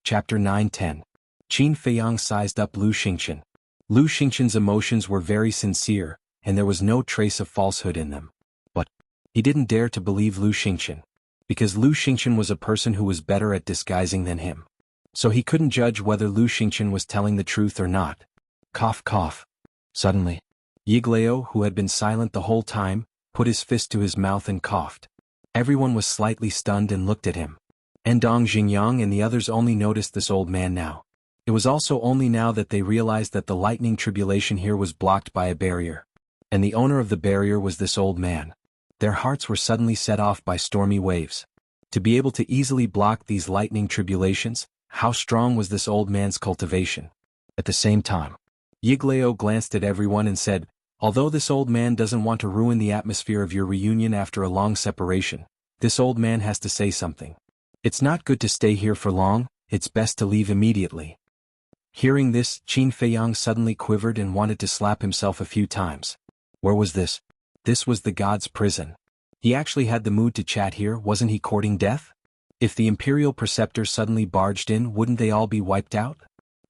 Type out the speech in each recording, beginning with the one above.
Chapter 9-10. Qin Feiyang sized up Lu Xingqian. Lu Xingqian's emotions were very sincere, and there was no trace of falsehood in them. But he didn't dare to believe Lu Xingqian, because Lu Xingqian was a person who was better at disguising than him. So he couldn't judge whether Lu Xingqian was telling the truth or not. Cough cough. Suddenly, Yiglao, who had been silent the whole time, put his fist to his mouth and coughed. Everyone was slightly stunned and looked at him. Endong Xingyang and the others only noticed this old man now. It was also only now that they realized that the lightning tribulation here was blocked by a barrier. And the owner of the barrier was this old man. Their hearts were suddenly set off by stormy waves. To be able to easily block these lightning tribulations, how strong was this old man's cultivation? At the same time, Yiglao glanced at everyone and said, although this old man doesn't want to ruin the atmosphere of your reunion after a long separation, this old man has to say something. It's not good to stay here for long, it's best to leave immediately. Hearing this, Qin Feiyang suddenly quivered and wanted to slap himself a few times. Where was this? This was the god's prison. He actually had the mood to chat here, wasn't he courting death? If the imperial preceptor suddenly barged in, wouldn't they all be wiped out?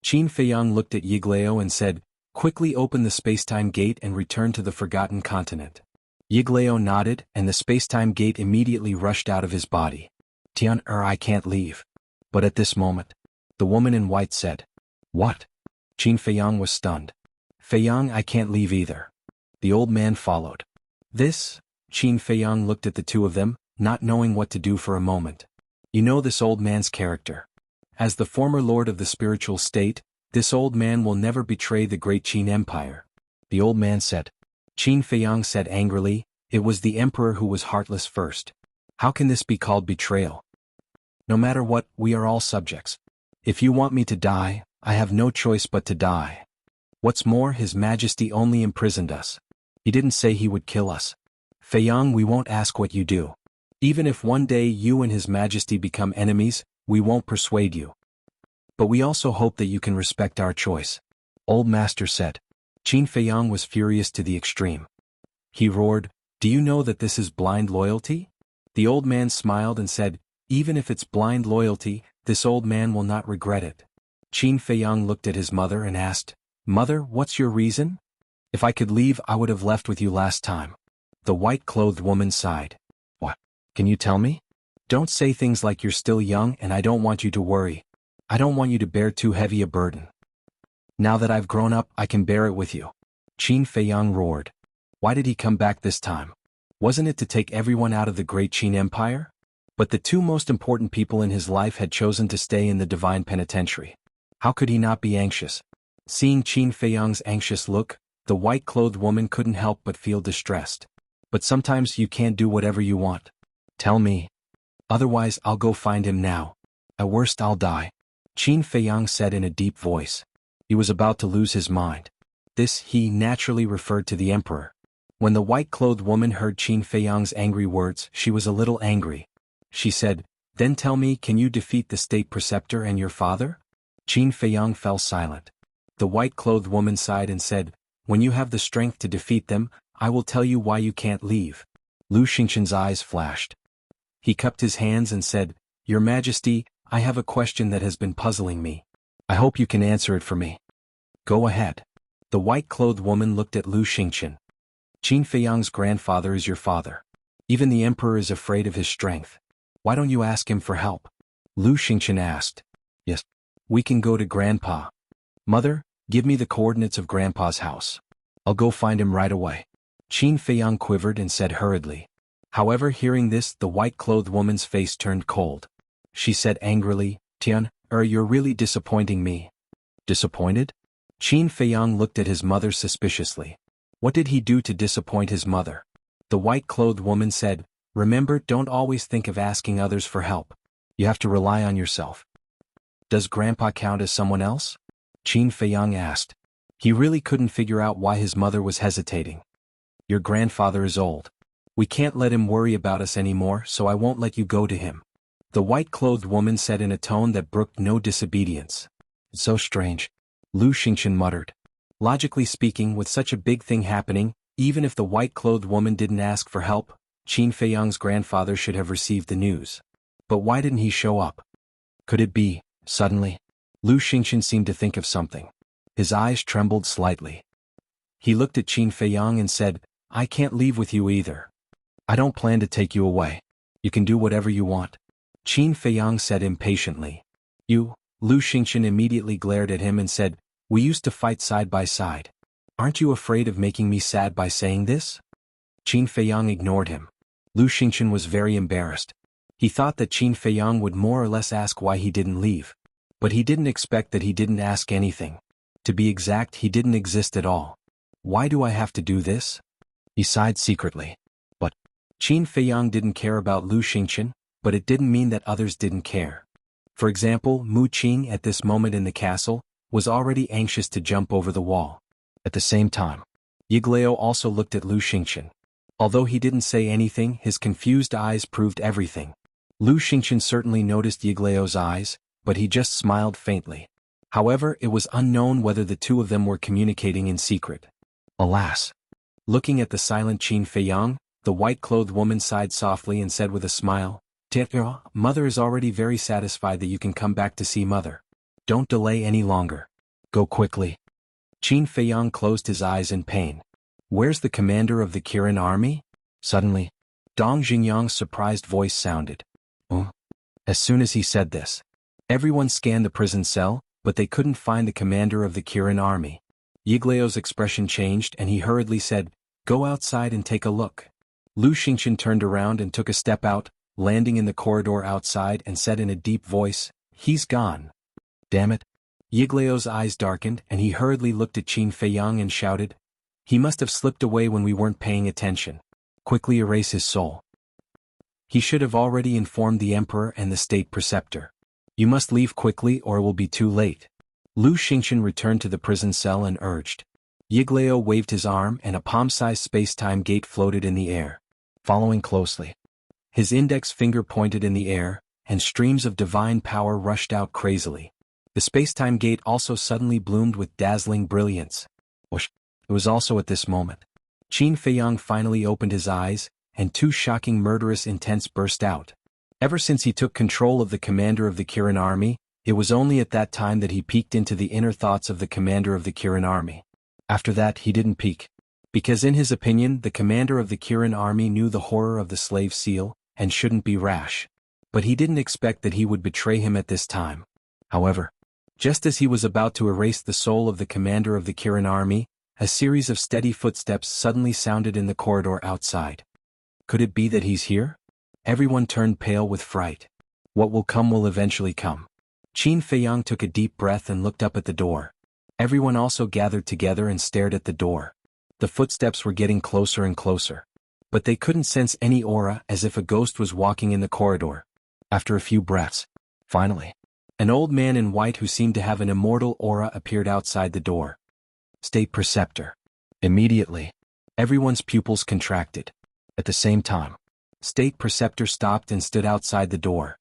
Qin Feiyang looked at Yiglao and said, quickly open the spacetime gate and return to the forgotten continent. Yiglao nodded, and the spacetime gate immediately rushed out of his body. I can't leave. But at this moment, the woman in white said, what? Qin Feiyang was stunned. Feiyang, I can't leave either. The old man followed. This? Qin Feiyang looked at the two of them, not knowing what to do for a moment. You know this old man's character. As the former lord of the spiritual state, this old man will never betray the great Qin Empire. The old man said. Qin Feiyang said angrily, it was the emperor who was heartless first. How can this be called betrayal? No matter what, we are all subjects. If you want me to die, I have no choice but to die. What's more, His Majesty only imprisoned us. He didn't say he would kill us. Feiyang, we won't ask what you do. Even if one day you and His Majesty become enemies, we won't persuade you. But we also hope that you can respect our choice. Old Master said. Qin Feiyang was furious to the extreme. He roared, do you know that this is blind loyalty? The old man smiled and said, even if it's blind loyalty, this old man will not regret it. Qin Feiyang looked at his mother and asked, Mother, what's your reason? If I could leave, I would have left with you last time. The white-clothed woman sighed. What? Can you tell me? Don't say things like you're still young and I don't want you to worry. I don't want you to bear too heavy a burden. Now that I've grown up, I can bear it with you. Qin Feiyang roared. Why did he come back this time? Wasn't it to take everyone out of the great Qin Empire? But the two most important people in his life had chosen to stay in the divine penitentiary. How could he not be anxious? Seeing Qin Feiyang's anxious look, the white-clothed woman couldn't help but feel distressed. But sometimes you can't do whatever you want. Tell me. Otherwise I'll go find him now. At worst I'll die. Qin Feiyang said in a deep voice. He was about to lose his mind. This he naturally referred to the emperor. When the white-clothed woman heard Qin Feiyang's angry words, she was a little angry. She said, then tell me, can you defeat the state preceptor and your father? Qin Feiyang fell silent. The white-clothed woman sighed and said, when you have the strength to defeat them, I will tell you why you can't leave. Lu Xingqian's eyes flashed. He cupped his hands and said, Your Majesty, I have a question that has been puzzling me. I hope you can answer it for me. Go ahead. The white-clothed woman looked at Lu Xingqian. Qin Feiyang's grandfather is your father. Even the emperor is afraid of his strength. Why don't you ask him for help? Lu Xingqian asked. Yes. We can go to Grandpa. Mother, give me the coordinates of Grandpa's house. I'll go find him right away. Qin Feiyang quivered and said hurriedly. However, hearing this, the white-clothed woman's face turned cold. She said angrily, you're really disappointing me. Disappointed? Qin Feiyang looked at his mother suspiciously. What did he do to disappoint his mother? The white-clothed woman said, remember, don't always think of asking others for help. You have to rely on yourself. Does Grandpa count as someone else? Qin Feiyang asked. He really couldn't figure out why his mother was hesitating. Your grandfather is old. We can't let him worry about us anymore, so I won't let you go to him. The white-clothed woman said in a tone that brooked no disobedience. It's so strange. Lu Xingqian muttered. Logically speaking, with such a big thing happening, even if the white-clothed woman didn't ask for help, Qin Feiyang's grandfather should have received the news. But why didn't he show up? Could it be Suddenly, Lu Xingqian seemed to think of something. His eyes trembled slightly. He looked at Qin Feiyang and said, I can't leave with you either. I don't plan to take you away. You can do whatever you want. Qin Feiyang said impatiently. You? Lu Xingqian immediately glared at him and said, we used to fight side by side. Aren't you afraid of making me sad by saying this? Qin Feiyang ignored him. Lu Xingqian was very embarrassed. He thought that Qin Feiyang would more or less ask why he didn't leave. But he didn't expect that he didn't ask anything. To be exact, he didn't exist at all. Why do I have to do this? He sighed secretly. But Qin Feiyang didn't care about Lu Xingqian, but it didn't mean that others didn't care. For example, Mu Qing at this moment in the castle was already anxious to jump over the wall. At the same time, Yiglao also looked at Lu Xingqian. Although he didn't say anything, his confused eyes proved everything. Lu Xingqian certainly noticed Yiglao's eyes, but he just smiled faintly. However, it was unknown whether the two of them were communicating in secret. Alas! Looking at the silent Qin Feiyang, the white-clothed woman sighed softly and said with a smile, Mother is already very satisfied that you can come back to see Mother. Don't delay any longer. Go quickly. Qin Feiyang closed his eyes in pain. Where's the commander of the Kirin army? Suddenly, Dong Xingyang's surprised voice sounded. As soon as he said this, everyone scanned the prison cell, but they couldn't find the commander of the Kirin army. Yiglao's expression changed and he hurriedly said, Go outside and take a look. Lu Xingqian turned around and took a step out, landing in the corridor outside and said in a deep voice, He's gone. Damn it. Yiglao's eyes darkened and he hurriedly looked at Qin Feiyang and shouted, He must have slipped away when we weren't paying attention. Quickly erase his soul. He should have already informed the emperor and the state preceptor. You must leave quickly or it will be too late. Lu Xingqian returned to the prison cell and urged. Yiglao waved his arm and a palm-sized space-time gate floated in the air. Following closely, his index finger pointed in the air, and streams of divine power rushed out crazily. The space-time gate also suddenly bloomed with dazzling brilliance. Whoosh! It was also at this moment. Qin Feiyang finally opened his eyes, and two shocking murderous intents burst out. Ever since he took control of the commander of the Kirin army, it was only at that time that he peeked into the inner thoughts of the commander of the Kirin army. After that he didn't peek. Because in his opinion the commander of the Kirin army knew the horror of the slave seal, and shouldn't be rash. But he didn't expect that he would betray him at this time. However, just as he was about to erase the soul of the commander of the Kirin army, a series of steady footsteps suddenly sounded in the corridor outside. Could it be that he's here? Everyone turned pale with fright. What will come will eventually come. Qin Feiyang took a deep breath and looked up at the door. Everyone also gathered together and stared at the door. The footsteps were getting closer and closer. But they couldn't sense any aura, as if a ghost was walking in the corridor. After a few breaths, finally, an old man in white who seemed to have an immortal aura appeared outside the door. State Preceptor. Immediately, everyone's pupils contracted. At the same time, State Preceptor stopped and stood outside the door.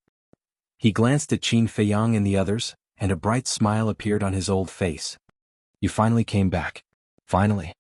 He glanced at Qin Feiyang and the others, and a bright smile appeared on his old face. You finally came back. Finally.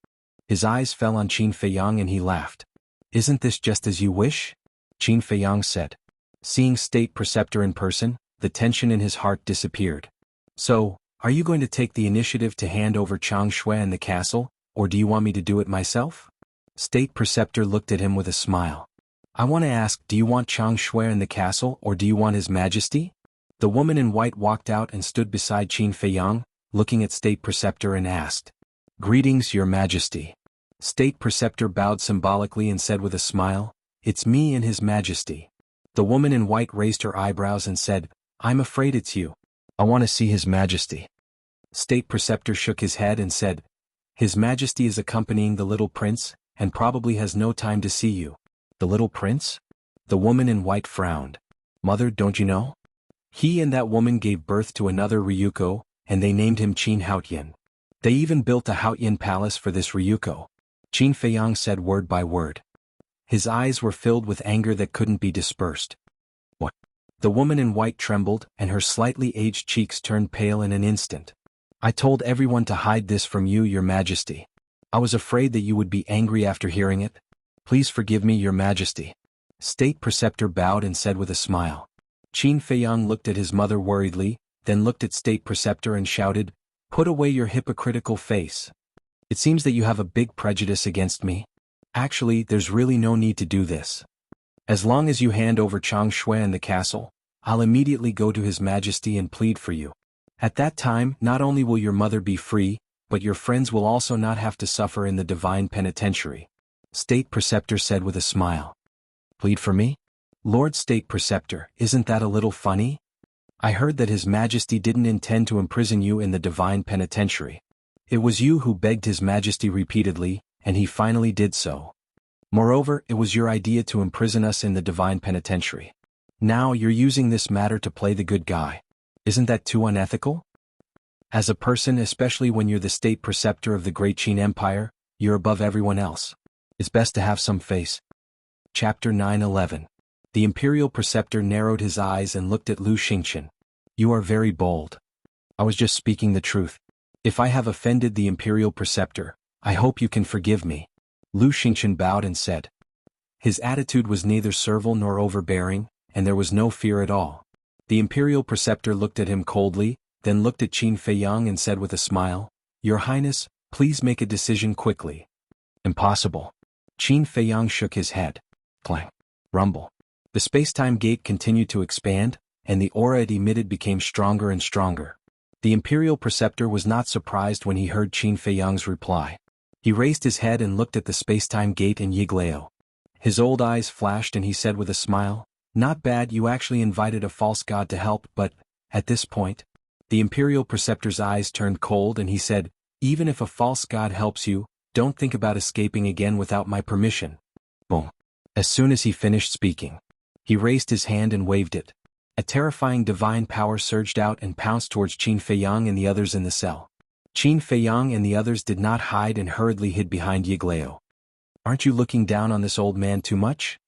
His eyes fell on Qin Feiyang and he laughed. Isn't this just as you wish? Qin Feiyang said. Seeing State Preceptor in person, the tension in his heart disappeared. So, are you going to take the initiative to hand over Changshui and the castle, or do you want me to do it myself? State Preceptor looked at him with a smile. I want to ask, do you want Changshui and the castle, or do you want His Majesty? The woman in white walked out and stood beside Qin Feiyang, looking at State Preceptor and asked, Greetings, Your Majesty. State Preceptor bowed symbolically and said with a smile, It's me and His Majesty. The woman in white raised her eyebrows and said, I'm afraid it's you. I want to see His Majesty. State Preceptor shook his head and said, His Majesty is accompanying the little prince, and probably has no time to see you. The little prince? The woman in white frowned. Mother, don't you know? He and that woman gave birth to another Ryuko, and they named him Qin Haotian. They even built a Haotian palace for this Ryuko. Qin Feiyang said word by word. His eyes were filled with anger that couldn't be dispersed. What? The woman in white trembled, and her slightly aged cheeks turned pale in an instant. I told everyone to hide this from you, Your Majesty. I was afraid that you would be angry after hearing it. Please forgive me, Your Majesty. State Preceptor bowed and said with a smile. Qin Feiyang looked at his mother worriedly, then looked at State Preceptor and shouted, "Put away your hypocritical face. It seems that you have a big prejudice against me. Actually, there's really no need to do this. As long as you hand over Chang Shui and the castle, I'll immediately go to His Majesty and plead for you. At that time, not only will your mother be free, but your friends will also not have to suffer in the divine penitentiary." State Preceptor said with a smile. "Plead for me? Lord State Preceptor, isn't that a little funny? I heard that His Majesty didn't intend to imprison you in the divine penitentiary. It was you who begged His Majesty repeatedly, and he finally did so. Moreover, it was your idea to imprison us in the divine penitentiary. Now you're using this matter to play the good guy. Isn't that too unethical? As a person, especially when you're the State Preceptor of the Great Qin Empire, you're above everyone else. It's best to have some face." Chapter 9:11. The Imperial Preceptor narrowed his eyes and looked at Lu Xingqian. "You are very bold. I was just speaking the truth. If I have offended the Imperial Preceptor, I hope you can forgive me." Lu Xingqian bowed and said. His attitude was neither servile nor overbearing, and there was no fear at all. The Imperial Preceptor looked at him coldly, then looked at Qin Feiyang and said with a smile, "Your Highness, please make a decision quickly." "Impossible." Qin Feiyang shook his head. Clang. Rumble. The space-time gate continued to expand, and the aura it emitted became stronger and stronger. The Imperial Preceptor was not surprised when he heard Qin Feiyang's reply. He raised his head and looked at the space-time gate in Yiglao. His old eyes flashed and he said with a smile, "Not bad, you actually invited a false god to help, but, at this point..." The Imperial Preceptor's eyes turned cold and he said, "Even if a false god helps you, don't think about escaping again without my permission." Boom. As soon as he finished speaking, he raised his hand and waved it. A terrifying divine power surged out and pounced towards Qin Feiyang and the others in the cell. Qin Feiyang and the others did not hide and hurriedly hid behind Yiglao. "Aren't you looking down on this old man too much?"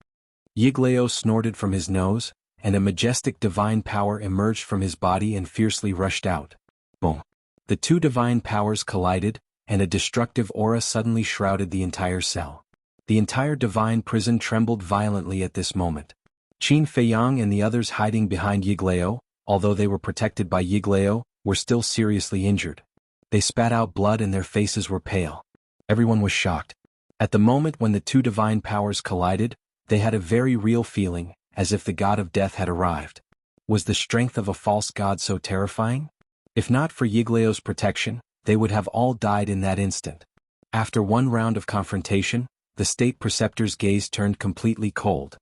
Yiglao snorted from his nose, and a majestic divine power emerged from his body and fiercely rushed out. Boom. The two divine powers collided, and a destructive aura suddenly shrouded the entire cell. The entire divine prison trembled violently at this moment. Qin Feiyang and the others hiding behind Yiglao, although they were protected by Yiglao, were still seriously injured. They spat out blood and their faces were pale. Everyone was shocked. At the moment when the two divine powers collided, they had a very real feeling, as if the god of death had arrived. Was the strength of a false god so terrifying? If not for Yiglao's protection, they would have all died in that instant. After one round of confrontation, the State Preceptor's gaze turned completely cold.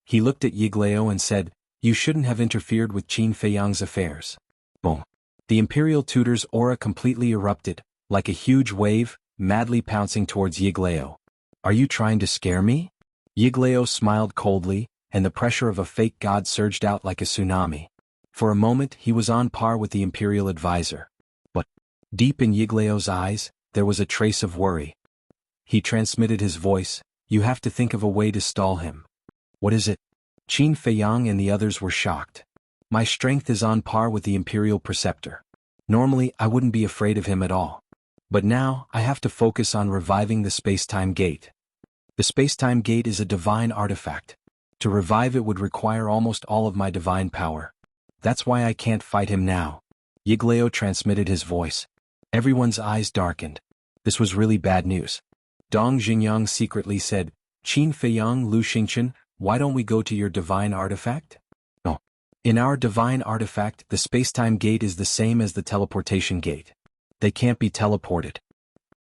He looked at Yiglao and said, "You shouldn't have interfered with Qin Feiyang's affairs." Boom. The Imperial Tutor's aura completely erupted, like a huge wave, madly pouncing towards Yiglao. "Are you trying to scare me?" Yiglao smiled coldly, and the pressure of a fake god surged out like a tsunami. For a moment he was on par with the Imperial Advisor. But, deep in Yiglao's eyes, there was a trace of worry. He transmitted his voice, "You have to think of a way to stall him." "What is it?" Qin Feiyang and the others were shocked. "My strength is on par with the Imperial Preceptor. Normally I wouldn't be afraid of him at all. But now I have to focus on reviving the space-time gate. The space-time gate is a divine artifact. To revive it would require almost all of my divine power. That's why I can't fight him now." Yiglao transmitted his voice. Everyone's eyes darkened. This was really bad news. Dong Xingyang secretly said, "Qin Feiyang, Lu Xingqian, why don't we go to your divine artifact?" "No. In our divine artifact, the space-time gate is the same as the teleportation gate. They can't be teleported.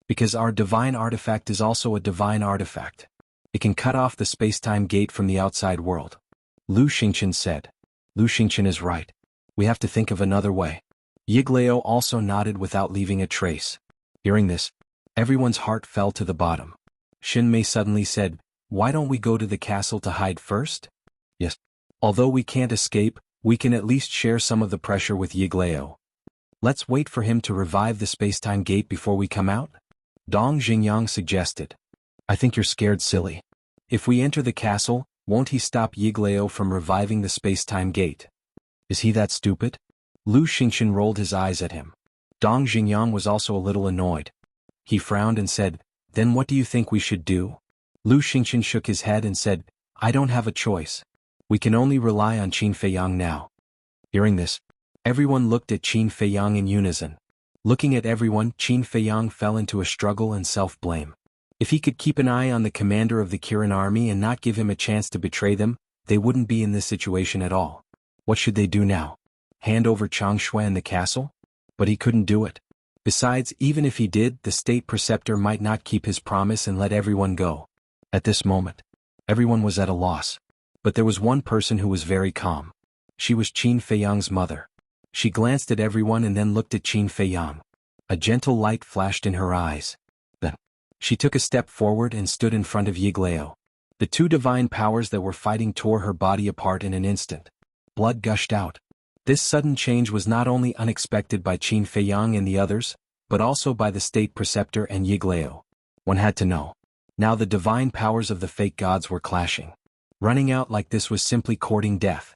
Because our divine artifact is also a divine artifact. It can cut off the space-time gate from the outside world." Lu Xingqian said. "Lu Xingqian is right. We have to think of another way." Yiglao also nodded without leaving a trace. Hearing this, everyone's heart fell to the bottom. Xin Mei suddenly said, "Why don't we go to the castle to hide first?" "Yes. Although we can't escape, we can at least share some of the pressure with Yiglao. Let's wait for him to revive the space-time gate before we come out?" Dong Xingyang suggested. "I think you're scared silly. If we enter the castle, won't he stop Yiglao from reviving the space-time gate? Is he that stupid?" Lu Xingqian rolled his eyes at him. Dong Xingyang was also a little annoyed. He frowned and said, "Then what do you think we should do?" Lu Xingqian shook his head and said, "I don't have a choice. We can only rely on Qin Feiyang now." Hearing this, Everyone looked at Qin Feiyang in unison. Looking at everyone, Qin Feiyang fell into a struggle and self-blame. If he could keep an eye on the commander of the Kirin army and not give him a chance to betray them, they wouldn't be in this situation at all. What should they do now? Hand over Changshui and the castle? But he couldn't do it. Besides, even if he did, the state preceptor might not keep his promise and let everyone go. At this moment, everyone was at a loss. But there was one person who was very calm. She was Qin Feiyang's mother. She glanced at everyone and then looked at Qin Feiyang. A gentle light flashed in her eyes. Then, she took a step forward and stood in front of Yiglao. The two divine powers that were fighting tore her body apart in an instant. Blood gushed out. This sudden change was not only unexpected by Qin Feiyang and the others, but also by the state preceptor and Yiglao. One had to know. Now the divine powers of the fake gods were clashing. Running out like this was simply courting death.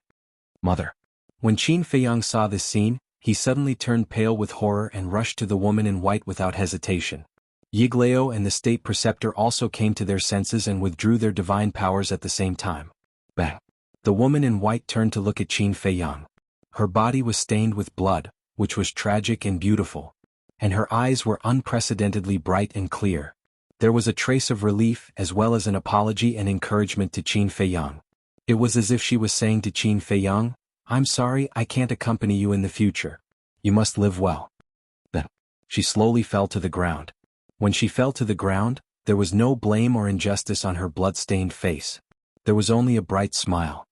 Mother. When Qin Feiyang saw this scene, he suddenly turned pale with horror and rushed to the woman in white without hesitation. Yiglao and the state preceptor also came to their senses and withdrew their divine powers at the same time. Bang! The woman in white turned to look at Qin Feiyang. Her body was stained with blood, which was tragic and beautiful. And her eyes were unprecedentedly bright and clear. There was a trace of relief as well as an apology and encouragement to Qin Feiyang. It was as if she was saying to Qin Feiyang, "I'm sorry I can't accompany you in the future. You must live well." Then, she slowly fell to the ground. When she fell to the ground, there was no blame or injustice on her blood-stained face. There was only a bright smile.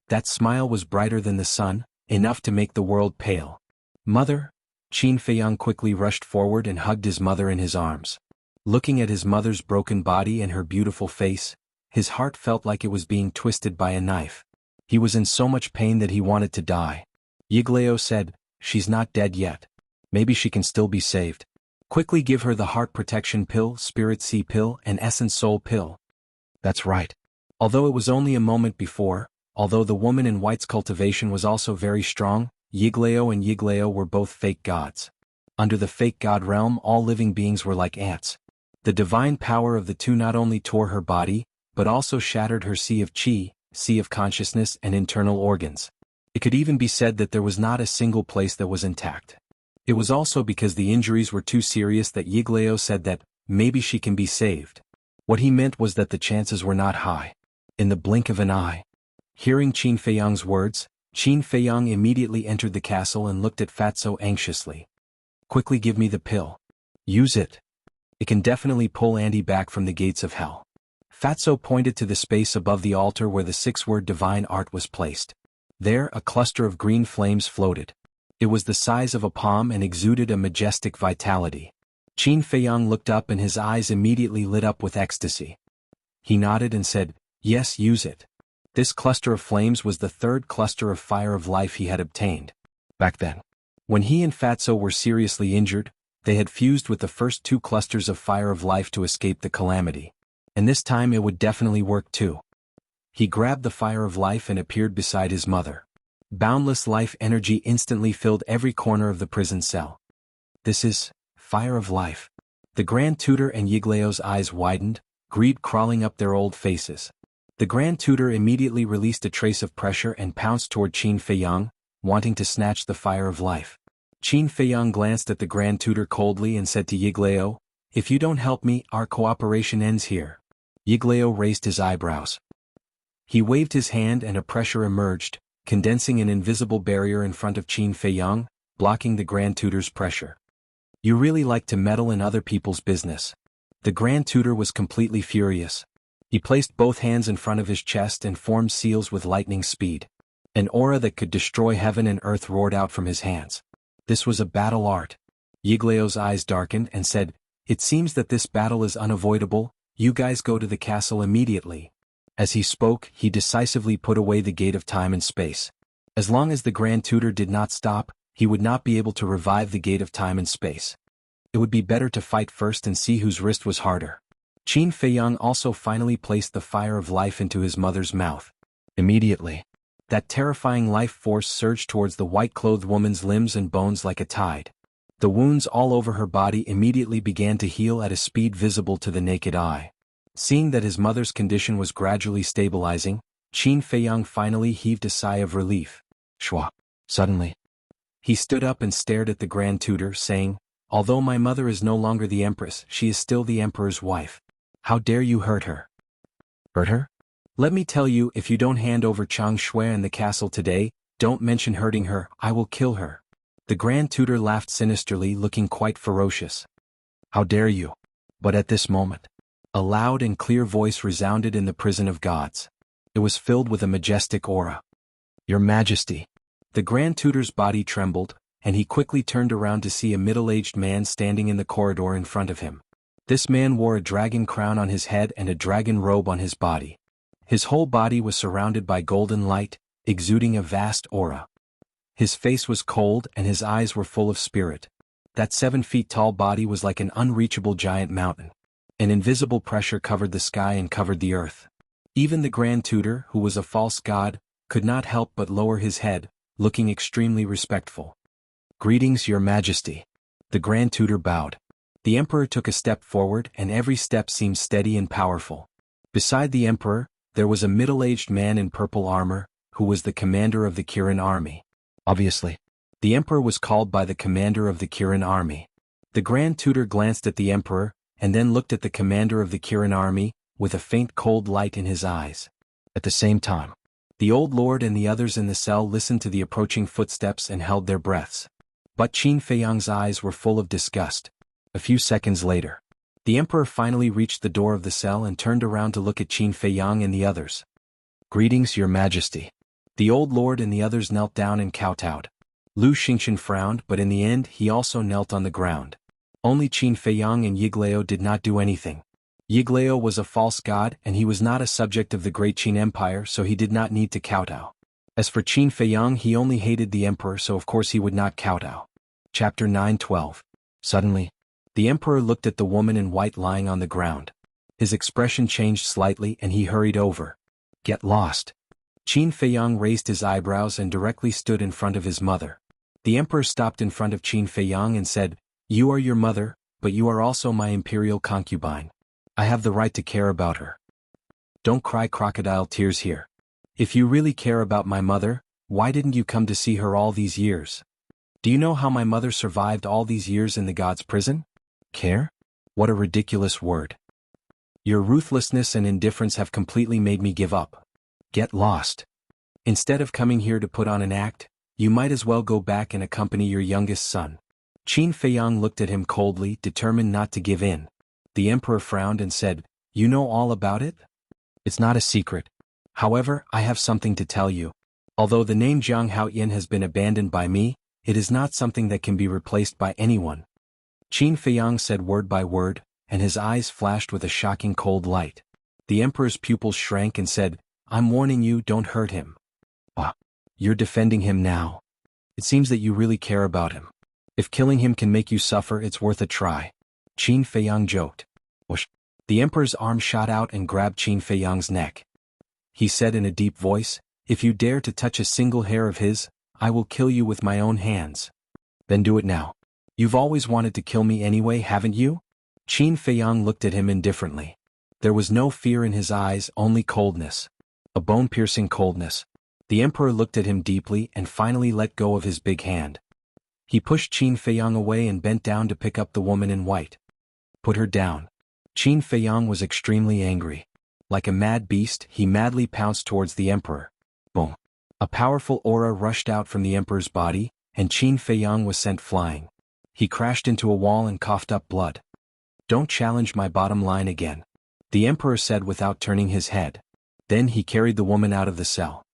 That smile was brighter than the sun, enough to make the world pale. "Mother!" Qin Feiyang quickly rushed forward and hugged his mother in his arms. Looking at his mother's broken body and her beautiful face, his heart felt like it was being twisted by a knife. He was in so much pain that he wanted to die. Yiglao said, "She's not dead yet. Maybe she can still be saved. Quickly give her the heart protection pill, spirit sea pill, and essence soul pill." That's right. Although it was only a moment before, although the woman in white's cultivation was also very strong, Yiglao and Yiglao were both fake gods. Under the fake god realm, all living beings were like ants. The divine power of the two not only tore her body, but also shattered her sea of qi, sea of consciousness and internal organs. It could even be said that there was not a single place that was intact. It was also because the injuries were too serious that Yiglao said that, maybe she can be saved. What he meant was that the chances were not high. In the blink of an eye. Hearing Qin Feiyang's words, Qin Feiyang immediately entered the castle and looked at Fatso anxiously. "Quickly give me the pill. Use it. It can definitely pull Andy back from the gates of hell." Fatso pointed to the space above the altar where the six-word divine art was placed. There, a cluster of green flames floated. It was the size of a palm and exuded a majestic vitality. Qin Feiyang looked up and his eyes immediately lit up with ecstasy. He nodded and said, "Yes, use it." This cluster of flames was the third cluster of fire of life he had obtained. Back then, when he and Fatso were seriously injured, they had fused with the first two clusters of fire of life to escape the calamity. And this time it would definitely work too. He grabbed the fire of life and appeared beside his mother. Boundless life energy instantly filled every corner of the prison cell. "This is fire of life." The Grand Tutor and Yiglao's eyes widened, greed crawling up their old faces. The Grand Tutor immediately released a trace of pressure and pounced toward Qin Feiyang, wanting to snatch the fire of life. Qin Feiyang glanced at the Grand Tutor coldly and said to Yiglao, "If you don't help me, our cooperation ends here." Yiglao raised his eyebrows. He waved his hand and a pressure emerged, condensing an invisible barrier in front of Qin Feiyang, blocking the Grand Tutor's pressure. "You really like to meddle in other people's business." The Grand Tutor was completely furious. He placed both hands in front of his chest and formed seals with lightning speed. An aura that could destroy heaven and earth roared out from his hands. This was a battle art. Yiglao's eyes darkened and said, "It seems that this battle is unavoidable. You guys go to the castle immediately." As he spoke, he decisively put away the gate of time and space. As long as the Grand Tutor did not stop, he would not be able to revive the gate of time and space. It would be better to fight first and see whose wrist was harder. Qin Feiyang also finally placed the fire of life into his mother's mouth. Immediately, that terrifying life force surged towards the white-clothed woman's limbs and bones like a tide. The wounds all over her body immediately began to heal at a speed visible to the naked eye. Seeing that his mother's condition was gradually stabilizing, Qin Feiyang finally heaved a sigh of relief. Shwa. Suddenly, He stood up and stared at the Grand Tutor, saying, "Although my mother is no longer the Empress, she is still the Emperor's wife. How dare you hurt her?" "Hurt her? Let me tell you, if you don't hand over Chang Shui and the castle today, don't mention hurting her, I will kill her." The Grand Tutor laughed sinisterly, looking quite ferocious. "How dare you?" But at this moment, a loud and clear voice resounded in the prison of gods. It was filled with a majestic aura. "Your Majesty." The Grand Tutor's body trembled, and he quickly turned around to see a middle-aged man standing in the corridor in front of him. This man wore a dragon crown on his head and a dragon robe on his body. His whole body was surrounded by golden light, exuding a vast aura. His face was cold and his eyes were full of spirit. That 7-feet-tall body was like an unreachable giant mountain. An invisible pressure covered the sky and covered the earth. Even the Grand Tutor, who was a false god, could not help but lower his head, looking extremely respectful. "Greetings, Your Majesty." The Grand Tutor bowed. The Emperor took a step forward, and every step seemed steady and powerful. Beside the Emperor, there was a middle-aged man in purple armor, who was the commander of the Kirin army. Obviously, the Emperor was called by the commander of the Kirin army. The Grand Tutor glanced at the Emperor, and then looked at the commander of the Kirin army, with a faint cold light in his eyes. At the same time, the old lord and the others in the cell listened to the approaching footsteps and held their breaths. But Qin Feiyang's eyes were full of disgust. A few seconds later, the Emperor finally reached the door of the cell and turned around to look at Qin Feiyang and the others. "Greetings, Your Majesty." The old lord and the others knelt down and kowtowed. Lu Xingqian frowned, but in the end he also knelt on the ground. Only Qin Feiyang and Yiglao did not do anything. Yiglao was a false god and he was not a subject of the Great Qin Empire, so he did not need to kowtow. As for Qin Feiyang, he only hated the Emperor, so of course he would not kowtow. Chapter 9:12. Suddenly, the Emperor looked at the woman in white lying on the ground. His expression changed slightly and he hurried over. "Get lost." Qin Feiyang raised his eyebrows and directly stood in front of his mother. The Emperor stopped in front of Qin Feiyang and said, "You are your mother, but you are also my imperial concubine. I have the right to care about her. Don't cry crocodile tears here. If you really care about my mother, why didn't you come to see her all these years? Do you know how my mother survived all these years in the god's prison? Care? What a ridiculous word. Your ruthlessness and indifference have completely made me give up. Get lost. Instead of coming here to put on an act, you might as well go back and accompany your youngest son." Qin Feiyang looked at him coldly, determined not to give in. The Emperor frowned and said, "You know all about it? It's not a secret. However, I have something to tell you. Although the name Jiang Haoyan has been abandoned by me, it is not something that can be replaced by anyone." Qin Feiyang said word by word, and his eyes flashed with a shocking cold light. The Emperor's pupils shrank and said, "I'm warning you, don't hurt him." "Ah, you're defending him now. It seems that you really care about him. If killing him can make you suffer, it's worth a try." Qin Feiyang joked. "Whoosh." The Emperor's arm shot out and grabbed Qin Feiyang's neck. He said in a deep voice, "If you dare to touch a single hair of his, I will kill you with my own hands." "Then do it now. You've always wanted to kill me anyway, haven't you?" Qin Feiyang looked at him indifferently. There was no fear in his eyes, only coldness. A bone-piercing coldness. The Emperor looked at him deeply and finally let go of his big hand. He pushed Qin Feiyang away and bent down to pick up the woman in white. "Put her down." Qin Feiyang was extremely angry. Like a mad beast, he madly pounced towards the Emperor. Boom. A powerful aura rushed out from the Emperor's body, and Qin Feiyang was sent flying. He crashed into a wall and coughed up blood. "Don't challenge my bottom line again," the Emperor said without turning his head. Then he carried the woman out of the cell.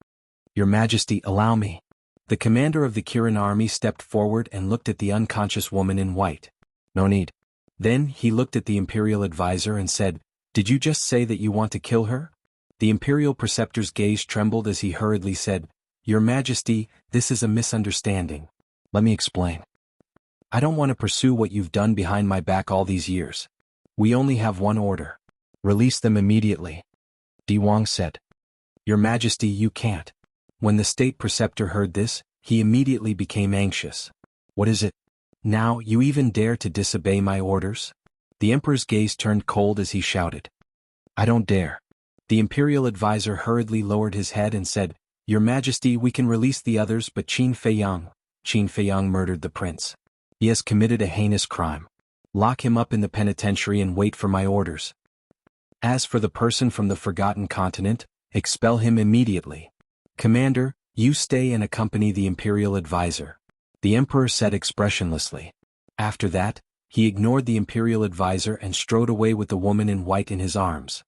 "Your Majesty, allow me." The commander of the Kirin army stepped forward and looked at the unconscious woman in white. "No need." Then he looked at the imperial advisor and said, "Did you just say that you want to kill her?" The imperial preceptor's gaze trembled as he hurriedly said, "Your Majesty, this is a misunderstanding. Let me explain. I don't want to pursue what you've done behind my back all these years. We only have one order. Release them immediately." Di Wang said. "Your Majesty, you can't." When the state preceptor heard this, he immediately became anxious. "What is it? Now you even dare to disobey my orders?" The Emperor's gaze turned cold as he shouted. "I don't dare." The imperial advisor hurriedly lowered his head and said, "Your Majesty, we can release the others, but Qin Feiyang, Qin Feiyang murdered the prince. He has committed a heinous crime. Lock him up in the penitentiary and wait for my orders. As for the person from the Forgotten Continent, expel him immediately. Commander, you stay and accompany the imperial advisor. The emperor said expressionlessly. After that, he ignored the imperial advisor and strode away with the woman in white in his arms.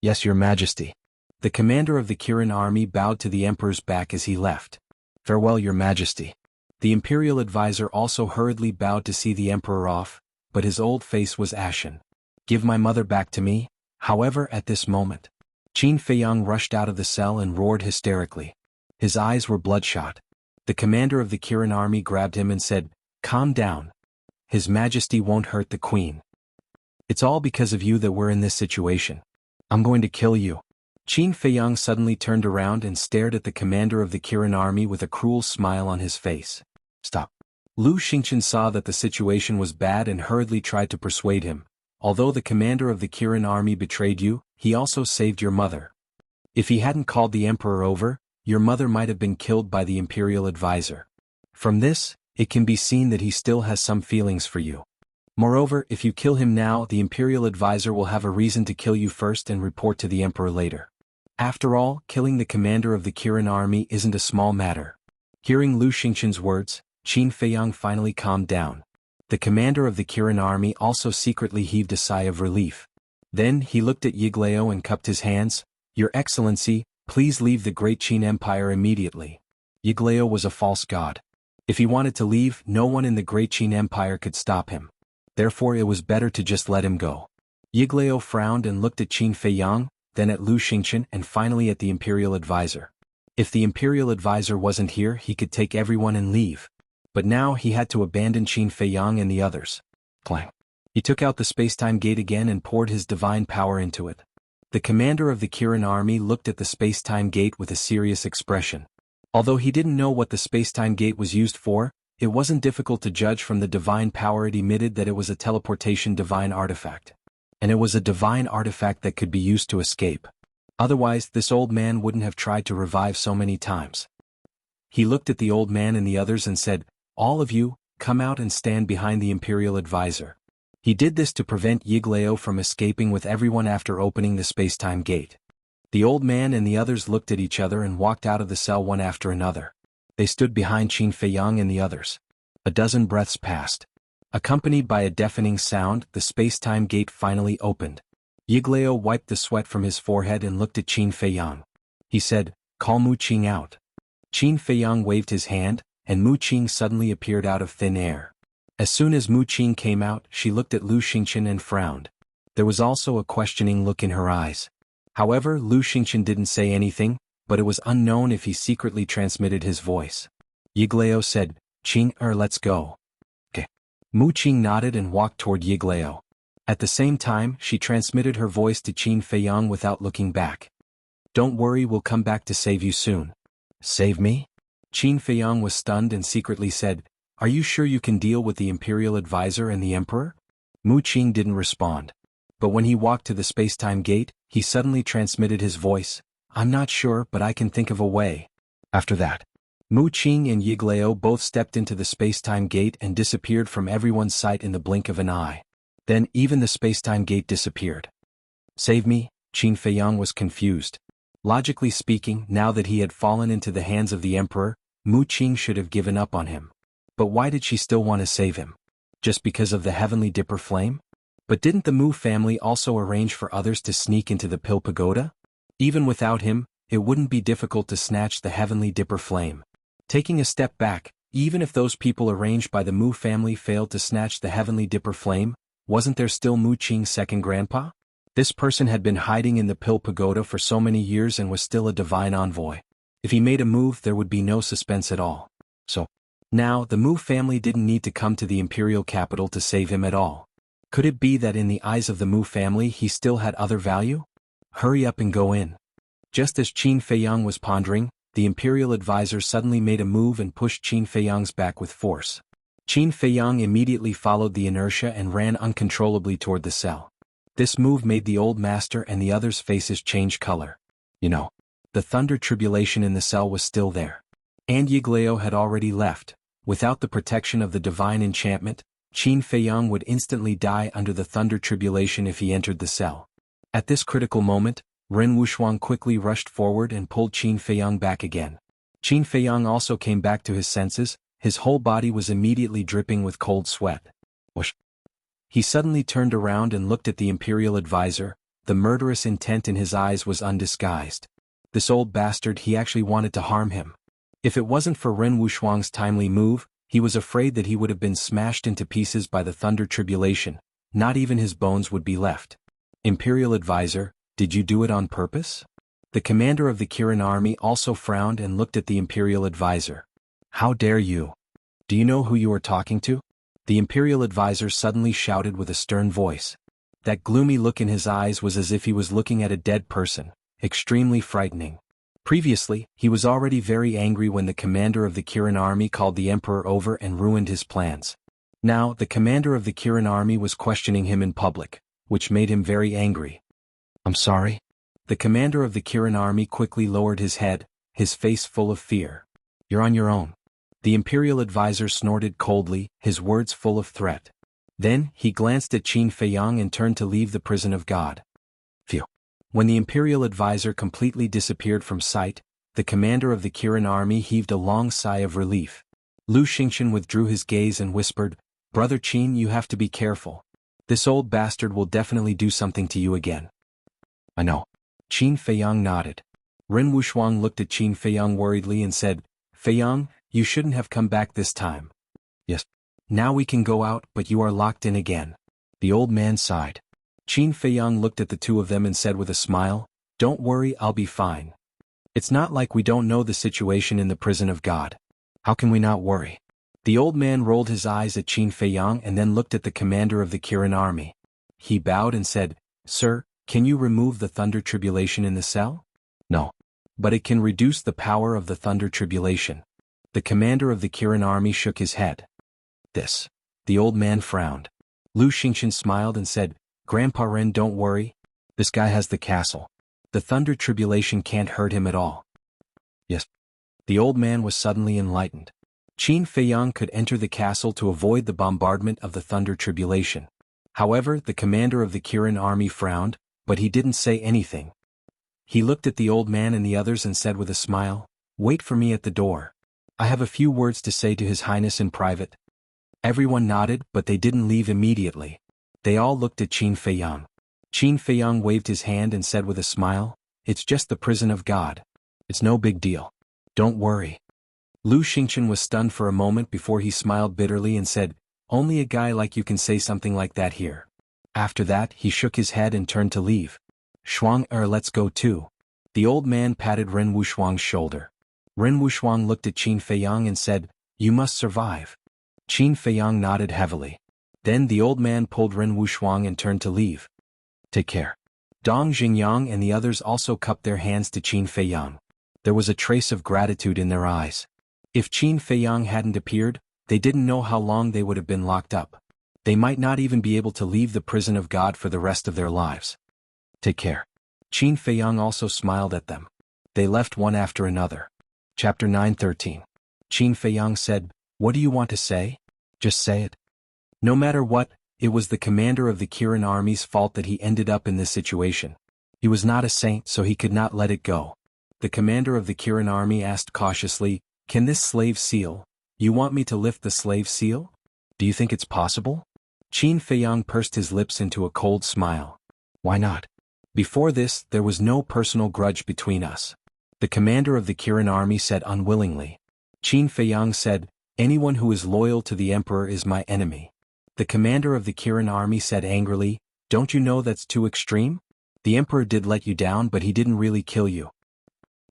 Yes, your majesty. The commander of the Kirin army bowed to the emperor's back as he left. Farewell, your majesty. The imperial advisor also hurriedly bowed to see the emperor off, but his old face was ashen. Give my mother back to me. However, at this moment, Qin Feiyang rushed out of the cell and roared hysterically. His eyes were bloodshot. The commander of the Kirin army grabbed him and said, "Calm down. His Majesty won't hurt the queen. It's all because of you that we're in this situation. I'm going to kill you." Qin Feiyang suddenly turned around and stared at the commander of the Kirin army with a cruel smile on his face. Stop. Lu Xingqian saw that the situation was bad and hurriedly tried to persuade him. Although the commander of the Kirin army betrayed you, he also saved your mother. If he hadn't called the emperor over, your mother might have been killed by the imperial advisor. From this, it can be seen that he still has some feelings for you. Moreover, if you kill him now, the imperial advisor will have a reason to kill you first and report to the emperor later. After all, killing the commander of the Kirin army isn't a small matter. Hearing Lu Xingqian's words, Qin Feiyang finally calmed down. The commander of the Kirin army also secretly heaved a sigh of relief. Then he looked at Yiglao and cupped his hands. "Your Excellency, please leave the great Qin Empire immediately." Yiglao was a false god. If he wanted to leave, no one in the great Qin Empire could stop him. Therefore it was better to just let him go. Yiglao frowned and looked at Qin Feiyang, then at Lu Xingqian and finally at the imperial advisor. If the imperial advisor wasn't here, he could take everyone and leave. But now he had to abandon Qin Feiyang and the others. Clang. He took out the spacetime gate again and poured his divine power into it. The commander of the Kirin army looked at the spacetime gate with a serious expression. Although he didn't know what the spacetime gate was used for, it wasn't difficult to judge from the divine power it emitted that it was a teleportation divine artifact. And it was a divine artifact that could be used to escape. Otherwise, this old man wouldn't have tried to revive so many times. He looked at the old man and the others and said, "All of you, come out and stand behind the imperial advisor." He did this to prevent Yiglao from escaping with everyone after opening the spacetime gate. The old man and the others looked at each other and walked out of the cell one after another. They stood behind Qin Feiyang and the others. A dozen breaths passed. Accompanied by a deafening sound, the spacetime gate finally opened. Yiglao wiped the sweat from his forehead and looked at Qin Feiyang. He said, "Call Mu Qing out." Qin Feiyang waved his hand, and Mu Qing suddenly appeared out of thin air. As soon as Mu Qing came out, she looked at Lu Xingqian and frowned. There was also a questioning look in her eyes. However, Lu Xingqian didn't say anything, but it was unknown if he secretly transmitted his voice. Yiglao said, "Qing, let's go." Okay. Mu Qing nodded and walked toward Yiglao. At the same time, she transmitted her voice to Qin Feiyang without looking back. "Don't worry, we'll come back to save you soon." "Save me?" Qin Feiyang was stunned and secretly said, "Are you sure you can deal with the imperial advisor and the emperor?" Mu Qing didn't respond. But when he walked to the spacetime gate, he suddenly transmitted his voice, "I'm not sure, but I can think of a way." After that, Mu Qing and Yiglao both stepped into the spacetime gate and disappeared from everyone's sight in the blink of an eye. Then even the spacetime gate disappeared. "Save me?" Qin Feiyang was confused. Logically speaking, now that he had fallen into the hands of the emperor, Mu Qing should have given up on him. But why did she still want to save him? Just because of the heavenly dipper flame? But didn't the Mu family also arrange for others to sneak into the Pill Pagoda? Even without him, it wouldn't be difficult to snatch the heavenly dipper flame. Taking a step back, even if those people arranged by the Mu family failed to snatch the heavenly dipper flame, wasn't there still Mu Qing's second grandpa? This person had been hiding in the Pill Pagoda for so many years and was still a divine envoy. If he made a move, there would be no suspense at all. So, now the Mu family didn't need to come to the imperial capital to save him at all. Could it be that in the eyes of the Mu family he still had other value? Hurry up and go in. Just as Qin Feiyang was pondering, the imperial advisor suddenly made a move and pushed Qin Feiyang's back with force. Qin Feiyang immediately followed the inertia and ran uncontrollably toward the cell. This move made the old master and the others' faces change color. The thunder tribulation in the cell was still there. And Yiglao had already left. Without the protection of the divine enchantment, Qin Feiyang would instantly die under the thunder tribulation if he entered the cell. At this critical moment, Ren Wuxuang quickly rushed forward and pulled Qin Feiyang back again. Qin Feiyang also came back to his senses, his whole body was immediately dripping with cold sweat. Whoosh! He suddenly turned around and looked at the imperial advisor, the murderous intent in his eyes was undisguised. This old bastard, he actually wanted to harm him. If it wasn't for Ren Wuxuang's timely move, he was afraid that he would have been smashed into pieces by the thunder tribulation, not even his bones would be left. Imperial advisor, did you do it on purpose? The commander of the Kirin army also frowned and looked at the imperial advisor. How dare you? Do you know who you are talking to? The imperial advisor suddenly shouted with a stern voice. That gloomy look in his eyes was as if he was looking at a dead person, extremely frightening. Previously, he was already very angry when the commander of the Kirin army called the emperor over and ruined his plans. Now, the commander of the Kirin army was questioning him in public, which made him very angry. I'm sorry? The commander of the Kirin army quickly lowered his head, his face full of fear. You're on your own. The imperial advisor snorted coldly, his words full of threat. Then, he glanced at Qin Feiyang and turned to leave the prison of God. Phew. When the imperial advisor completely disappeared from sight, the commander of the Kirin army heaved a long sigh of relief. Lu Xingqian withdrew his gaze and whispered, Brother Qin, you have to be careful. This old bastard will definitely do something to you again. I know. Qin Feiyang nodded. Ren Wuxuang looked at Qin Feiyang worriedly and said, Feiyang, you shouldn't have come back this time. Yes. Now we can go out, but you are locked in again. The old man sighed. Qin Feiyang looked at the two of them and said with a smile, Don't worry, I'll be fine. It's not like we don't know the situation in the prison of God. How can we not worry? The old man rolled his eyes at Qin Feiyang and then looked at the commander of the Kirin army. He bowed and said, Sir, can you remove the thunder tribulation in the cell? No. But it can reduce the power of the thunder tribulation. The commander of the Kirin army shook his head. This. The old man frowned. Lu Xingqian smiled and said, Grandpa Ren, don't worry. This guy has the castle. The thunder tribulation can't hurt him at all. Yes. The old man was suddenly enlightened. Qin Feiyang could enter the castle to avoid the bombardment of the thunder tribulation. However, the commander of the Kirin army frowned, but he didn't say anything. He looked at the old man and the others and said with a smile, Wait for me at the door. I have a few words to say to His Highness in private. Everyone nodded, but they didn't leave immediately. They all looked at Qin Feiyang. Qin Feiyang waved his hand and said with a smile, It's just the prison of God. It's no big deal. Don't worry. Lu Xingqian was stunned for a moment before he smiled bitterly and said, Only a guy like you can say something like that here. After that, he shook his head and turned to leave. Shuang let's go too. The old man patted Ren Wuxuang's shoulder. Ren Wuxuang looked at Qin Feiyang and said, You must survive. Qin Feiyang nodded heavily. Then the old man pulled Ren Wuxuang and turned to leave. Take care. Dong Xingyang and the others also cupped their hands to Qin Feiyang. There was a trace of gratitude in their eyes. If Qin Feiyang hadn't appeared, they didn't know how long they would have been locked up. They might not even be able to leave the prison of God for the rest of their lives. Take care. Qin Feiyang also smiled at them. They left one after another. Chapter 9:13. Qin Feiyang said, What do you want to say? Just say it. No matter what, it was the commander of the Kirin army's fault that he ended up in this situation. He was not a saint, so he could not let it go. The commander of the Kirin army asked cautiously, Can this slave seal? You want me to lift the slave seal? Do you think it's possible? Qin Feiyang pursed his lips into a cold smile. Why not? Before this, there was no personal grudge between us. The commander of the Kirin army said unwillingly. Qin Feiyang said, Anyone who is loyal to the emperor is my enemy. The commander of the Kirin army said angrily, Don't you know that's too extreme? The emperor did let you down, but he didn't really kill you.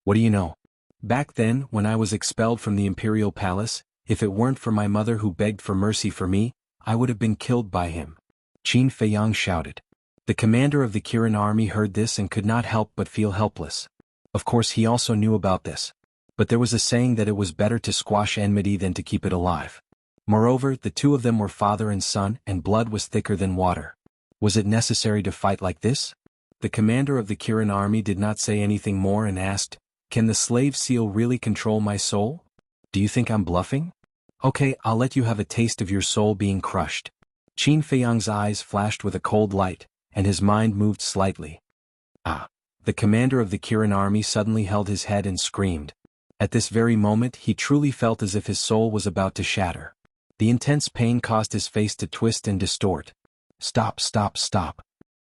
What do you know? Back then, when I was expelled from the imperial palace, if it weren't for my mother who begged for mercy for me, I would have been killed by him. Qin Feiyang shouted. The commander of the Kirin army heard this and could not help but feel helpless. Of course he also knew about this. But there was a saying that it was better to squash enmity than to keep it alive. Moreover, the two of them were father and son, and blood was thicker than water. Was it necessary to fight like this? The commander of the Kirin army did not say anything more and asked, Can the slave seal really control my soul? Do you think I'm bluffing? Okay, I'll let you have a taste of your soul being crushed. Qin Feiyang's eyes flashed with a cold light, and his mind moved slightly. Ah! The commander of the Kirin army suddenly held his head and screamed. At this very moment he truly felt as if his soul was about to shatter. The intense pain caused his face to twist and distort. Stop, stop, stop.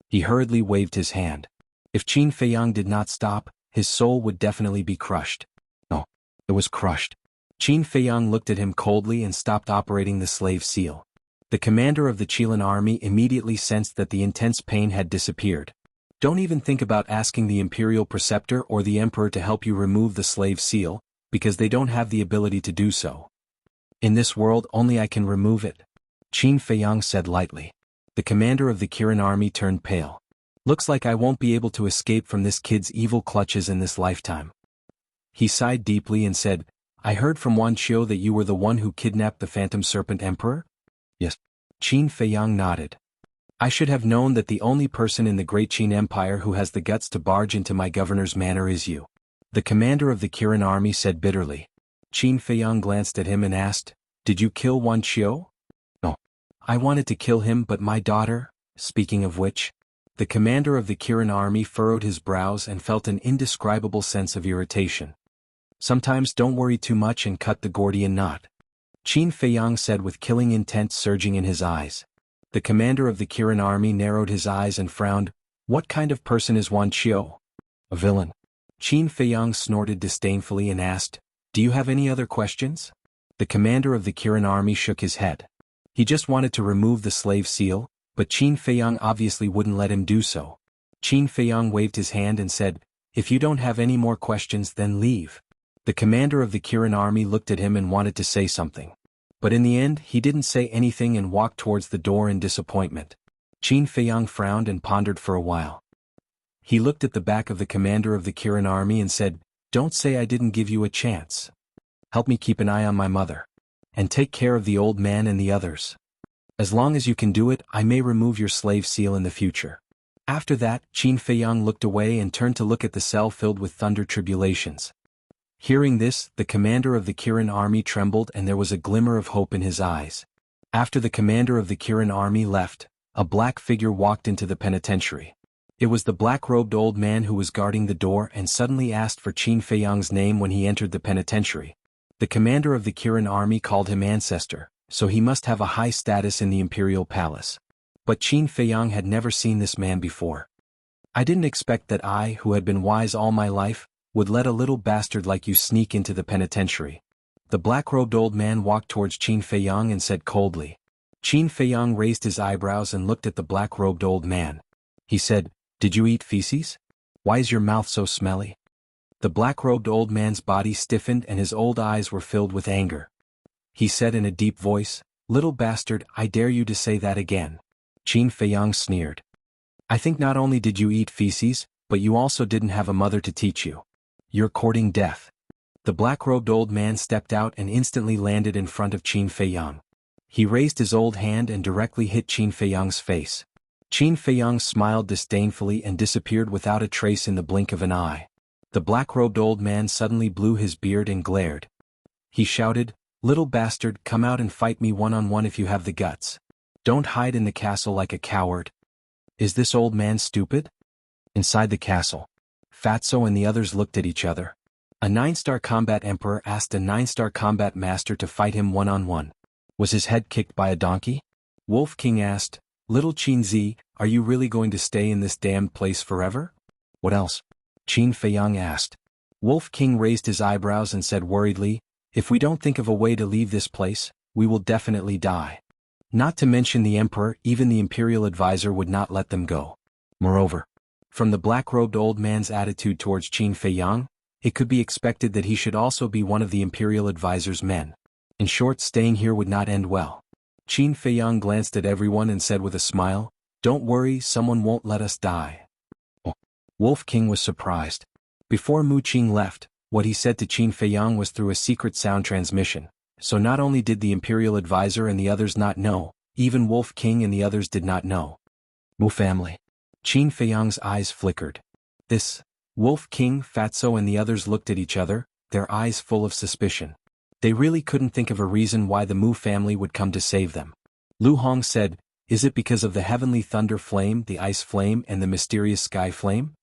He hurriedly waved his hand. If Qin Feiyang did not stop, his soul would definitely be crushed. No, it was crushed. Qin Feiyang looked at him coldly and stopped operating the slave seal. The commander of the Qilin army immediately sensed that the intense pain had disappeared. Don't even think about asking the imperial preceptor or the emperor to help you remove the slave seal, because they don't have the ability to do so. In this world only I can remove it, Qin Feiyang said lightly. The commander of the Kirin army turned pale. Looks like I won't be able to escape from this kid's evil clutches in this lifetime. He sighed deeply and said, I heard from Wan Qiu that you were the one who kidnapped the Phantom Serpent Emperor? Yes. Qin Feiyang nodded. I should have known that the only person in the Great Qin Empire who has the guts to barge into my governor's manor is you. The commander of the Kirin army said bitterly. Qin Feiyang glanced at him and asked, Did you kill Wan Qiu? No. I wanted to kill him but my daughter, speaking of which. The commander of the Kirin army furrowed his brows and felt an indescribable sense of irritation. Sometimes don't worry too much and cut the Gordian knot, Qin Feiyang said with killing intent surging in his eyes. The commander of the Kirin army narrowed his eyes and frowned. What kind of person is Wan Qiu? A villain. Qin Feiyang snorted disdainfully and asked, Do you have any other questions? The commander of the Kirin army shook his head. He just wanted to remove the slave seal, but Qin Feiyang obviously wouldn't let him do so. Qin Feiyang waved his hand and said, If you don't have any more questions then leave. The commander of the Kirin army looked at him and wanted to say something. But in the end he didn't say anything and walked towards the door in disappointment. Qin Feiyang frowned and pondered for a while. He looked at the back of the commander of the Kirin army and said, Don't say I didn't give you a chance. Help me keep an eye on my mother. And take care of the old man and the others. As long as you can do it, I may remove your slave seal in the future. After that, Qin Feiyang looked away and turned to look at the cell filled with thunder tribulations. Hearing this, the commander of the Kirin army trembled and there was a glimmer of hope in his eyes. After the commander of the Kirin army left, a black figure walked into the penitentiary. It was the black-robed old man who was guarding the door and suddenly asked for Qin Feiyang's name when he entered the penitentiary. The commander of the Kirin army called him ancestor, so he must have a high status in the imperial palace. But Qin Feiyang had never seen this man before. I didn't expect that I, who had been wise all my life, would let a little bastard like you sneak into the penitentiary. The black-robed old man walked towards Qin Feiyang and said coldly. Qin Feiyang raised his eyebrows and looked at the black-robed old man. He said, Did you eat feces? Why is your mouth so smelly? The black-robed old man's body stiffened and his old eyes were filled with anger. He said in a deep voice, Little bastard, I dare you to say that again. Qin Feiyang sneered. I think not only did you eat feces, but you also didn't have a mother to teach you. You're courting death. The black-robed old man stepped out and instantly landed in front of Qin Feiyang. He raised his old hand and directly hit Qin Feiyang's face. Qin Feiyang smiled disdainfully and disappeared without a trace in the blink of an eye. The black-robed old man suddenly blew his beard and glared. He shouted, Little bastard, come out and fight me one-on-one if you have the guts. Don't hide in the castle like a coward. Is this old man stupid? Inside the castle, Fatso and the others looked at each other. A 9-star combat emperor asked a 9-star combat master to fight him one-on-one. Was his head kicked by a donkey? Wolf King asked, Little Qin Zi, are you really going to stay in this damned place forever? What else? Qin Feiyang asked. Wolf King raised his eyebrows and said worriedly, If we don't think of a way to leave this place, we will definitely die. Not to mention the emperor, even the imperial advisor would not let them go. Moreover, from the black-robed old man's attitude towards Qin Feiyang, it could be expected that he should also be one of the imperial advisor's men. In short, staying here would not end well. Qin Feiyang glanced at everyone and said with a smile, Don't worry, someone won't let us die. Oh. Wolf King was surprised. Before Mu Qing left, what he said to Qin Feiyang was through a secret sound transmission, so not only did the imperial advisor and the others not know, even Wolf King and the others did not know. Mu family. Qin Feiyang's eyes flickered. This, Wolf King, Fatso and the others looked at each other, their eyes full of suspicion. They really couldn't think of a reason why the Mu family would come to save them. Lu Hong said, "Is it because of the heavenly thunder flame, the ice flame, and the mysterious sky flame?"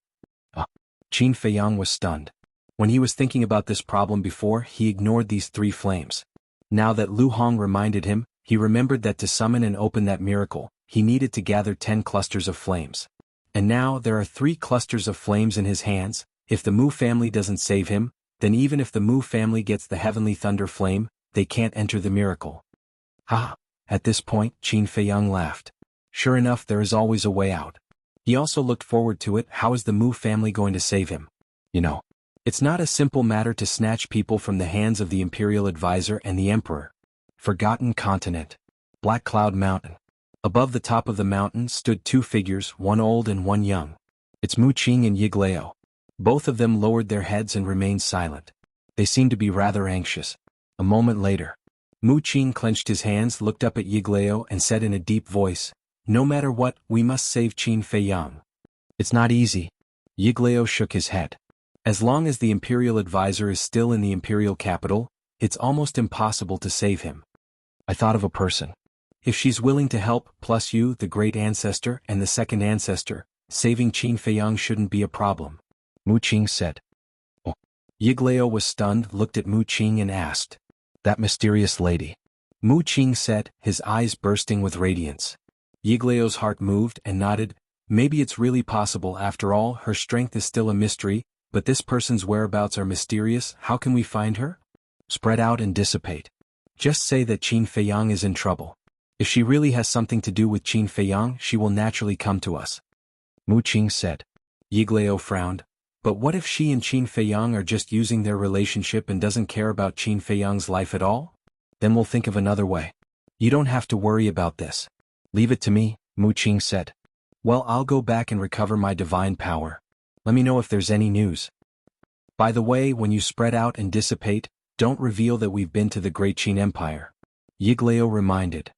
Qin Feiyang was stunned. When he was thinking about this problem before, he ignored these three flames. Now that Lu Hong reminded him, he remembered that to summon and open that miracle, he needed to gather 10 clusters of flames. And now there are 3 clusters of flames in his hands. If the Mu family doesn't save him, then even if the Mu family gets the heavenly thunder flame, they can't enter the miracle. Ha! At this point, Qin Feiyang laughed. Sure enough, there is always a way out. He also looked forward to it. How is the Mu family going to save him? It's not a simple matter to snatch people from the hands of the Imperial Advisor and the Emperor. Forgotten Continent. Black Cloud Mountain. Above the top of the mountain stood 2 figures, one old and one young. It's Mu Qing and Yiglao. Both of them lowered their heads and remained silent. They seemed to be rather anxious. A moment later, Mu Qing clenched his hands, looked up at Yiglao and said in a deep voice, "No matter what, we must save Qin Feiyang." "It's not easy." Yiglao shook his head. "As long as the Imperial Advisor is still in the Imperial capital, it's almost impossible to save him. I thought of a person. If she's willing to help, plus you, the great ancestor, and the second ancestor, saving Qin Feiyang shouldn't be a problem," Mu Qing said. "Oh." Yiglao was stunned, looked at Mu Qing and asked, "That mysterious lady?" Mu Qing said, his eyes bursting with radiance. Yiglao's heart moved and nodded. "Maybe it's really possible. After all, her strength is still a mystery, but this person's whereabouts are mysterious. How can we find her?" "Spread out and dissipate. Just say that Qin Feiyang is in trouble. If she really has something to do with Qin Feiyang, she will naturally come to us," Mu Qing said. Yiglao frowned. "But what if she and Qin Feiyang are just using their relationship and doesn't care about Qin Feiyang's life at all? Then we'll think of another way. You don't have to worry about this. Leave it to me," Mu Qing said. "Well, I'll go back and recover my divine power. Let me know if there's any news. By the way, when you spread out and dissipate, don't reveal that we've been to the Great Qin Empire," Yiglao reminded.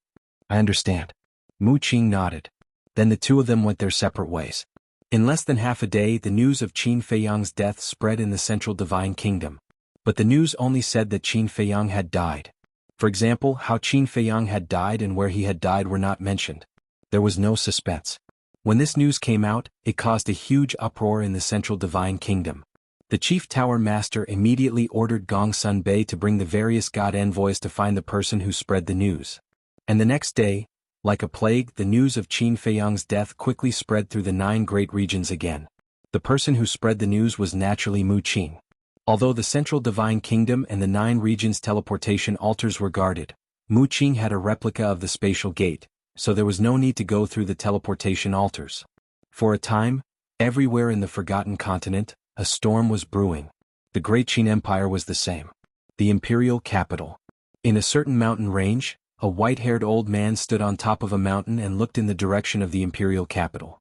"I understand." Mu Qing nodded. Then the two of them went their separate ways. In less than half a day, the news of Qin Feiyang's death spread in the Central Divine Kingdom. But the news only said that Qin Feiyang had died. For example, how Qin Feiyang had died and where he had died were not mentioned. There was no suspense. When this news came out, it caused a huge uproar in the Central Divine Kingdom. The Chief Tower Master immediately ordered Gong Sun Bei to bring the various god envoys to find the person who spread the news. And the next day, like a plague, the news of Qin Feiyang's death quickly spread through the 9 great regions again. The person who spread the news was naturally Mu Qing. Although the Central Divine Kingdom and the 9 regions' teleportation altars were guarded, Mu Qing had a replica of the spatial gate, so there was no need to go through the teleportation altars. For a time, everywhere in the Forgotten Continent, a storm was brewing. The Great Qin Empire was the same. The imperial capital. In a certain mountain range, a white-haired old man stood on top of a mountain and looked in the direction of the imperial capital.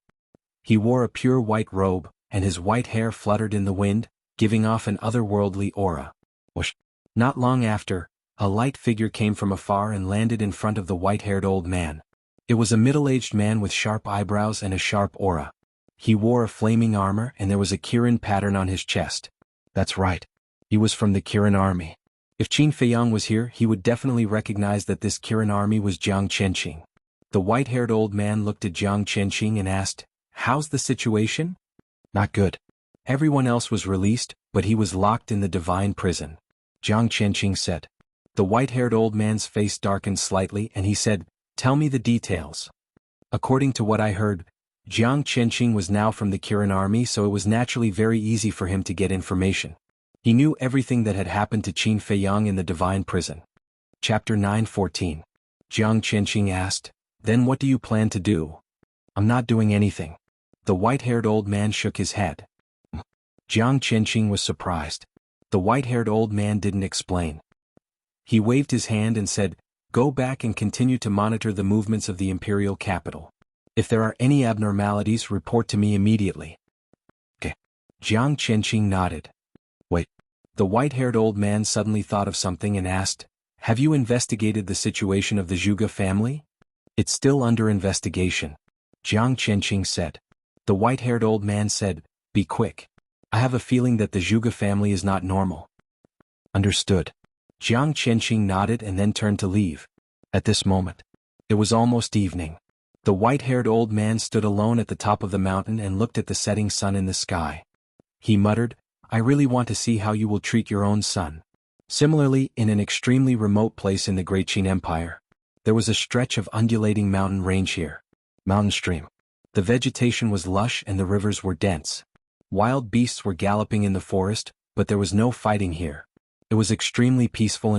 He wore a pure white robe, and his white hair fluttered in the wind, giving off an otherworldly aura. Whoosh! Not long after, a light figure came from afar and landed in front of the white-haired old man. It was a middle-aged man with sharp eyebrows and a sharp aura. He wore a flaming armor and there was a Kirin pattern on his chest. That's right. He was from the Kirin army. If Qin Feiyang was here, he would definitely recognize that this Kirin army was Jiang Qianqing. The white-haired old man looked at Jiang Qianqing and asked, "How's the situation?" "Not good. Everyone else was released, but he was locked in the divine prison," Jiang Qianqing said. The white-haired old man's face darkened slightly and he said, "Tell me the details." According to what I heard, Jiang Qianqing was now from the Kirin army, so it was naturally very easy for him to get information. He knew everything that had happened to Qin Feiyang in the divine prison. Chapter 9:14. Jiang Qianqing asked, "Then what do you plan to do?" "I'm not doing anything." The white-haired old man shook his head. Jiang Qianqing was surprised. The white-haired old man didn't explain. He waved his hand and said, "Go back and continue to monitor the movements of the imperial capital. If there are any abnormalities, report to me immediately." "Okay." Jiang Qianqing nodded. "Wait." The white-haired old man suddenly thought of something and asked, "Have you investigated the situation of the Zhuge family?" "It's still under investigation," Jiang Qianqing said. The white-haired old man said, "Be quick. I have a feeling that the Zhuge family is not normal." "Understood." Jiang Qianqing nodded and then turned to leave. At this moment, it was almost evening. The white-haired old man stood alone at the top of the mountain and looked at the setting sun in the sky. He muttered, "I really want to see how you will treat your own son." Similarly, in an extremely remote place in the Great Qin Empire, there was a stretch of undulating mountain range here. Mountain stream. The vegetation was lush and the rivers were dense. Wild beasts were galloping in the forest, but there was no fighting here. It was extremely peaceful.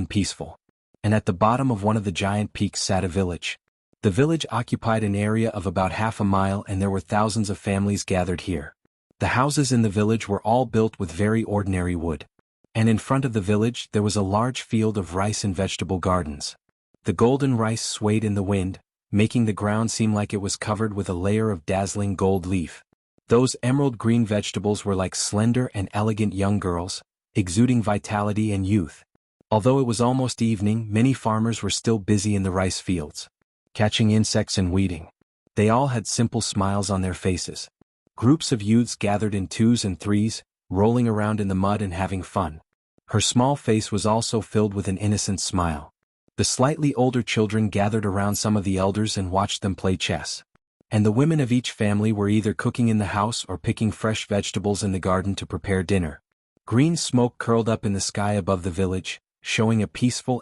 And at the bottom of one of the giant peaks sat a village. The village occupied an area of about half a mile and there were thousands of families gathered here. The houses in the village were all built with very ordinary wood. And in front of the village there was a large field of rice and vegetable gardens. The golden rice swayed in the wind, making the ground seem like it was covered with a layer of dazzling gold leaf. Those emerald green vegetables were like slender and elegant young girls, exuding vitality and youth. Although it was almost evening, many farmers were still busy in the rice fields, catching insects and weeding. They all had simple smiles on their faces. Groups of youths gathered in twos and threes, rolling around in the mud and having fun. Her small face was also filled with an innocent smile. The slightly older children gathered around some of the elders and watched them play chess. And the women of each family were either cooking in the house or picking fresh vegetables in the garden to prepare dinner. Green smoke curled up in the sky above the village, showing a peaceful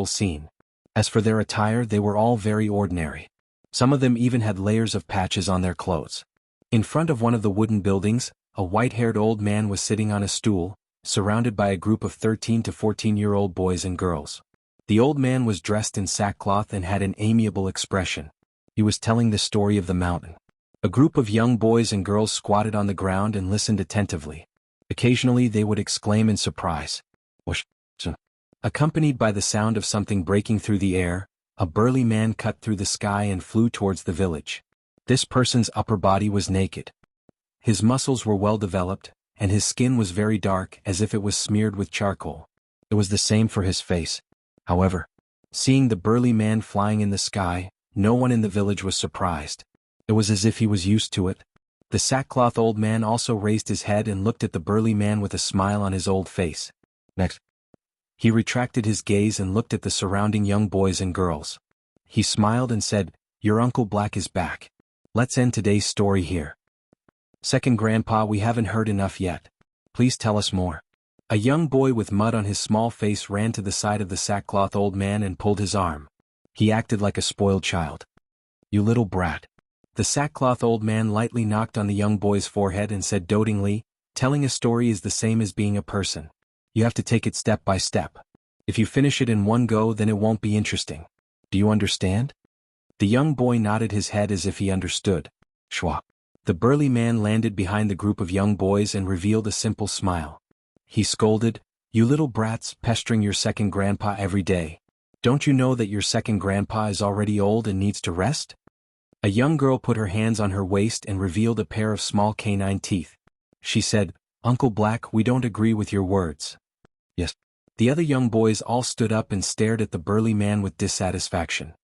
scene. As for their attire, they were all very ordinary. Some of them even had layers of patches on their clothes. In front of one of the wooden buildings, a white-haired old man was sitting on a stool, surrounded by a group of 13 to 14-year-old boys and girls. The old man was dressed in sackcloth and had an amiable expression. He was telling the story of the mountain. A group of young boys and girls squatted on the ground and listened attentively. Occasionally they would exclaim in surprise. "Whoosh!" Accompanied by the sound of something breaking through the air, a burly man cut through the sky and flew towards the village. This person's upper body was naked. His muscles were well developed, and his skin was very dark as if it was smeared with charcoal. It was the same for his face. However, seeing the burly man flying in the sky, no one in the village was surprised. It was as if he was used to it. The sackcloth old man also raised his head and looked at the burly man with a smile on his old face. Next, he retracted his gaze and looked at the surrounding young boys and girls. He smiled and said, "Your Uncle Black is back. Let's end today's story here." "Second Grandpa, we haven't heard enough yet. Please tell us more." A young boy with mud on his small face ran to the side of the sackcloth old man and pulled his arm. He acted like a spoiled child. "You little brat." The sackcloth old man lightly knocked on the young boy's forehead and said dotingly, "Telling a story is the same as being a person. You have to take it step by step. If you finish it in one go, then it won't be interesting. Do you understand?" The young boy nodded his head as if he understood. Schwa. The burly man landed behind the group of young boys and revealed a simple smile. He scolded, "You little brats, pestering your second grandpa every day. Don't you know that your second grandpa is already old and needs to rest?" A young girl put her hands on her waist and revealed a pair of small canine teeth. She said, "Uncle Black, we don't agree with your words." "Yes." The other young boys all stood up and stared at the burly man with dissatisfaction.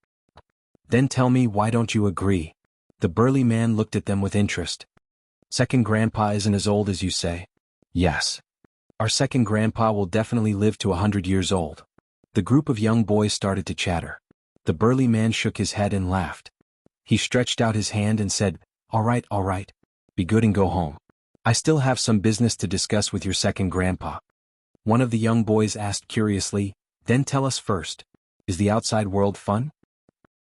"Then tell me, why don't you agree?" The burly man looked at them with interest. "Second grandpa isn't as old as you say." "Yes. Our second grandpa will definitely live to 100 years old." The group of young boys started to chatter. The burly man shook his head and laughed. He stretched out his hand and said, all right. Be good and go home. I still have some business to discuss with your second grandpa." One of the young boys asked curiously, "Then tell us first. Is the outside world fun?"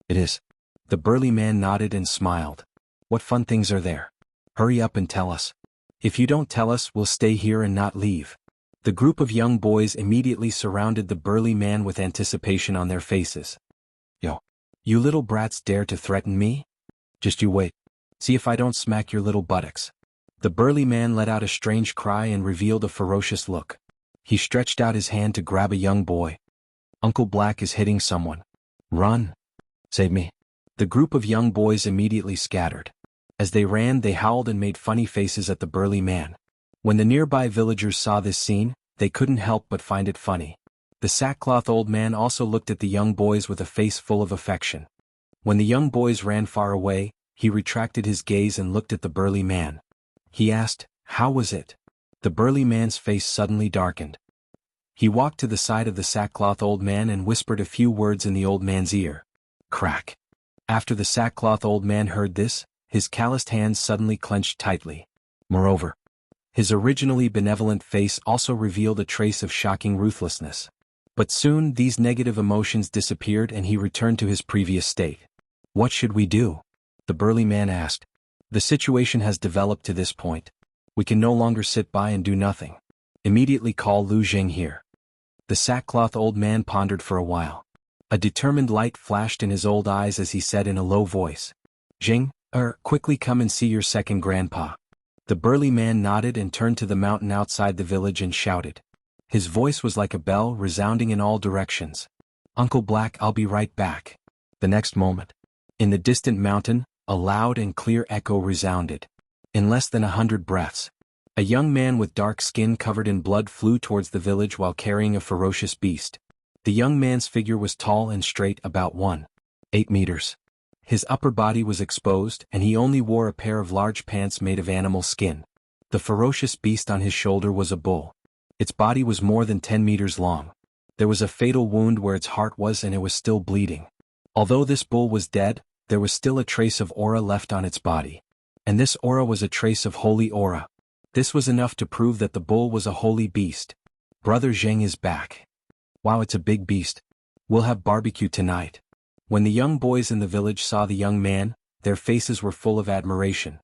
"It is." The burly man nodded and smiled. "What fun things are there? Hurry up and tell us. If you don't tell us, we'll stay here and not leave." The group of young boys immediately surrounded the burly man with anticipation on their faces. "Yo, you little brats dare to threaten me? Just you wait. See if I don't smack your little buttocks." The burly man let out a strange cry and revealed a ferocious look. He stretched out his hand to grab a young boy. "Uncle Black is hitting someone. Run. Save me." The group of young boys immediately scattered. As they ran, they howled and made funny faces at the burly man. When the nearby villagers saw this scene, they couldn't help but find it funny. The sackcloth old man also looked at the young boys with a face full of affection. When the young boys ran far away, he retracted his gaze and looked at the burly man. He asked, "How was it?" The burly man's face suddenly darkened. He walked to the side of the sackcloth old man and whispered a few words in the old man's ear. Crack. After the sackcloth old man heard this, his calloused hands suddenly clenched tightly. Moreover, his originally benevolent face also revealed a trace of shocking ruthlessness. But soon these negative emotions disappeared and he returned to his previous state. What should we do? The burly man asked. The situation has developed to this point. We can no longer sit by and do nothing. Immediately call Lu Zheng here. The sackcloth old man pondered for a while. A determined light flashed in his old eyes as he said in a low voice. Zheng, quickly come and see your second grandpa. The burly man nodded and turned to the mountain outside the village and shouted. His voice was like a bell resounding in all directions. Uncle Black, I'll be right back. The next moment, in the distant mountain, a loud and clear echo resounded. In less than 100 breaths, a young man with dark skin covered in blood flew towards the village while carrying a ferocious beast. The young man's figure was tall and straight, about 1.8 meters. His upper body was exposed and he only wore a pair of large pants made of animal skin. The ferocious beast on his shoulder was a bull. Its body was more than 10 meters long. There was a fatal wound where its heart was and it was still bleeding. Although this bull was dead, there was still a trace of aura left on its body. And this aura was a trace of holy aura. This was enough to prove that the bull was a holy beast. Brother Zheng is back. Wow, it's a big beast. We'll have barbecue tonight. When the young boys in the village saw the young man, their faces were full of admiration.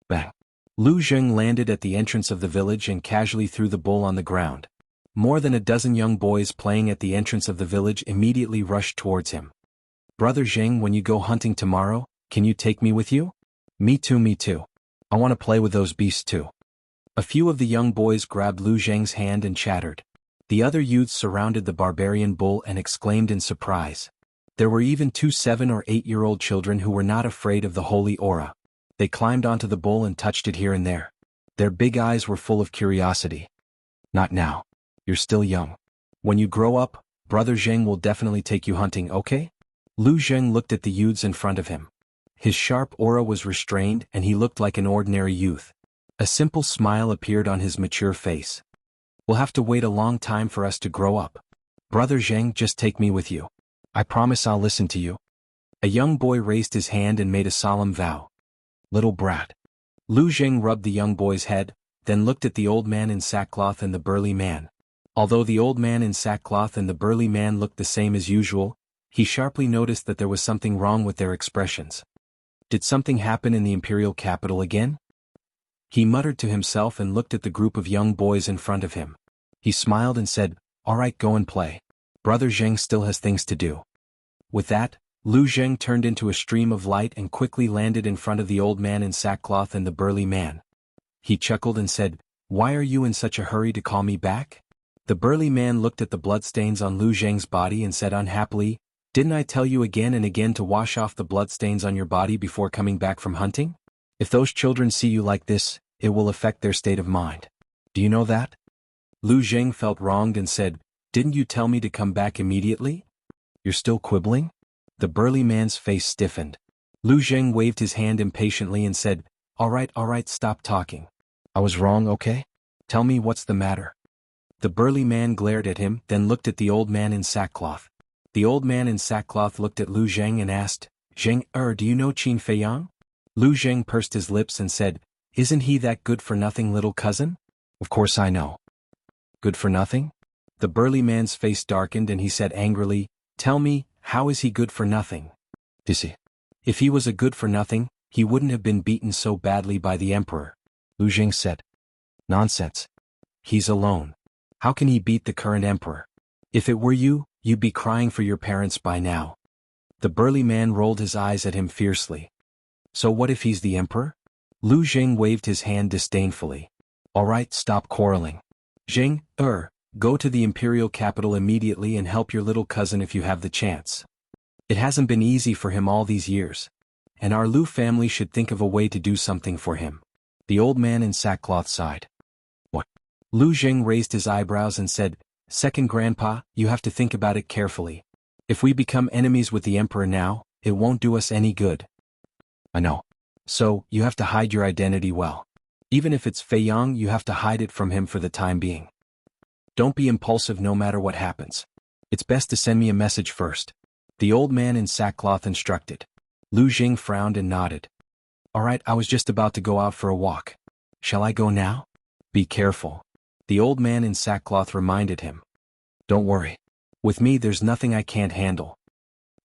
Bang! Lu Zheng landed at the entrance of the village and casually threw the bull on the ground. More than a dozen young boys playing at the entrance of the village immediately rushed towards him. Brother Zheng, when you go hunting tomorrow, can you take me with you? Me too, me too. I want to play with those beasts too. A few of the young boys grabbed Lu Zheng's hand and chattered. The other youths surrounded the barbarian bull and exclaimed in surprise. There were even 2 7- or 8-year-old children who were not afraid of the holy aura. They climbed onto the bull and touched it here and there. Their big eyes were full of curiosity. Not now. You're still young. When you grow up, Brother Zheng will definitely take you hunting, okay? Lu Zheng looked at the youths in front of him. His sharp aura was restrained and he looked like an ordinary youth. A simple smile appeared on his mature face. We'll have to wait a long time for us to grow up. Brother Zheng, just take me with you. I promise I'll listen to you. A young boy raised his hand and made a solemn vow. Little brat. Lu Zheng rubbed the young boy's head, then looked at the old man in sackcloth and the burly man. Although the old man in sackcloth and the burly man looked the same as usual, he sharply noticed that there was something wrong with their expressions. Did something happen in the imperial capital again? He muttered to himself and looked at the group of young boys in front of him. He smiled and said, "All right, go and play. Brother Zheng still has things to do." With that, Lu Zheng turned into a stream of light and quickly landed in front of the old man in sackcloth and the burly man. He chuckled and said, "Why are you in such a hurry to call me back?" The burly man looked at the bloodstains on Lu Zheng's body and said unhappily, "Didn't I tell you again and again to wash off the bloodstains on your body before coming back from hunting? If those children see you like this, it will affect their state of mind. Do you know that?" Lu Zheng felt wronged and said, "Didn't you tell me to come back immediately? You're still quibbling?" The burly man's face stiffened. Lu Zheng waved his hand impatiently and said, all right, stop talking. I was wrong, okay? Tell me what's the matter." The burly man glared at him, then looked at the old man in sackcloth. The old man in sackcloth looked at Lu Zheng and asked, "Zheng, do you know Qin Feiyang?" Lu Zheng pursed his lips and said, "Isn't he that good-for-nothing little cousin?" "Of course I know." "Good for nothing?" The burly man's face darkened and he said angrily, "Tell me, how is he good for nothing?" "Is he? If he was a good for nothing, he wouldn't have been beaten so badly by the emperor," Lu Zheng said. "Nonsense. He's alone. How can he beat the current emperor? If it were you, you'd be crying for your parents by now." The burly man rolled his eyes at him fiercely. "So what if he's the emperor?" Lu Zheng waved his hand disdainfully. "All right, stop quarreling. Zheng, go to the imperial capital immediately and help your little cousin if you have the chance. It hasn't been easy for him all these years. And our Lu family should think of a way to do something for him." The old man in sackcloth sighed. "What?" Lu Zheng raised his eyebrows and said, "Second grandpa, you have to think about it carefully. If we become enemies with the emperor now, it won't do us any good." "I know. So, you have to hide your identity well. Even if it's Feiyang, you have to hide it from him for the time being." Don't be impulsive no matter what happens. It's best to send me a message first. The old man in sackcloth instructed. Lu Jing frowned and nodded. All right, I was just about to go out for a walk. Shall I go now? Be careful. The old man in sackcloth reminded him. Don't worry. With me there's nothing I can't handle.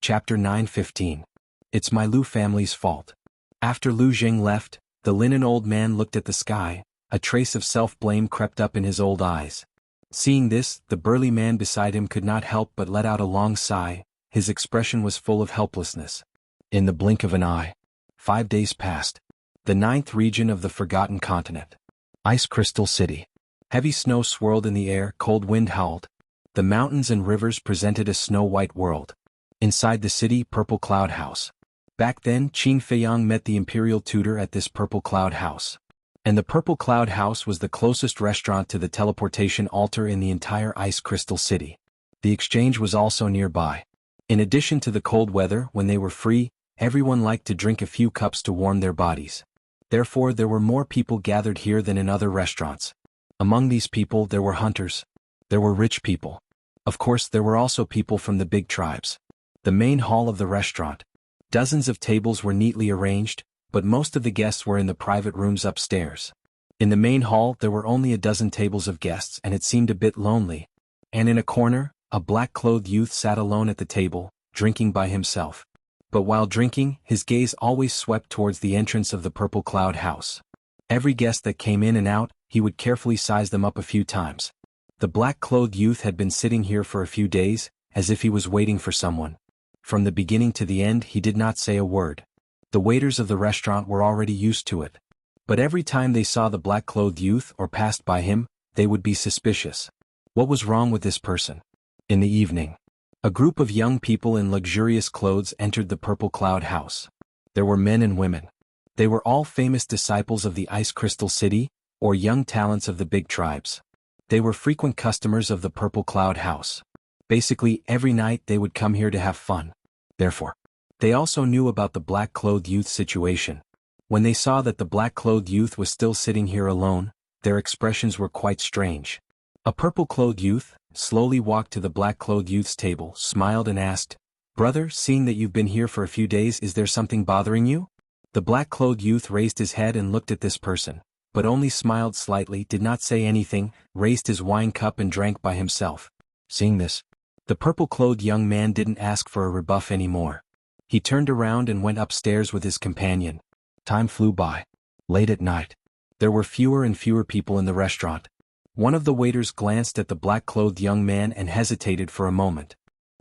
Chapter 9:15. It's my Lu family's fault. After Lu Jing left, the linen old man looked at the sky. A trace of self-blame crept up in his old eyes. Seeing this, the burly man beside him could not help but let out a long sigh. His expression was full of helplessness. In the blink of an eye, 5 days passed. The 9th region of the Forgotten Continent. Ice Crystal City. Heavy snow swirled in the air, cold wind howled. The mountains and rivers presented a snow-white world. Inside the city, Purple Cloud House. Back then, Qin Feiyang met the imperial tutor at this Purple Cloud House. And the Purple Cloud House was the closest restaurant to the teleportation altar in the entire Ice Crystal City. The exchange was also nearby. In addition to the cold weather, when they were free, everyone liked to drink a few cups to warm their bodies. Therefore, there were more people gathered here than in other restaurants. Among these people, there were hunters. There were rich people. Of course, there were also people from the big tribes. The main hall of the restaurant. Dozens of tables were neatly arranged, but most of the guests were in the private rooms upstairs. In the main hall, there were only a dozen tables of guests and it seemed a bit lonely. And in a corner, a black-clothed youth sat alone at the table, drinking by himself. But while drinking, his gaze always swept towards the entrance of the Purple Cloud House. Every guest that came in and out, he would carefully size them up a few times. The black-clothed youth had been sitting here for a few days, as if he was waiting for someone. From the beginning to the end, he did not say a word. The waiters of the restaurant were already used to it. But every time they saw the black-clothed youth or passed by him, they would be suspicious. What was wrong with this person? In the evening, a group of young people in luxurious clothes entered the Purple Cloud House. There were men and women. They were all famous disciples of the Ice Crystal City, or young talents of the big tribes. They were frequent customers of the Purple Cloud House. Basically, every night they would come here to have fun. Therefore, they also knew about the black-clothed youth situation. When they saw that the black-clothed youth was still sitting here alone, their expressions were quite strange. A purple-clothed youth slowly walked to the black-clothed youth's table, smiled and asked, "Brother, seeing that you've been here for a few days, is there something bothering you?" The black-clothed youth raised his head and looked at this person, but only smiled slightly, did not say anything, raised his wine cup and drank by himself. Seeing this, the purple-clothed young man didn't ask for a rebuff anymore. He turned around and went upstairs with his companion. Time flew by. Late at night, there were fewer and fewer people in the restaurant. One of the waiters glanced at the black-clothed young man and hesitated for a moment.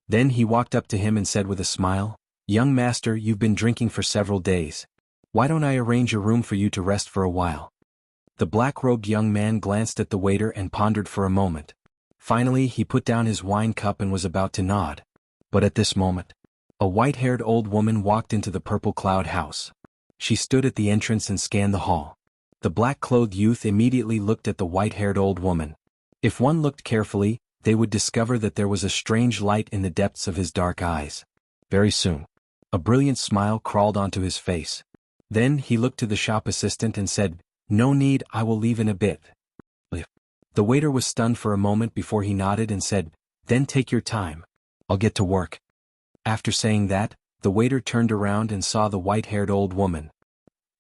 Then he walked up to him and said with a smile, "Young master, you've been drinking for several days. Why don't I arrange a room for you to rest for a while?" The black-robed young man glanced at the waiter and pondered for a moment. Finally, he put down his wine cup and was about to nod. But at this moment, a white-haired old woman walked into the Purple Cloud House. She stood at the entrance and scanned the hall. The black-clothed youth immediately looked at the white-haired old woman. If one looked carefully, they would discover that there was a strange light in the depths of his dark eyes. Very soon, a brilliant smile crawled onto his face. Then he looked to the shop assistant and said, "No need, I will leave in a bit." The waiter was stunned for a moment before he nodded and said, "Then take your time. I'll get to work." After saying that, the waiter turned around and saw the white-haired old woman.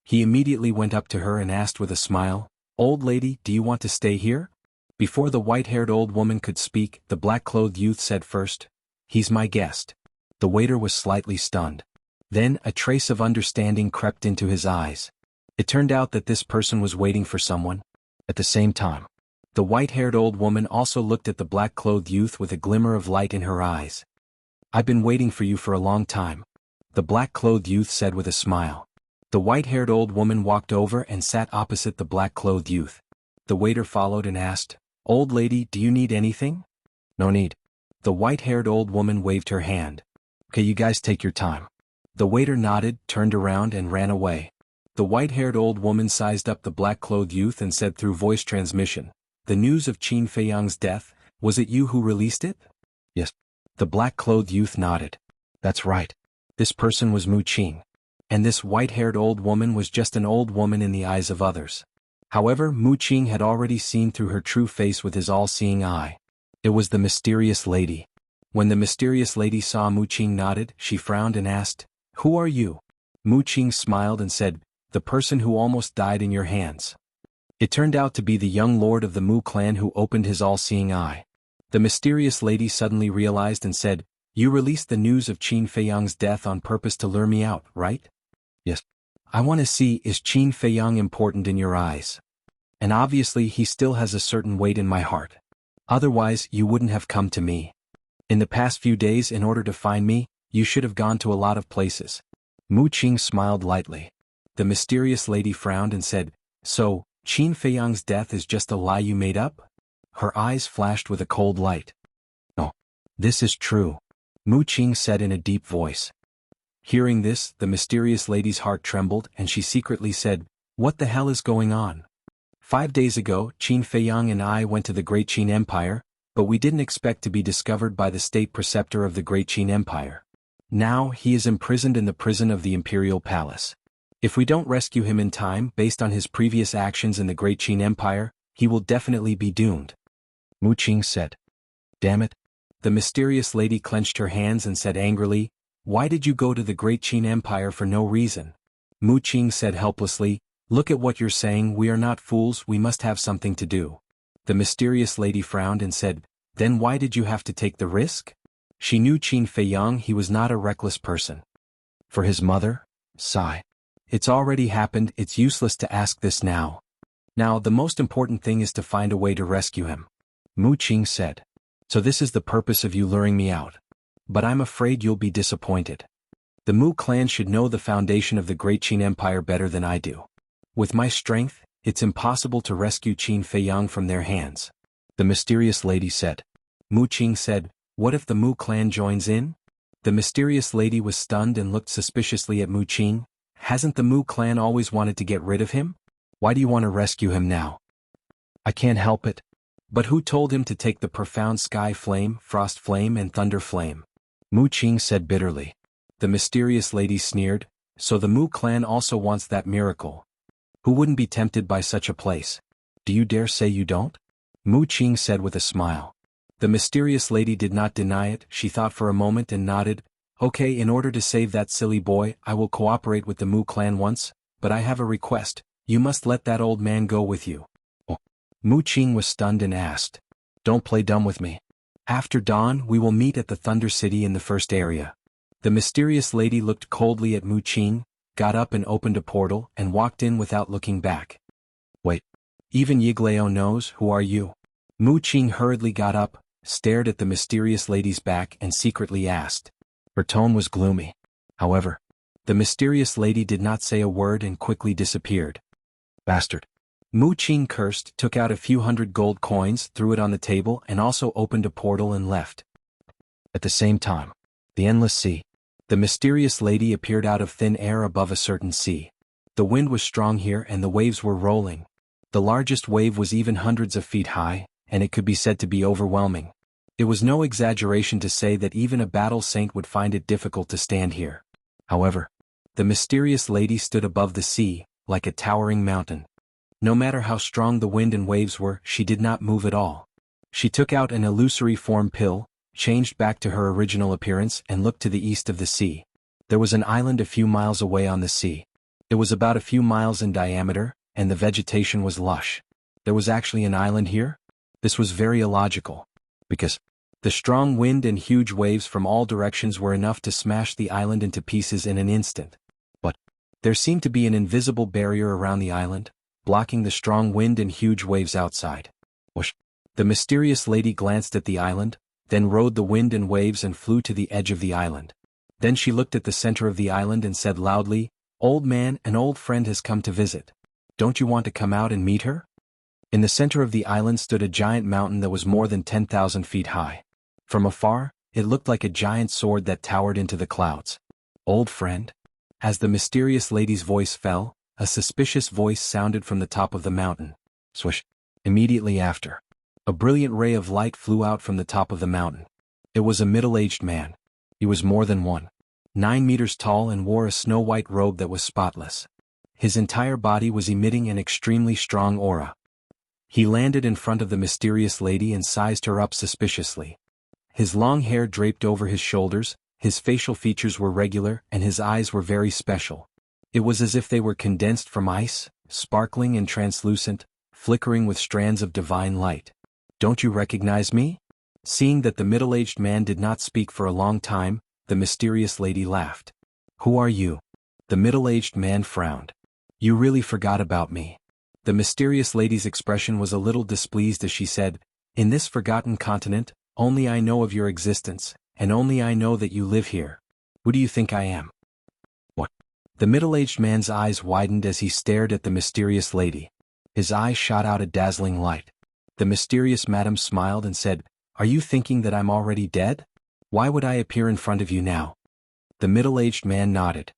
He immediately went up to her and asked with a smile, "Old lady, do you want to stay here?" Before the white-haired old woman could speak, the black-clothed youth said first, "He's my guest." The waiter was slightly stunned. Then a trace of understanding crept into his eyes. It turned out that this person was waiting for someone. At the same time, the white-haired old woman also looked at the black-clothed youth with a glimmer of light in her eyes. "I've been waiting for you for a long time," the black-clothed youth said with a smile. The white-haired old woman walked over and sat opposite the black-clothed youth. The waiter followed and asked, "Old lady, do you need anything?" "No need." The white-haired old woman waved her hand. "Okay, you guys take your time." The waiter nodded, turned around and ran away. The white-haired old woman sized up the black-clothed youth and said through voice transmission, "The news of Qin Feiyang's death, was it you who released it?" "Yes." The black-clothed youth nodded. "That's right. This person was Mu Qing. And this white-haired old woman was just an old woman in the eyes of others. However, Mu Qing had already seen through her true face with his all-seeing eye. It was the mysterious lady. When the mysterious lady saw Mu Qing nodded, she frowned and asked, "Who are you?" Mu Qing smiled and said, "The person who almost died in your hands." It turned out to be the young lord of the Mu clan who opened his all-seeing eye. The mysterious lady suddenly realized and said, "You released the news of Qin Feiyang's death on purpose to lure me out, right?" "Yes. I want to see, is Qin Feiyang important in your eyes? And obviously he still has a certain weight in my heart. Otherwise you wouldn't have come to me. In the past few days, in order to find me, you should have gone to a lot of places." Mu Qing smiled lightly. The mysterious lady frowned and said, "So, Qin Feiyang's death is just a lie you made up?" Her eyes flashed with a cold light. "No. This is true," Mu Qing said in a deep voice. Hearing this, the mysterious lady's heart trembled and she secretly said, "What the hell is going on? 5 days ago, Qin Feiyang and I went to the Great Qin Empire, but we didn't expect to be discovered by the state preceptor of the Great Qin Empire. Now he is imprisoned in the prison of the Imperial Palace. If we don't rescue him in time based on his previous actions in the Great Qin Empire, he will definitely be doomed," Mu Qing said. "Damn it." The mysterious lady clenched her hands and said angrily, "Why did you go to the Great Qin Empire for no reason?" Mu Qing said helplessly, "Look at what you're saying, we are not fools, we must have something to do." The mysterious lady frowned and said, "Then why did you have to take the risk?" She knew Qin Feiyang, he was not a reckless person. "For his mother?" Sigh. "It's already happened, it's useless to ask this now. Now the most important thing is to find a way to rescue him," Mu Qing said. "So this is the purpose of you luring me out. But I'm afraid you'll be disappointed. The Mu clan should know the foundation of the Great Qin Empire better than I do. With my strength, it's impossible to rescue Qin Feiyang from their hands," the mysterious lady said. Mu Qing said, "What if the Mu clan joins in?" The mysterious lady was stunned and looked suspiciously at Mu Qing. "Hasn't the Mu clan always wanted to get rid of him? Why do you want to rescue him now?" "I can't help it." "But who told him to take the profound sky flame, frost flame and thunder flame?" Mu Qing said bitterly. The mysterious lady sneered, "So the Mu clan also wants that miracle. Who wouldn't be tempted by such a place? Do you dare say you don't?" Mu Qing said with a smile. The mysterious lady did not deny it, she thought for a moment and nodded. "Okay, in order to save that silly boy, I will cooperate with the Mu clan once, but I have a request, you must let that old man go with you." Oh. Mu Qing was stunned and asked, "Don't play dumb with me. After dawn we will meet at the Thunder City in the first area." The mysterious lady looked coldly at Mu Qing, got up and opened a portal and walked in without looking back. "Wait. Even Yiglao knows, who are you?" Mu Qing hurriedly got up, stared at the mysterious lady's back and secretly asked. Her tone was gloomy. However, the mysterious lady did not say a word and quickly disappeared. "Bastard." Mu Qing cursed, took out a few hundred gold coins, threw it on the table and also opened a portal and left. At the same time, the endless sea. The mysterious lady appeared out of thin air above a certain sea. The wind was strong here and the waves were rolling. The largest wave was even hundreds of feet high, and it could be said to be overwhelming. It was no exaggeration to say that even a battle saint would find it difficult to stand here. However, the mysterious lady stood above the sea, like a towering mountain. No matter how strong the wind and waves were, she did not move at all. She took out an illusory form pill, changed back to her original appearance and looked to the east of the sea. There was an island a few miles away on the sea. It was about a few miles in diameter, and the vegetation was lush. There was actually an island here? This was very illogical. Because the strong wind and huge waves from all directions were enough to smash the island into pieces in an instant. But there seemed to be an invisible barrier around the island, blocking the strong wind and huge waves outside. Whoosh! The mysterious lady glanced at the island, then rode the wind and waves and flew to the edge of the island. Then she looked at the center of the island and said loudly, "Old man, an old friend has come to visit. Don't you want to come out and meet her?" In the center of the island stood a giant mountain that was more than 10,000 feet high. From afar, it looked like a giant sword that towered into the clouds. "Old friend?" As the mysterious lady's voice fell, a suspicious voice sounded from the top of the mountain. Swish! Immediately after, a brilliant ray of light flew out from the top of the mountain. It was a middle-aged man. He was more than 9 meters tall and wore a snow-white robe that was spotless. His entire body was emitting an extremely strong aura. He landed in front of the mysterious lady and sized her up suspiciously. His long hair draped over his shoulders, his facial features were regular, and his eyes were very special. It was as if they were condensed from ice, sparkling and translucent, flickering with strands of divine light. "Don't you recognize me?" Seeing that the middle-aged man did not speak for a long time, the mysterious lady laughed. "Who are you?" The middle-aged man frowned. "You really forgot about me." The mysterious lady's expression was a little displeased as she said, "In this forgotten continent, only I know of your existence, and only I know that you live here. Who do you think I am?" "What?" The middle-aged man's eyes widened as he stared at the mysterious lady. His eyes shot out a dazzling light. The mysterious madam smiled and said, "Are you thinking that I'm already dead? Why would I appear in front of you now?" The middle-aged man nodded.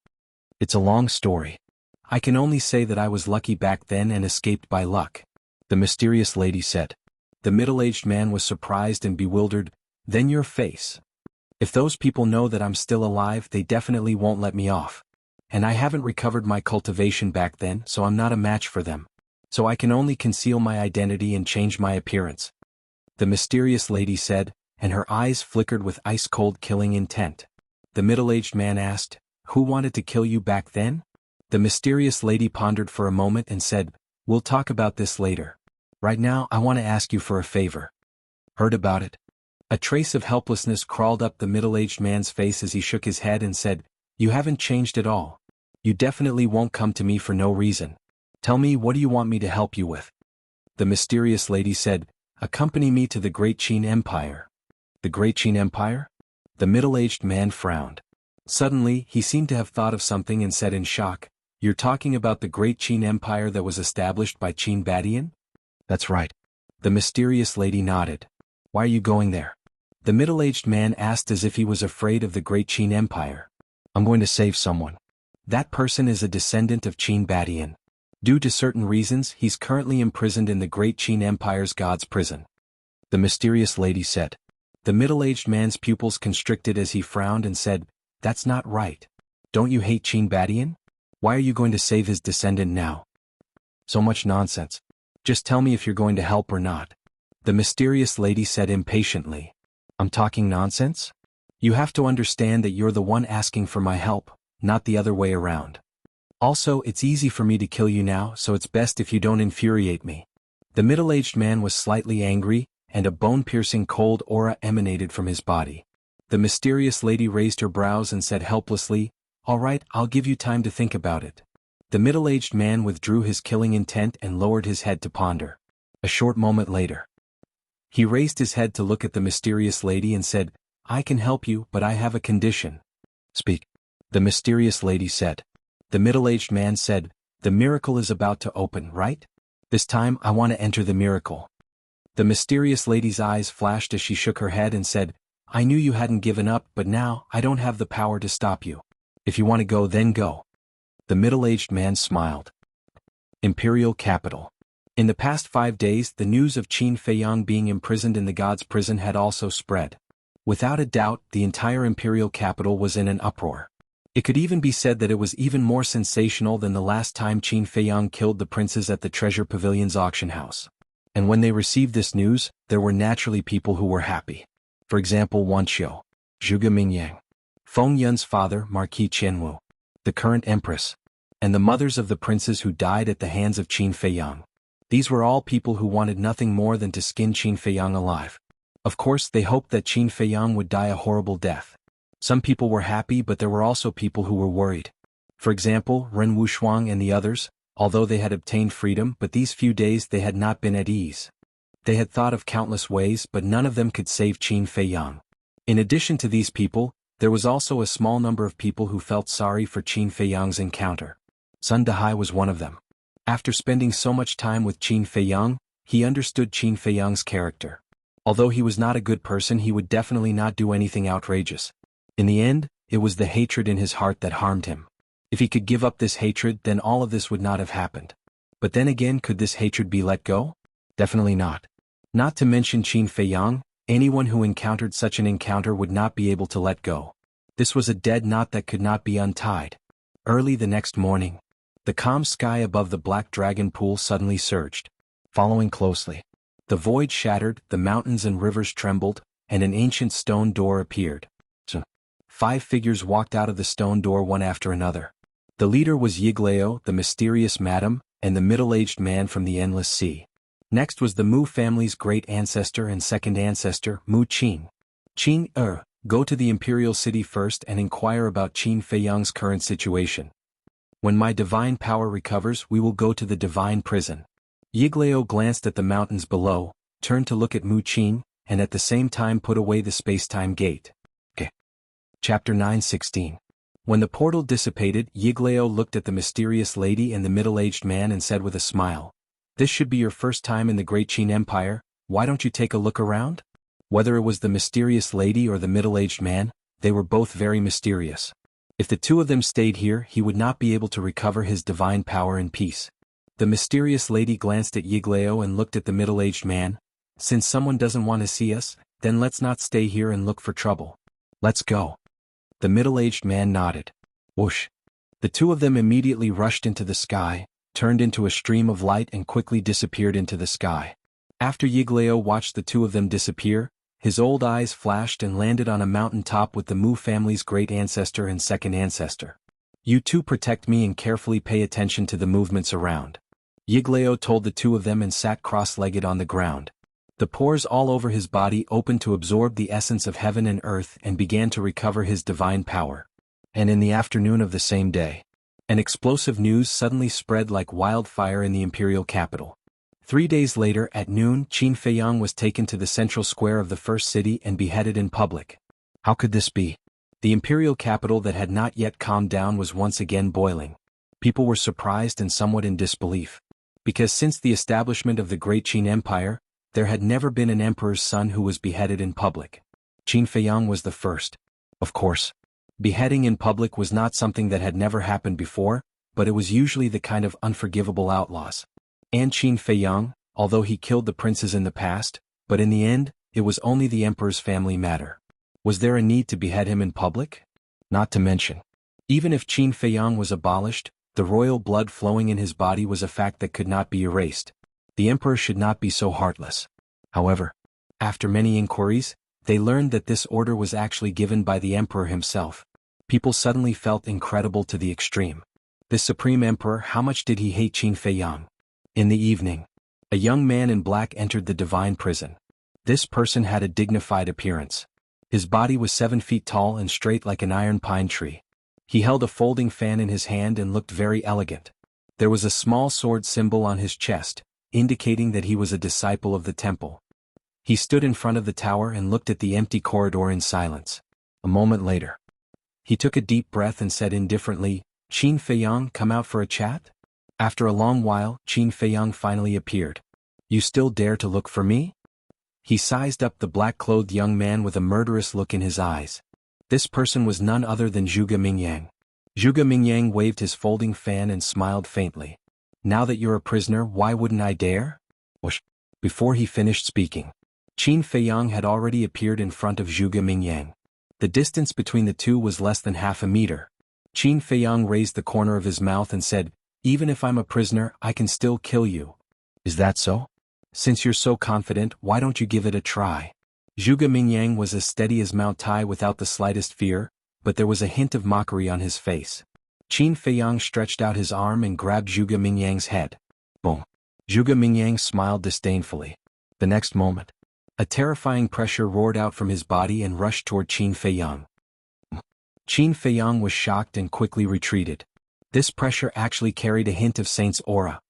"It's a long story. I can only say that I was lucky back then and escaped by luck," the mysterious lady said. The middle-aged man was surprised and bewildered. "Then your face. If those people know that I'm still alive, they definitely won't let me off. And I haven't recovered my cultivation back then, so I'm not a match for them. So I can only conceal my identity and change my appearance," the mysterious lady said, and her eyes flickered with ice-cold killing intent. The middle-aged man asked, "Who wanted to kill you back then?" The mysterious lady pondered for a moment and said, "We'll talk about this later. Right now I want to ask you for a favor." "Heard about it?" A trace of helplessness crawled up the middle-aged man's face as he shook his head and said, "You haven't changed at all. You definitely won't come to me for no reason. Tell me, what do you want me to help you with?" The mysterious lady said, "Accompany me to the Great Qin Empire." "The Great Qin Empire?" The middle-aged man frowned. Suddenly, he seemed to have thought of something and said in shock, "You're talking about the Great Qin Empire that was established by Qin Badian?" "That's right." The mysterious lady nodded. "Why are you going there?" The middle-aged man asked as if he was afraid of the Great Qin Empire. "I'm going to save someone. That person is a descendant of Qin Badian. Due to certain reasons, he's currently imprisoned in the Great Qin Empire's God's prison," the mysterious lady said. The middle-aged man's pupils constricted as he frowned and said, "That's not right. Don't you hate Qin Badian? Why are you going to save his descendant now?" "So much nonsense. Just tell me if you're going to help or not," the mysterious lady said impatiently. "I'm talking nonsense? You have to understand that you're the one asking for my help, not the other way around. Also, it's easy for me to kill you now, so it's best if you don't infuriate me." The middle-aged man was slightly angry, and a bone-piercing cold aura emanated from his body. The mysterious lady raised her brows and said helplessly, "All right, I'll give you time to think about it." The middle-aged man withdrew his killing intent and lowered his head to ponder. A short moment later, he raised his head to look at the mysterious lady and said, "I can help you, but I have a condition." "Speak," the mysterious lady said. The middle-aged man said, "The miracle is about to open, right? This time I want to enter the miracle." The mysterious lady's eyes flashed as she shook her head and said, "I knew you hadn't given up, but now I don't have the power to stop you. If you want to go, then go." The middle-aged man smiled. Imperial Capital. In the past 5 days, the news of Qin Feiyang being imprisoned in the God's prison had also spread. Without a doubt, the entire imperial capital was in an uproar. It could even be said that it was even more sensational than the last time Qin Feiyang killed the princes at the Treasure Pavilion's auction house. And when they received this news, there were naturally people who were happy. For example, Wuxia, Zhuge Mingyang, Feng Yun's father, Marquis Qianwu, the current empress, and the mothers of the princes who died at the hands of Qin Feiyang. These were all people who wanted nothing more than to skin Qin Feiyang alive. Of course, they hoped that Qin Feiyang would die a horrible death. Some people were happy, but there were also people who were worried. For example, Ren Wushuang and the others, although they had obtained freedom, but these few days they had not been at ease. They had thought of countless ways, but none of them could save Qin Feiyang. In addition to these people, there was also a small number of people who felt sorry for Qin Feiyang's encounter. Sun Dahai was one of them. After spending so much time with Qin Feiyang, he understood Qin Feiyang's character. Although he was not a good person, he would definitely not do anything outrageous. In the end, it was the hatred in his heart that harmed him. If he could give up this hatred, then all of this would not have happened. But then again, could this hatred be let go? Definitely not. Not to mention Qin Feiyang, anyone who encountered such an encounter would not be able to let go. This was a dead knot that could not be untied. Early the next morning, The calm sky above the black dragon pool suddenly surged. Following closely. The void shattered, the mountains and rivers trembled, and an ancient stone door appeared. 5 figures walked out of the stone door one after another. The leader was Yiglao, the mysterious madam, and the middle-aged man from the endless sea. Next was the Mu family's great ancestor and second ancestor, Mu Qin. Qin, go to the imperial city first and inquire about Qin Feiyang's current situation. When my divine power recovers, we will go to the divine prison. Yiglao glanced at the mountains below, turned to look at Mu Qin, and at the same time put away the space-time gate. Chapter 9:16. When the portal dissipated, Yiglao looked at the mysterious lady and the middle-aged man and said with a smile, "This should be your first time in the Great Qin Empire, why don't you take a look around?" Whether it was the mysterious lady or the middle-aged man, they were both very mysterious. If the two of them stayed here, he would not be able to recover his divine power in peace. The mysterious lady glanced at Yiglao and looked at the middle-aged man. "Since someone doesn't want to see us, then let's not stay here and look for trouble. Let's go." The middle-aged man nodded. Whoosh! The two of them immediately rushed into the sky, turned into a stream of light and quickly disappeared into the sky. After Yiglao watched the two of them disappear, his old eyes flashed and landed on a mountain top with the Mu family's great ancestor and second ancestor. "You two protect me and carefully pay attention to the movements around." Yiglao told the two of them and sat cross-legged on the ground. The pores all over his body opened to absorb the essence of heaven and earth and began to recover his divine power. And in the afternoon of the same day, an explosive news suddenly spread like wildfire in the imperial capital. 3 days later at noon, Qin Feiyang was taken to the central square of the first city and beheaded in public. How could this be? The imperial capital that had not yet calmed down was once again boiling. People were surprised and somewhat in disbelief. Because since the establishment of the Great Qin Empire, there had never been an emperor's son who was beheaded in public. Qin Feiyang was the first. Of course, beheading in public was not something that had never happened before, but it was usually the kind of unforgivable outlaws. And Qin Feiyang, although he killed the princes in the past, but in the end, it was only the emperor's family matter. Was there a need to behead him in public? Not to mention, even if Qin Feiyang was abolished, the royal blood flowing in his body was a fact that could not be erased. The emperor should not be so heartless. However, after many inquiries, they learned that this order was actually given by the emperor himself. People suddenly felt incredible to the extreme. This supreme emperor, how much did he hate Qin Feiyang? In the evening, a young man in black entered the divine prison. This person had a dignified appearance. His body was 7 feet tall and straight like an iron pine tree. He held a folding fan in his hand and looked very elegant. There was a small sword symbol on his chest, indicating that he was a disciple of the temple. He stood in front of the tower and looked at the empty corridor in silence. A moment later, he took a deep breath and said indifferently, "Qin Feiyang, come out for a chat?" After a long while, Qin Feiyang finally appeared. "You still dare to look for me?" He sized up the black-clothed young man with a murderous look in his eyes. This person was none other than Zhuge Mingyang. Zhuge Mingyang waved his folding fan and smiled faintly. "Now that you're a prisoner, why wouldn't I dare?" Whoosh! Before he finished speaking, Qin Feiyang had already appeared in front of Zhuge Mingyang. The distance between the two was less than half a meter. Qin Feiyang raised the corner of his mouth and said, "Even if I'm a prisoner, I can still kill you. Is that so? Since you're so confident, why don't you give it a try?" Zhuge Mingyang was as steady as Mount Tai without the slightest fear, but there was a hint of mockery on his face. Qin Feiyang stretched out his arm and grabbed Zhuge Mingyang's head. Boom! Zhuge Mingyang smiled disdainfully. The next moment, a terrifying pressure roared out from his body and rushed toward Qin Feiyang. Qin Feiyang was shocked and quickly retreated. This pressure actually carried a hint of Saint's aura.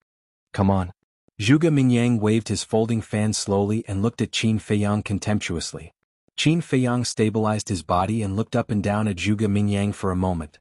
"Come on." Zhuge Mingyang waved his folding fan slowly and looked at Qin Feiyang contemptuously. Qin Feiyang stabilized his body and looked up and down at Zhuge Mingyang for a moment.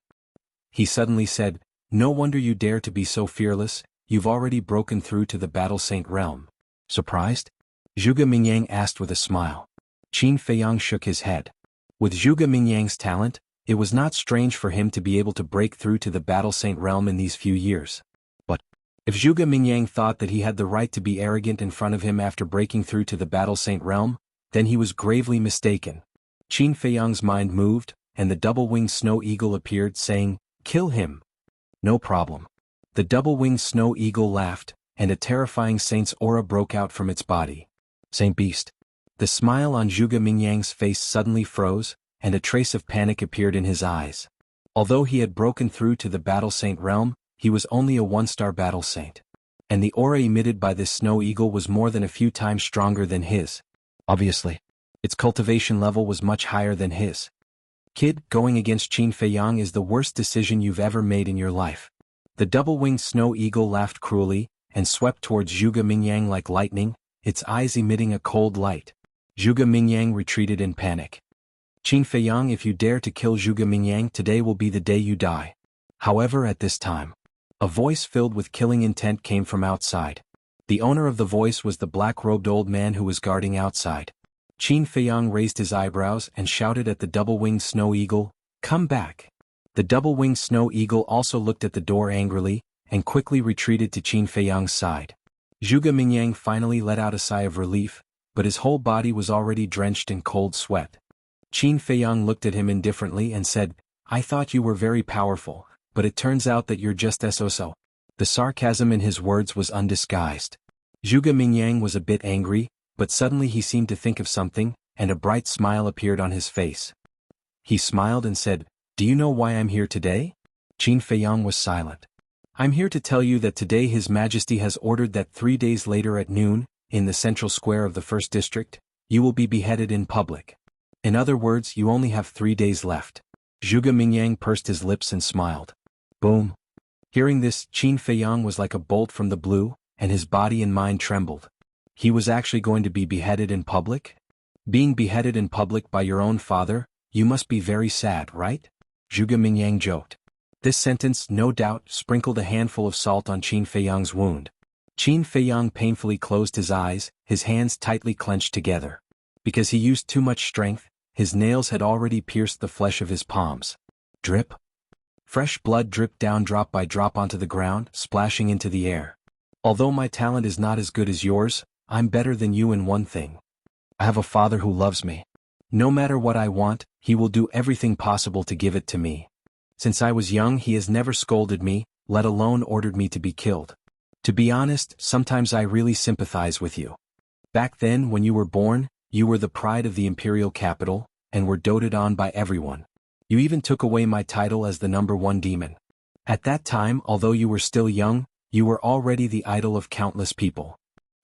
He suddenly said, "No wonder you dare to be so fearless, you've already broken through to the Battle Saint realm." Surprised? Zhuge Mingyang asked with a smile. Qin Feiyang shook his head. With Zhuge Mingyang's talent, it was not strange for him to be able to break through to the Battle Saint realm in these few years. But if Zhuge Mingyang thought that he had the right to be arrogant in front of him after breaking through to the Battle Saint realm, then he was gravely mistaken. Qin Feiyang's mind moved, and the double-winged snow eagle appeared saying, "Kill him." "No problem." The double-winged snow eagle laughed, and a terrifying saint's aura broke out from its body. Saint Beast. The smile on Zhuge Mingyang's face suddenly froze, and a trace of panic appeared in his eyes. Although he had broken through to the battle saint realm, he was only a one-star battle saint. And the aura emitted by this snow eagle was more than a few times stronger than his. Obviously. Its cultivation level was much higher than his. Kid, going against Qin Feiyang is the worst decision you've ever made in your life. The double-winged snow eagle laughed cruelly, and swept towards Zhuge Mingyang like lightning, its eyes emitting a cold light. Zhuge Mingyang retreated in panic. Qin Feiyang, if you dare to kill Zhuge Mingyang, today will be the day you die. However, at this time, a voice filled with killing intent came from outside. The owner of the voice was the black-robed old man who was guarding outside. Qin Feiyang raised his eyebrows and shouted at the double-winged snow eagle, "Come back!" The double-winged snow eagle also looked at the door angrily, and quickly retreated to Qin Feiyang's side. Zhuge Mingyang finally let out a sigh of relief, but his whole body was already drenched in cold sweat. Qin Feiyang looked at him indifferently and said, "I thought you were very powerful, but it turns out that you're just so." The sarcasm in his words was undisguised. Zhuge Mingyang was a bit angry, but suddenly he seemed to think of something, and a bright smile appeared on his face. He smiled and said, "Do you know why I'm here today?" Qin Feiyang was silent. "I'm here to tell you that today His Majesty has ordered that 3 days later at noon, in the central square of the first district, you will be beheaded in public. In other words, you only have 3 days left." Zhuge Mingyang pursed his lips and smiled. Boom. Hearing this, Qin Feiyang was like a bolt from the blue, and his body and mind trembled. He was actually going to be beheaded in public? Being beheaded in public by your own father, you must be very sad, right? Zhuge Mingyang joked. This sentence, no doubt, sprinkled a handful of salt on Qin Feiyang's wound. Qin Feiyang painfully closed his eyes, his hands tightly clenched together. Because he used too much strength, his nails had already pierced the flesh of his palms. Drip. Fresh blood dripped down drop by drop onto the ground, splashing into the air. Although my talent is not as good as yours, I'm better than you in one thing. I have a father who loves me. No matter what I want, he will do everything possible to give it to me. Since I was young, he has never scolded me, let alone ordered me to be killed. To be honest, sometimes I really sympathize with you. Back then, when you were born, you were the pride of the imperial capital, and were doted on by everyone. You even took away my title as the #1 demon. At that time, although you were still young, you were already the idol of countless people.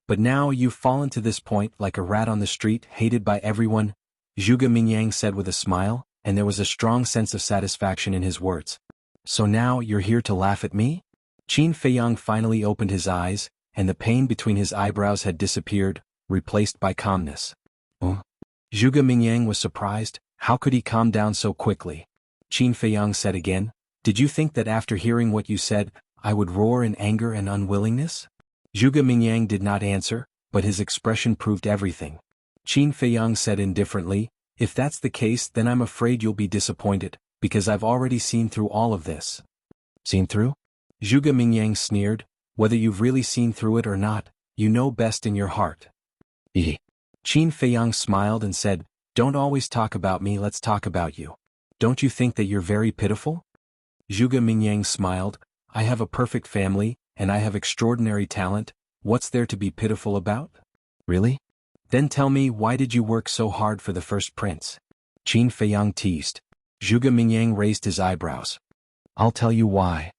But now you've fallen to this point like a rat on the street, hated by everyone, Zhuge Mingyang said with a smile, and there was a strong sense of satisfaction in his words. So now you're here to laugh at me? Qin Feiyang finally opened his eyes, and the pain between his eyebrows had disappeared, replaced by calmness. Zhuge Mingyang was surprised. How could he calm down so quickly? Qin Feiyang said again, "Did you think that after hearing what you said, I would roar in anger and unwillingness?" Zhuge Mingyang did not answer, but his expression proved everything. Qin Feiyang said indifferently, "If that's the case, then I'm afraid you'll be disappointed, because I've already seen through all of this." Seen through? Zhuge Mingyang sneered, "Whether you've really seen through it or not, you know best in your heart." Qin Feiyang smiled and said, "Don't always talk about me, let's talk about you. Don't you think that you're very pitiful?" Zhuge Mingyang smiled, "I have a perfect family, and I have extraordinary talent, what's there to be pitiful about? Really? Then tell me, why did you work so hard for the first prince?" Qin Feiyang teased. Zhuge Mingyang raised his eyebrows. "I'll tell you why.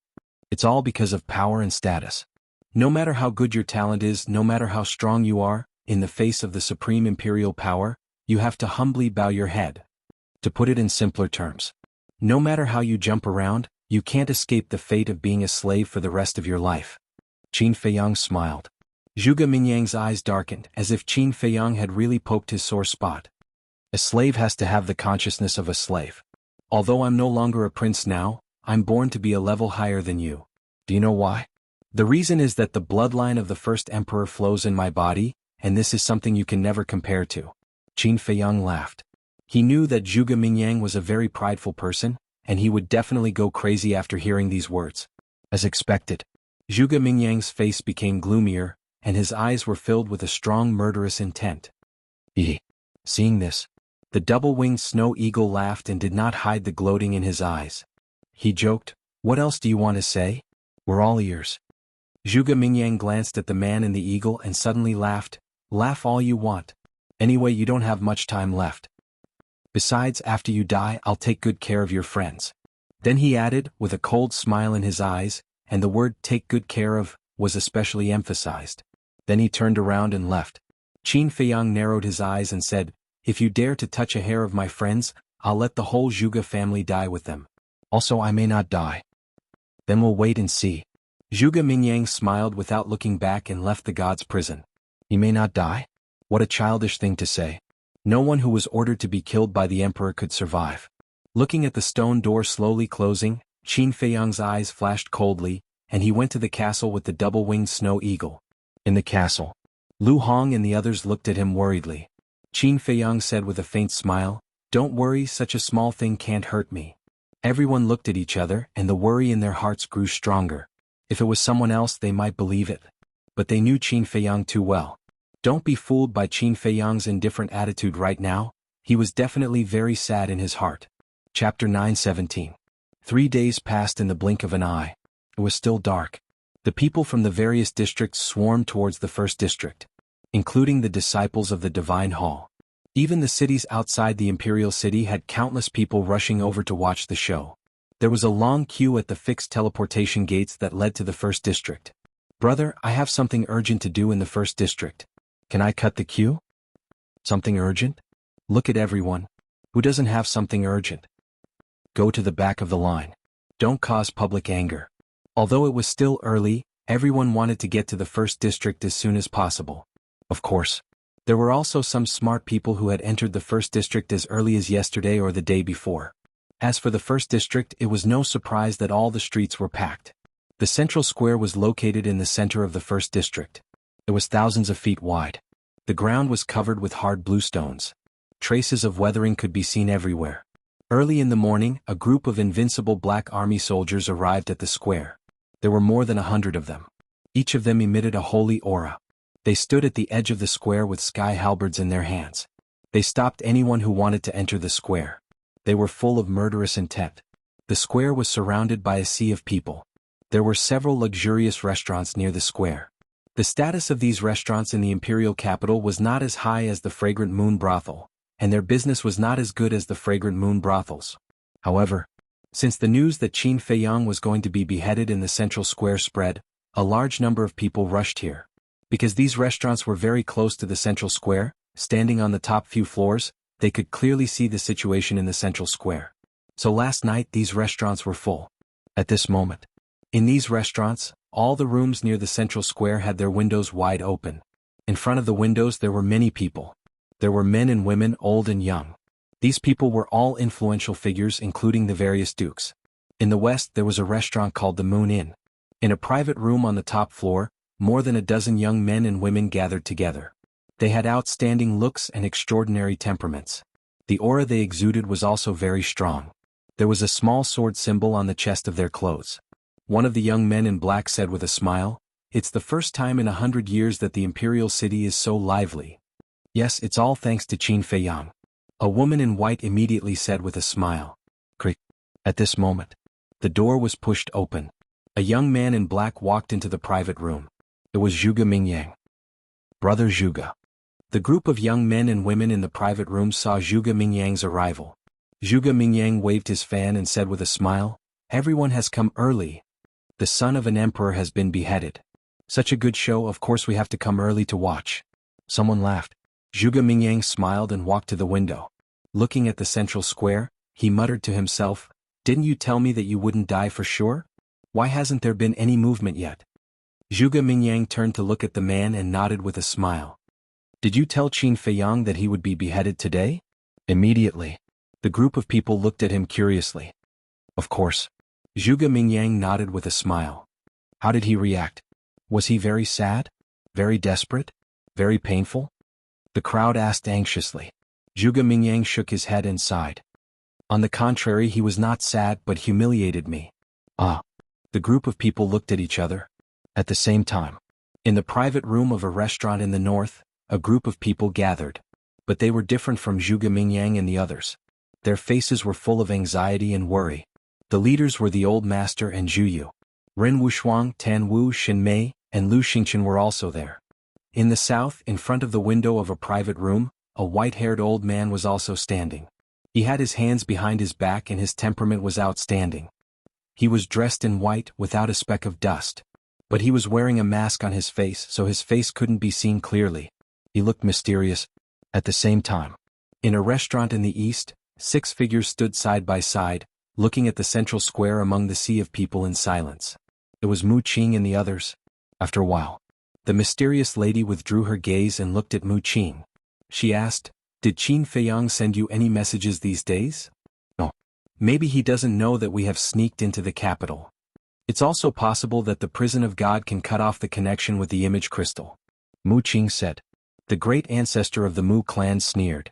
It's all because of power and status. No matter how good your talent is, no matter how strong you are, in the face of the supreme imperial power, you have to humbly bow your head. To put it in simpler terms, no matter how you jump around, you can't escape the fate of being a slave for the rest of your life." Qin Feiyang smiled. Zhuge Mingyang's eyes darkened, as if Qin Feiyang had really poked his sore spot. A slave has to have the consciousness of a slave. Although I'm no longer a prince now, I'm born to be a level higher than you. Do you know why? The reason is that the bloodline of the first emperor flows in my body, and this is something you can never compare to. Qin Feiyang laughed. He knew that Zhuge Mingyang was a very prideful person, and he would definitely go crazy after hearing these words. As expected, Zhuge Mingyang's face became gloomier, and his eyes were filled with a strong murderous intent. Seeing this, the double-winged snow eagle laughed and did not hide the gloating in his eyes. He joked, "What else do you want to say? We're all ears. Zhuge Mingyang glanced at the man in the eagle and suddenly laughed. Laugh all you want. Anyway, you don't have much time left. Besides, after you die, I'll take good care of your friends. Then he added, with a cold smile in his eyes, and the word take good care of was especially emphasized. Then he turned around and left. Qin Feiyang narrowed his eyes and said, if you dare to touch a hair of my friends, I'll let the whole Zhuge family die with them. Also, I may not die. Then we'll wait and see. Zhuge Mingyang smiled without looking back and left the god's prison. He may not die? What a childish thing to say. No one who was ordered to be killed by the emperor could survive. Looking at the stone door slowly closing, Qin Feiyang's eyes flashed coldly, and he went to the castle with the double-winged snow eagle. In the castle, Lu Hong and the others looked at him worriedly. Qin Feiyang said with a faint smile, don't worry, such a small thing can't hurt me. Everyone looked at each other, and the worry in their hearts grew stronger. If it was someone else, they might believe it. But they knew Qin Feiyang too well. Don't be fooled by Qin Feiyang's indifferent attitude right now. He was definitely very sad in his heart. Chapter 9:17. 3 days passed in the blink of an eye. It was still dark. The people from the various districts swarmed towards the first district, including the disciples of the Divine Hall. Even the cities outside the imperial city had countless people rushing over to watch the show. There was a long queue at the fixed teleportation gates that led to the first district. Brother, I have something urgent to do in the first district. Can I cut the queue? Something urgent? Look at everyone. Who doesn't have something urgent? Go to the back of the line. Don't cause public anger. Although it was still early, everyone wanted to get to the first district as soon as possible. Of course, there were also some smart people who had entered the first district as early as yesterday or the day before. As for the first district, it was no surprise that all the streets were packed. The central square was located in the center of the first district. It was thousands of feet wide. The ground was covered with hard blue stones. Traces of weathering could be seen everywhere. Early in the morning, a group of invincible black army soldiers arrived at the square. There were more than 100 of them. Each of them emitted a holy aura. They stood at the edge of the square with sky halberds in their hands. They stopped anyone who wanted to enter the square. They were full of murderous intent. The square was surrounded by a sea of people. There were several luxurious restaurants near the square. The status of these restaurants in the imperial capital was not as high as the Fragrant Moon brothel, and their business was not as good as the Fragrant Moon brothels. However, since the news that Qin Feiyang was going to be beheaded in the central square spread, a large number of people rushed here. Because these restaurants were very close to the central square, standing on the top few floors, they could clearly see the situation in the central square. So last night these restaurants were full. At this moment, in these restaurants, all the rooms near the central square had their windows wide open. In front of the windows there were many people. There were men and women, old and young. These people were all influential figures, including the various dukes. In the west there was a restaurant called the Moon Inn. In a private room on the top floor, more than a dozen young men and women gathered together. They had outstanding looks and extraordinary temperaments. The aura they exuded was also very strong. There was a small sword symbol on the chest of their clothes. One of the young men in black said with a smile, "It's the first time in 100 years that the imperial city is so lively." "Yes, it's all thanks to Qin Feiyang." A woman in white immediately said with a smile. Crick. At this moment, the door was pushed open. A young man in black walked into the private room. It was Zhuge Mingyang. "Brother Zhuge." The group of young men and women in the private room saw Zhuge Mingyang's arrival. Zhuge Mingyang waved his fan and said with a smile, "Everyone has come early. The son of an emperor has been beheaded. Such a good show, of course we have to come early to watch." Someone laughed. Zhuge Mingyang smiled and walked to the window. Looking at the central square, he muttered to himself, "Didn't you tell me that you wouldn't die for sure? Why hasn't there been any movement yet?" Zhuge Mingyang turned to look at the man and nodded with a smile. "Did you tell Qin Feiyang that he would be beheaded today?" Immediately, the group of people looked at him curiously. "Of course." Zhuge Mingyang nodded with a smile. "How did he react? Was he very sad? Very desperate? Very painful?" The crowd asked anxiously. Zhuge Mingyang shook his head and sighed. "On the contrary, he was not sad but humiliated me." "Ah." The group of people looked at each other. At the same time, in the private room of a restaurant in the north, a group of people gathered. But they were different from Zhuge Mingyang and the others. Their faces were full of anxiety and worry. The leaders were the old master and Zhu Yu. Ren Wushuang, Tan Wu, Xin Mei, and Lu Xingqian were also there. In the south, in front of the window of a private room, a white-haired old man was also standing. He had his hands behind his back and his temperament was outstanding. He was dressed in white without a speck of dust. But he was wearing a mask on his face, so his face couldn't be seen clearly. He looked mysterious. At the same time, in a restaurant in the east, 6 figures stood side by side, looking at the central square among the sea of people in silence. It was Mu Qing and the others. After a while, the mysterious lady withdrew her gaze and looked at Mu Qing. She asked, "Did Qin Feiyang send you any messages these days?" "No. Maybe he doesn't know that we have sneaked into the capital. It's also possible that the prison of God can cut off the connection with the image crystal," Mu Qing said. The great ancestor of the Mu clan sneered.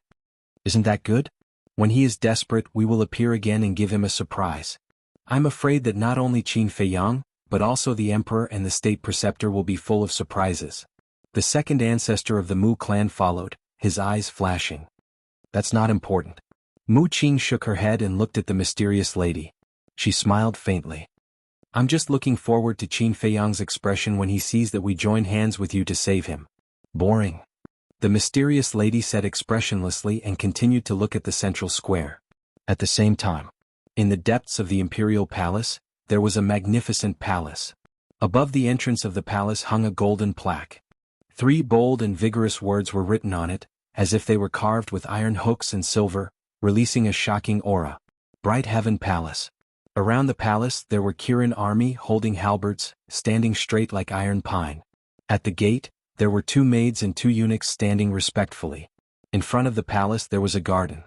"Isn't that good? When he is desperate, we will appear again and give him a surprise. I'm afraid that not only Qin Feiyang, but also the emperor and the state preceptor will be full of surprises." The second ancestor of the Mu clan followed, his eyes flashing. "That's not important." Mu Qing shook her head and looked at the mysterious lady. She smiled faintly. "I'm just looking forward to Qin Feiyang's expression when he sees that we join hands with you to save him." "Boring," the mysterious lady said expressionlessly and continued to look at the central square. At the same time, in the depths of the imperial palace, there was a magnificent palace. Above the entrance of the palace hung a golden plaque. 3 bold and vigorous words were written on it, as if they were carved with iron hooks and silver, releasing a shocking aura. Bright Heaven Palace. Around the palace there were Kirin army holding halberds, standing straight like iron pine. At the gate, there were 2 maids and 2 eunuchs standing respectfully. In front of the palace there was a garden.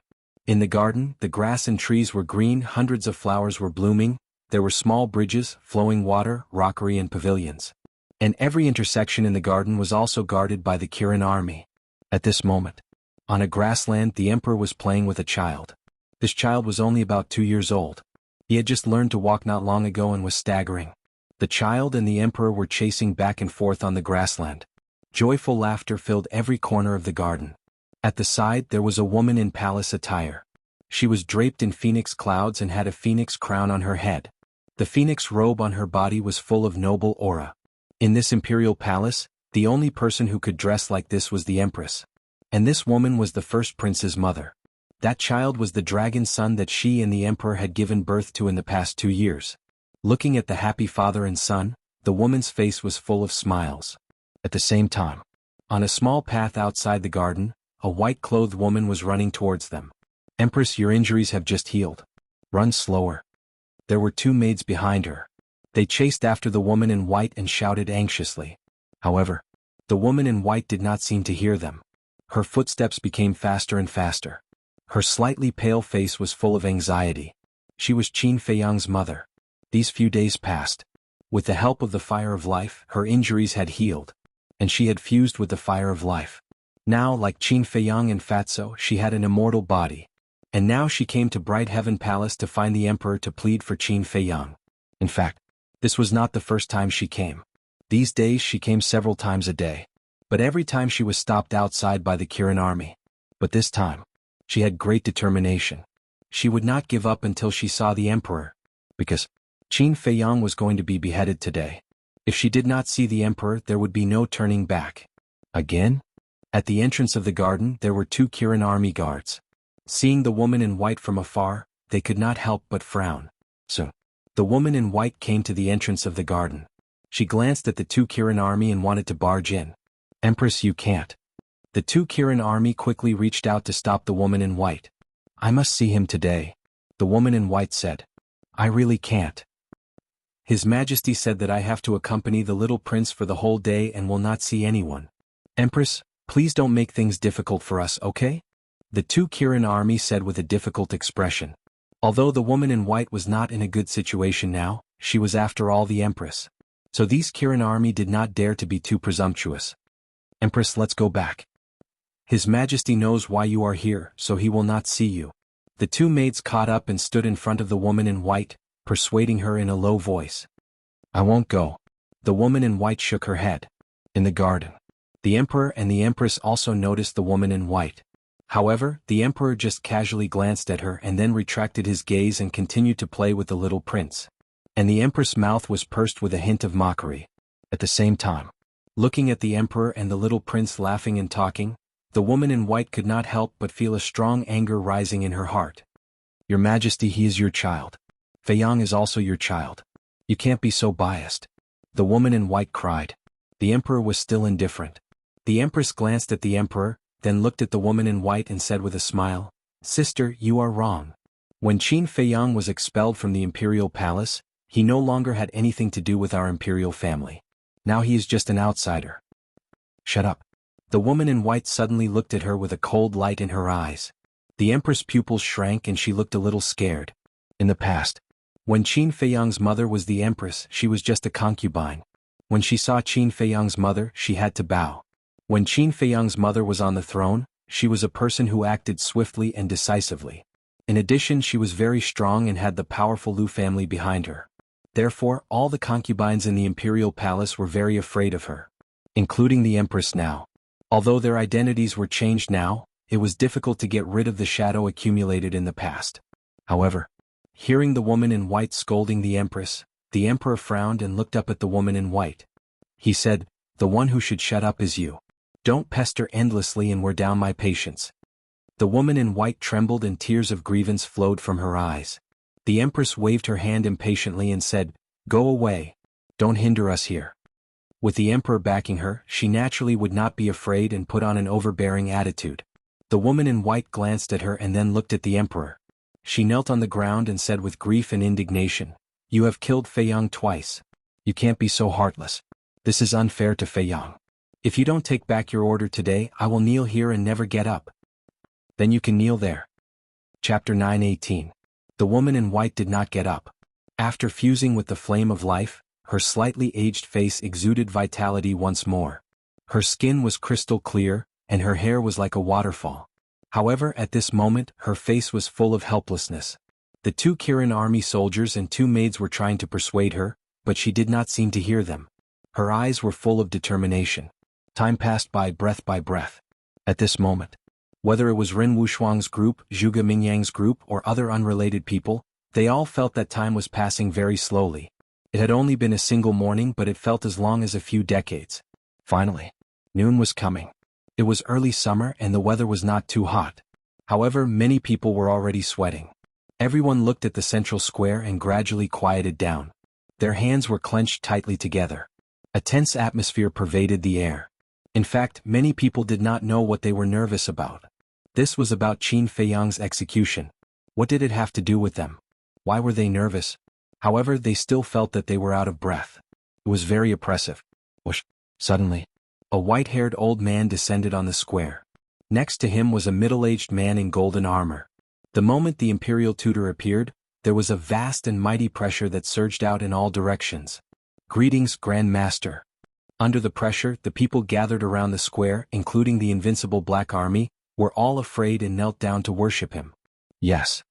In the garden, the grass and trees were green, hundreds of flowers were blooming, there were small bridges, flowing water, rockery and pavilions. And every intersection in the garden was also guarded by the Kirin army. At this moment, on a grassland the emperor was playing with a child. This child was only about 2 years old. He had just learned to walk not long ago and was staggering. The child and the emperor were chasing back and forth on the grassland. Joyful laughter filled every corner of the garden. At the side there was a woman in palace attire. She was draped in phoenix clouds and had a phoenix crown on her head. The phoenix robe on her body was full of noble aura. In this imperial palace, the only person who could dress like this was the empress. And this woman was the first prince's mother. That child was the dragon son that she and the emperor had given birth to in the past 2 years. Looking at the happy father and son, the woman's face was full of smiles. At the same time, on a small path outside the garden, a white-clothed woman was running towards them. "Empress, your injuries have just healed. Run slower." There were 2 maids behind her. They chased after the woman in white and shouted anxiously. However, the woman in white did not seem to hear them. Her footsteps became faster and faster. Her slightly pale face was full of anxiety. She was Qin Feiyang's mother. These few days passed. With the help of the fire of life, her injuries had healed. And she had fused with the fire of life. Now, like Qin Feiyang and Fatso, she had an immortal body. And now she came to Bright Heaven Palace to find the emperor to plead for Qin Feiyang. In fact, this was not the first time she came. These days she came several times a day. But every time she was stopped outside by the Kirin army. But this time, she had great determination. She would not give up until she saw the emperor. Because Qin Feiyang was going to be beheaded today. If she did not see the emperor, there would be no turning back. Again? At the entrance of the garden there were 2 Kirin army guards. Seeing the woman in white from afar, they could not help but frown. Soon, the woman in white came to the entrance of the garden. She glanced at the 2 Kirin army and wanted to barge in. "Empress, you can't." The 2 Kirin army quickly reached out to stop the woman in white. "I must see him today," the woman in white said. "I really can't. His Majesty said that I have to accompany the little prince for the whole day and will not see anyone. Empress, please don't make things difficult for us, okay?" The 2 Kirin army said with a difficult expression. Although the woman in white was not in a good situation now, she was after all the empress. So these Kirin army did not dare to be too presumptuous. "Empress, let's go back. His Majesty knows why you are here, so he will not see you." The 2 maids caught up and stood in front of the woman in white, persuading her in a low voice. "I won't go." The woman in white shook her head. In the garden, the emperor and the empress also noticed the woman in white. However, the emperor just casually glanced at her and then retracted his gaze and continued to play with the little prince. and the empress' mouth was pursed with a hint of mockery. At the same time, looking at the emperor and the little prince laughing and talking, the woman in white could not help but feel a strong anger rising in her heart. Your Majesty, he is your child. Fei Yang is also your child. You can't be so biased. The woman in white cried. The emperor was still indifferent. The empress glanced at the emperor, then looked at the woman in white and said with a smile, Sister, you are wrong. When Qin Fei Yang was expelled from the imperial palace, he no longer had anything to do with our imperial family. Now he is just an outsider. Shut up. The woman in white suddenly looked at her with a cold light in her eyes. The empress' pupils shrank and she looked a little scared. In the past, when Qin Fei Yang's mother was the empress, she was just a concubine. When she saw Qin Fei Yang's mother, she had to bow. When Qin Fei Yang's mother was on the throne, she was a person who acted swiftly and decisively. In addition, she was very strong and had the powerful Lu family behind her. Therefore, all the concubines in the imperial palace were very afraid of her, including the empress now. Although their identities were changed now, it was difficult to get rid of the shadow accumulated in the past. However, hearing the woman in white scolding the empress, the emperor frowned and looked up at the woman in white. He said, The one who should shut up is you. Don't pester endlessly and wear down my patience. The woman in white trembled and tears of grievance flowed from her eyes. The empress waved her hand impatiently and said, Go away. Don't hinder us here. With the emperor backing her, she naturally would not be afraid and put on an overbearing attitude. The woman in white glanced at her and then looked at the emperor. She knelt on the ground and said with grief and indignation, You have killed Fei Yang twice. You can't be so heartless. This is unfair to Fei Yang. If you don't take back your order today, I will kneel here and never get up. Then you can kneel there. Chapter 9:18. The woman in white did not get up. After fusing with the flame of life, her slightly aged face exuded vitality once more. Her skin was crystal clear, and her hair was like a waterfall. However, at this moment, her face was full of helplessness. The 2 Kirin army soldiers and 2 maids were trying to persuade her, but she did not seem to hear them. Her eyes were full of determination. Time passed by breath. At this moment, whether it was Ren Wushuang's group, Zhuge Mingyang's group, or other unrelated people, they all felt that time was passing very slowly. It had only been a single morning, but it felt as long as a few decades. Finally, noon was coming. It was early summer and the weather was not too hot. However, many people were already sweating. Everyone looked at the central square and gradually quieted down. Their hands were clenched tightly together. A tense atmosphere pervaded the air. In fact, many people did not know what they were nervous about. This was about Qin Fei Yang's execution. What did it have to do with them? Why were they nervous? However, they still felt that they were out of breath. It was very oppressive. Whoosh! Suddenly, a white-haired old man descended on the square. Next to him was a middle-aged man in golden armor. The moment the imperial tutor appeared, there was a vast and mighty pressure that surged out in all directions. Greetings, Grand Master. Under the pressure, the people gathered around the square, including the invincible Black Army, were all afraid and knelt down to worship him. Yes.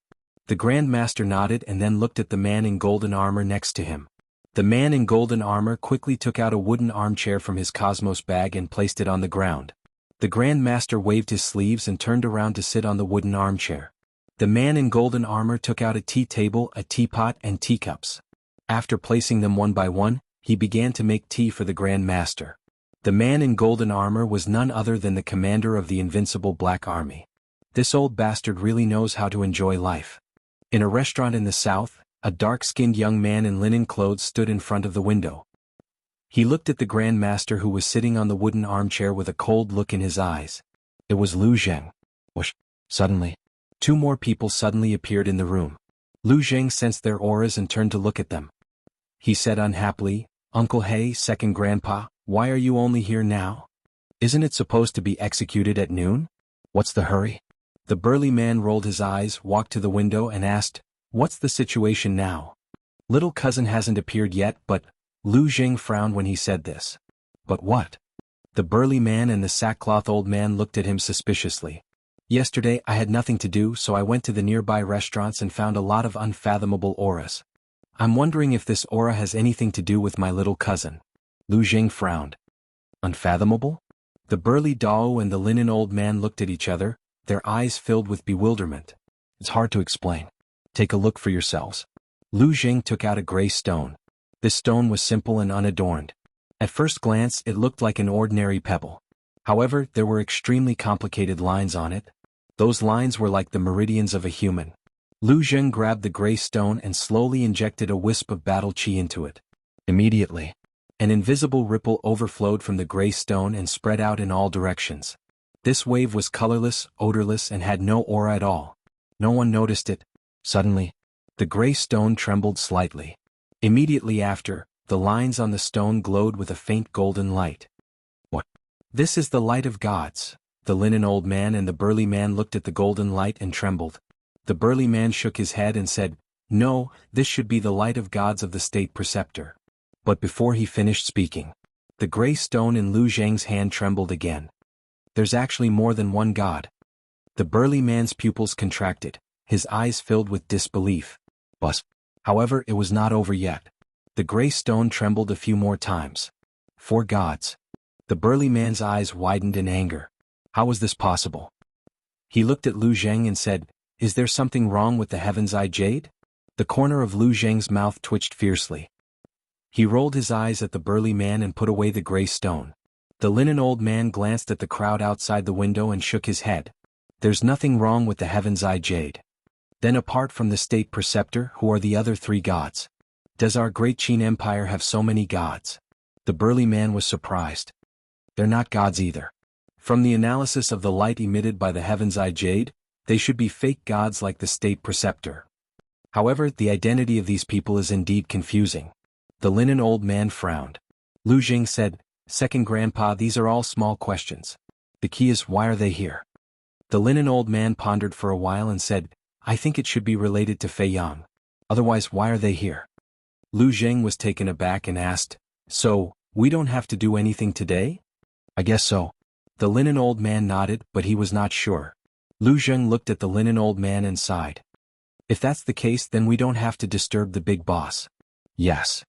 The Grand Master nodded and then looked at the man in golden armor next to him. The man in golden armor quickly took out a wooden armchair from his cosmos bag and placed it on the ground. The Grand Master waved his sleeves and turned around to sit on the wooden armchair. The man in golden armor took out a tea table, a teapot, and teacups. After placing them one by one, he began to make tea for the Grand Master. The man in golden armor was none other than the commander of the invincible Black Army. This old bastard really knows how to enjoy life. In a restaurant in the south, a dark-skinned young man in linen clothes stood in front of the window. He looked at the Grand Master who was sitting on the wooden armchair with a cold look in his eyes. It was Lu Zheng. Whoosh! Suddenly, 2 more people suddenly appeared in the room. Lu Zheng sensed their auras and turned to look at them. He said unhappily, Uncle He, second grandpa, why are you only here now? Isn't it supposed to be executed at noon? What's the hurry? The burly man rolled his eyes, walked to the window and asked, What's the situation now? Little cousin hasn't appeared yet, but Lu Zheng frowned when he said this. But what? The burly man and the sackcloth old man looked at him suspiciously. Yesterday I had nothing to do, so I went to the nearby restaurants and found a lot of unfathomable auras. I'm wondering if this aura has anything to do with my little cousin. Lu Zheng frowned. Unfathomable? The burly Dao and the linen old man looked at each other, their eyes filled with bewilderment. It's hard to explain. Take a look for yourselves. Lu Jing took out a gray stone. This stone was simple and unadorned. At first glance it looked like an ordinary pebble. However, there were extremely complicated lines on it. Those lines were like the meridians of a human. Lu Jing grabbed the gray stone and slowly injected a wisp of battle chi into it. Immediately, an invisible ripple overflowed from the gray stone and spread out in all directions. This wave was colorless, odorless, and had no aura at all. No one noticed it. Suddenly, the gray stone trembled slightly. Immediately after, the lines on the stone glowed with a faint golden light. What? This is the light of gods. The linen old man and the burly man looked at the golden light and trembled. The burly man shook his head and said, "No, this should be the light of gods of the state preceptor." But before he finished speaking, the gray stone in Lu Zheng's hand trembled again. There's actually more than one god. The burly man's pupils contracted, his eyes filled with disbelief. However, it was not over yet. The gray stone trembled a few more times. 4 gods. The burly man's eyes widened in anger. How was this possible? He looked at Lu Zheng and said, "Is there something wrong with the Heaven's Eye Jade?" The corner of Lu Zheng's mouth twitched fiercely. He rolled his eyes at the burly man and put away the gray stone. The linen old man glanced at the crowd outside the window and shook his head. "There's nothing wrong with the Heaven's Eye Jade." Then apart from the state preceptor, who are the other 3 gods? Does our great Qin Empire have so many gods? The burly man was surprised. They're not gods either. From the analysis of the light emitted by the Heaven's Eye Jade, they should be fake gods like the state preceptor. However, the identity of these people is indeed confusing. The linen old man frowned. Lu Jing said, "Second grandpa, these are all small questions. The key is, why are they here?" The linen old man pondered for a while and said, "I think it should be related to Fei Yang. Otherwise, why are they here?" Lu Jing was taken aback and asked, "So, we don't have to do anything today?" "I guess so." The linen old man nodded, but he was not sure. Lu Jing looked at the linen old man and sighed. "If that's the case, then we don't have to disturb the big boss." "Yes.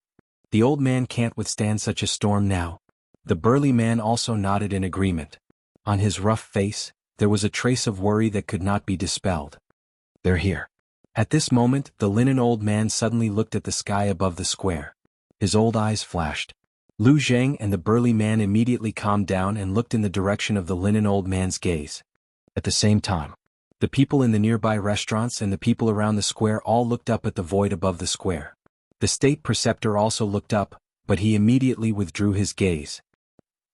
The old man can't withstand such a storm now." The burly man also nodded in agreement. On his rough face, there was a trace of worry that could not be dispelled. "They're here." At this moment, the linen old man suddenly looked at the sky above the square. His old eyes flashed. Lu Zheng and the burly man immediately calmed down and looked in the direction of the linen old man's gaze. At the same time, the people in the nearby restaurants and the people around the square all looked up at the void above the square. The state preceptor also looked up, but he immediately withdrew his gaze.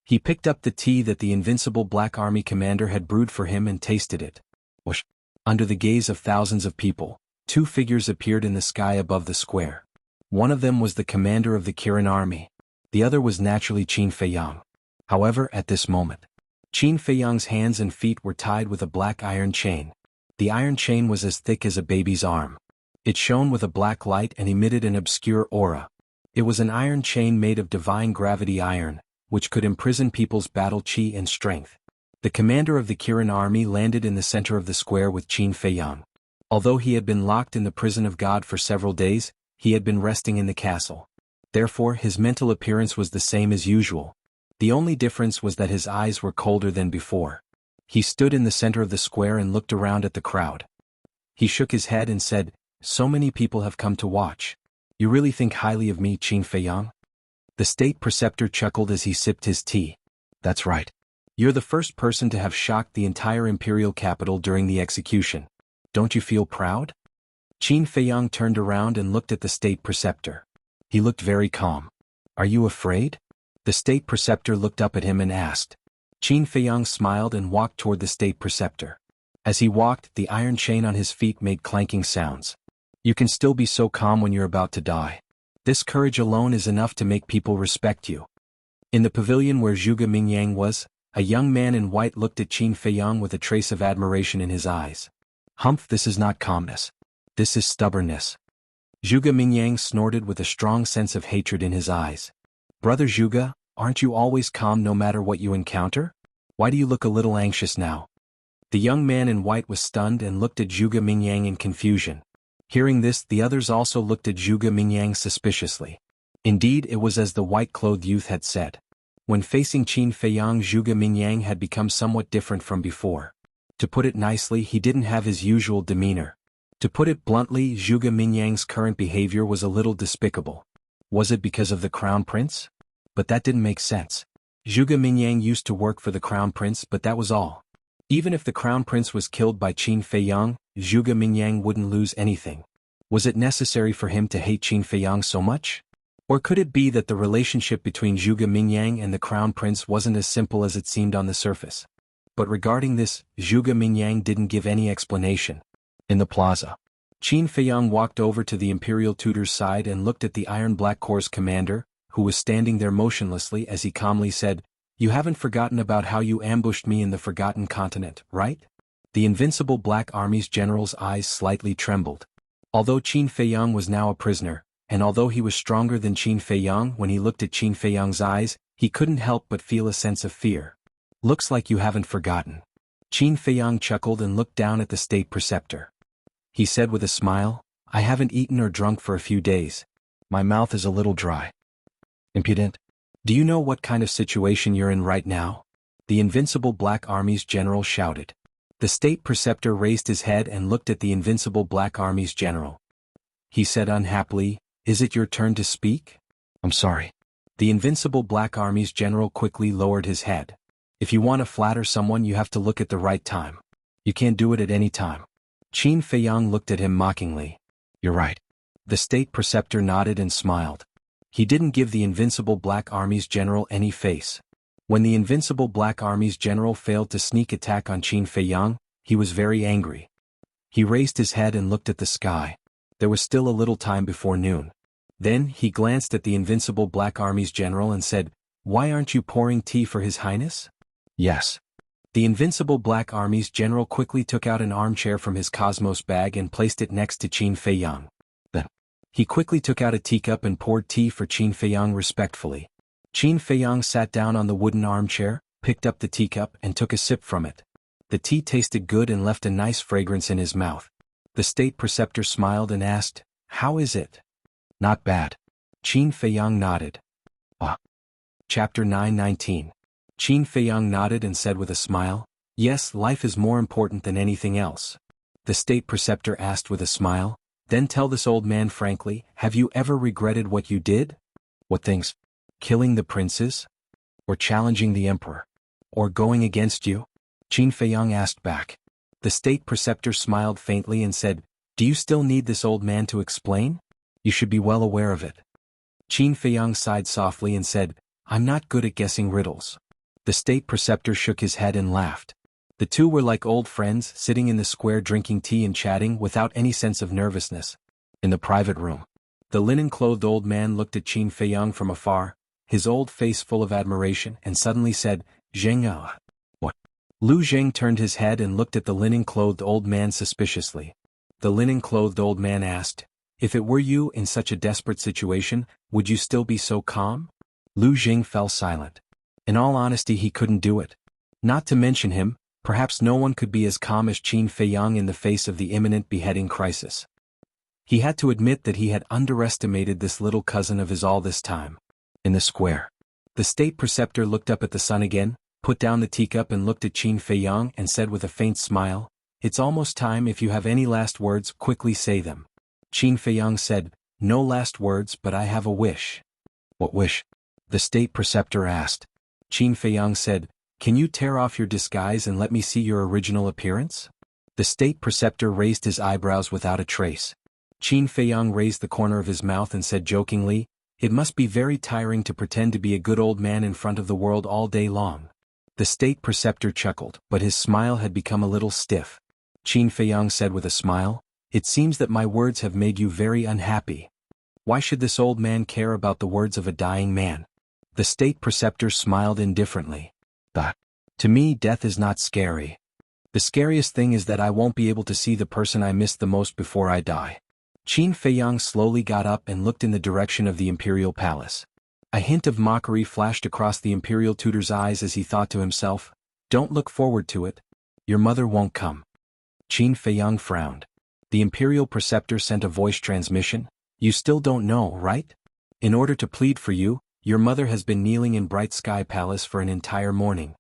He picked up the tea that the invincible Black Army commander had brewed for him and tasted it. Whoosh! Under the gaze of thousands of people, 2 figures appeared in the sky above the square. One of them was the commander of the Kirin army. The other was naturally Qin Feiyang. However, at this moment, Qin Feiyang's hands and feet were tied with a black iron chain. The iron chain was as thick as a baby's arm. It shone with a black light and emitted an obscure aura. It was an iron chain made of divine gravity iron, which could imprison people's battle chi and strength. The commander of the Kirin army landed in the center of the square with Qin Feiyang. Although he had been locked in the prison of God for several days, he had been resting in the castle. Therefore, his mental appearance was the same as usual. The only difference was that his eyes were colder than before. He stood in the center of the square and looked around at the crowd. He shook his head and said, "So many people have come to watch. You really think highly of me, Qin Feiyang?" The state preceptor chuckled as he sipped his tea. "That's right. You're the first person to have shocked the entire imperial capital during the execution. Don't you feel proud?" Qin Feiyang turned around and looked at the state preceptor. He looked very calm. "Are you afraid?" The state preceptor looked up at him and asked. Qin Feiyang smiled and walked toward the state preceptor. As he walked, the iron chain on his feet made clanking sounds. You can still be so calm when you're about to die. This courage alone is enough to make people respect you. In the pavilion where Zhuge Mingyang was, a young man in white looked at Qin Feiyang with a trace of admiration in his eyes. "Humph, this is not calmness. This is stubbornness." Zhuge Mingyang snorted with a strong sense of hatred in his eyes. "Brother Zhuge, aren't you always calm no matter what you encounter? Why do you look a little anxious now?" The young man in white was stunned and looked at Zhuge Mingyang in confusion. Hearing this, the others also looked at Zhuge Mingyang suspiciously. Indeed, it was as the white-clothed youth had said. When facing Qin Feiyang, Zhuge Mingyang had become somewhat different from before. To put it nicely, he didn't have his usual demeanor. To put it bluntly, Zhuge Mingyang's current behavior was a little despicable. Was it because of the crown prince? But that didn't make sense. Zhuge Mingyang used to work for the crown prince, but that was all. Even if the crown prince was killed by Qin Feiyang, Zhuge Mingyang wouldn't lose anything. Was it necessary for him to hate Qin Feiyang so much? Or could it be that the relationship between Zhuge Mingyang and the crown prince wasn't as simple as it seemed on the surface? But regarding this, Zhuge Mingyang didn't give any explanation. In the plaza, Qin Feiyang walked over to the imperial tutor's side and looked at the Iron Black Corps commander, who was standing there motionlessly as he calmly said, "You haven't forgotten about how you ambushed me in the Forgotten Continent, right?" The Invincible Black Army's general's eyes slightly trembled. Although Qin Feiyang was now a prisoner, and although he was stronger than Qin Feiyang, when he looked at Qin Feiyang's eyes, he couldn't help but feel a sense of fear. "Looks like you haven't forgotten." Qin Feiyang chuckled and looked down at the state preceptor. He said with a smile, "I haven't eaten or drunk for a few days. My mouth is a little dry." "Impudent. Do you know what kind of situation you're in right now?" the Invincible Black Army's general shouted. The state preceptor raised his head and looked at the Invincible Black Army's general. He said unhappily, "Is it your turn to speak?" "I'm sorry." The Invincible Black Army's general quickly lowered his head. "If you want to flatter someone, you have to look at the right time. You can't do it at any time." Qin Feiyang looked at him mockingly. "You're right." The state preceptor nodded and smiled. He didn't give the Invincible Black Army's general any face. When the Invincible Black Army's general failed to sneak attack on Qin Feiyang, he was very angry. He raised his head and looked at the sky. There was still a little time before noon. Then, he glanced at the Invincible Black Army's general and said, "Why aren't you pouring tea for His Highness?" "Yes." The Invincible Black Army's general quickly took out an armchair from his Cosmos bag and placed it next to Qin Feiyang. Then, he quickly took out a teacup and poured tea for Qin Feiyang respectfully. Qin Feiyang sat down on the wooden armchair, picked up the teacup and took a sip from it. The tea tasted good and left a nice fragrance in his mouth. The state preceptor smiled and asked, "How is it?" "Not bad." Qin Feiyang nodded. Chapter 919. Qin Feiyang nodded and said with a smile, "Yes, life is more important than anything else." The state preceptor asked with a smile, "Then tell this old man frankly, have you ever regretted what you did?" "What things?" "Killing the princes? Or challenging the emperor? Or going against you?" Qin Feiyang asked back. The state preceptor smiled faintly and said, "Do you still need this old man to explain? You should be well aware of it." Qin Feiyang sighed softly and said, "I'm not good at guessing riddles." The state preceptor shook his head and laughed. The two were like old friends sitting in the square drinking tea and chatting without any sense of nervousness. In the private room, the linen-clothed old man looked at Qin Feiyang from afar, his old face full of admiration, and suddenly said, "Jianghu." "What?" Lu Zheng turned his head and looked at the linen-clothed old man suspiciously. The linen-clothed old man asked, "If it were you in such a desperate situation, would you still be so calm?" Lu Zheng fell silent. In all honesty, he couldn't do it. Not to mention him, perhaps no one could be as calm as Qin Feiyang in the face of the imminent beheading crisis. He had to admit that he had underestimated this little cousin of his all this time. In the square, the state preceptor looked up at the sun again, put down the teacup and looked at Qin Feiyang and said with a faint smile, "It's almost time. If you have any last words, quickly say them." Qin Feiyang said, "No last words, but I have a wish." "What wish?" the state preceptor asked. Qin Feiyang said, "Can you tear off your disguise and let me see your original appearance?" The state preceptor raised his eyebrows without a trace. Qin Feiyang raised the corner of his mouth and said jokingly, "It must be very tiring to pretend to be a good old man in front of the world all day long." The state preceptor chuckled, but his smile had become a little stiff. Qin Feiyang said with a smile, "It seems that my words have made you very unhappy. Why should this old man care about the words of a dying man?" The state preceptor smiled indifferently. To me, death is not scary. The scariest thing is that I won't be able to see the person I miss the most before I die." Qin Feiyang slowly got up and looked in the direction of the imperial palace. A hint of mockery flashed across the imperial tutor's eyes as he thought to himself, "Don't look forward to it. Your mother won't come." Qin Feiyang frowned. The imperial preceptor sent a voice transmission, "You still don't know, right? In order to plead for you, your mother has been kneeling in Bright Sky Palace for an entire morning."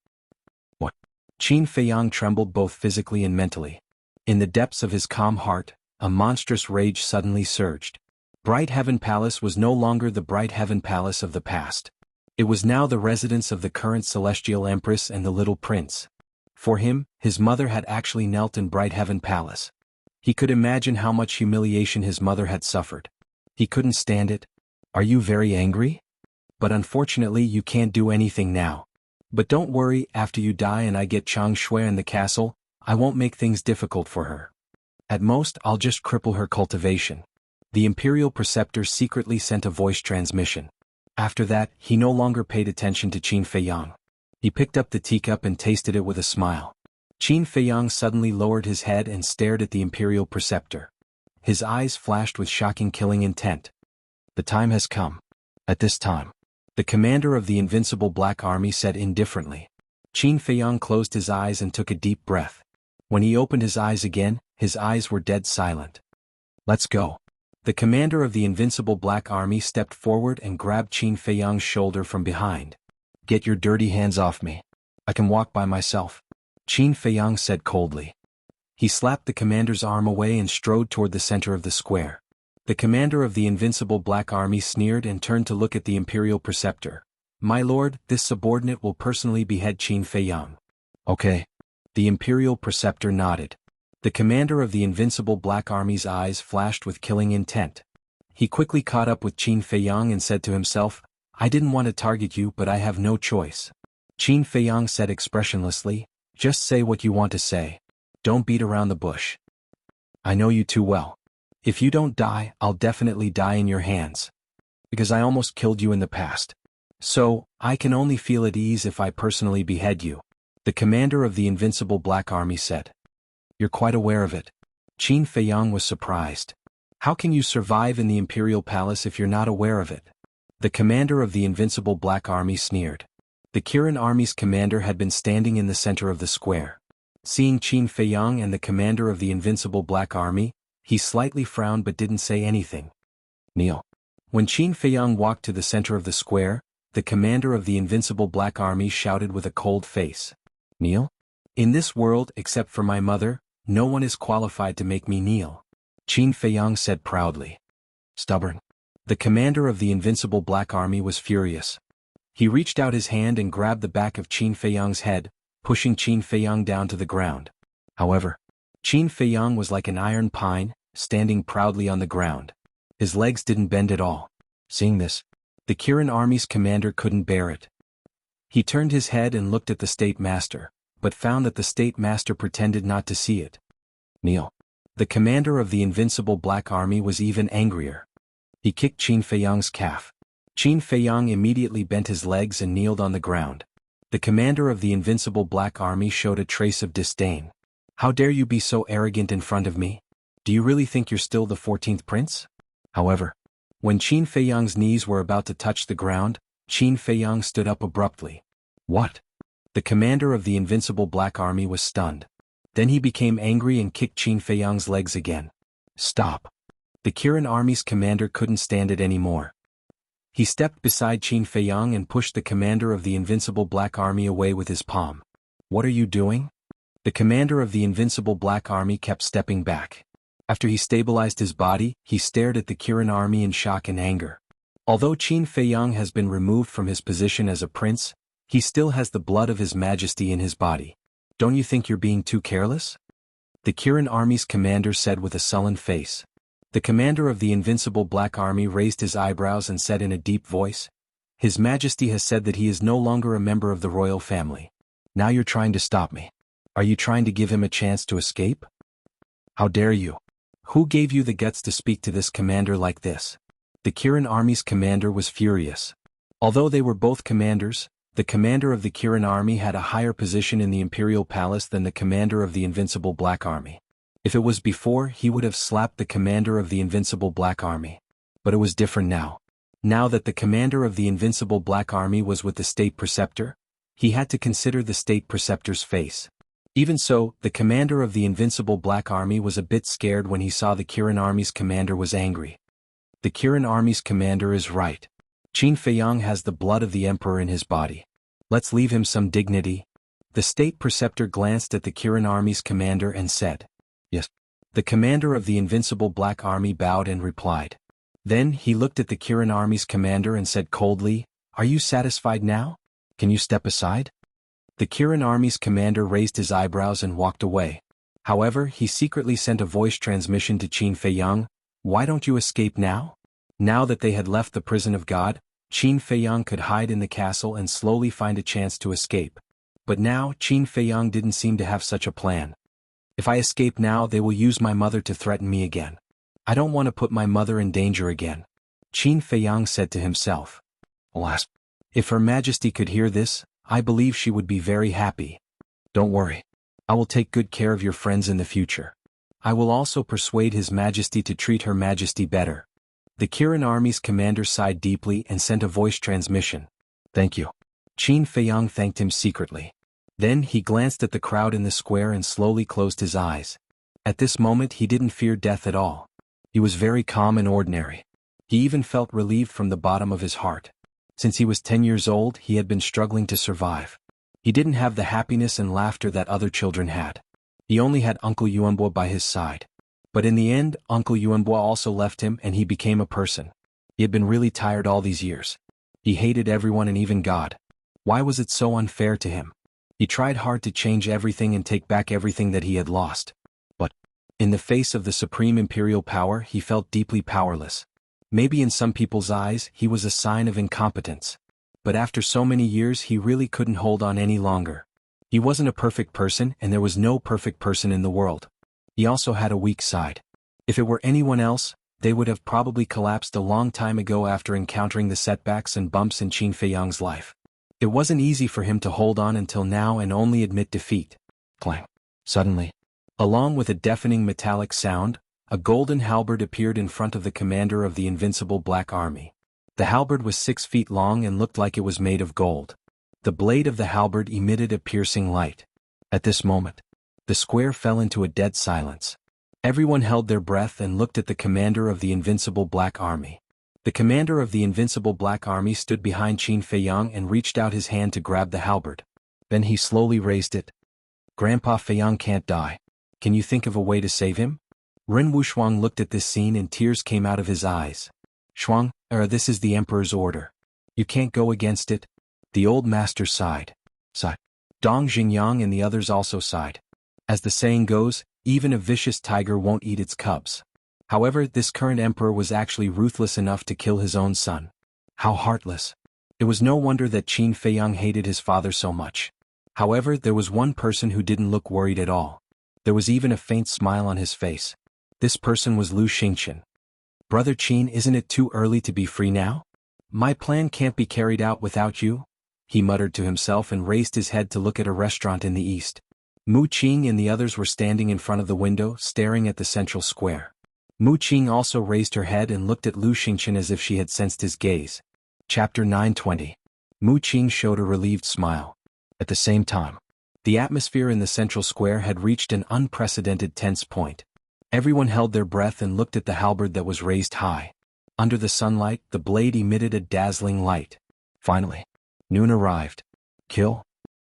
"What?" Qin Feiyang trembled both physically and mentally. In the depths of his calm heart, a monstrous rage suddenly surged. Bright Heaven Palace was no longer the Bright Heaven Palace of the past. It was now the residence of the current Celestial Empress and the little prince. For him, his mother had actually knelt in Bright Heaven Palace. He could imagine how much humiliation his mother had suffered. He couldn't stand it. Are you very angry? But unfortunately you can't do anything now. But don't worry, after you die and I get Chang Shui in the castle, I won't make things difficult for her. At most, I'll just cripple her cultivation. The Imperial Preceptor secretly sent a voice transmission. After that, he no longer paid attention to Qin Feiyang. He picked up the teacup and tasted it with a smile. Qin Feiyang suddenly lowered his head and stared at the Imperial Preceptor. His eyes flashed with shocking killing intent. The time has come. At this time, the commander of the Invincible Black Army said indifferently. Qin Feiyang closed his eyes and took a deep breath. When he opened his eyes again, his eyes were dead silent. Let's go. The commander of the Invincible Black Army stepped forward and grabbed Qin Feiyang's shoulder from behind. Get your dirty hands off me. I can walk by myself, Qin Feiyang said coldly. He slapped the commander's arm away and strode toward the center of the square. The commander of the Invincible Black Army sneered and turned to look at the Imperial Preceptor. My lord, this subordinate will personally behead Qin Feiyang. Okay. The Imperial Preceptor nodded. The commander of the Invincible Black Army's eyes flashed with killing intent. He quickly caught up with Qin Feiyang and said to himself, I didn't want to target you but I have no choice. Qin Feiyang said expressionlessly, just say what you want to say. Don't beat around the bush. I know you too well. If you don't die, I'll definitely die in your hands. Because I almost killed you in the past. So, I can only feel at ease if I personally behead you. The commander of the Invincible Black Army said. You're quite aware of it. Qin Feiyang was surprised. How can you survive in the Imperial Palace if you're not aware of it? The commander of the Invincible Black Army sneered. The Kirin Army's commander had been standing in the center of the square. Seeing Qin Feiyang and the commander of the Invincible Black Army, he slightly frowned but didn't say anything. Kneel. When Qin Feiyang walked to the center of the square, the commander of the Invincible Black Army shouted with a cold face. Kneel? In this world, except for my mother, no one is qualified to make me kneel, Qin Feiyang said proudly. Stubborn. The commander of the Invincible Black Army was furious. He reached out his hand and grabbed the back of Qin Feiyang's head, pushing Qin Feiyang down to the ground. However, Qin Feiyang was like an iron pine, standing proudly on the ground. His legs didn't bend at all. Seeing this, the Kirin Army's commander couldn't bear it. He turned his head and looked at the State Master, but found that the State Master pretended not to see it. Kneel. The commander of the Invincible Black Army was even angrier. He kicked Qin Feiyang's calf. Qin Feiyang immediately bent his legs and kneeled on the ground. The commander of the Invincible Black Army showed a trace of disdain. How dare you be so arrogant in front of me? Do you really think you're still the 14th prince? However, when Qin Feiyang's knees were about to touch the ground, Qin Feiyang stood up abruptly. What? The commander of the Invincible Black Army was stunned. Then he became angry and kicked Qin Feiyang's legs again. Stop. The Kirin Army's commander couldn't stand it anymore. He stepped beside Qin Feiyang and pushed the commander of the Invincible Black Army away with his palm. What are you doing? The commander of the Invincible Black Army kept stepping back. After he stabilized his body, he stared at the Kirin Army in shock and anger. Although Qin Feiyang has been removed from his position as a prince, he still has the blood of His Majesty in his body. Don't you think you're being too careless? The Kirin Army's commander said with a sullen face. The commander of the Invincible Black Army raised his eyebrows and said in a deep voice, His Majesty has said that he is no longer a member of the royal family. Now you're trying to stop me. Are you trying to give him a chance to escape? How dare you? Who gave you the guts to speak to this commander like this? The Kirin Army's commander was furious. Although they were both commanders, the commander of the Kirin Army had a higher position in the Imperial Palace than the commander of the Invincible Black Army. If it was before, he would have slapped the commander of the Invincible Black Army. But it was different now. Now that the commander of the Invincible Black Army was with the State Preceptor, he had to consider the State Preceptor's face. Even so, the commander of the Invincible Black Army was a bit scared when he saw the Kirin Army's commander was angry. The Kirin Army's commander is right. Qin Feiyang has the blood of the emperor in his body. Let's leave him some dignity. The State Preceptor glanced at the Kirin Army's commander and said, Yes. The commander of the invincible Black Army bowed and replied. Then he looked at the Kirin Army's commander and said coldly, "Are you satisfied now? Can you step aside?" The Kirin Army's commander raised his eyebrows and walked away. However, he secretly sent a voice transmission to Qin Feiyang. "Why don't you escape now?" Now that they had left the prison of God, Qin Feiyang could hide in the castle and slowly find a chance to escape. But now Qin Feiyang didn't seem to have such a plan. "If I escape now, they will use my mother to threaten me again. I don't want to put my mother in danger again," Qin Feiyang said to himself. "Alas, if Her Majesty could hear this, I believe she would be very happy. Don't worry. I will take good care of your friends in the future. I will also persuade His Majesty to treat Her Majesty better." The Kirin Army's commander sighed deeply and sent a voice transmission. "Thank you." Qin Feiyang thanked him secretly. Then he glanced at the crowd in the square and slowly closed his eyes. At this moment he didn't fear death at all. He was very calm and ordinary. He even felt relieved from the bottom of his heart. Since he was 10 years old, he had been struggling to survive. He didn't have the happiness and laughter that other children had. He only had Uncle Yuanbo by his side. But in the end, Uncle Yuanbo also left him and he became a person. He had been really tired all these years. He hated everyone and even God. Why was it so unfair to him? He tried hard to change everything and take back everything that he had lost. But, in the face of the supreme imperial power, he felt deeply powerless. Maybe in some people's eyes, he was a sign of incompetence. But after so many years, he really couldn't hold on any longer. He wasn't a perfect person, and there was no perfect person in the world. He also had a weak side. If it were anyone else, they would have probably collapsed a long time ago after encountering the setbacks and bumps in Qin Feiyang's life. It wasn't easy for him to hold on until now and only admit defeat. Clang. Suddenly, along with a deafening metallic sound, a golden halberd appeared in front of the commander of the invincible Black Army. The halberd was 6 feet long and looked like it was made of gold. The blade of the halberd emitted a piercing light. At this moment, the square fell into a dead silence. Everyone held their breath and looked at the commander of the invincible Black Army. The commander of the invincible Black Army stood behind Qin Feiyang and reached out his hand to grab the halberd. Then he slowly raised it. "Grandpa Feiyang can't die. Can you think of a way to save him?" Ren Wuxuang looked at this scene and tears came out of his eyes. "Shuang, this is the Emperor's order. You can't go against it." The old master sighed. Dong Xingyang and the others also sighed. As the saying goes, even a vicious tiger won't eat its cubs. However, this current emperor was actually ruthless enough to kill his own son. How heartless. It was no wonder that Qin Feiyang hated his father so much. However, there was one person who didn't look worried at all. There was even a faint smile on his face. This person was Lu Xingqian. "Brother Qin, isn't it too early to be free now? My plan can't be carried out without you," he muttered to himself and raised his head to look at a restaurant in the east. Mu Qing and the others were standing in front of the window, staring at the central square. Mu Qing also raised her head and looked at Lu Xingqian as if she had sensed his gaze. Chapter 920. Mu Qing showed a relieved smile. At the same time, the atmosphere in the central square had reached an unprecedented tense point. Everyone held their breath and looked at the halberd that was raised high. Under the sunlight, the blade emitted a dazzling light. Finally, noon arrived. "Kill?"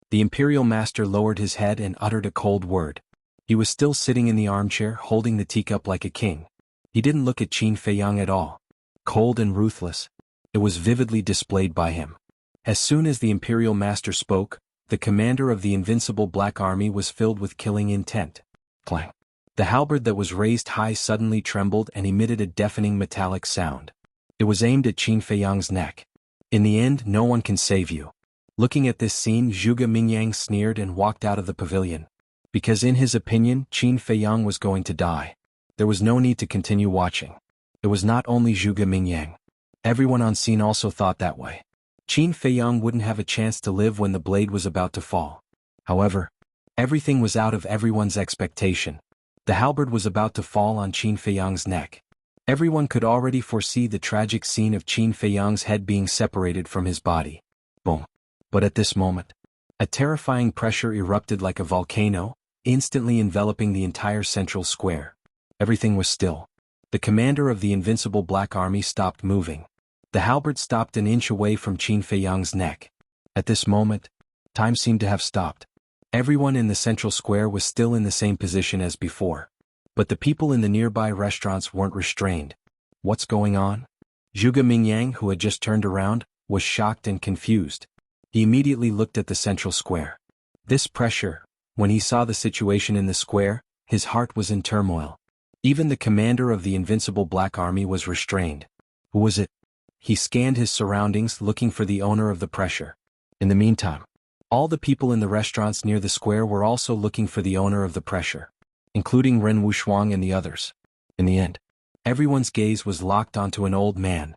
The imperial master lowered his head and uttered a cold word. He was still sitting in the armchair, holding the teacup like a king. He didn't look at Qin Feiyang at all. Cold and ruthless. It was vividly displayed by him. As soon as the imperial master spoke, the commander of the invincible Black Army was filled with killing intent. Clang. The halberd that was raised high suddenly trembled and emitted a deafening metallic sound. It was aimed at Qin Feiyang's neck. "In the end, no one can save you." Looking at this scene, Zhuge Mingyang sneered and walked out of the pavilion. Because in his opinion, Qin Feiyang was going to die. There was no need to continue watching. It was not only Zhuge Mingyang. Everyone on scene also thought that way. Qin Feiyang wouldn't have a chance to live when the blade was about to fall. However, everything was out of everyone's expectation. The halberd was about to fall on Qin Feiyang's neck. Everyone could already foresee the tragic scene of Qin Feiyang's head being separated from his body. Boom. But at this moment, a terrifying pressure erupted like a volcano, instantly enveloping the entire central square. Everything was still. The commander of the invincible Black Army stopped moving. The halberd stopped an inch away from Qin Feiyang's neck. At this moment, time seemed to have stopped. Everyone in the central square was still in the same position as before. But the people in the nearby restaurants weren't restrained. What's going on? Zhuge Mingyang, who had just turned around, was shocked and confused. He immediately looked at the central square. This pressure, when he saw the situation in the square, his heart was in turmoil. Even the commander of the invincible Black Army was restrained. Who was it? He scanned his surroundings looking for the owner of the pressure. In the meantime, all the people in the restaurants near the square were also looking for the owner of the pressure, including Ren Wushuang and the others. In the end, everyone's gaze was locked onto an old man.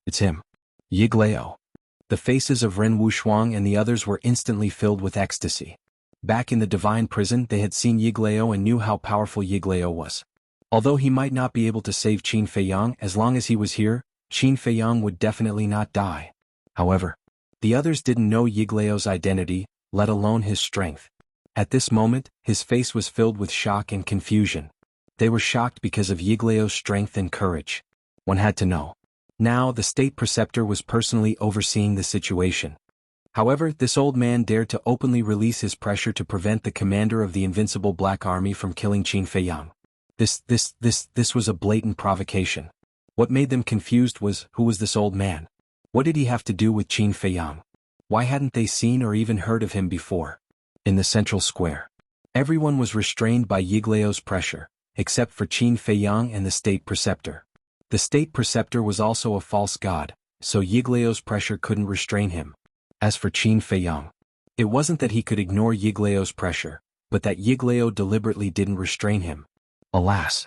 It's him. Yiglao. The faces of Ren Wushuang and the others were instantly filled with ecstasy. Back in the divine prison they had seen Yiglao and knew how powerful Yiglao was. Although he might not be able to save Qin Feiyang, as long as he was here, Qin Feiyang would definitely not die. However, the others didn't know Yiglao's identity, let alone his strength. At this moment, his face was filled with shock and confusion. They were shocked because of Yiglao's strength and courage. One had to know. Now the state preceptor was personally overseeing the situation. However, this old man dared to openly release his pressure to prevent the commander of the invincible Black Army from killing Qin Feiyang. This was a blatant provocation. What made them confused was, who was this old man? What did he have to do with Qin Feiyang? Why hadn't they seen or even heard of him before? In the central square, everyone was restrained by Yiglao's pressure, except for Qin Feiyang and the state preceptor. The state preceptor was also a false god, so Yiglao's pressure couldn't restrain him. As for Qin Feiyang, it wasn't that he could ignore Yiglao's pressure, but that Yiglao deliberately didn't restrain him. Alas!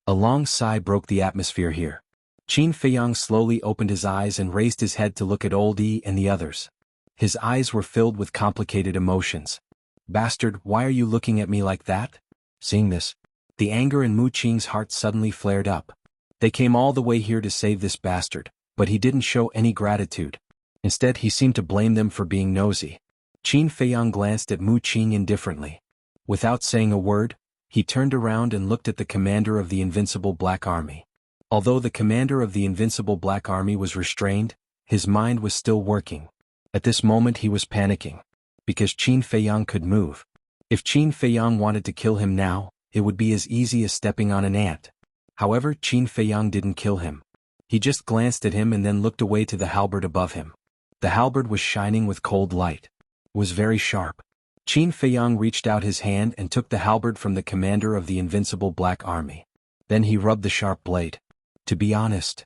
A long sigh broke the atmosphere here. Qin Feiyang slowly opened his eyes and raised his head to look at Old Yi and the others. His eyes were filled with complicated emotions. Bastard, why are you looking at me like that? Seeing this, the anger in Mu Qing's heart suddenly flared up. They came all the way here to save this bastard, but he didn't show any gratitude. Instead, he seemed to blame them for being nosy. Qin Feiyang glanced at Mu Qing indifferently. Without saying a word, he turned around and looked at the commander of the invincible Black Army. Although the commander of the invincible Black Army was restrained, his mind was still working. At this moment he was panicking. Because Qin Feiyang could move. If Qin Feiyang wanted to kill him now, it would be as easy as stepping on an ant. However, Qin Feiyang didn't kill him. He just glanced at him and then looked away to the halberd above him. The halberd was shining with cold light. It was very sharp. Qin Feiyang reached out his hand and took the halberd from the commander of the invincible Black Army. Then he rubbed the sharp blade. To be honest,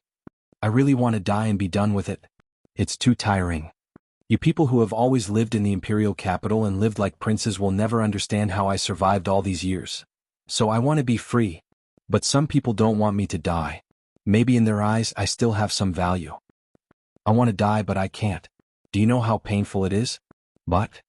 I really want to die and be done with it. It's too tiring. You people who have always lived in the imperial capital and lived like princes will never understand how I survived all these years. So I want to be free. But some people don't want me to die. Maybe in their eyes I still have some value. I want to die but I can't. Do you know how painful it is? But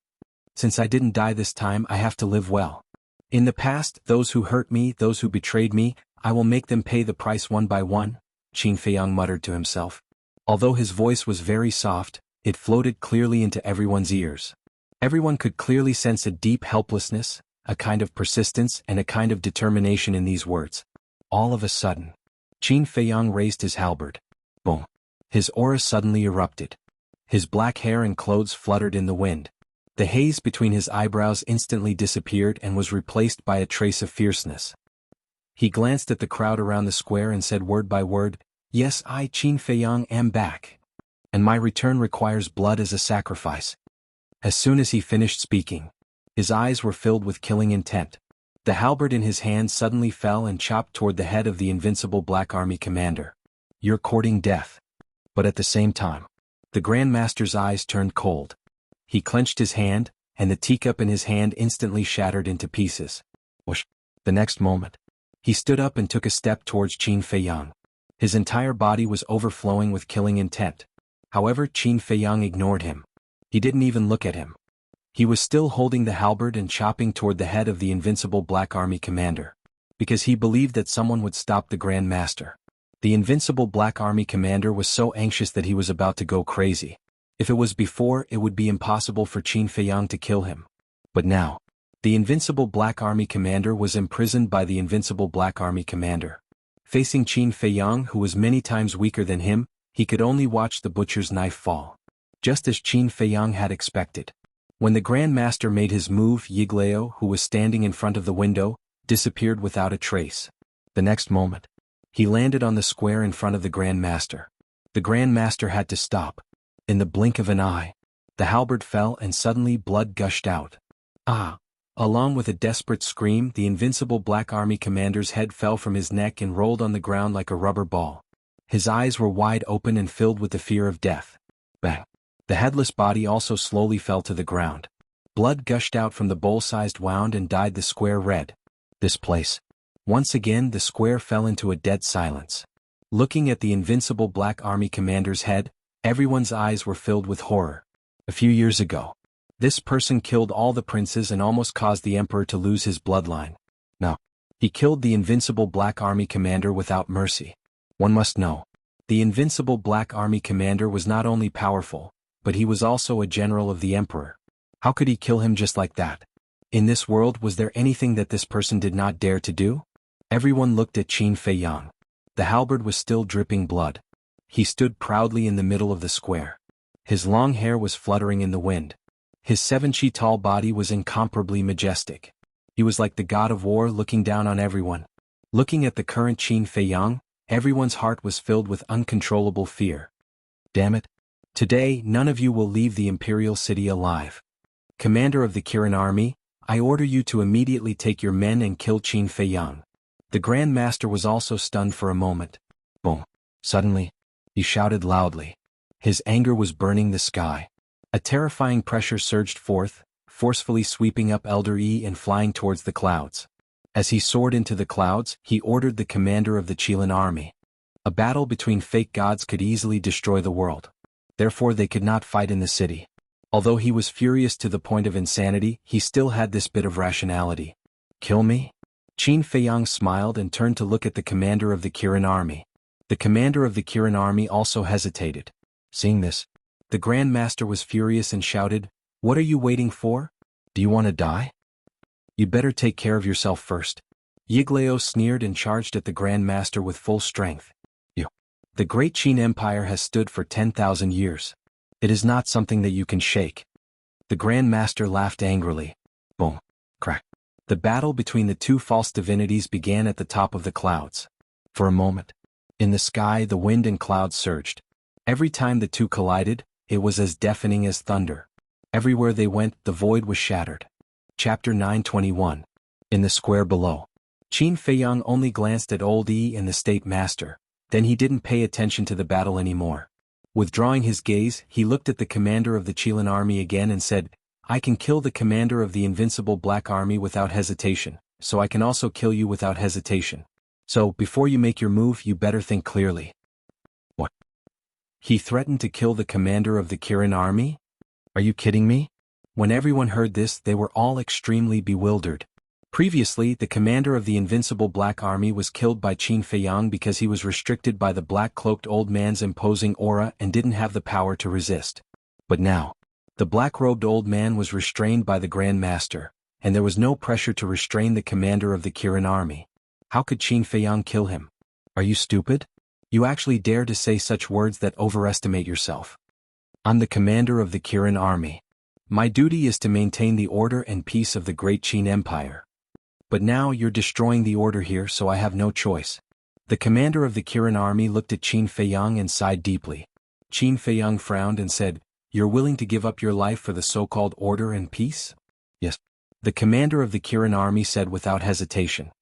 since I didn't die this time, I have to live well. In the past, those who hurt me, those who betrayed me, I will make them pay the price one by one, Qin Feiyang muttered to himself. Although his voice was very soft, it floated clearly into everyone's ears. Everyone could clearly sense a deep helplessness, a kind of persistence and a kind of determination in these words. All of a sudden, Qin Feiyang raised his halberd. Boom! His aura suddenly erupted. His black hair and clothes fluttered in the wind. The haze between his eyebrows instantly disappeared and was replaced by a trace of fierceness. He glanced at the crowd around the square and said word by word, "Yes, I, Qin Feiyang, am back. And my return requires blood as a sacrifice." As soon as he finished speaking, his eyes were filled with killing intent. The halberd in his hand suddenly fell and chopped toward the head of the invincible Black Army commander. "You're courting death." But at the same time, the Grand Master's eyes turned cold. He clenched his hand, and the teacup in his hand instantly shattered into pieces. Whoosh! The next moment, he stood up and took a step towards Qin Feiyang. His entire body was overflowing with killing intent. However, Qin Feiyang ignored him. He didn't even look at him. He was still holding the halberd and chopping toward the head of the invincible Black Army commander. Because he believed that someone would stop the Grand Master. The invincible Black Army commander was so anxious that he was about to go crazy. If it was before, it would be impossible for Qin Feiyang to kill him. But now, the invincible Black Army commander was imprisoned by the invincible Black Army commander. Facing Qin Feiyang, who was many times weaker than him, he could only watch the butcher's knife fall. Just as Qin Feiyang had expected. When the Grand Master made his move, Yiglao, who was standing in front of the window, disappeared without a trace. The next moment, he landed on the square in front of the Grand Master. The Grand Master had to stop. In the blink of an eye, the halberd fell and suddenly blood gushed out. Ah! Along with a desperate scream, the invincible Black Army commander's head fell from his neck and rolled on the ground like a rubber ball. His eyes were wide open and filled with the fear of death. Bang! The headless body also slowly fell to the ground. Blood gushed out from the bowl-sized wound and dyed the square red. This place. Once again the square fell into a dead silence. Looking at the invincible Black Army commander's head, everyone's eyes were filled with horror. A few years ago, this person killed all the princes and almost caused the emperor to lose his bloodline. Now, he killed the invincible Black Army commander without mercy. One must know, the invincible Black Army commander was not only powerful, but he was also a general of the emperor. How could he kill him just like that? In this world, was there anything that this person did not dare to do? Everyone looked at Qin Feiyang. The halberd was still dripping blood. He stood proudly in the middle of the square. His long hair was fluttering in the wind. His 7 feet tall body was incomparably majestic. He was like the god of war looking down on everyone. Looking at the current Qin Feiyang, everyone's heart was filled with uncontrollable fear. Damn it! Today, none of you will leave the imperial city alive. Commander of the Kirin army, I order you to immediately take your men and kill Qin Feiyang. The Grand Master was also stunned for a moment. Boom! Suddenly, he shouted loudly. His anger was burning the sky. A terrifying pressure surged forth, forcefully sweeping up Elder Yi and flying towards the clouds. As he soared into the clouds, he ordered the commander of the Qilin army. A battle between fake gods could easily destroy the world. Therefore they could not fight in the city. Although he was furious to the point of insanity, he still had this bit of rationality. Kill me? Qin Feiyang smiled and turned to look at the commander of the Kirin army. The commander of the Kirin army also hesitated. Seeing this, the Grand Master was furious and shouted, "What are you waiting for? Do you want to die? You'd better take care of yourself first." Yiglao sneered and charged at the Grand Master with full strength. The great Qin Empire has stood for 10,000 years. It is not something that you can shake. The Grand Master laughed angrily. Boom! Crack! The battle between the two false divinities began at the top of the clouds. For a moment, in the sky the wind and clouds surged. Every time the two collided, it was as deafening as thunder. Everywhere they went, the void was shattered. Chapter 921. In the square below. Qin Feiyang only glanced at Old Yi and the State Master. Then he didn't pay attention to the battle anymore. Withdrawing his gaze, he looked at the commander of the Qilin army again and said, "I can kill the commander of the invincible Black Army without hesitation, so I can also kill you without hesitation. So, before you make your move, you better think clearly." What? He threatened to kill the commander of the Kirin army? Are you kidding me? When everyone heard this, they were all extremely bewildered. Previously, the commander of the invincible Black Army was killed by Qin Feiyang because he was restricted by the black-cloaked old man's imposing aura and didn't have the power to resist. But now, the black-robed old man was restrained by the Grand Master, and there was no pressure to restrain the commander of the Kirin army. How could Qin Feiyang kill him? Are you stupid? You actually dare to say such words that overestimate yourself. I'm the commander of the Kirin army. My duty is to maintain the order and peace of the great Qin Empire. But now you're destroying the order here, so I have no choice. The commander of the Kirin army looked at Qin Feiyang and sighed deeply. Qin Feiyang frowned and said, "You're willing to give up your life for the so-called order and peace?" "Yes." The commander of the Kirin army said without hesitation.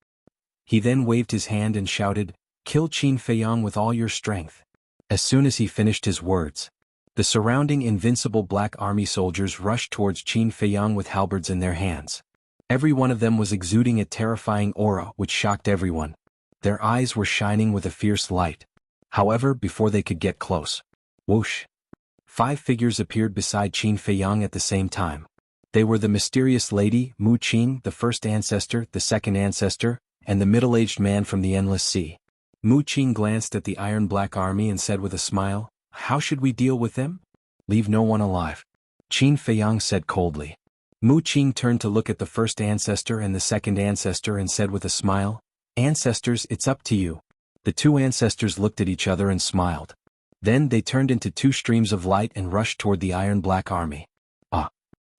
He then waved his hand and shouted, "Kill Qin Feiyang with all your strength." As soon as he finished his words, the surrounding invincible Black Army soldiers rushed towards Qin Feiyang with halberds in their hands. Every one of them was exuding a terrifying aura which shocked everyone. Their eyes were shining with a fierce light. However, before they could get close, whoosh! 5 figures appeared beside Qin Feiyang at the same time. They were the mysterious lady, Mu Qin, the first ancestor, the second ancestor, and the middle-aged man from the Endless Sea. Mu Qin glanced at the Iron Black Army and said with a smile, "How should we deal with them?" "Leave no one alive," Qin Feiyang said coldly. Mu Qin turned to look at the first ancestor and the second ancestor and said with a smile, "Ancestors, it's up to you." The 2 ancestors looked at each other and smiled. Then they turned into 2 streams of light and rushed toward the Iron Black Army. Ah!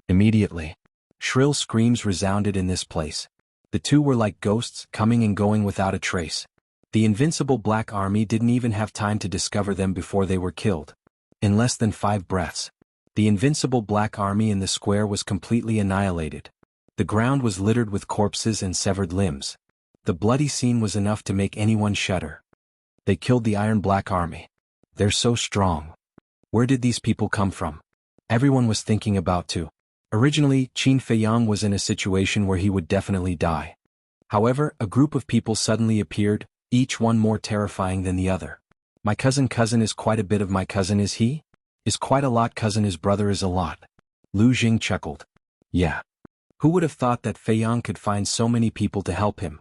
Immediately, shrill screams resounded in this place. The two were like ghosts, coming and going without a trace. The invincible Black Army didn't even have time to discover them before they were killed. In less than 5 breaths, the invincible Black Army in the square was completely annihilated. The ground was littered with corpses and severed limbs. The bloody scene was enough to make anyone shudder. They killed the Iron Black Army. They're so strong. Where did these people come from? Everyone was thinking about too. Originally, Qin Feiyang was in a situation where he would definitely die. However, a group of people suddenly appeared, each one more terrifying than the other. My cousin is quite a bit of my cousin is he? Is quite a lot cousin his brother is a lot. Lu Jing chuckled. Yeah. Who would have thought that Feiyang could find so many people to help him?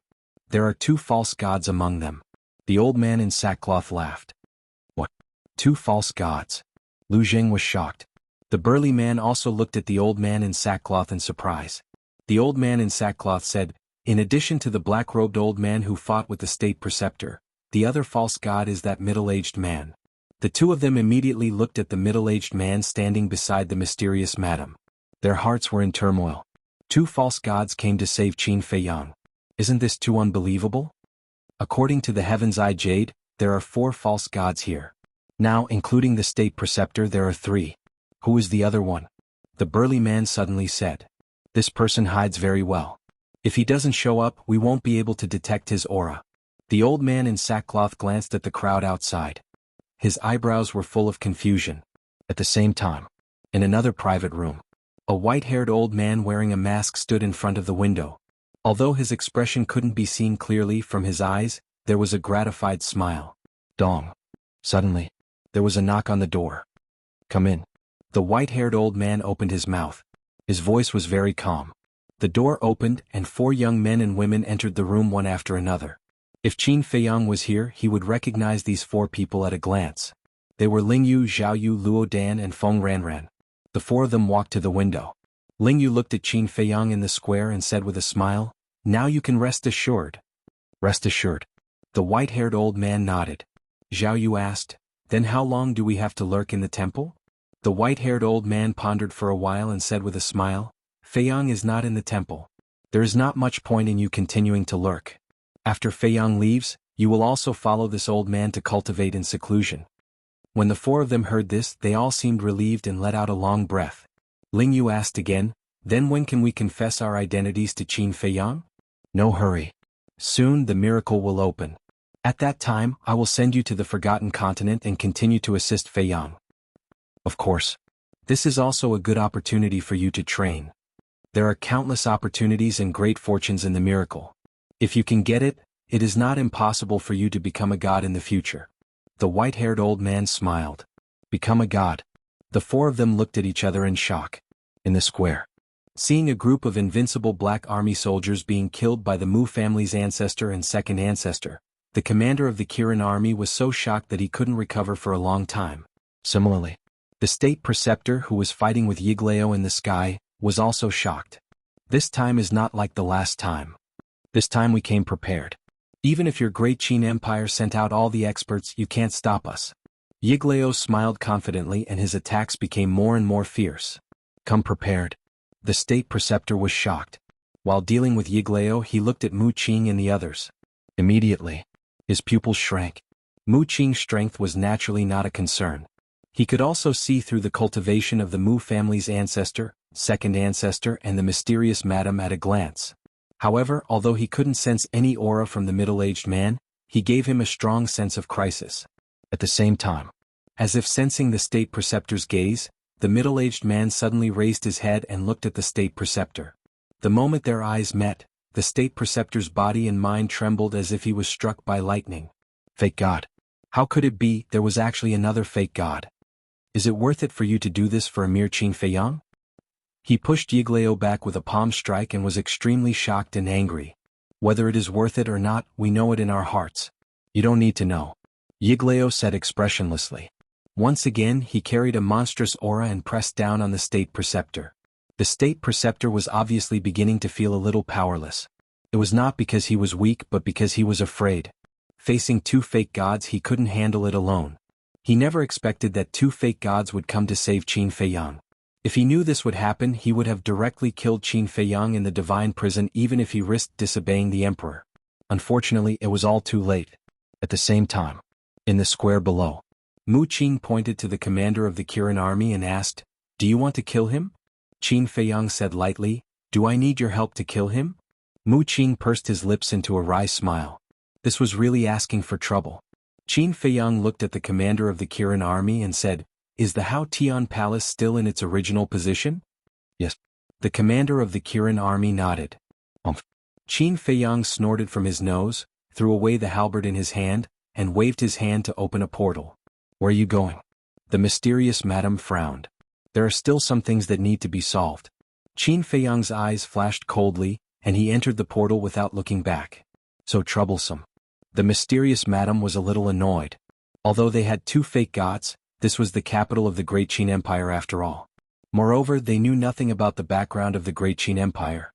There are 2 false gods among them. The old man in sackcloth laughed. What? 2 false gods? Lu Jing was shocked. The burly man also looked at the old man in sackcloth in surprise. The old man in sackcloth said, in addition to the black-robed old man who fought with the state preceptor, the other false god is that middle-aged man. The 2 of them immediately looked at the middle-aged man standing beside the mysterious madam. Their hearts were in turmoil. 2 false gods came to save Qin Feiyang. Isn't this too unbelievable? According to the Heaven's Eye Jade, there are 4 false gods here. Now, including the state preceptor, there are 3. Who is the other one? The burly man suddenly said. This person hides very well. If he doesn't show up, we won't be able to detect his aura. The old man in sackcloth glanced at the crowd outside. His eyebrows were full of confusion. At the same time, in another private room, a white-haired old man wearing a mask stood in front of the window. Although his expression couldn't be seen clearly from his eyes, there was a gratified smile. Dong. Suddenly, there was a knock on the door. Come in. The white-haired old man opened his mouth. His voice was very calm. The door opened and 4 young men and women entered the room one after another. If Qin Feiyang was here, he would recognize these 4 people at a glance. They were Lingyu, Zhaoyu, Luo Dan and Feng Ranran. The 4 of them walked to the window. Lingyu looked at Qin Feiyang in the square and said with a smile, now you can rest assured. Rest assured. The white-haired old man nodded. Zhaoyu asked, then how long do we have to lurk in the temple? The white-haired old man pondered for a while and said with a smile, Feiyang is not in the temple. There is not much point in you continuing to lurk. After Feiyang leaves, you will also follow this old man to cultivate in seclusion. When the 4 of them heard this, they all seemed relieved and let out a long breath. Lingyu asked again, then when can we confess our identities to Qin Feiyang? No hurry. Soon the miracle will open. At that time, I will send you to the Forgotten Continent and continue to assist Feiyang. Of course. This is also a good opportunity for you to train. There are countless opportunities and great fortunes in the miracle. If you can get it, it is not impossible for you to become a god in the future. The white-haired old man smiled. Become a god. The 4 of them looked at each other in shock. In the square, seeing a group of invincible Black Army soldiers being killed by the Mu family's ancestor and second ancestor, the commander of the Kirin army was so shocked that he couldn't recover for a long time. Similarly, the state preceptor who was fighting with Yiglao in the sky was also shocked. This time is not like the last time. This time we came prepared. Even if your great Qin Empire sent out all the experts, you can't stop us. Yiglao smiled confidently and his attacks became more and more fierce. Come prepared. The state preceptor was shocked. While dealing with Yiglao, he looked at Mu Qing and the others. Immediately, his pupils shrank. Mu Qing's strength was naturally not a concern. He could also see through the cultivation of the Mu family's ancestor, second ancestor and the mysterious madam at a glance. However, although he couldn't sense any aura from the middle-aged man, he gave him a strong sense of crisis. At the same time, as if sensing the state preceptor's gaze, the middle-aged man suddenly raised his head and looked at the state preceptor. The moment their eyes met, the state preceptor's body and mind trembled as if he was struck by lightning. Fake god. How could it be there was actually another fake god? Is it worth it for you to do this for a mere Qin Feiyang? He pushed Yiglao back with a palm strike and was extremely shocked and angry. Whether it is worth it or not, we know it in our hearts. You don't need to know. Yiglao said expressionlessly. Once again he carried a monstrous aura and pressed down on the state preceptor. The state preceptor was obviously beginning to feel a little powerless. It was not because he was weak but because he was afraid. Facing 2 fake gods he couldn't handle it alone. He never expected that 2 fake gods would come to save Qin Feiyang. If he knew this would happen, he would have directly killed Qin Feiyang in the divine prison even if he risked disobeying the emperor. Unfortunately, it was all too late. At the same time, in the square below, Mu Qin pointed to the commander of the Kirin army and asked, "Do you want to kill him?" Qin Feiyang said lightly, "Do I need your help to kill him?" Mu Qin pursed his lips into a wry smile. This was really asking for trouble. Qin Feiyang looked at the commander of the Kirin army and said, "Is the Hao Tian Palace still in its original position?" "Yes." The commander of the Kirin army nodded. Qin Feiyang snorted from his nose, threw away the halberd in his hand, and waved his hand to open a portal. "Where are you going?" The mysterious madam frowned. "There are still some things that need to be solved." Qin Feiyang's eyes flashed coldly, and he entered the portal without looking back. So troublesome. The mysterious madam was a little annoyed. Although they had two fake gods, this was the capital of the Great Qin Empire after all. Moreover, they knew nothing about the background of the Great Qin Empire.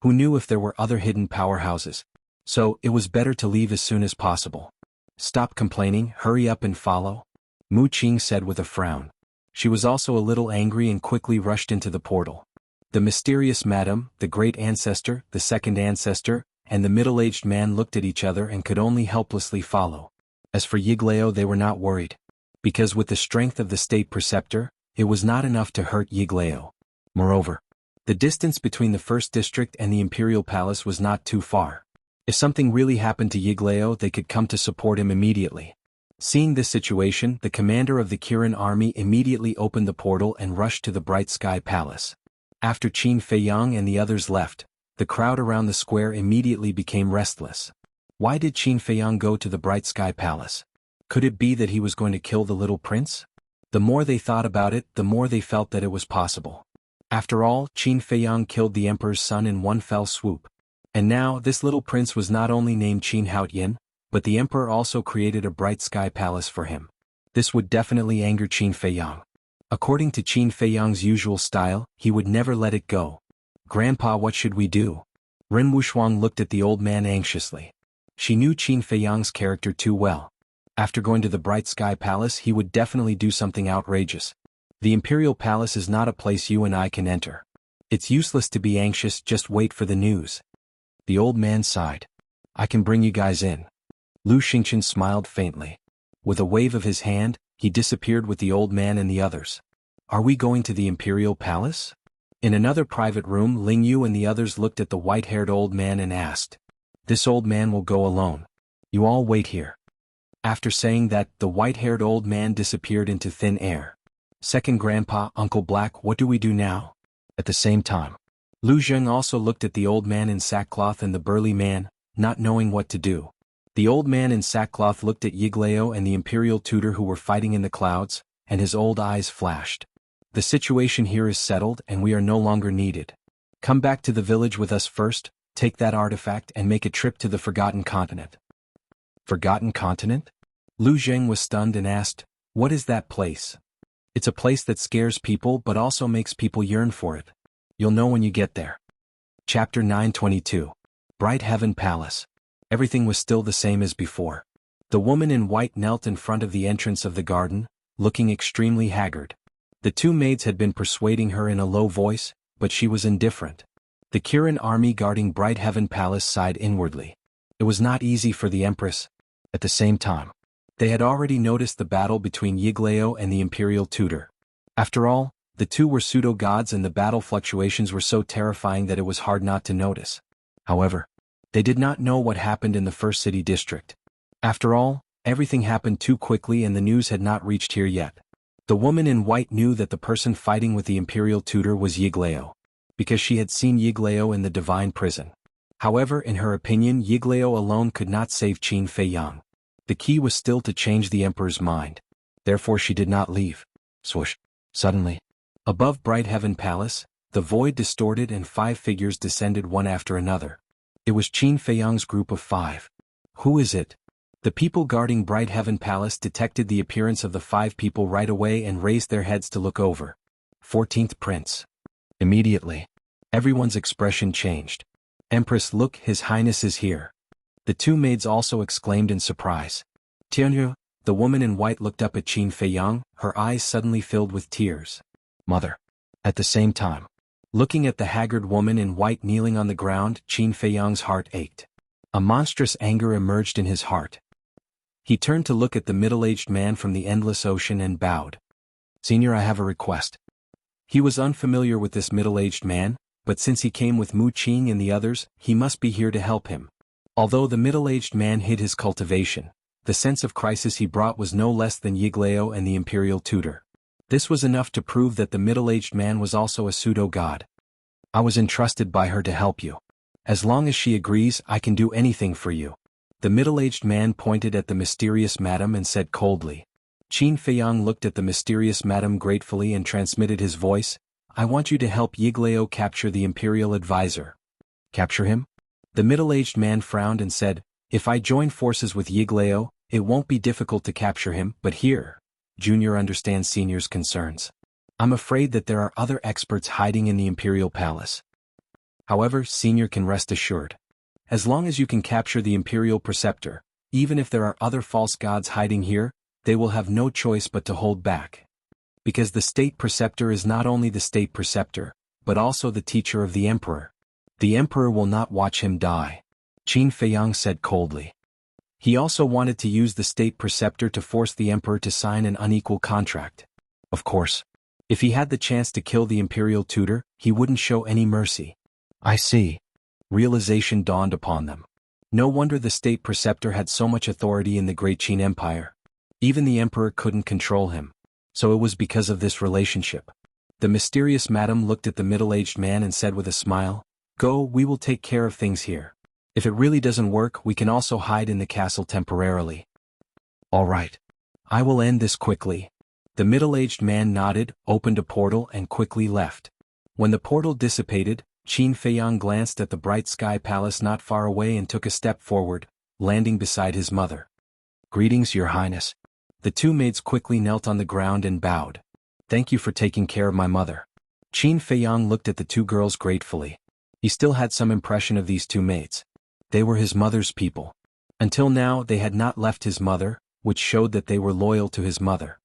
Who knew if there were other hidden powerhouses? So, it was better to leave as soon as possible. "Stop complaining, hurry up and follow," Mu Qing said with a frown. She was also a little angry and quickly rushed into the portal. The mysterious madam, the great ancestor, the second ancestor, and the middle-aged man looked at each other and could only helplessly follow. As for Yiglao, they were not worried. Because with the strength of the state preceptor, it was not enough to hurt Yiglao. Moreover, the distance between the first district and the imperial palace was not too far. If something really happened to Yiglao, they could come to support him immediately. Seeing this situation, the commander of the Kirin army immediately opened the portal and rushed to the Bright Sky Palace. After Qin Feiyang and the others left, the crowd around the square immediately became restless. Why did Qin Feiyang go to the Bright Sky Palace? Could it be that he was going to kill the little prince? The more they thought about it, the more they felt that it was possible. After all, Qin Feiyang killed the emperor's son in one fell swoop. And now, this little prince was not only named Qin Haotian, but the emperor also created a Bright Sky Palace for him. This would definitely anger Qin Feiyang. According to Qin Feiyang's usual style, he would never let it go. "Grandpa, what should we do?" Ren Wushuang looked at the old man anxiously. She knew Qin Feiyang's character too well. After going to the Bright Sky Palace, he would definitely do something outrageous. The Imperial Palace is not a place you and I can enter. It's useless to be anxious, just wait for the news. The old man sighed. "I can bring you guys in." Lu Xingqian smiled faintly. With a wave of his hand, he disappeared with the old man and the others. "Are we going to the Imperial Palace?" In another private room, Ling Yu and the others looked at the white-haired old man and asked. "This old man will go alone. You all wait here." After saying that, the white-haired old man disappeared into thin air. "Second Grandpa, Uncle Black, what do we do now?" At the same time, Lu Zheng also looked at the old man in sackcloth and the burly man, not knowing what to do. The old man in sackcloth looked at Yiglao and the imperial tutor who were fighting in the clouds, and his old eyes flashed. "The situation here is settled and we are no longer needed. Come back to the village with us first, take that artifact and make a trip to the Forgotten Continent." Forgotten Continent? Lu Zheng was stunned and asked, "What is that place?" "It's a place that scares people but also makes people yearn for it. You'll know when you get there." Chapter 922. Bright Heaven Palace. Everything was still the same as before. The woman in white knelt in front of the entrance of the garden, looking extremely haggard. The two maids had been persuading her in a low voice, but she was indifferent. The Kirin army guarding Bright Heaven Palace sighed inwardly. It was not easy for the Empress. At the same time, they had already noticed the battle between Yiglao and the imperial tutor. After all, the two were pseudo-gods and the battle fluctuations were so terrifying that it was hard not to notice. However, they did not know what happened in the first city district. After all, everything happened too quickly and the news had not reached here yet. The woman in white knew that the person fighting with the imperial tutor was Yiglao, because she had seen Yiglao in the divine prison. However, in her opinion, Yiglao alone could not save Qin Feiyang. The key was still to change the emperor's mind. Therefore she did not leave. Swoosh. Suddenly, above Bright Heaven Palace, the void distorted and 5 figures descended one after another. It was Qin Feiyang's group of 5. Who is it? The people guarding Bright Heaven Palace detected the appearance of the 5 people right away and raised their heads to look over. 14th Prince. Immediately, everyone's expression changed. "Empress, look, His Highness is here." The two maids also exclaimed in surprise. "Tianyu," the woman in white looked up at Qin Feiyang, her eyes suddenly filled with tears. "Mother." At the same time, looking at the haggard woman in white kneeling on the ground, Qin Feiyang's heart ached. A monstrous anger emerged in his heart. He turned to look at the middle-aged man from the endless ocean and bowed. "Senior, I have a request." He was unfamiliar with this middle-aged man, but since he came with Mu Qing and the others, he must be here to help him. Although the middle-aged man hid his cultivation, the sense of crisis he brought was no less than Yigleo and the imperial tutor. This was enough to prove that the middle-aged man was also a pseudo-god. "I was entrusted by her to help you. As long as she agrees, I can do anything for you." The middle-aged man pointed at the mysterious madam and said coldly. Qin Feiyang looked at the mysterious madam gratefully and transmitted his voice, "I want you to help Yigleo capture the imperial advisor." "Capture him?" The middle-aged man frowned and said, "If I join forces with Yigleo, it won't be difficult to capture him, but here, Junior understands Senior's concerns. I'm afraid that there are other experts hiding in the imperial palace. However, Senior can rest assured. As long as you can capture the imperial preceptor, even if there are other false gods hiding here, they will have no choice but to hold back. Because the state preceptor is not only the state preceptor, but also the teacher of the emperor. The emperor will not watch him die," Qin Feiyang said coldly. He also wanted to use the state preceptor to force the emperor to sign an unequal contract. Of course, if he had the chance to kill the imperial tutor, he wouldn't show any mercy. "I see." Realization dawned upon them. No wonder the state preceptor had so much authority in the Great Qin Empire. Even the emperor couldn't control him. So it was because of this relationship. The mysterious madam looked at the middle-aged man and said with a smile, "Go, we will take care of things here. If it really doesn't work, we can also hide in the castle temporarily." "All right. I will end this quickly." The middle-aged man nodded, opened a portal and quickly left. When the portal dissipated, Qin Feiyang glanced at the bright sky palace not far away and took a step forward, landing beside his mother. "Greetings, Your Highness." The two maids quickly knelt on the ground and bowed. "Thank you for taking care of my mother." Qin Feiyang looked at the two girls gratefully. He still had some impression of these two maids. They were his mother's people. Until now they had not left his mother, which showed that they were loyal to his mother.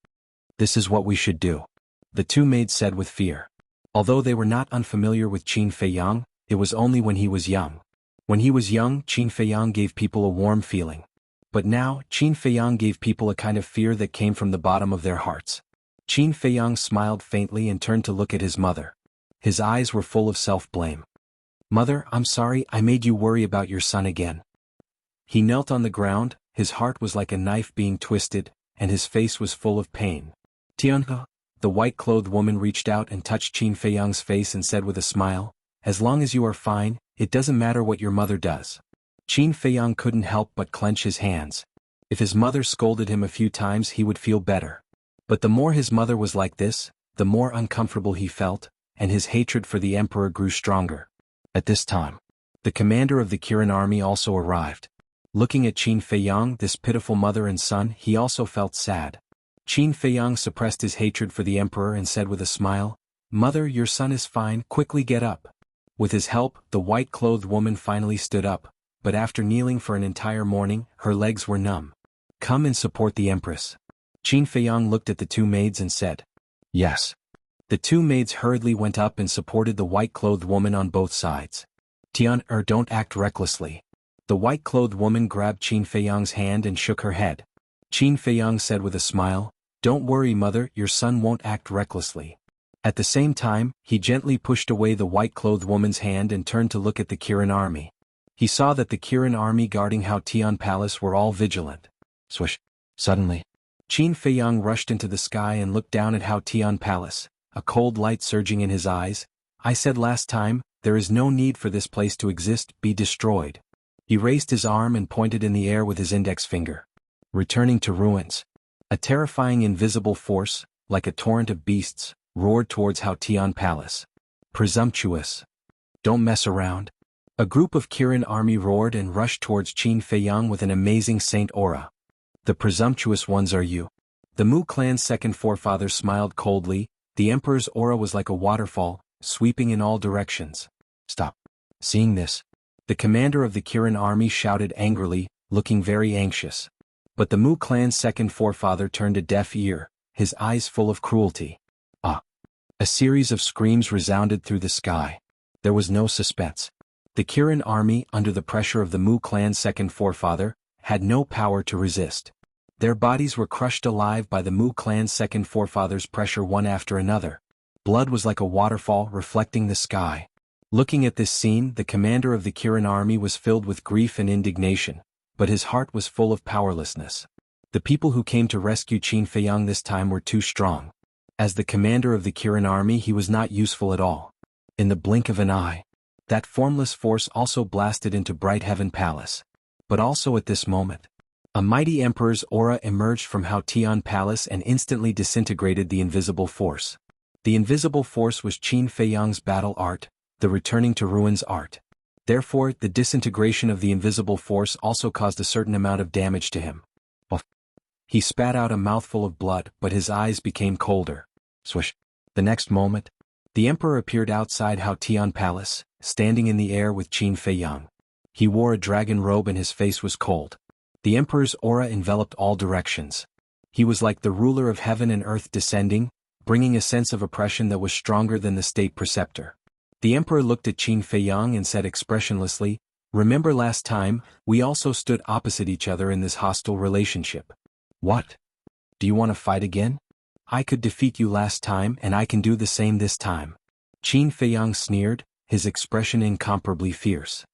"This is what we should do," the two maids said with fear. Although they were not unfamiliar with Qin Feiyang, it was only when he was young. When he was young, Qin Feiyang gave people a warm feeling. But now, Qin Feiyang gave people a kind of fear that came from the bottom of their hearts. Qin Feiyang smiled faintly and turned to look at his mother. His eyes were full of self-blame. "Mother, I'm sorry I made you worry about your son again." He knelt on the ground, his heart was like a knife being twisted, and his face was full of pain. "Tianhe," the white-clothed woman reached out and touched Qin Feiyang's face and said with a smile, "As long as you are fine, it doesn't matter what your mother does." Qin Feiyang couldn't help but clench his hands. If his mother scolded him a few times he would feel better. But the more his mother was like this, the more uncomfortable he felt, and his hatred for the emperor grew stronger. At this time, the commander of the Kirin army also arrived. Looking at Qin Feiyang, this pitiful mother and son, he also felt sad. Qin Feiyang suppressed his hatred for the emperor and said with a smile, "Mother, your son is fine, quickly get up." With his help, the white-clothed woman finally stood up, but after kneeling for an entire morning, her legs were numb. "Come and support the empress." Qin Feiyang looked at the two maids and said, "Yes." The two maids hurriedly went up and supported the white-clothed woman on both sides. "Tian, don't act recklessly." The white-clothed woman grabbed Qin Feiyang's hand and shook her head. Qin Feiyang said with a smile, "Don't worry, mother, your son won't act recklessly." At the same time, he gently pushed away the white-clothed woman's hand and turned to look at the Kirin army. He saw that the Kirin army guarding Hao Tian Palace were all vigilant. Swish. Suddenly, Qin Feiyang rushed into the sky and looked down at Hao Tian Palace, a cold light surging in his eyes. "I said last time, there is no need for this place to exist, be destroyed." He raised his arm and pointed in the air with his index finger. Returning to ruins. A terrifying invisible force, like a torrent of beasts, roared towards Hao Tian Palace. "Presumptuous. Don't mess around." A group of Kirin army roared and rushed towards Qin Feiyang with an amazing saint aura. "The presumptuous ones are you." The Mu clan's second forefather smiled coldly. The emperor's aura was like a waterfall, sweeping in all directions. "Stop." Seeing this, the commander of the Kirin army shouted angrily, looking very anxious. But the Mu clan's second forefather turned a deaf ear, his eyes full of cruelty. "Ah." A series of screams resounded through the sky. There was no suspense. The Kirin army, under the pressure of the Mu clan's second forefather, had no power to resist. Their bodies were crushed alive by the Mu clan's second forefather's pressure one after another. Blood was like a waterfall reflecting the sky. Looking at this scene, the commander of the Kirin army was filled with grief and indignation, but his heart was full of powerlessness. The people who came to rescue Qin Feiyang this time were too strong. As the commander of the Kirin army, he was not useful at all. In the blink of an eye, that formless force also blasted into Bright Heaven Palace. But also at this moment, a mighty emperor's aura emerged from Hao Tian Palace and instantly disintegrated the invisible force. The invisible force was Qin Feiyang's battle art, the returning to ruins art. Therefore, the disintegration of the invisible force also caused a certain amount of damage to him. He spat out a mouthful of blood, but his eyes became colder. Swish. The next moment, the emperor appeared outside Hao Tian Palace, standing in the air with Qin Feiyang. He wore a dragon robe and his face was cold. The emperor's aura enveloped all directions. He was like the ruler of heaven and earth descending, bringing a sense of oppression that was stronger than the state preceptor. The emperor looked at Qin Feiyang and said expressionlessly, "Remember last time, we also stood opposite each other in this hostile relationship. What? Do you want to fight again? I could defeat you last time and I can do the same this time." Qin Feiyang sneered, his expression incomparably fierce.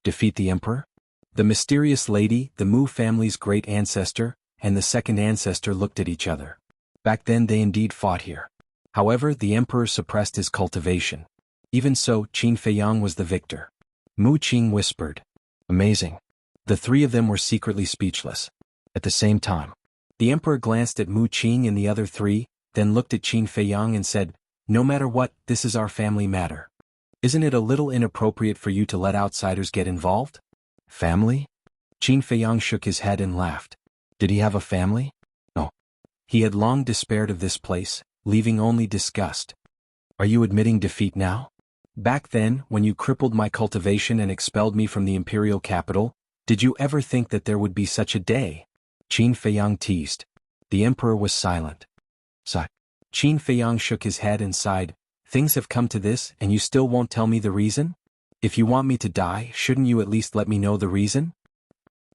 Defeat the emperor? The mysterious lady, the Mu family's great ancestor, and the second ancestor looked at each other. Back then they indeed fought here. However, the emperor suppressed his cultivation. Even so, Qin Feiyang was the victor. Mu Qing whispered. Amazing. The three of them were secretly speechless. At the same time, the emperor glanced at Mu Qing and the other three, then looked at Qin Feiyang and said, "No matter what, this is our family matter. Isn't it a little inappropriate for you to let outsiders get involved?" Family? Qin Feiyang shook his head and laughed. Did he have a family? No. He had long despaired of this place, leaving only disgust. Are you admitting defeat now? Back then, when you crippled my cultivation and expelled me from the imperial capital, did you ever think that there would be such a day? Qin Feiyang teased. The emperor was silent. Sigh. Qin Feiyang shook his head and sighed. Things have come to this and you still won't tell me the reason? If you want me to die, shouldn't you at least let me know the reason?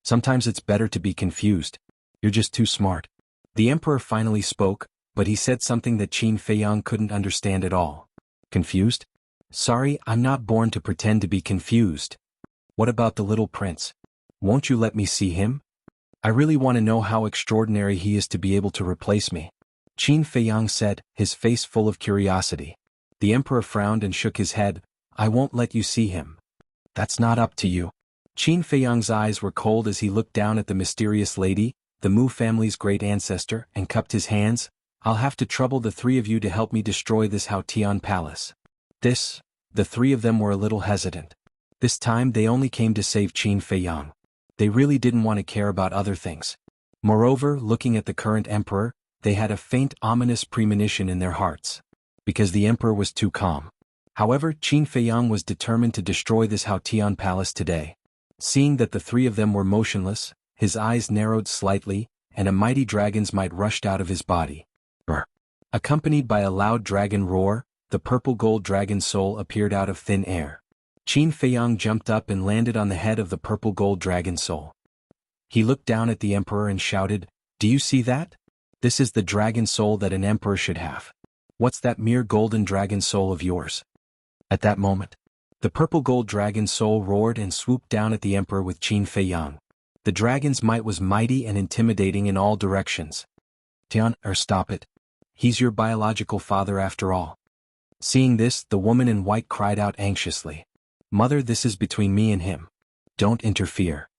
Sometimes it's better to be confused. You're just too smart. The emperor finally spoke, but he said something that Qin Feiyang couldn't understand at all. Confused? Sorry, I'm not born to pretend to be confused. What about the little prince? Won't you let me see him? I really want to know how extraordinary he is to be able to replace me. Qin Feiyang said, his face full of curiosity. The emperor frowned and shook his head. I won't let you see him. That's not up to you. Qin Feiyang's eyes were cold as he looked down at the mysterious lady, the Mu family's great ancestor, and cupped his hands. I'll have to trouble the three of you to help me destroy this Hao Tian Palace. The three of them were a little hesitant. This time they only came to save Qin Feiyang. They really didn't want to care about other things. Moreover, looking at the current emperor, they had a faint ominous premonition in their hearts. Because the emperor was too calm. However, Qin Feiyang was determined to destroy this Hao Tian Palace today. Seeing that the three of them were motionless, his eyes narrowed slightly, and a mighty dragon's might rushed out of his body. Brr. Accompanied by a loud dragon roar, the purple gold dragon soul appeared out of thin air. Qin Feiyang jumped up and landed on the head of the purple gold dragon soul. He looked down at the emperor and shouted, "Do you see that? This is the dragon soul that an emperor should have. What's that mere golden dragon soul of yours?" At that moment, the purple gold dragon soul roared and swooped down at the emperor with Qin Feiyang. The dragon's might was mighty and intimidating in all directions. Stop it. He's your biological father after all. Seeing this, the woman in white cried out anxiously. Mother, this is between me and him. Don't interfere.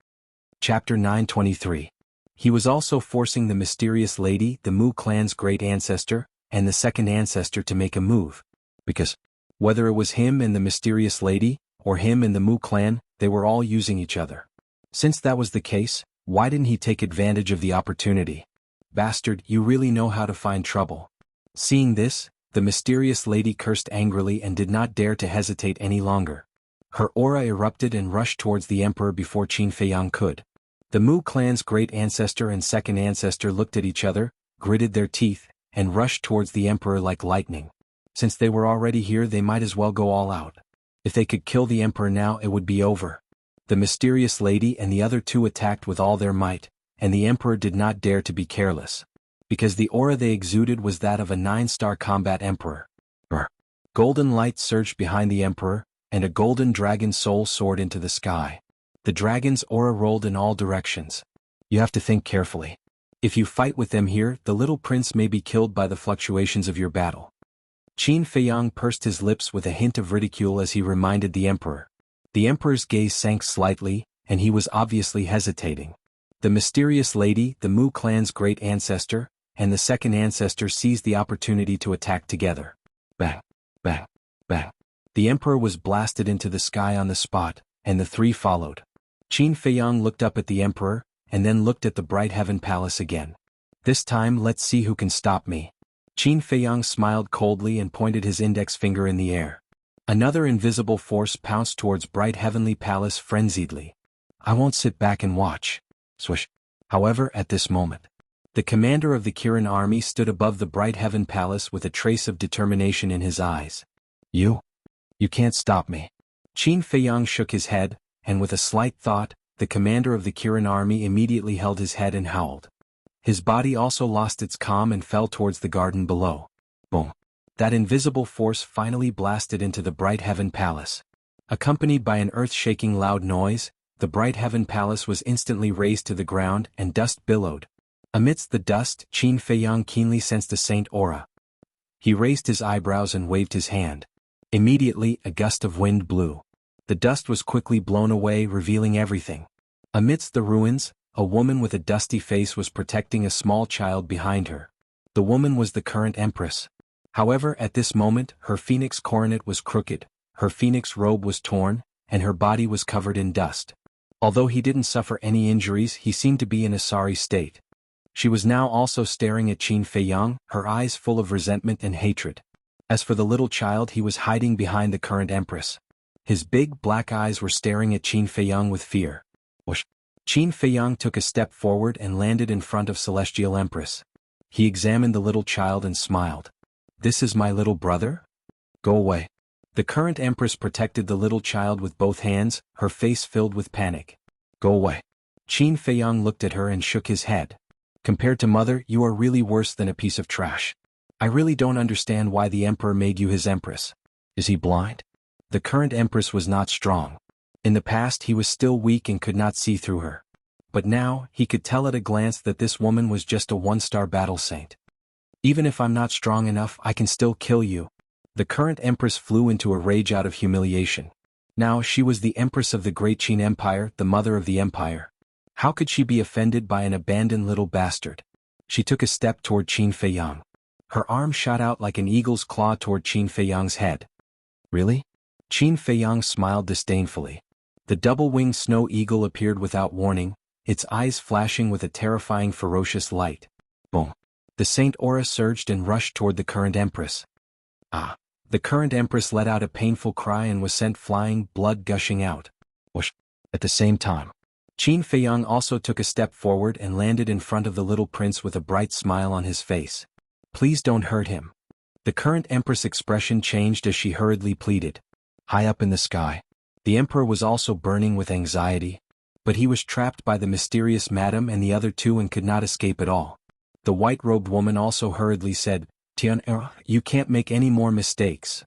Chapter 923. He was also forcing the mysterious lady, the Mu clan's great ancestor, and the second ancestor to make a move. Because, whether it was him and the mysterious lady, or him and the Mu clan, they were all using each other. Since that was the case, why didn't he take advantage of the opportunity? Bastard, you really know how to find trouble. Seeing this, the mysterious lady cursed angrily and did not dare to hesitate any longer. Her aura erupted and rushed towards the emperor before Qin Feiyang could. The Mu clan's great ancestor and second ancestor looked at each other, gritted their teeth, and rushed towards the emperor like lightning. Since they were already here, they might as well go all out. If they could kill the emperor now, it would be over. The mysterious lady and the other two attacked with all their might, and the emperor did not dare to be careless. Because the aura they exuded was that of a 9-star combat emperor. Golden light surged behind the emperor, and a golden dragon soul soared into the sky. The dragon's aura rolled in all directions. You have to think carefully. If you fight with them here, the little prince may be killed by the fluctuations of your battle. Qin Feiyang pursed his lips with a hint of ridicule as he reminded the emperor. The emperor's gaze sank slightly, and he was obviously hesitating. The mysterious lady, the Mu clan's great ancestor, and the second ancestor seized the opportunity to attack together. Bang, bang, bang. The emperor was blasted into the sky on the spot, and the three followed. Qin Feiyang looked up at the emperor, and then looked at the bright heaven palace again. This time let's see who can stop me. Qin Feiyang smiled coldly and pointed his index finger in the air. Another invisible force pounced towards bright heavenly palace frenziedly. I won't sit back and watch. Swish. However, at this moment, the commander of the Kirin army stood above the bright heaven palace with a trace of determination in his eyes. You can't stop me. Qin Feiyang shook his head, and with a slight thought, the commander of the Kirin army immediately held his head and howled. His body also lost its calm and fell towards the garden below. Boom. That invisible force finally blasted into the bright heaven palace. Accompanied by an earth-shaking loud noise, the bright heaven palace was instantly razed to the ground and dust billowed. Amidst the dust, Qin Feiyang keenly sensed a saint aura. He raised his eyebrows and waved his hand. Immediately, a gust of wind blew. The dust was quickly blown away, revealing everything. Amidst the ruins, a woman with a dusty face was protecting a small child behind her. The woman was the current empress. However, at this moment, her phoenix coronet was crooked, her phoenix robe was torn, and her body was covered in dust. Although he didn't suffer any injuries, he seemed to be in a sorry state. She was now also staring at Qin Feiyang, her eyes full of resentment and hatred. As for the little child, he was hiding behind the current empress. His big black eyes were staring at Qin Feiyang with fear. Whoosh. Qin Feiyang took a step forward and landed in front of Celestial Empress. He examined the little child and smiled. This is my little brother? Go away. The current empress protected the little child with both hands, her face filled with panic. Go away. Qin Feiyang looked at her and shook his head. Compared to mother, you are really worse than a piece of trash. I really don't understand why the emperor made you his empress. Is he blind? The current empress was not strong. In the past he was still weak and could not see through her. But now, he could tell at a glance that this woman was just a 1-star battle saint. Even if I'm not strong enough, I can still kill you. The current empress flew into a rage out of humiliation. Now she was the empress of the great Qin Empire, the mother of the empire. How could she be offended by an abandoned little bastard? She took a step toward Qin Feiyang. Her arm shot out like an eagle's claw toward Qin Feiyang's head. Really? Qin Feiyang smiled disdainfully. The double-winged snow eagle appeared without warning, its eyes flashing with a terrifying ferocious light. Boom. The saint aura surged and rushed toward the current empress. Ah! The current empress let out a painful cry and was sent flying, blood gushing out. Whoosh. At the same time, Qin Feiyang also took a step forward and landed in front of the little prince with a bright smile on his face. Please don't hurt him. The current empress' expression changed as she hurriedly pleaded. High up in the sky, the emperor was also burning with anxiety, but he was trapped by the mysterious madam and the other two and could not escape at all. The white-robed woman also hurriedly said, Tian, you can't make any more mistakes.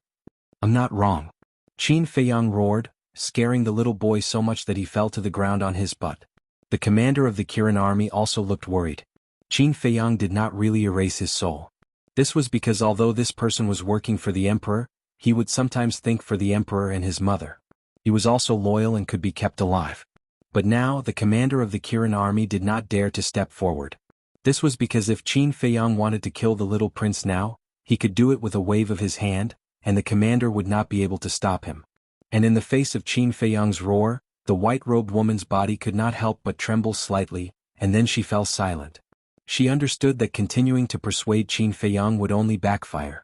I'm not wrong. Qin Feiyang roared, scaring the little boy so much that he fell to the ground on his butt. The commander of the Kirin army also looked worried. Qin Feiyang did not really erase his soul. This was because although this person was working for the emperor, he would sometimes think for the emperor and his mother. He was also loyal and could be kept alive. But now the commander of the Kirin army did not dare to step forward. This was because if Qin Feiyang wanted to kill the little prince now, he could do it with a wave of his hand, and the commander would not be able to stop him. And in the face of Qin Feiyang's roar, the white-robed woman's body could not help but tremble slightly, and then she fell silent. She understood that continuing to persuade Qin Feiyang would only backfire.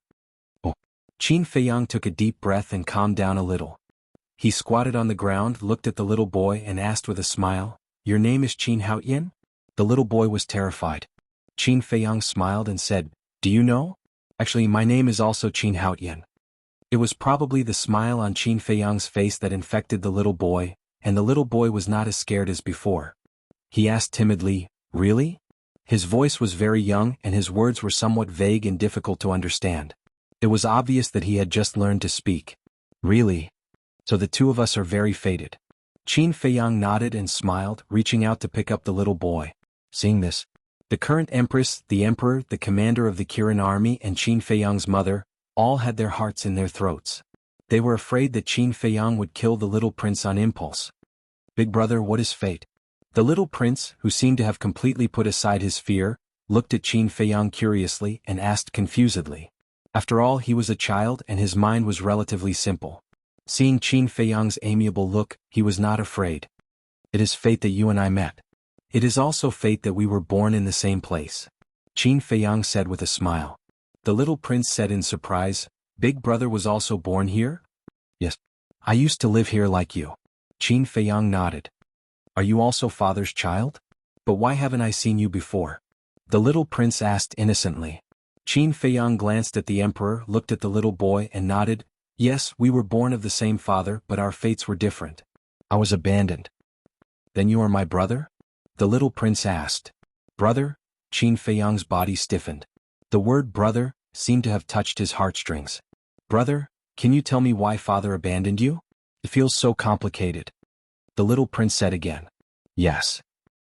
Oh! Qin Feiyang took a deep breath and calmed down a little. He squatted on the ground, looked at the little boy and asked with a smile, Your name is Qin Haoyan? The little boy was terrified. Qin Feiyang smiled and said, Do you know? Actually, my name is also Qin Haotian. It was probably the smile on Qin Feiyang's face that infected the little boy, and the little boy was not as scared as before. He asked timidly, "Really?" His voice was very young and his words were somewhat vague and difficult to understand. It was obvious that he had just learned to speak. "Really? So the two of us are very fated." Qin Feiyang nodded and smiled, reaching out to pick up the little boy. Seeing this, the current empress, the emperor, the commander of the Kirin army and Qin Feiyang's mother, all had their hearts in their throats. They were afraid that Qin Feiyang would kill the little prince on impulse. "Big brother, what is fate?" The little prince, who seemed to have completely put aside his fear, looked at Qin Feiyang curiously and asked confusedly. After all, he was a child and his mind was relatively simple. Seeing Qin Feiyang's amiable look, he was not afraid. "It is fate that you and I met. It is also fate that we were born in the same place," Qin Feiyang said with a smile. The little prince said in surprise, "Big brother was also born here?" "Yes. I used to live here like you." Qin Feiyang nodded. "Are you also father's child? But why haven't I seen you before?" The little prince asked innocently. Qin Feiyang glanced at the emperor, looked at the little boy and nodded. "Yes, we were born of the same father, but our fates were different. I was abandoned." "Then you are my brother?" the little prince asked. "Brother?" Qin Feiyang's body stiffened. The word brother seemed to have touched his heartstrings. "Brother, can you tell me why father abandoned you? It feels so complicated." The little prince said again. "Yes.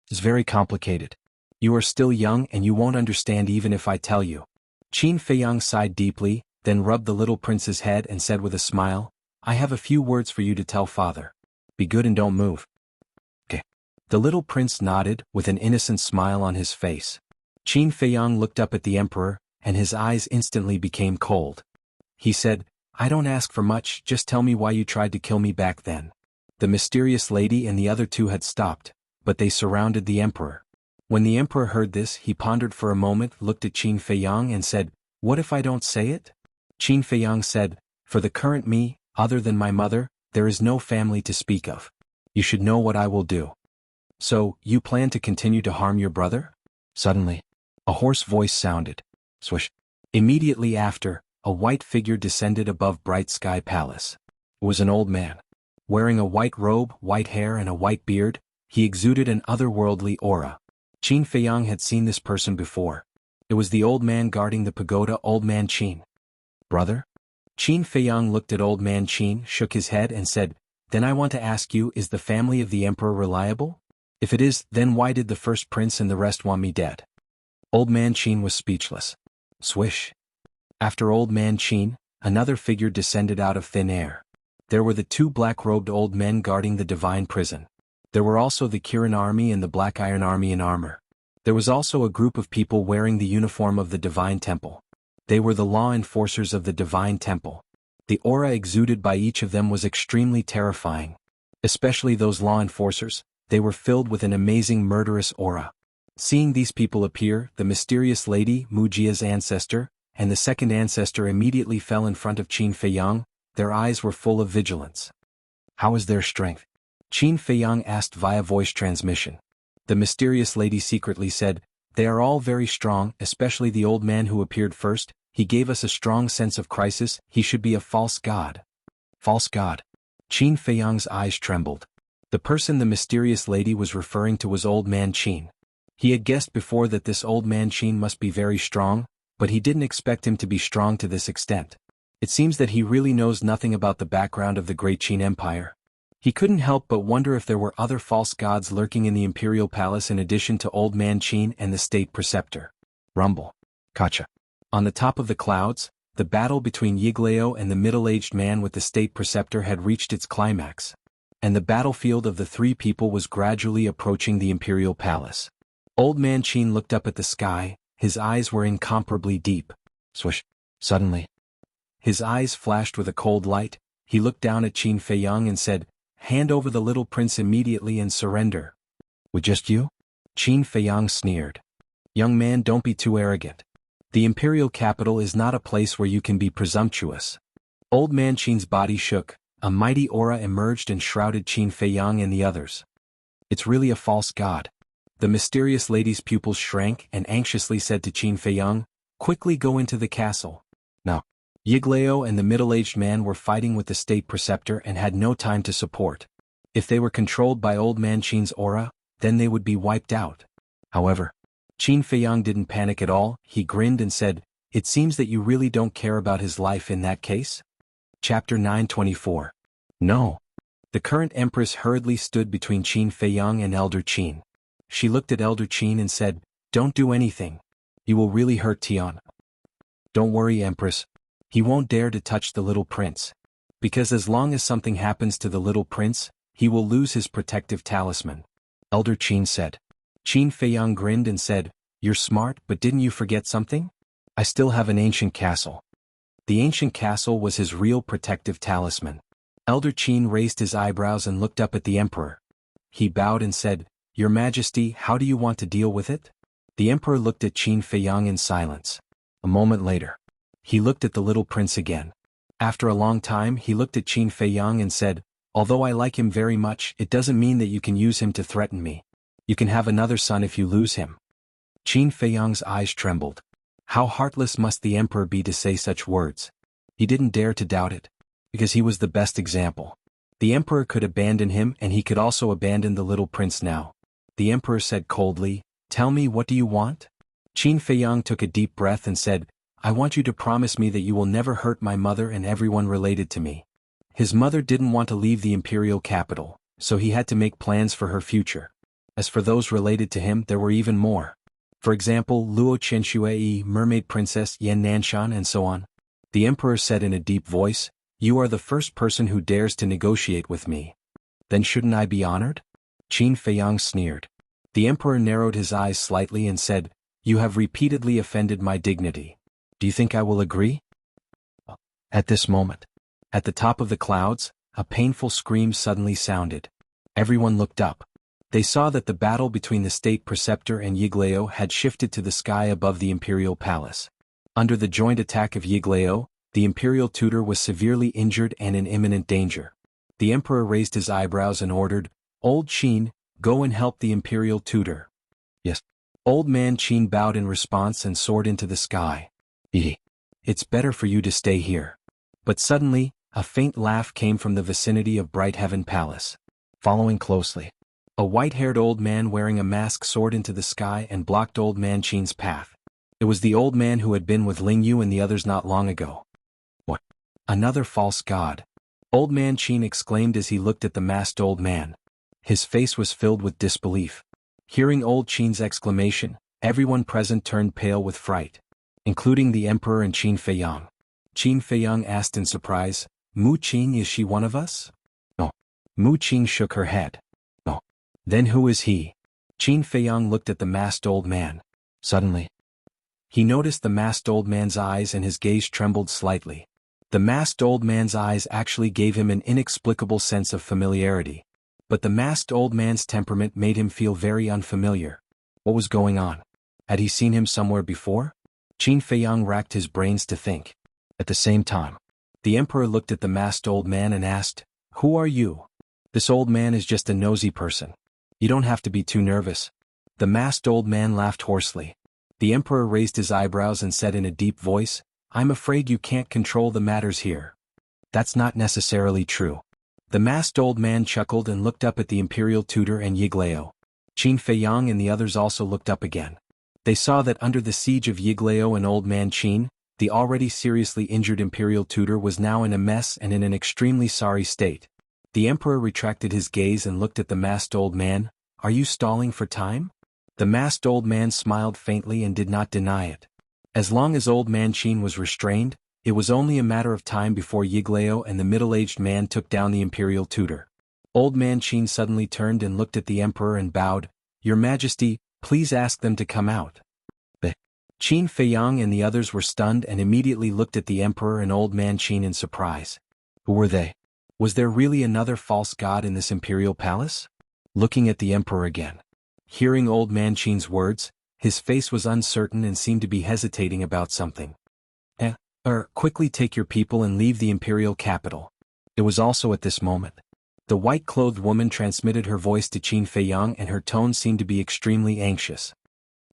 It's very complicated. You are still young and you won't understand even if I tell you." Qin Feiyang sighed deeply, then rubbed the little prince's head and said with a smile, "I have a few words for you to tell father. Be good and don't move." "Okay." The little prince nodded, with an innocent smile on his face. Qin Feiyang looked up at the emperor, and his eyes instantly became cold. He said, "I don't ask for much, just tell me why you tried to kill me back then." The mysterious lady and the other two had stopped, but they surrounded the emperor. When the emperor heard this, he pondered for a moment, looked at Qin Feiyang and said, "What if I don't say it?" Qin Feiyang said, "For the current me, other than my mother, there is no family to speak of. You should know what I will do." "So, you plan to continue to harm your brother?" Suddenly, a hoarse voice sounded. Swish. Immediately after, a white figure descended above Bright Sky Palace. It was an old man. Wearing a white robe, white hair and a white beard, he exuded an otherworldly aura. Qin Feiyang had seen this person before. It was the old man guarding the pagoda, Old Man Qin. "Brother?" Qin Feiyang looked at Old Man Qin, shook his head and said, "Then I want to ask you, is the family of the emperor reliable? If it is, then why did the first prince and the rest want me dead?" Old Man Qin was speechless. Swish. After Old Man Qin, another figure descended out of thin air. There were the two black-robed old men guarding the divine prison. There were also the Kirin army and the Black Iron army in armor. There was also a group of people wearing the uniform of the divine temple. They were the law enforcers of the divine temple. The aura exuded by each of them was extremely terrifying. Especially those law enforcers, they were filled with an amazing murderous aura. Seeing these people appear, the mysterious lady, Mujia's ancestor, and the second ancestor immediately fell in front of Qin Feiyang. Their eyes were full of vigilance. "How is their strength?" Qin Feiyang asked via voice transmission. The mysterious lady secretly said, "They are all very strong, especially the old man who appeared first. He gave us a strong sense of crisis. He should be a false god." "False god?" Qin Feiyang's eyes trembled. The person the mysterious lady was referring to was Old Man Qin. He had guessed before that this Old Man Qin must be very strong, but he didn't expect him to be strong to this extent. It seems that he really knows nothing about the background of the Great Qin Empire. He couldn't help but wonder if there were other false gods lurking in the imperial palace in addition to Old Man Qin and the state preceptor. Rumble. Kacha. On the top of the clouds, the battle between Yigleo and the middle-aged man with the state preceptor had reached its climax, and the battlefield of the three people was gradually approaching the imperial palace. Old Man Qin looked up at the sky, his eyes were incomparably deep. Swish. Suddenly, his eyes flashed with a cold light. He looked down at Qin Feiyang and said, "Hand over the little prince immediately and surrender." "With just you?" Qin Feiyang sneered. "Young man, don't be too arrogant. The imperial capital is not a place where you can be presumptuous." Old Man Qin's body shook, a mighty aura emerged and shrouded Qin Feiyang and the others. "It's really a false god." The mysterious lady's pupils shrank and anxiously said to Qin Feiyang, Quickly go into the castle. Now. Yigleo and the middle-aged man were fighting with the state preceptor and had no time to support. If they were controlled by old man Qin's aura, then they would be wiped out. However, Qin Feiyang didn't panic at all. He grinned and said, "It seems that you really don't care about his life in that case?" Chapter 924. No. The current empress hurriedly stood between Qin Feiyang and Elder Qin. She looked at Elder Qin and said, "Don't do anything. You will really hurt Tian." "Don't worry, Empress. He won't dare to touch the little prince. Because as long as something happens to the little prince, he will lose his protective talisman," Elder Qin said. Qin Feiyang grinned and said, "You're smart, but didn't you forget something? I still have an ancient castle." The ancient castle was his real protective talisman. Elder Qin raised his eyebrows and looked up at the emperor. He bowed and said, "Your Majesty, how do you want to deal with it?" The emperor looked at Qin Feiyang in silence. A moment later, he looked at the little prince again. After a long time he looked at Qin Feiyang and said, "Although I like him very much, it doesn't mean that you can use him to threaten me. You can have another son if you lose him." Qin Feiyang's eyes trembled. How heartless must the emperor be to say such words? He didn't dare to doubt it, because he was the best example. The emperor could abandon him and he could also abandon the little prince now. The emperor said coldly, "Tell me, what do you want?" Qin Feiyang took a deep breath and said, "I want you to promise me that you will never hurt my mother and everyone related to me." His mother didn't want to leave the imperial capital, so he had to make plans for her future. As for those related to him, there were even more. For example, Luo Qinshui, Mermaid Princess Yan Nanshan, and so on. The emperor said in a deep voice, "You are the first person who dares to negotiate with me. Then shouldn't I be honored?" Qin Feiyang sneered. The emperor narrowed his eyes slightly and said, "You have repeatedly offended my dignity. Do you think I will agree?" At this moment, at the top of the clouds, a painful scream suddenly sounded. Everyone looked up. They saw that the battle between the state preceptor and Yigleo had shifted to the sky above the imperial palace. Under the joint attack of Yigleo, the imperial tutor was severely injured and in imminent danger. The emperor raised his eyebrows and ordered, "Old Qin, go and help the imperial tutor." "Yes." Old man Qin bowed in response and soared into the sky. "It's better for you to stay here." But suddenly, a faint laugh came from the vicinity of Bright Heaven Palace. Following closely, a white-haired old man wearing a mask soared into the sky and blocked old man Qin's path. It was the old man who had been with Ling Yu and the others not long ago. "What? Another false god?" Old man Qin exclaimed as he looked at the masked old man. His face was filled with disbelief. Hearing old Qin's exclamation, everyone present turned pale with fright, including the emperor and Qin Feiyang. Qin Feiyang asked in surprise, "Mu Qing, is she one of us?" "No." Mu Qing shook her head. "No." "Then who is he?" Qin Feiyang looked at the masked old man. Suddenly, he noticed the masked old man's eyes and his gaze trembled slightly. The masked old man's eyes actually gave him an inexplicable sense of familiarity. But the masked old man's temperament made him feel very unfamiliar. What was going on? Had he seen him somewhere before? Qin Feiyang racked his brains to think. At the same time, the emperor looked at the masked old man and asked, "Who are you?" "This old man is just a nosy person. You don't have to be too nervous." The masked old man laughed hoarsely. The emperor raised his eyebrows and said in a deep voice, "I'm afraid you can't control the matters here." "That's not necessarily true." The masked old man chuckled and looked up at the imperial tutor and Yigleo. Qin Feiyang and the others also looked up again. They saw that under the siege of Yigleo and old man Qin, the already seriously injured imperial tutor was now in a mess and in an extremely sorry state. The emperor retracted his gaze and looked at the masked old man. "Are you stalling for time?" The masked old man smiled faintly and did not deny it. As long as old man Qin was restrained, it was only a matter of time before Yigleo and the middle-aged man took down the imperial tutor. Old man Qin suddenly turned and looked at the emperor and bowed, "Your Majesty, please ask them to come out." Qin Feiyang and the others were stunned and immediately looked at the emperor and old man Qin in surprise. Who were they? Was there really another false god in this imperial palace? Looking at the emperor again. Hearing old man Qin's words, his face was uncertain and seemed to be hesitating about something. Quickly take your people and leave the imperial capital." It was also at this moment. The white-clothed woman transmitted her voice to Qin Feiyang and her tone seemed to be extremely anxious.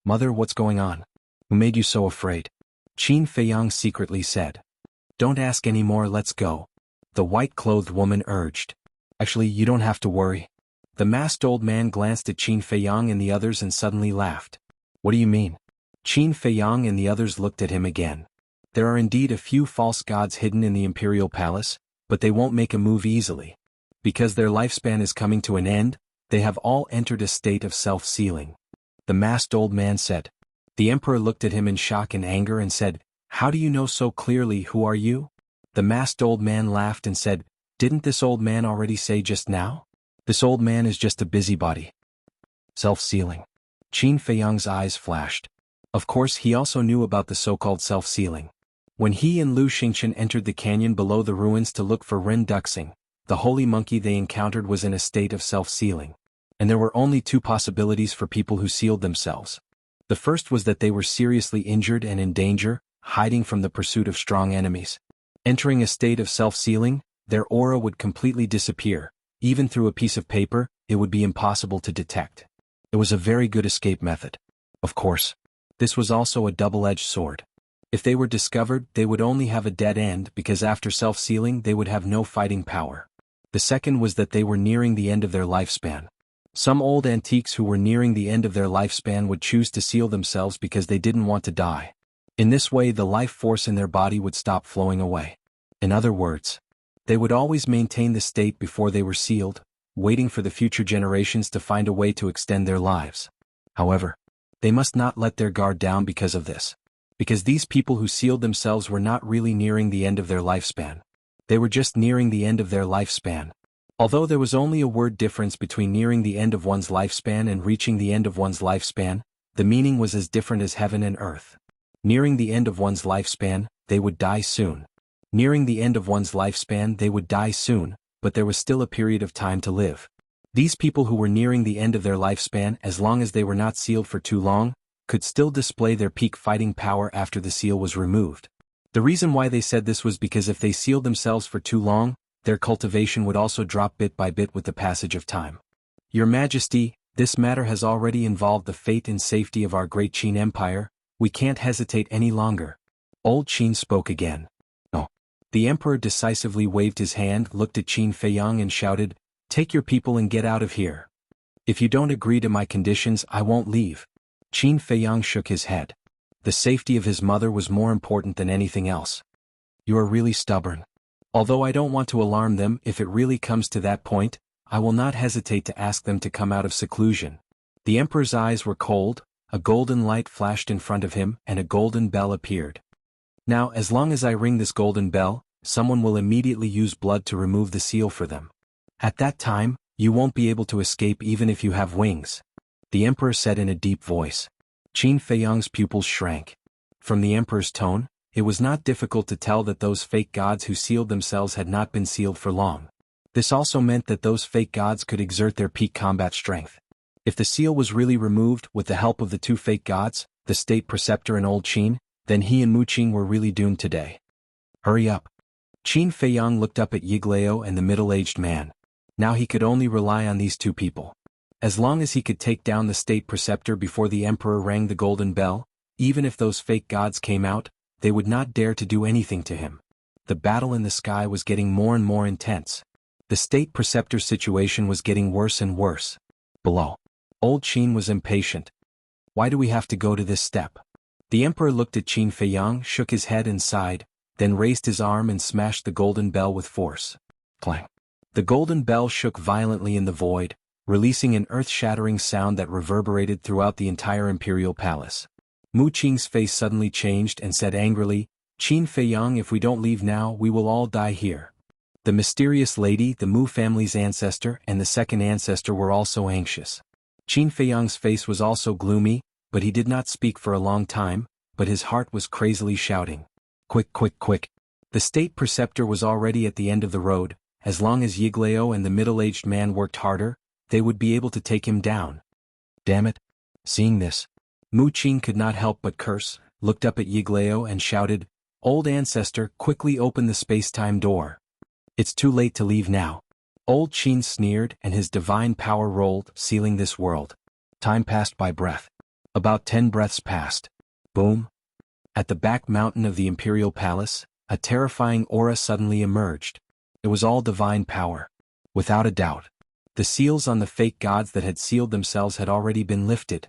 "Mother, what's going on? Who made you so afraid?" Qin Feiyang secretly said. Don't ask any more, let's go. The white-clothed woman urged. Actually, you don't have to worry. The masked old man glanced at Qin Feiyang and the others and suddenly laughed. What do you mean? Qin Feiyang and the others looked at him again. There are indeed a few false gods hidden in the imperial palace, but they won't make a move easily. Because their lifespan is coming to an end, they have all entered a state of self-sealing. The masked old man said. The emperor looked at him in shock and anger and said, How do you know so clearly? Who are you? The masked old man laughed and said, Didn't this old man already say just now? This old man is just a busybody. Self-sealing. Qin Feiyang's eyes flashed. Of course, he also knew about the so-called self-sealing. When he and Lu Xingqian entered the canyon below the ruins to look for Ren Duxing, the holy monkey they encountered was in a state of self-sealing. And there were only two possibilities for people who sealed themselves. The first was that they were seriously injured and in danger, hiding from the pursuit of strong enemies. Entering a state of self-sealing, their aura would completely disappear. Even through a piece of paper, it would be impossible to detect. It was a very good escape method. Of course, this was also a double-edged sword. If they were discovered, they would only have a dead end because after self-sealing they would have no fighting power. The second was that they were nearing the end of their lifespan. Some old antiques who were nearing the end of their lifespan would choose to seal themselves because they didn't want to die. In this way, the life force in their body would stop flowing away. In other words, they would always maintain the state before they were sealed, waiting for the future generations to find a way to extend their lives. However, they must not let their guard down because of this. Because these people who sealed themselves were not really nearing the end of their lifespan. They were just nearing the end of their lifespan. Although there was only a word difference between nearing the end of one's lifespan and reaching the end of one's lifespan, the meaning was as different as heaven and earth. Nearing the end of one's lifespan, they would die soon. Nearing the end of one's lifespan, they would die soon, but there was still a period of time to live. These people who were nearing the end of their lifespan, as long as they were not sealed for too long, could still display their peak fighting power after the seal was removed. The reason why they said this was because if they sealed themselves for too long, their cultivation would also drop bit by bit with the passage of time. Your Majesty, this matter has already involved the fate and safety of our great Qin Empire. We can't hesitate any longer. Old Qin spoke again. No. The emperor decisively waved his hand, looked at Qin Feiyang and shouted, Take your people and get out of here. If you don't agree to my conditions, I won't leave. Qin Feiyang shook his head. The safety of his mother was more important than anything else. You are really stubborn. Although I don't want to alarm them, if it really comes to that point, I will not hesitate to ask them to come out of seclusion. The emperor's eyes were cold, a golden light flashed in front of him and a golden bell appeared. Now, as long as I ring this golden bell, someone will immediately use blood to remove the seal for them. At that time, you won't be able to escape even if you have wings. The emperor said in a deep voice. Qin Feiyang's pupils shrank. From the emperor's tone, it was not difficult to tell that those fake gods who sealed themselves had not been sealed for long. This also meant that those fake gods could exert their peak combat strength. If the seal was really removed with the help of the two fake gods, the state preceptor and old Qin, then he and Mu Qing were really doomed today. Hurry up. Qin Feiyang looked up at Yigleo and the middle-aged man. Now he could only rely on these two people. As long as he could take down the state preceptor before the emperor rang the golden bell, even if those fake gods came out, they would not dare to do anything to him. The battle in the sky was getting more and more intense. The state preceptor's situation was getting worse and worse. Below. Old Qin was impatient. Why do we have to go to this step? The emperor looked at Qin Feiyang, shook his head and sighed, then raised his arm and smashed the golden bell with force. Clang. The golden bell shook violently in the void, releasing an earth-shattering sound that reverberated throughout the entire imperial palace. Mu Qing's face suddenly changed and said angrily, Qin Feiyang, if we don't leave now, we will all die here. The mysterious lady, the Mu family's ancestor, and the second ancestor were also anxious. Qin Feiyang's face was also gloomy, but he did not speak for a long time, but his heart was crazily shouting. Quick, quick, quick. The state preceptor was already at the end of the road. As long as Yigleo and the middle-aged man worked harder, they would be able to take him down. Damn it. Seeing this, Mu Qing could not help but curse, looked up at Yigleo and shouted, Old ancestor, quickly open the space-time door. It's too late to leave now. Old Qin sneered and his divine power rolled, sealing this world. Time passed by breath. About 10 breaths passed. Boom. At the back mountain of the imperial palace, a terrifying aura suddenly emerged. It was all divine power. Without a doubt. The seals on the fake gods that had sealed themselves had already been lifted.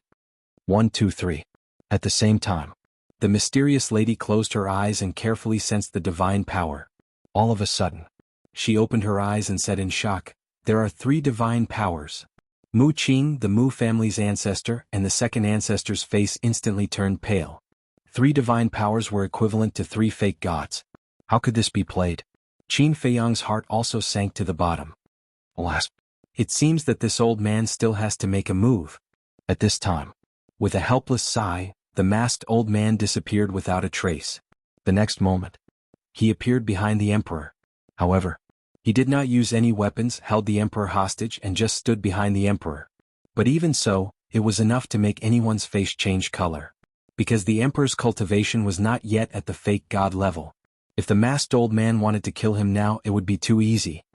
1, 2, 3. At the same time, the mysterious lady closed her eyes and carefully sensed the divine power. All of a sudden, she opened her eyes and said in shock, "There are 3 divine powers." Mu Qing, the Mu family's ancestor, and the second ancestor's face instantly turned pale. 3 divine powers were equivalent to 3 fake gods. How could this be played? Qin Feiyang's heart also sank to the bottom. Alas, it seems that this old man still has to make a move. At this time, with a helpless sigh, the masked old man disappeared without a trace. The next moment, he appeared behind the emperor. However, he did not use any weapons, held the emperor hostage, and just stood behind the emperor. But even so, it was enough to make anyone's face change color. Because the emperor's cultivation was not yet at the fake god level. If the masked old man wanted to kill him now, it would be too easy.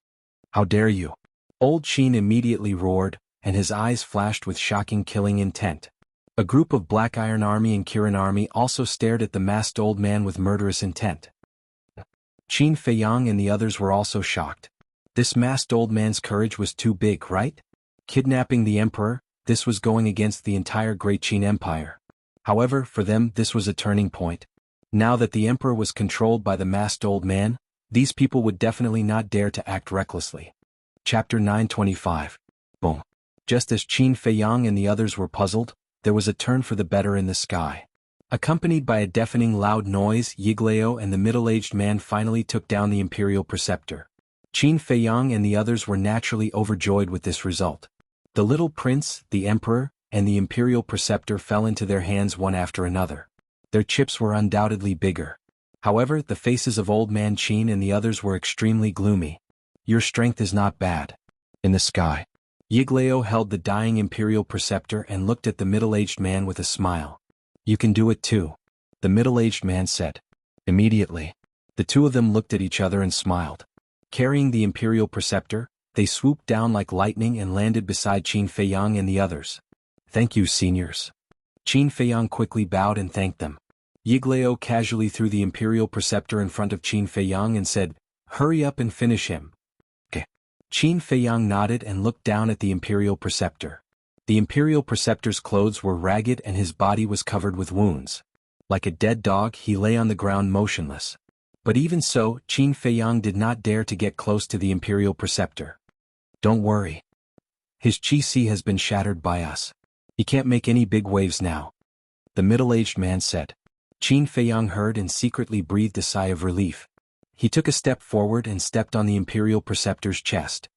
"How dare you!" Old Qin immediately roared, and his eyes flashed with shocking killing intent. A group of Black Iron Army and Kirin Army also stared at the masked old man with murderous intent. Qin Feiyang and the others were also shocked. This masked old man's courage was too big, right? Kidnapping the emperor, this was going against the entire Great Qin Empire. However, for them this was a turning point. Now that the emperor was controlled by the masked old man, these people would definitely not dare to act recklessly. Chapter 925. Boom. Just as Qin Feiyang and the others were puzzled, there was a turn for the better in the sky. Accompanied by a deafening loud noise, Yigleo and the middle-aged man finally took down the imperial preceptor. Qin Feiyang and the others were naturally overjoyed with this result. The little prince, the emperor, and the imperial preceptor fell into their hands one after another. Their chips were undoubtedly bigger. However, the faces of old man Qin and the others were extremely gloomy. "Your strength is not bad." In the sky, Yigleo held the dying imperial preceptor and looked at the middle-aged man with a smile. "You can do it too," the middle-aged man said. Immediately, the two of them looked at each other and smiled. Carrying the imperial preceptor, they swooped down like lightning and landed beside Qin Feiyang and the others. "Thank you, seniors." Qin Feiyang quickly bowed and thanked them. Yigleo casually threw the imperial preceptor in front of Qin Feiyang and said, "Hurry up and finish him." Qin Feiyang nodded and looked down at the imperial preceptor. The imperial preceptor's clothes were ragged and his body was covered with wounds. Like a dead dog, he lay on the ground motionless. But even so, Qin Feiyang did not dare to get close to the imperial preceptor. "Don't worry. His chi has been shattered by us. He can't make any big waves now," the middle-aged man said. Qin Feiyang heard and secretly breathed a sigh of relief. He took a step forward and stepped on the imperial preceptor's chest.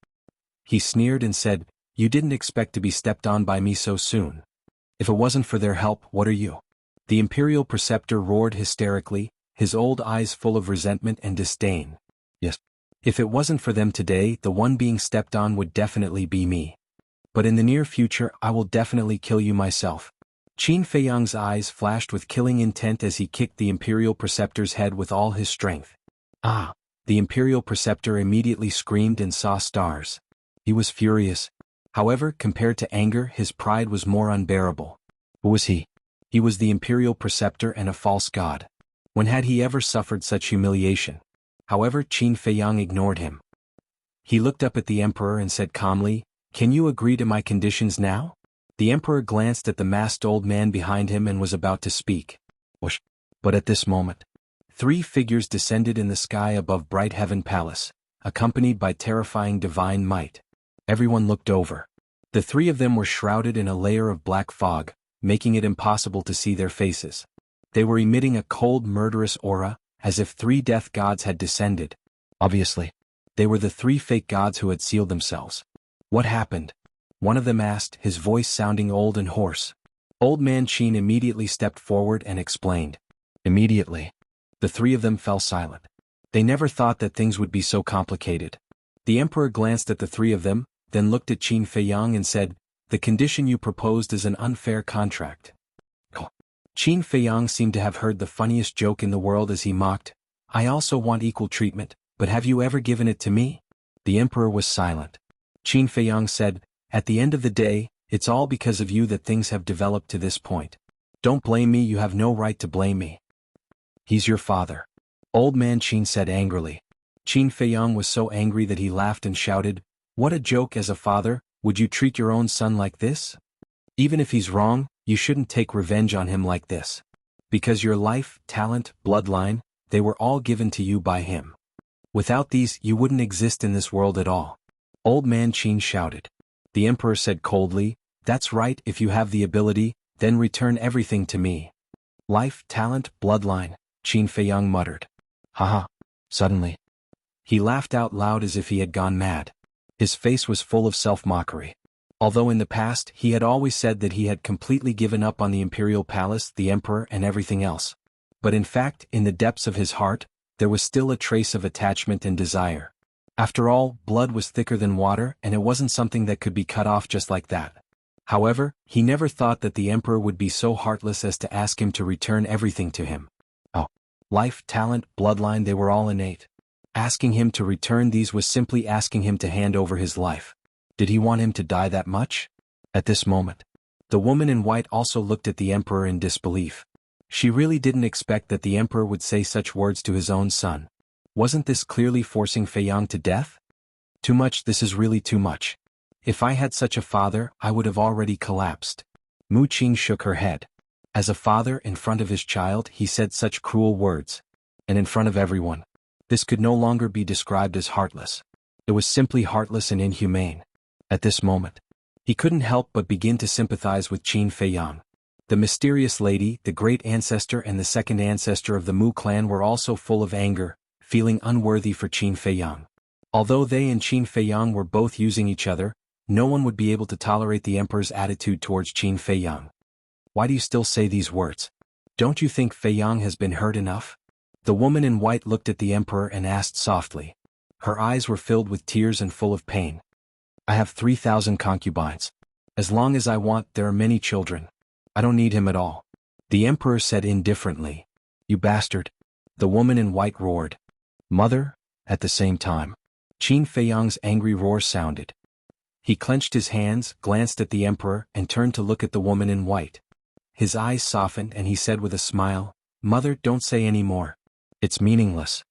He sneered and said, "You didn't expect to be stepped on by me so soon. If it wasn't for their help, what are you?" The imperial preceptor roared hysterically, his old eyes full of resentment and disdain. "Yes. If it wasn't for them today, the one being stepped on would definitely be me. But in the near future, I will definitely kill you myself." Qin Feiyang's eyes flashed with killing intent as he kicked the imperial preceptor's head with all his strength. "Ah!" The imperial preceptor immediately screamed and saw stars. He was furious. However, compared to anger, his pride was more unbearable. Who was he? He was the imperial preceptor and a false god. When had he ever suffered such humiliation? However, Qin Feiyang ignored him. He looked up at the emperor and said calmly, "Can you agree to my conditions now?" The emperor glanced at the masked old man behind him and was about to speak. Whoosh! But at this moment, 3 figures descended in the sky above Bright Heaven Palace, accompanied by terrifying divine might. Everyone looked over. The 3 of them were shrouded in a layer of black fog, making it impossible to see their faces. They were emitting a cold, murderous aura, as if 3 death gods had descended. Obviously, they were the 3 fake gods who had sealed themselves. "What happened?" one of them asked, his voice sounding old and hoarse. Old man Qin immediately stepped forward and explained. Immediately, the 3 of them fell silent. They never thought that things would be so complicated. The emperor glanced at the 3 of them, then looked at Qin Feiyang and said, "The condition you proposed is an unfair contract." Qin Feiyang seemed to have heard the funniest joke in the world as he mocked, "I also want equal treatment, but have you ever given it to me?" The emperor was silent. Qin Feiyang said, "At the end of the day, it's all because of you that things have developed to this point. Don't blame me, you have no right to blame me." He's your father. Old man Qin said angrily. Qin Feiyang was so angry that he laughed and shouted, "What a joke! As a father, would you treat your own son like this? Even if he's wrong, you shouldn't take revenge on him like this. Because your life, talent, bloodline, they were all given to you by him. Without these, you wouldn't exist in this world at all." Old man Qin shouted. The emperor said coldly, "That's right, if you have the ability, then return everything to me." "Life, talent, bloodline," Qin Feiyang muttered. "Haha." Suddenly, he laughed out loud as if he had gone mad. His face was full of self-mockery. Although in the past he had always said that he had completely given up on the imperial palace, the emperor and everything else. But in fact, in the depths of his heart, there was still a trace of attachment and desire. After all, blood was thicker than water and it wasn't something that could be cut off just like that. However, he never thought that the emperor would be so heartless as to ask him to return everything to him. Oh. Life, talent, bloodline, they were all innate. Asking him to return these was simply asking him to hand over his life. Did he want him to die that much? At this moment, the woman in white also looked at the emperor in disbelief. She really didn't expect that the emperor would say such words to his own son. Wasn't this clearly forcing Feiyang to death? Too much, this is really too much. If I had such a father, I would have already collapsed. Mu Qing shook her head. As a father in front of his child, he said such cruel words. And in front of everyone. This could no longer be described as heartless. It was simply heartless and inhumane. At this moment, he couldn't help but begin to sympathize with Qin Feiyang. The mysterious lady, the great ancestor and the second ancestor of the Mu clan were also full of anger, feeling unworthy for Qin Feiyang. Although they and Qin Feiyang were both using each other, no one would be able to tolerate the emperor's attitude towards Qin Feiyang. Why do you still say these words? Don't you think Feiyang has been hurt enough? The woman in white looked at the emperor and asked softly. Her eyes were filled with tears and full of pain. I have 3,000 concubines. As long as I want, there are many children. I don't need him at all. The emperor said indifferently. You bastard. The woman in white roared. Mother? At the same time, Qin Feiyang's angry roar sounded. He clenched his hands, glanced at the emperor, and turned to look at the woman in white. His eyes softened and he said with a smile, Mother, don't say any more. It's meaningless.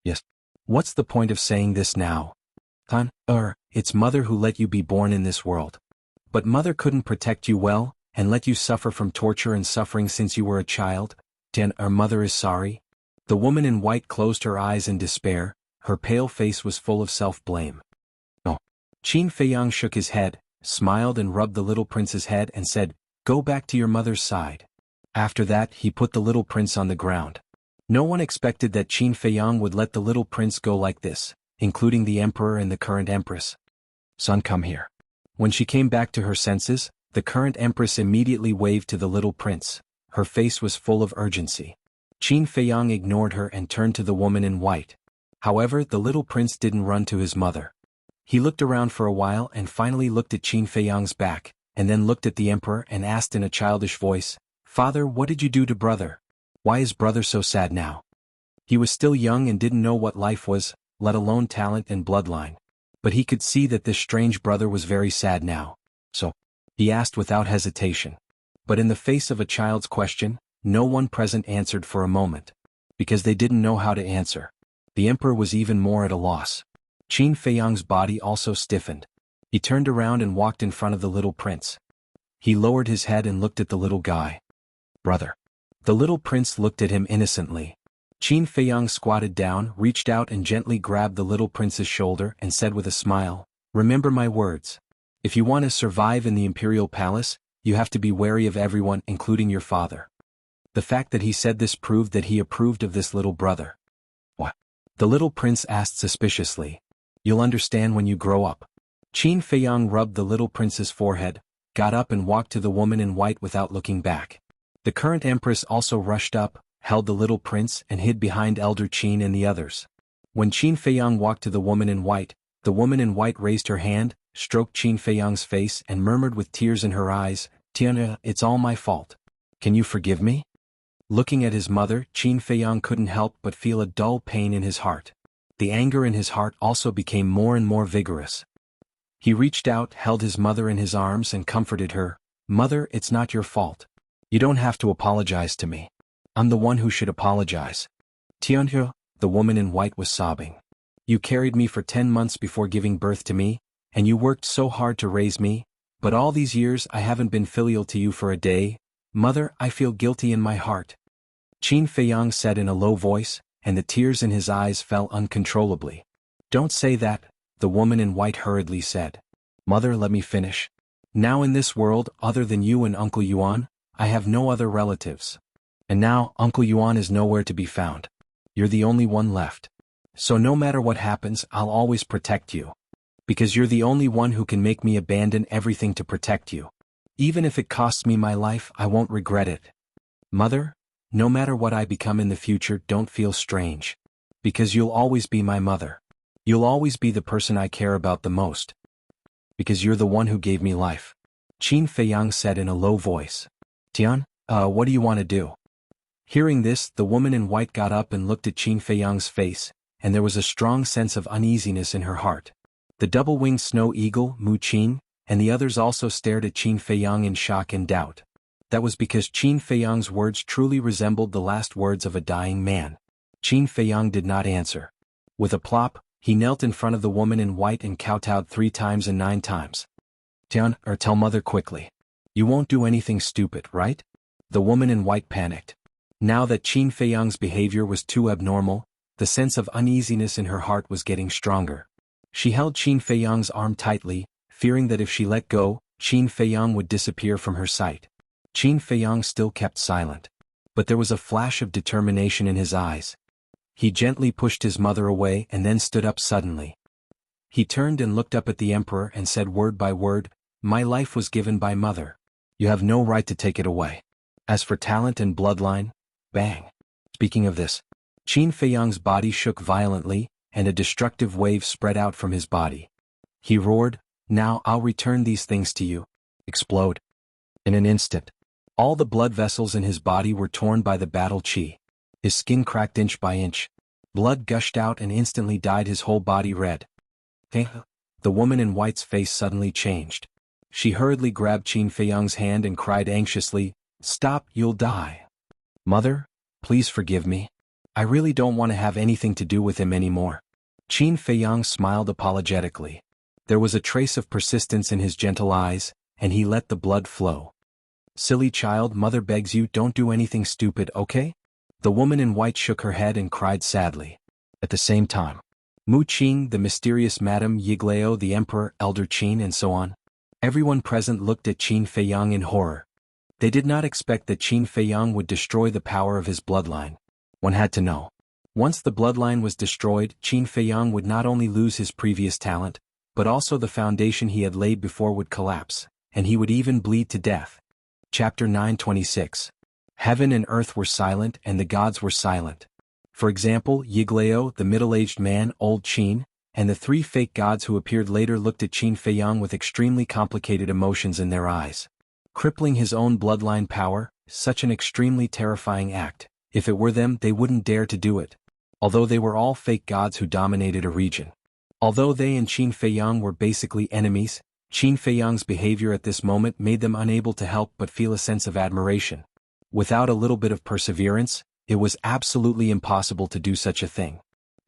Yes. What's the point of saying this now? It's Mother who let you be born in this world. But Mother couldn't protect you well, and let you suffer from torture and suffering since you were a child? Mother is sorry? The woman in white closed her eyes in despair, her pale face was full of self-blame. Oh. Qin Feiyang shook his head, smiled and rubbed the little prince's head and said, Go back to your mother's side. After that he put the little prince on the ground. No one expected that Qin Feiyang would let the little prince go like this, including the emperor and the current empress. Son, come here. When she came back to her senses, the current empress immediately waved to the little prince. Her face was full of urgency. Qin Feiyang ignored her and turned to the woman in white. However, the little prince didn't run to his mother. He looked around for a while and finally looked at Qin Feiyang's back, and then looked at the emperor and asked in a childish voice, Father, what did you do to brother? Why is brother so sad now? He was still young and didn't know what life was, let alone talent and bloodline. But he could see that this strange brother was very sad now. So, he asked without hesitation. But in the face of a child's question, no one present answered for a moment. Because they didn't know how to answer. The emperor was even more at a loss. Qin Feiyang's body also stiffened. He turned around and walked in front of the little prince. He lowered his head and looked at the little guy. Brother. The little prince looked at him innocently. Qin Feiyang squatted down, reached out and gently grabbed the little prince's shoulder and said with a smile, Remember my words. If you want to survive in the imperial palace, you have to be wary of everyone, including your father. The fact that he said this proved that he approved of this little brother. What? The little prince asked suspiciously. You'll understand when you grow up. Qin Feiyang rubbed the little prince's forehead, got up and walked to the woman in white without looking back. The current empress also rushed up, held the little prince and hid behind Elder Qin and the others. When Qin Feiyang walked to the woman in white, the woman in white raised her hand, stroked Qin Feiyang's face and murmured with tears in her eyes, Tiana, it's all my fault. Can you forgive me? Looking at his mother, Qin Feiyang couldn't help but feel a dull pain in his heart. The anger in his heart also became more and more vigorous. He reached out, held his mother in his arms and comforted her. Mother, it's not your fault. You don't have to apologize to me. I'm the one who should apologize. Tianhe, the woman in white was sobbing. You carried me for 10 months before giving birth to me, and you worked so hard to raise me, but all these years I haven't been filial to you for a day. Mother, I feel guilty in my heart. Qin Feiyang said in a low voice, and the tears in his eyes fell uncontrollably. Don't say that, the woman in white hurriedly said. Mother, let me finish. Now in this world, other than you and Uncle Yuan, I have no other relatives. And now, Uncle Yuan is nowhere to be found. You're the only one left. So no matter what happens, I'll always protect you. Because you're the only one who can make me abandon everything to protect you. Even if it costs me my life, I won't regret it. Mother, no matter what I become in the future, don't feel strange. Because you'll always be my mother. You'll always be the person I care about the most. Because you're the one who gave me life. Qin Feiyang said in a low voice. Tian, what do you want to do? Hearing this, the woman in white got up and looked at Qin Feiyang's face, and there was a strong sense of uneasiness in her heart. The double-winged snow eagle, Mu Qin, and the others also stared at Qin Feiyang in shock and doubt. That was because Qin Feiyang's words truly resembled the last words of a dying man. Qin Feiyang did not answer. With a plop, he knelt in front of the woman in white and kowtowed 3 times and 9 times. Tian, tell mother quickly. You won't do anything stupid, right? The woman in white panicked. Now that Qin Feiyang's behavior was too abnormal, the sense of uneasiness in her heart was getting stronger. She held Qin Feiyang's arm tightly, fearing that if she let go, Qin Feiyang would disappear from her sight. Qin Feiyang still kept silent. But there was a flash of determination in his eyes. He gently pushed his mother away and then stood up suddenly. He turned and looked up at the emperor and said word by word, My life was given by mother. You have no right to take it away. As for talent and bloodline, bang. Speaking of this, Qin Feiyang's body shook violently, and a destructive wave spread out from his body. He roared, Now I'll return these things to you. Explode. In an instant, all the blood vessels in his body were torn by the battle qi. His skin cracked inch by inch. Blood gushed out and instantly dyed his whole body red. The woman in white's face suddenly changed. She hurriedly grabbed Qin Feiyang's hand and cried anxiously, Stop, you'll die. Mother, please forgive me. I really don't want to have anything to do with him anymore. Qin Feiyang smiled apologetically. There was a trace of persistence in his gentle eyes, and he let the blood flow. Silly child, mother begs you, don't do anything stupid, okay? The woman in white shook her head and cried sadly. At the same time, Mu Qin, the mysterious Madame Yiglao, the Emperor, Elder Qin, and so on. Everyone present looked at Qin Feiyang in horror. They did not expect that Qin Feiyang would destroy the power of his bloodline. One had to know. Once the bloodline was destroyed, Qin Feiyang would not only lose his previous talent, but also the foundation he had laid before would collapse, and he would even bleed to death. Chapter 926. Heaven and earth were silent and the gods were silent. For example, Yiglao, the middle-aged man, Old Qin, and the 3 fake gods who appeared later looked at Qin Feiyang with extremely complicated emotions in their eyes. Crippling his own bloodline power, such an extremely terrifying act. If it were them, they wouldn't dare to do it. Although they were all fake gods who dominated a region. Although they and Qin Feiyang were basically enemies, Qin Feiyang's behavior at this moment made them unable to help but feel a sense of admiration. Without a little bit of perseverance, it was absolutely impossible to do such a thing.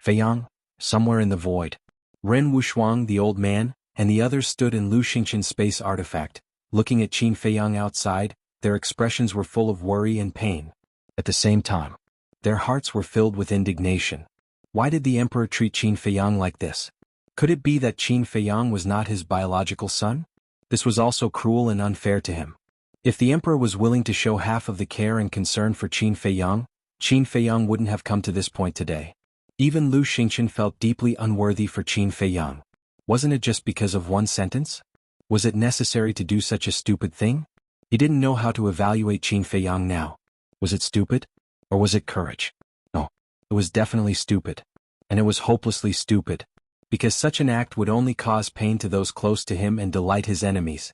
Feiyang, somewhere in the void. Ren Wushuang, the old man, and the others stood in Lu Xingqian's space artifact, looking at Qin Feiyang outside. Their expressions were full of worry and pain. At the same time, their hearts were filled with indignation. Why did the emperor treat Qin Feiyang like this? Could it be that Qin Feiyang was not his biological son? This was also cruel and unfair to him. If the emperor was willing to show half of the care and concern for Qin Feiyang wouldn't have come to this point today. Even Lu Xingqian felt deeply unworthy for Qin Feiyang. Wasn't it just because of one sentence? Was it necessary to do such a stupid thing? He didn't know how to evaluate Qin Feiyang now. Was it stupid? Or was it courage? No, it was definitely stupid. And it was hopelessly stupid. Because such an act would only cause pain to those close to him and delight his enemies.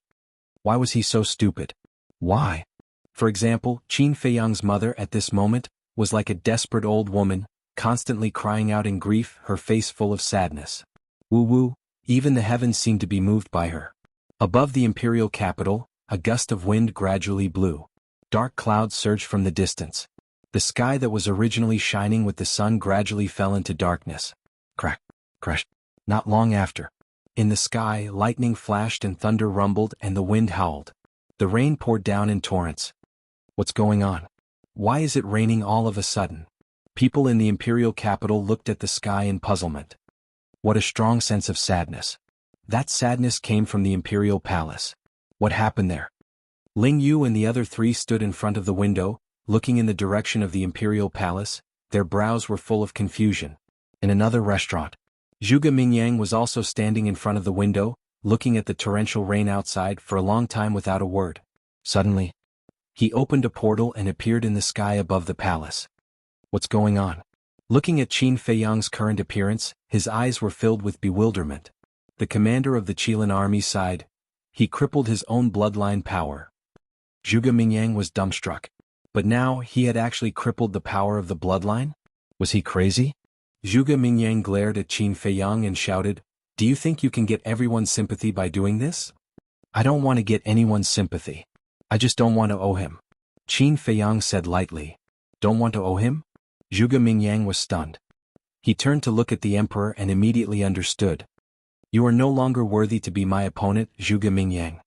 Why was he so stupid? Why? For example, Qin Feiyang's mother at this moment was like a desperate old woman, constantly crying out in grief, her face full of sadness. Woo-woo, even the heavens seemed to be moved by her. Above the imperial capital, a gust of wind gradually blew. Dark clouds surged from the distance. The sky that was originally shining with the sun gradually fell into darkness. Crack, crash. Not long after. In the sky, lightning flashed and thunder rumbled and the wind howled. The rain poured down in torrents. What's going on? Why is it raining all of a sudden? People in the imperial capital looked at the sky in puzzlement. What a strong sense of sadness. That sadness came from the imperial palace. What happened there? Ling Yu and the other three stood in front of the window, looking in the direction of the imperial palace. Their brows were full of confusion. In another restaurant, Zhuge Mingyang was also standing in front of the window, looking at the torrential rain outside for a long time without a word. Suddenly, he opened a portal and appeared in the sky above the palace. What's going on? Looking at Qin Feiyang's current appearance, his eyes were filled with bewilderment. The commander of the Qilin army sighed. He crippled his own bloodline power. Zhuge Mingyang was dumbstruck. But now he had actually crippled the power of the bloodline? Was he crazy? Zhuge Mingyang glared at Qin Feiyang and shouted, "Do you think you can get everyone's sympathy by doing this?" "I don't want to get anyone's sympathy. I just don't want to owe him," Qin Feiyang said lightly. "Don't want to owe him?" Zhuge Mingyang was stunned. He turned to look at the emperor and immediately understood. "You are no longer worthy to be my opponent, Zhuge Mingyang."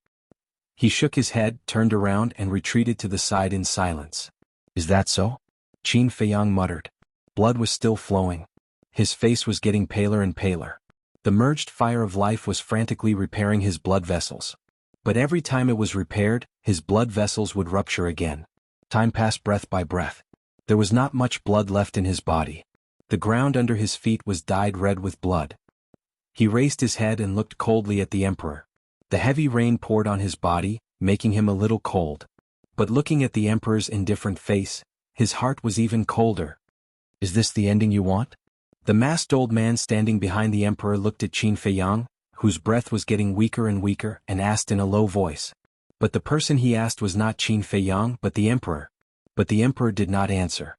He shook his head, turned around and retreated to the side in silence. "Is that so?" Qin Feiyang muttered. Blood was still flowing. His face was getting paler and paler. The merged fire of life was frantically repairing his blood vessels. But every time it was repaired, his blood vessels would rupture again. Time passed breath by breath. There was not much blood left in his body. The ground under his feet was dyed red with blood. He raised his head and looked coldly at the emperor. The heavy rain poured on his body, making him a little cold. But looking at the emperor's indifferent face, his heart was even colder. "Is this the ending you want?" The masked old man standing behind the emperor looked at Qin Feiyang, whose breath was getting weaker and weaker, and asked in a low voice. But the person he asked was not Qin Feiyang but the emperor. But the emperor did not answer.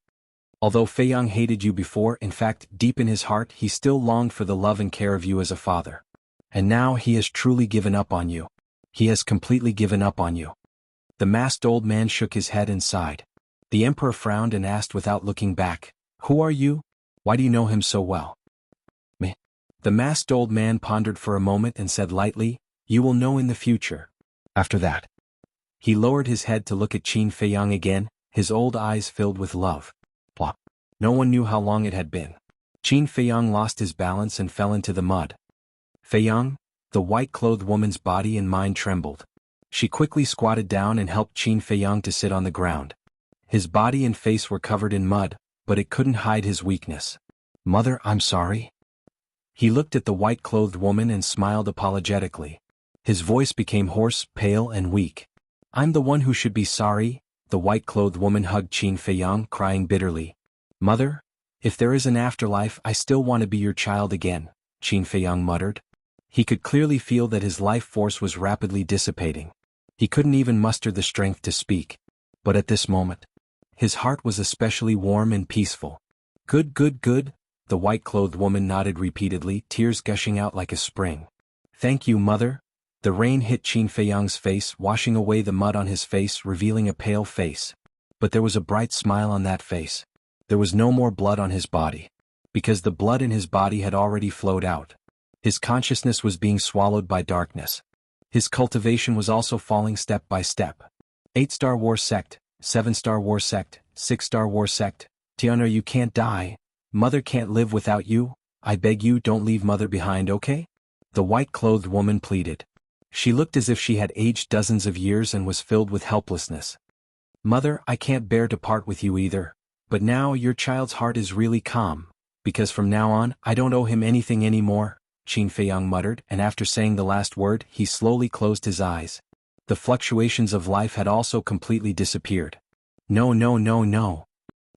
Although Feiyang hated you before, in fact, deep in his heart he still longed for the love and care of you as a father. And now he has truly given up on you. He has completely given up on you. The masked old man shook his head and sighed. The emperor frowned and asked without looking back, "Who are you? Why do you know him so well?" "Me." The masked old man pondered for a moment and said lightly, "You will know in the future." After that, he lowered his head to look at Qin Feiyang again, his old eyes filled with love. Plop. No one knew how long it had been. Qin Feiyang lost his balance and fell into the mud. Feiyang, the white-clothed woman's body and mind trembled. She quickly squatted down and helped Qin Feiyang to sit on the ground. His body and face were covered in mud, but it couldn't hide his weakness. "Mother, I'm sorry." He looked at the white-clothed woman and smiled apologetically. His voice became hoarse, pale, and weak. "I'm the one who should be sorry." The white-clothed woman hugged Qin Feiyang, crying bitterly. "Mother, if there is an afterlife, I still want to be your child again," Qin Feiyang muttered. He could clearly feel that his life force was rapidly dissipating. He couldn't even muster the strength to speak. But at this moment, his heart was especially warm and peaceful. "Good, good, good," the white-clothed woman nodded repeatedly, tears gushing out like a spring. "Thank you, mother." The rain hit Qin Feiyang's face, washing away the mud on his face, revealing a pale face. But there was a bright smile on that face. There was no more blood on his body. Because the blood in his body had already flowed out. His consciousness was being swallowed by darkness. His cultivation was also falling step by step. 8-star war sect, 7-star war sect, 6-star war sect. "Tiana, you can't die. Mother can't live without you. I beg you, don't leave mother behind, okay?" The white-clothed woman pleaded. She looked as if she had aged dozens of years and was filled with helplessness. "Mother, I can't bear to part with you either. But now your child's heart is really calm. Because from now on, I don't owe him anything anymore," Qin Feiyang muttered, and after saying the last word, he slowly closed his eyes. The fluctuations of life had also completely disappeared. "No, no, no, no.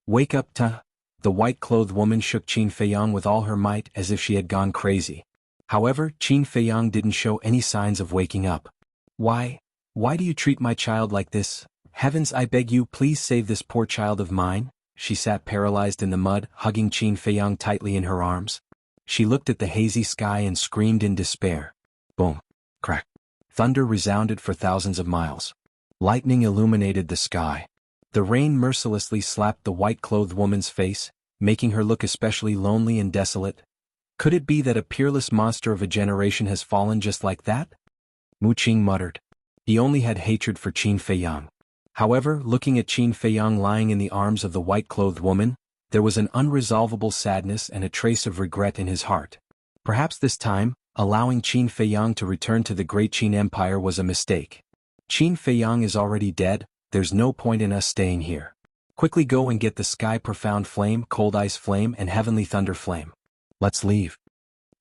Wake up, Ta." The white-clothed woman shook Qin Feiyang with all her might as if she had gone crazy. However, Qin Feiyang didn't show any signs of waking up. Why do you treat my child like this? Heavens, I beg you, please save this poor child of mine." She sat paralyzed in the mud, hugging Qin Feiyang tightly in her arms. She looked at the hazy sky and screamed in despair. Boom. Crack. Thunder resounded for thousands of miles. Lightning illuminated the sky. The rain mercilessly slapped the white-clothed woman's face, making her look especially lonely and desolate. Could it be that a peerless monster of a generation has fallen just like that? Mu Qing muttered. He only had hatred for Qin Feiyang. However, looking at Qin Feiyang lying in the arms of the white-clothed woman, there was an unresolvable sadness and a trace of regret in his heart. Perhaps this time, allowing Qin Feiyang to return to the great Qin Empire was a mistake. Qin Feiyang is already dead, there's no point in us staying here. Quickly go and get the Sky Profound Flame, Cold Ice Flame and Heavenly Thunder Flame. Let's leave.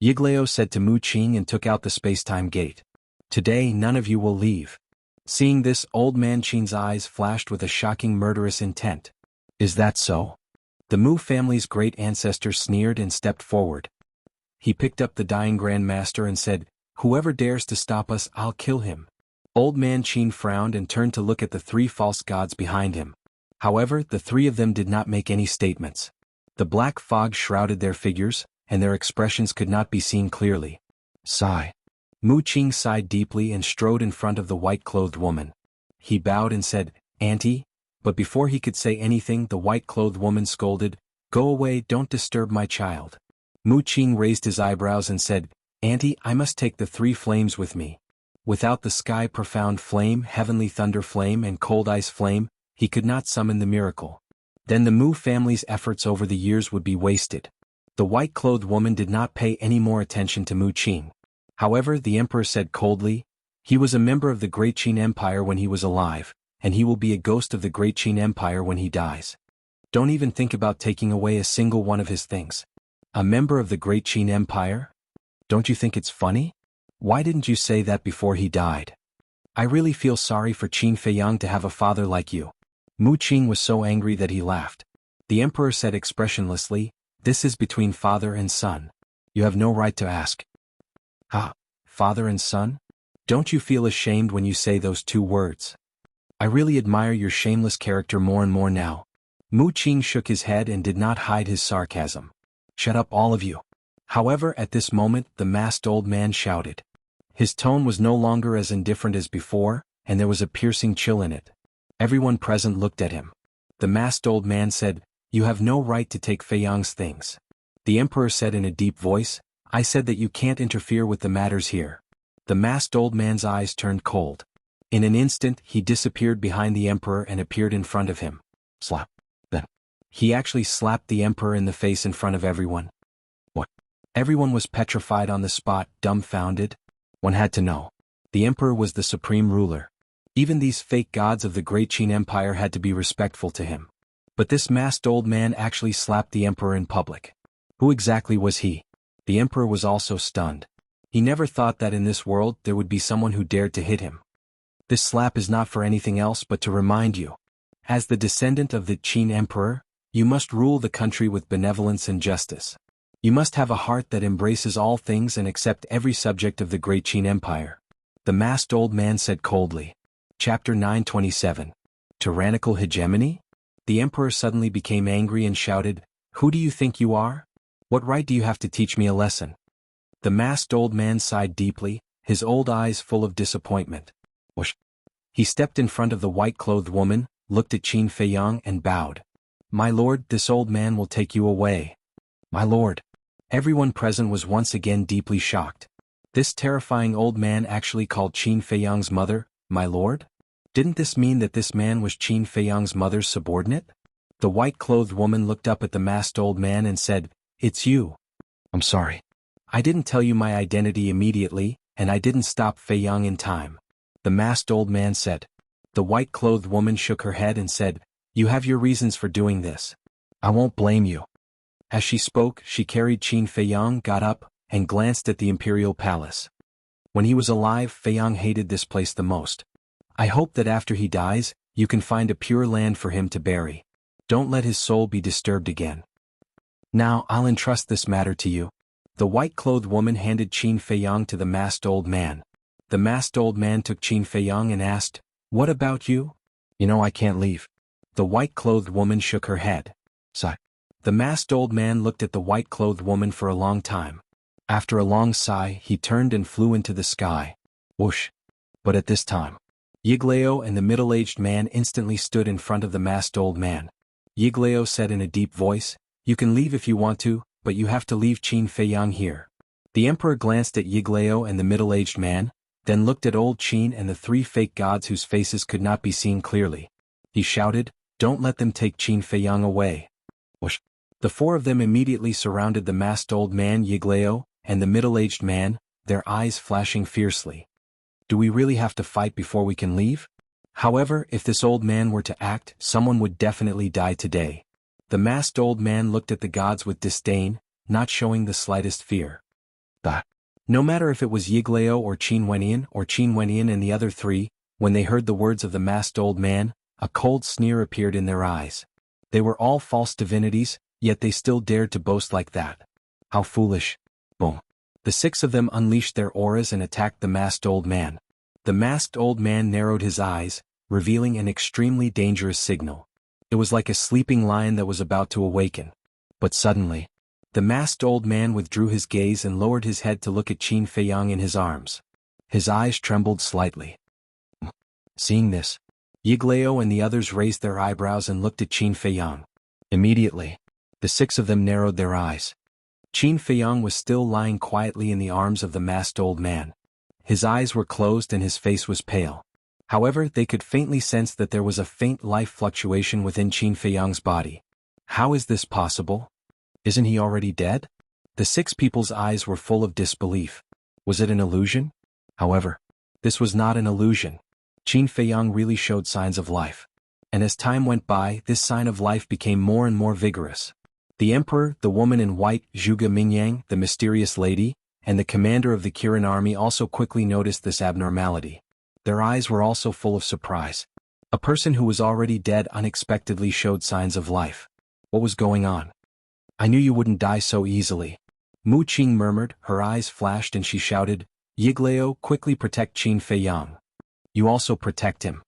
Yiglao said to Mu Qing and took out the space-time gate. Today none of you will leave. Seeing this, old man Qin's eyes flashed with a shocking murderous intent. Is that so? The Mu family's great ancestor sneered and stepped forward. He picked up the dying Grand Master and said, "Whoever dares to stop us, I'll kill him." Old man Qin frowned and turned to look at the three false gods behind him. However, the three of them did not make any statements. The black fog shrouded their figures, and their expressions could not be seen clearly. Sigh. Mu Qing sighed deeply and strode in front of the white-clothed woman. He bowed and said, "Auntie," but before he could say anything the white-clothed woman scolded, "Go away, don't disturb my child." Mu Qing raised his eyebrows and said, "Auntie, I must take the three flames with me." Without the Sky Profound Flame, Heavenly Thunder Flame and Cold Ice Flame, he could not summon the miracle. Then the Mu family's efforts over the years would be wasted. The white-clothed woman did not pay any more attention to Mu Qing. However, the emperor said coldly, "He was a member of the Great Qin Empire when he was alive, and he will be a ghost of the Great Qin Empire when he dies. Don't even think about taking away a single one of his things." A member of the Great Qin Empire? Don't you think it's funny? Why didn't you say that before he died? I really feel sorry for Qin Feiyang to have a father like you. Mu Qing was so angry that he laughed. The emperor said expressionlessly, "This is between father and son. You have no right to ask." Ah, father and son? Don't you feel ashamed when you say those two words? I really admire your shameless character more and more now. Mu Qing shook his head and did not hide his sarcasm. Shut up all of you. However, at this moment, the masked old man shouted. His tone was no longer as indifferent as before, and there was a piercing chill in it. Everyone present looked at him. The masked old man said, "You have no right to take Feiyang's things." The emperor said in a deep voice, "I said that you can't interfere with the matters here." The masked old man's eyes turned cold. In an instant, he disappeared behind the emperor and appeared in front of him. Slap. Then. He actually slapped the emperor in the face in front of everyone. What? Everyone was petrified on the spot, dumbfounded. One had to know. The emperor was the supreme ruler. Even these fake gods of the Great Qin Empire had to be respectful to him. But this masked old man actually slapped the emperor in public. Who exactly was he? The emperor was also stunned. He never thought that in this world there would be someone who dared to hit him. This slap is not for anything else but to remind you. As the descendant of the Qin Emperor, you must rule the country with benevolence and justice. You must have a heart that embraces all things and accept every subject of the Great Qin Empire. The masked old man said coldly. Chapter 927. Tyrannical Hegemony? The emperor suddenly became angry and shouted, "Who do you think you are? What right do you have to teach me a lesson?" The masked old man sighed deeply, his old eyes full of disappointment. Whoosh. He stepped in front of the white-clothed woman, looked at Qin Feiyang and bowed. "My lord, this old man will take you away." "My lord." Everyone present was once again deeply shocked. This terrifying old man actually called Qin Feiyang's mother, "My lord?" Didn't this mean that this man was Qin Feiyang's mother's subordinate? The white-clothed woman looked up at the masked old man and said, "It's you." "I'm sorry. I didn't tell you my identity immediately, and I didn't stop Feiyang in time," the masked old man said. The white-clothed woman shook her head and said, "You have your reasons for doing this. I won't blame you." As she spoke, she carried Qin Feiyang, got up, and glanced at the imperial palace. When he was alive, Feiyang hated this place the most. "I hope that after he dies, you can find a pure land for him to bury. Don't let his soul be disturbed again. Now I'll entrust this matter to you." The white-clothed woman handed Qin Feiyang to the masked old man. The masked old man took Qin Feiyang and asked, "What about you?" "You know I can't leave." The white-clothed woman shook her head. Sigh. The masked old man looked at the white-clothed woman for a long time. After a long sigh, he turned and flew into the sky. Whoosh. But at this time, Yiglao and the middle-aged man instantly stood in front of the masked old man. Yiglao said in a deep voice, "You can leave if you want to, but you have to leave Qin Feiyang here." The emperor glanced at Yiglao and the middle-aged man, then looked at old Qin and the three fake gods whose faces could not be seen clearly. He shouted, "Don't let them take Qin Feiyang away." Whoosh! The four of them immediately surrounded the masked old man Yiglao and the middle-aged man, their eyes flashing fiercely. "Do we really have to fight before we can leave? However, if this old man were to act, someone would definitely die today." The masked old man looked at the gods with disdain, not showing the slightest fear. No matter if it was Yiglao or Qin Wenyan and the other three, when they heard the words of the masked old man, a cold sneer appeared in their eyes. They were all false divinities, yet they still dared to boast like that. How foolish. Boom. The six of them unleashed their auras and attacked the masked old man. The masked old man narrowed his eyes, revealing an extremely dangerous signal. It was like a sleeping lion that was about to awaken. But suddenly, the masked old man withdrew his gaze and lowered his head to look at Qin Feiyang in his arms. His eyes trembled slightly. Seeing this, Yiglao and the others raised their eyebrows and looked at Qin Feiyang. Immediately, the six of them narrowed their eyes. Qin Feiyang was still lying quietly in the arms of the masked old man. His eyes were closed and his face was pale. However, they could faintly sense that there was a faint life fluctuation within Qin Feiyang's body. How is this possible? Isn't he already dead? The six people's eyes were full of disbelief. Was it an illusion? However, this was not an illusion. Qin Feiyang really showed signs of life. And as time went by, this sign of life became more and more vigorous. The emperor, the woman in white, Zhuge Mingyang, the mysterious lady, and the commander of the Kirin army also quickly noticed this abnormality. Their eyes were also full of surprise. A person who was already dead unexpectedly showed signs of life. What was going on? "I knew you wouldn't die so easily." Mu Qing murmured, her eyes flashed and she shouted, "Yiglao, quickly protect Qin Feiyang. You also protect him."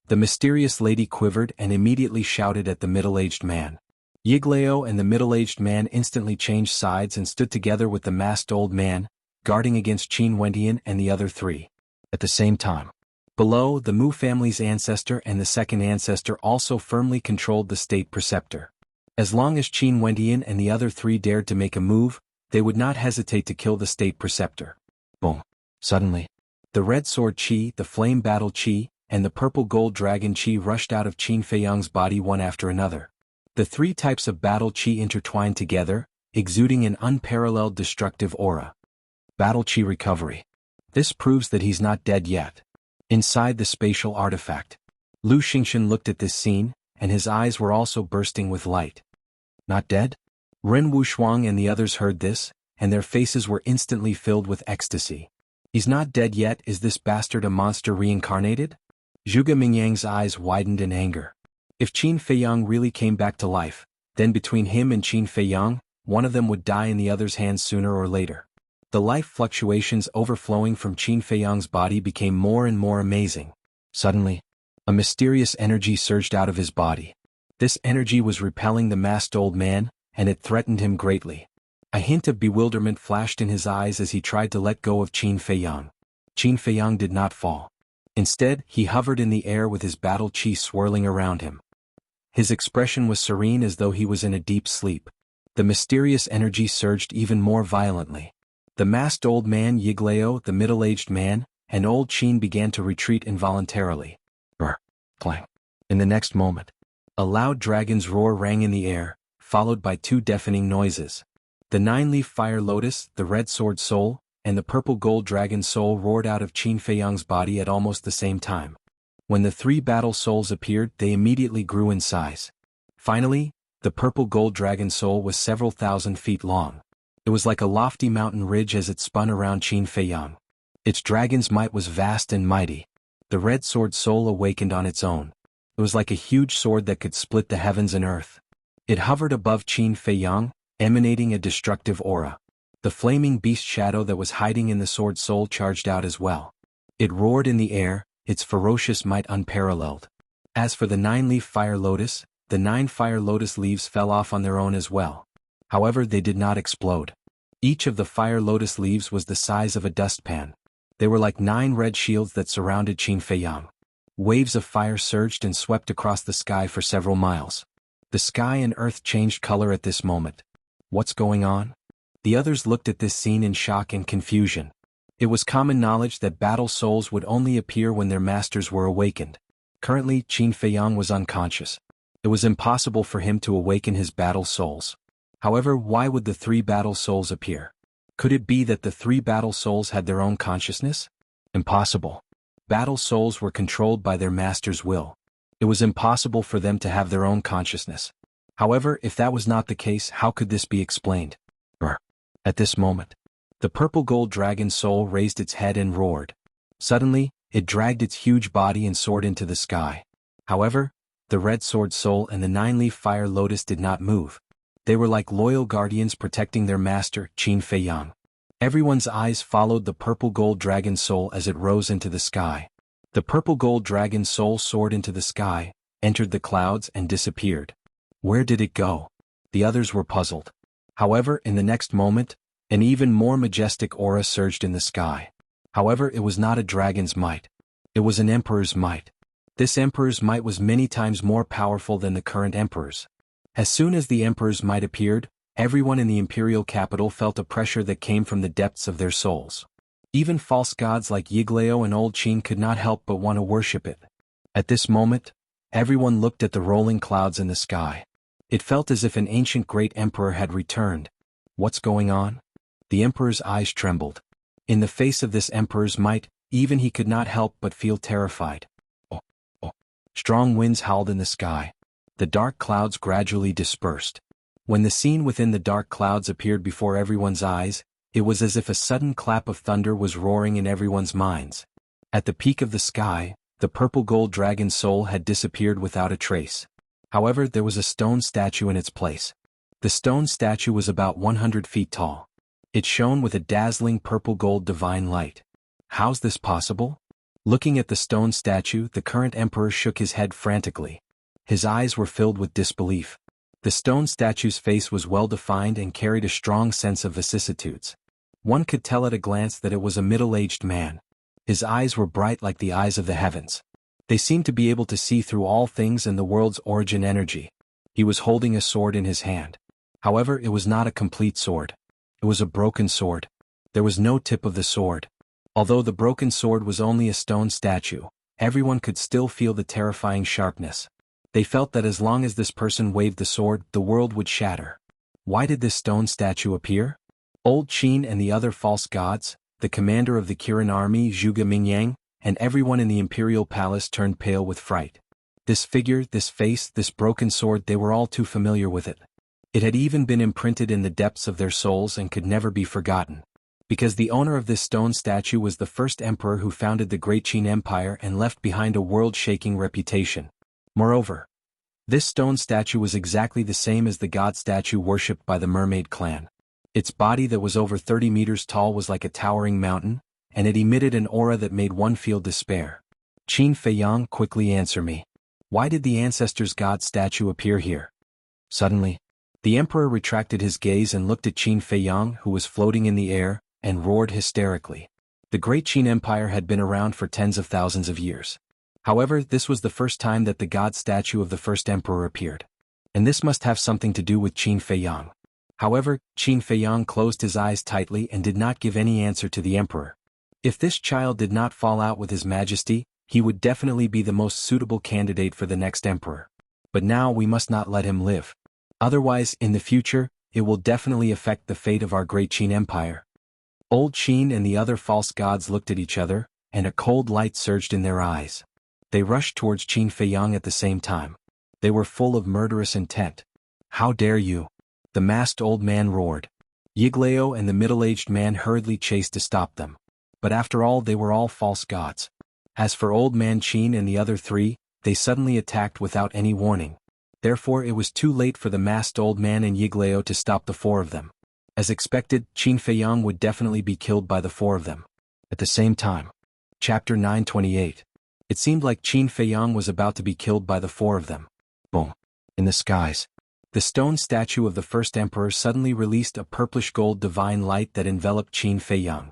The mysterious lady quivered and immediately shouted at the middle-aged man. Yiglao and the middle-aged man instantly changed sides and stood together with the masked old man, guarding against Qin Wendian and the other three. At the same time, below, the Mu family's ancestor and the second ancestor also firmly controlled the state preceptor. As long as Qin Wendian and the other three dared to make a move, they would not hesitate to kill the state preceptor. Boom. Suddenly, the red sword Qi, the flame battle Qi, and the purple gold dragon Qi rushed out of Qin Feiyang's body one after another. The three types of battle Qi intertwined together, exuding an unparalleled destructive aura. Battle Qi recovery. This proves that he's not dead yet. Inside the spatial artifact, Lu Xingxian looked at this scene, and his eyes were also bursting with light. Not dead? Ren Wushuang and the others heard this, and their faces were instantly filled with ecstasy. He's not dead yet. Is this bastard a monster reincarnated? Zhuge Mingyang's eyes widened in anger. If Qin Feiyang really came back to life, then between him and Qin Feiyang, one of them would die in the other's hands sooner or later. The life fluctuations overflowing from Qin Feiyang's body became more and more amazing. Suddenly, a mysterious energy surged out of his body. This energy was repelling the masked old man, and it threatened him greatly. A hint of bewilderment flashed in his eyes as he tried to let go of Qin Feiyang. Qin Feiyang did not fall. Instead, he hovered in the air with his battle Qi swirling around him. His expression was serene as though he was in a deep sleep. The mysterious energy surged even more violently. The masked old man Yiglao, the middle-aged man, and old Qin began to retreat involuntarily. Brr! Clang! In the next moment, a loud dragon's roar rang in the air, followed by two deafening noises. The nine-leaf fire lotus, the red sword soul, and the purple gold dragon soul roared out of Qin Feiyang's body at almost the same time. When the three battle souls appeared, they immediately grew in size. Finally, the purple gold dragon soul was several thousand feet long. It was like a lofty mountain ridge as it spun around Qin Feiyang. Its dragon's might was vast and mighty. The red sword soul awakened on its own. It was like a huge sword that could split the heavens and earth. It hovered above Qin Feiyang, emanating a destructive aura. The flaming beast shadow that was hiding in the sword soul charged out as well. It roared in the air, its ferocious might unparalleled. As for the nine-leaf fire lotus, the 9 fire lotus leaves fell off on their own as well. However, they did not explode. Each of the fire lotus leaves was the size of a dustpan. They were like 9 red shields that surrounded Qin Feiyang. Waves of fire surged and swept across the sky for several miles. The sky and earth changed color at this moment. What's going on? The others looked at this scene in shock and confusion. It was common knowledge that battle souls would only appear when their masters were awakened. Currently, Qin Feiyang was unconscious. It was impossible for him to awaken his battle souls. However, why would the three battle souls appear? Could it be that the three battle souls had their own consciousness? Impossible. Battle souls were controlled by their master's will. It was impossible for them to have their own consciousness. However, if that was not the case, how could this be explained? At this moment, the purple gold dragon soul raised its head and roared. Suddenly, it dragged its huge body and soared into the sky. However, the red sword soul and the nine-leaf fire lotus did not move. They were like loyal guardians protecting their master, Qin Feiyang. Everyone's eyes followed the purple gold dragon soul as it rose into the sky. The purple gold dragon soul soared into the sky, entered the clouds and disappeared. Where did it go? The others were puzzled. However, in the next moment, an even more majestic aura surged in the sky. However, it was not a dragon's might. It was an emperor's might. This emperor's might was many times more powerful than the current emperor's. As soon as the emperor's might appeared, everyone in the imperial capital felt a pressure that came from the depths of their souls. Even false gods like Yigleo and Old Qin could not help but want to worship it. At this moment, everyone looked at the rolling clouds in the sky. It felt as if an ancient great emperor had returned. What's going on? The emperor's eyes trembled. In the face of this emperor's might, even he could not help but feel terrified. Oh. Strong winds howled in the sky. The dark clouds gradually dispersed. When the scene within the dark clouds appeared before everyone's eyes, it was as if a sudden clap of thunder was roaring in everyone's minds. At the peak of the sky, the purple gold dragon soul had disappeared without a trace. However, there was a stone statue in its place. The stone statue was about 100 feet tall. It shone with a dazzling purple gold divine light. How's this possible? Looking at the stone statue, the current emperor shook his head frantically. His eyes were filled with disbelief. The stone statue's face was well-defined and carried a strong sense of vicissitudes. One could tell at a glance that it was a middle-aged man. His eyes were bright like the eyes of the heavens. They seemed to be able to see through all things and the world's origin energy. He was holding a sword in his hand. However, it was not a complete sword. It was a broken sword. There was no tip of the sword. Although the broken sword was only a stone statue, everyone could still feel the terrifying sharpness. They felt that as long as this person waved the sword, the world would shatter. Why did this stone statue appear? Old Qin and the other false gods, the commander of the Kirin army Zhuge Mingyang, and everyone in the imperial palace turned pale with fright. This figure, this face, this broken sword, they were all too familiar with it. It had even been imprinted in the depths of their souls and could never be forgotten. Because the owner of this stone statue was the first emperor who founded the Great Qin Empire and left behind a world-shaking reputation. Moreover, this stone statue was exactly the same as the god statue worshipped by the mermaid clan. Its body that was over 30 meters tall was like a towering mountain, and it emitted an aura that made one feel despair. Qin Feiyang, quickly answer me. Why did the ancestors' god statue appear here? Suddenly, the emperor retracted his gaze and looked at Qin Feiyang, who was floating in the air, and roared hysterically. The Great Qin Empire had been around for tens of thousands of years. However, this was the first time that the god statue of the first emperor appeared. And this must have something to do with Qin Feiyang. However, Qin Feiyang closed his eyes tightly and did not give any answer to the emperor. If this child did not fall out with his majesty, he would definitely be the most suitable candidate for the next emperor. But now we must not let him live. Otherwise, in the future, it will definitely affect the fate of our Great Qin Empire. Old Qin and the other false gods looked at each other, and a cold light surged in their eyes. They rushed towards Qin Feiyang at the same time. They were full of murderous intent. How dare you? The masked old man roared. Yigleo and the middle-aged man hurriedly chased to stop them. But after all, they were all false gods. As for old man Qin and the other three, they suddenly attacked without any warning. Therefore, it was too late for the masked old man and Yigleo to stop the four of them. As expected, Qin Feiyang would definitely be killed by the four of them. At the same time. Chapter 928. It seemed like Qin Feiyang was about to be killed by the four of them. Boom. In the skies. The stone statue of the first emperor suddenly released a purplish-gold divine light that enveloped Qin Feiyang.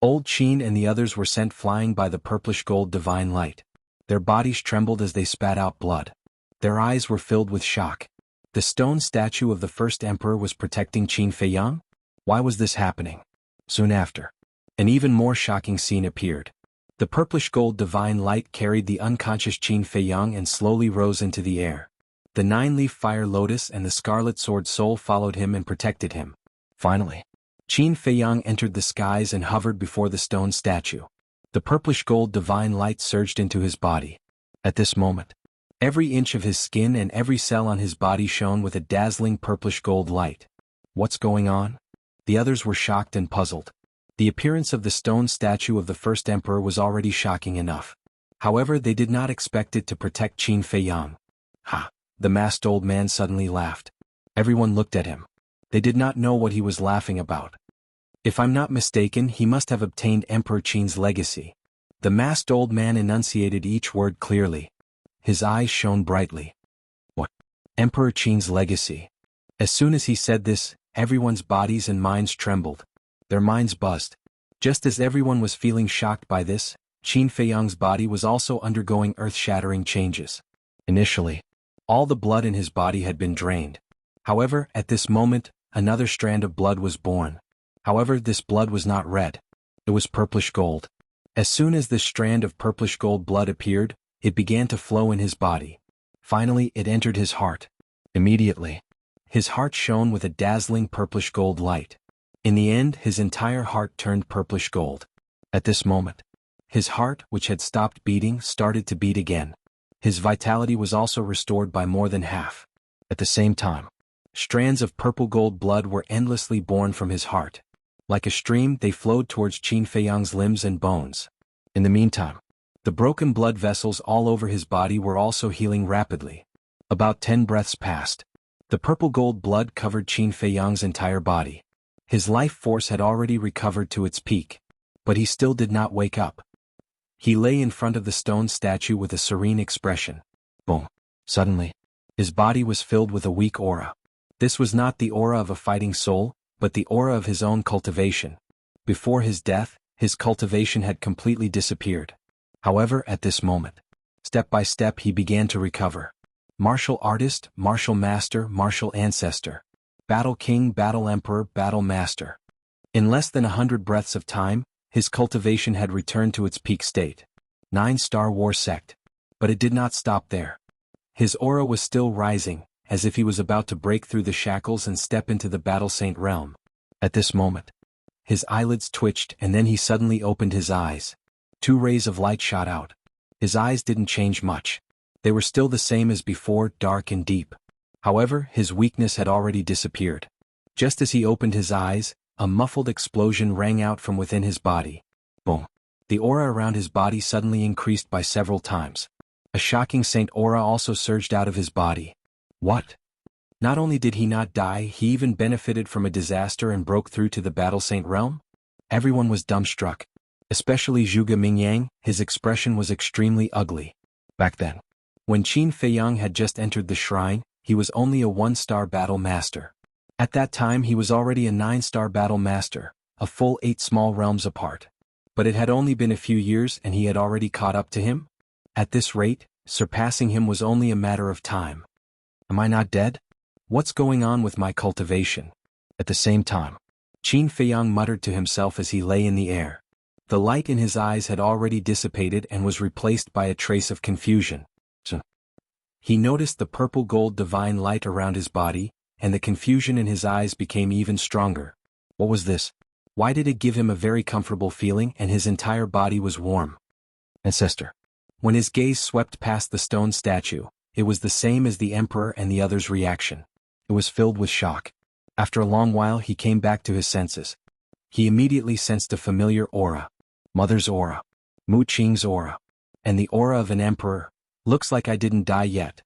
Old Qin and the others were sent flying by the purplish-gold divine light. Their bodies trembled as they spat out blood. Their eyes were filled with shock. The stone statue of the first emperor was protecting Qin Feiyang? Why was this happening? Soon after, an even more shocking scene appeared. The purplish-gold divine light carried the unconscious Qin Feiyang and slowly rose into the air. The nine-leaf fire lotus and the scarlet sword soul followed him and protected him. Finally, Qin Feiyang entered the skies and hovered before the stone statue. The purplish-gold divine light surged into his body. At this moment, every inch of his skin and every cell on his body shone with a dazzling purplish-gold light. What's going on? The others were shocked and puzzled. The appearance of the stone statue of the first emperor was already shocking enough. However, they did not expect it to protect Qin Feiyang. Ha! The masked old man suddenly laughed. Everyone looked at him. They did not know what he was laughing about. If I'm not mistaken, he must have obtained Emperor Qin's legacy. The masked old man enunciated each word clearly. His eyes shone brightly. What? Emperor Qin's legacy? As soon as he said this, everyone's bodies and minds trembled. Their minds buzzed. Just as everyone was feeling shocked by this, Qin Feiyang's body was also undergoing earth-shattering changes. Initially, all the blood in his body had been drained. However, at this moment, another strand of blood was born. However, this blood was not red. It was purplish gold. As soon as this strand of purplish gold blood appeared, it began to flow in his body. Finally, it entered his heart. Immediately, his heart shone with a dazzling purplish gold light. In the end, his entire heart turned purplish gold. At this moment, his heart, which had stopped beating, started to beat again. His vitality was also restored by more than half. At the same time, strands of purple gold blood were endlessly born from his heart. Like a stream, they flowed towards Qin Feiyang's limbs and bones. In the meantime, the broken blood vessels all over his body were also healing rapidly. About 10 breaths passed. The purple gold blood covered Qin Feiyang's entire body. His life force had already recovered to its peak. But he still did not wake up. He lay in front of the stone statue with a serene expression. Boom. Suddenly, his body was filled with a weak aura. This was not the aura of a fighting soul, but the aura of his own cultivation. Before his death, his cultivation had completely disappeared. However, at this moment, step by step he began to recover. Martial artist, martial master, martial ancestor. Battle king, battle emperor, battle master. In less than 100 breaths of time, his cultivation had returned to its peak state. 9-star war sect. But it did not stop there. His aura was still rising, as if he was about to break through the shackles and step into the battle saint realm. At this moment, his eyelids twitched and then he suddenly opened his eyes. 2 rays of light shot out. His eyes didn't change much. They were still the same as before, dark and deep. However, his weakness had already disappeared. Just as he opened his eyes, a muffled explosion rang out from within his body. Boom. The aura around his body suddenly increased by several times. A shocking saint aura also surged out of his body. What? Not only did he not die, he even benefited from a disaster and broke through to the battle saint realm? Everyone was dumbstruck. Especially Zhuge Mingyang, his expression was extremely ugly. Back then, when Qin Feiyang had just entered the shrine, he was only a 1-star battle master. At that time he was already a 9-star battle master, a full 8 small realms apart. But it had only been a few years and he had already caught up to him? At this rate, surpassing him was only a matter of time. Am I not dead? What's going on with my cultivation? At the same time, Qin Feiyang muttered to himself as he lay in the air. The light in his eyes had already dissipated and was replaced by a trace of confusion. He noticed the purple gold divine light around his body, and the confusion in his eyes became even stronger. What was this? Why did it give him a very comfortable feeling and his entire body was warm? Ancestor. When his gaze swept past the stone statue, it was the same as the emperor and the others' reaction. It was filled with shock. After a long while he came back to his senses. He immediately sensed a familiar aura. Mother's aura. Mu Qing's aura. And the aura of an emperor. Looks like I didn't die yet.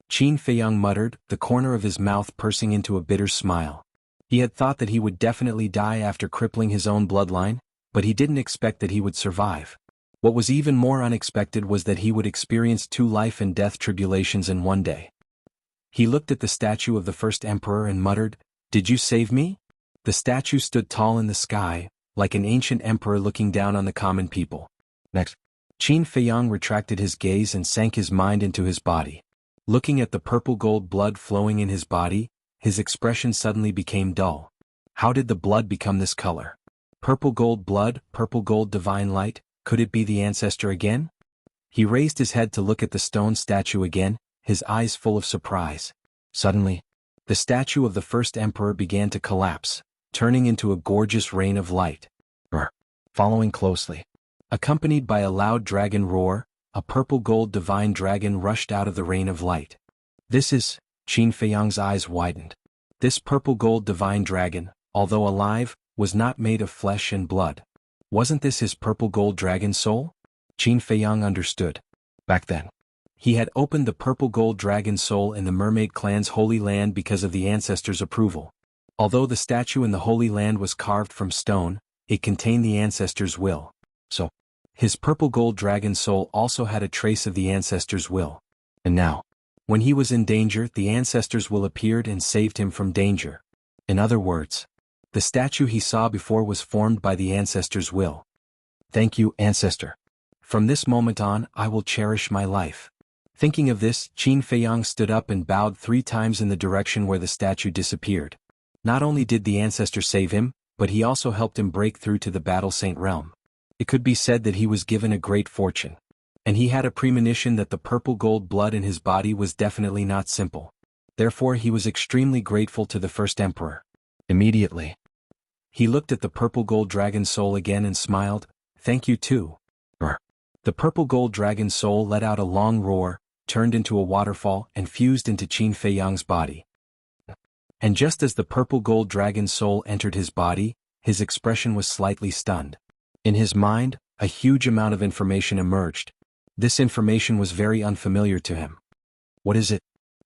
Qin Feiyang muttered, the corner of his mouth pursing into a bitter smile. He had thought that he would definitely die after crippling his own bloodline, but he didn't expect that he would survive. What was even more unexpected was that he would experience 2 life and death tribulations in one day. He looked at the statue of the first emperor and muttered, "Did you save me?" The statue stood tall in the sky, like an ancient emperor looking down on the common people. Next, Qin Feiyang retracted his gaze and sank his mind into his body. Looking at the purple-gold blood flowing in his body, his expression suddenly became dull. How did the blood become this color? Purple-gold blood, purple-gold divine light, could it be the ancestor again? He raised his head to look at the stone statue again, his eyes full of surprise. Suddenly, the statue of the first emperor began to collapse, turning into a gorgeous rain of light. Following closely. Accompanied by a loud dragon roar, a purple-gold divine dragon rushed out of the rain of light. This is, Qin Feiyang's eyes widened. This purple-gold divine dragon, although alive, was not made of flesh and blood. Wasn't this his purple-gold dragon soul? Qin Feiyang understood. Back then, he had opened the purple-gold dragon soul in the Mermaid clan's Holy Land because of the ancestors' approval. Although the statue in the Holy Land was carved from stone, it contained the ancestors' will. So, his purple-gold dragon soul also had a trace of the ancestors' will. And now, when he was in danger, the ancestors' will appeared and saved him from danger. In other words, the statue he saw before was formed by the ancestors' will. Thank you, ancestor. From this moment on, I will cherish my life. Thinking of this, Qin Feiyang stood up and bowed 3 times in the direction where the statue disappeared. Not only did the ancestor save him, but he also helped him break through to the Battle Saint realm. It could be said that he was given a great fortune. And he had a premonition that the purple-gold blood in his body was definitely not simple. Therefore he was extremely grateful to the first emperor. Immediately, he looked at the purple-gold dragon soul again and smiled, "Thank you too." The purple-gold dragon soul let out a long roar, turned into a waterfall and fused into Qin Feiyang's body. And just as the purple-gold dragon soul entered his body, his expression was slightly stunned. In his mind, a huge amount of information emerged. This information was very unfamiliar to him. What is it?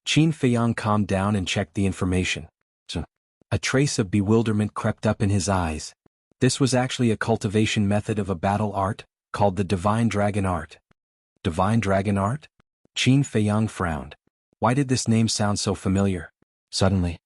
Qin Feiyang calmed down and checked the information. A trace of bewilderment crept up in his eyes. This was actually a cultivation method of a battle art, called the Divine Dragon Art. Divine Dragon Art? Qin Feiyang frowned. Why did this name sound so familiar? Suddenly,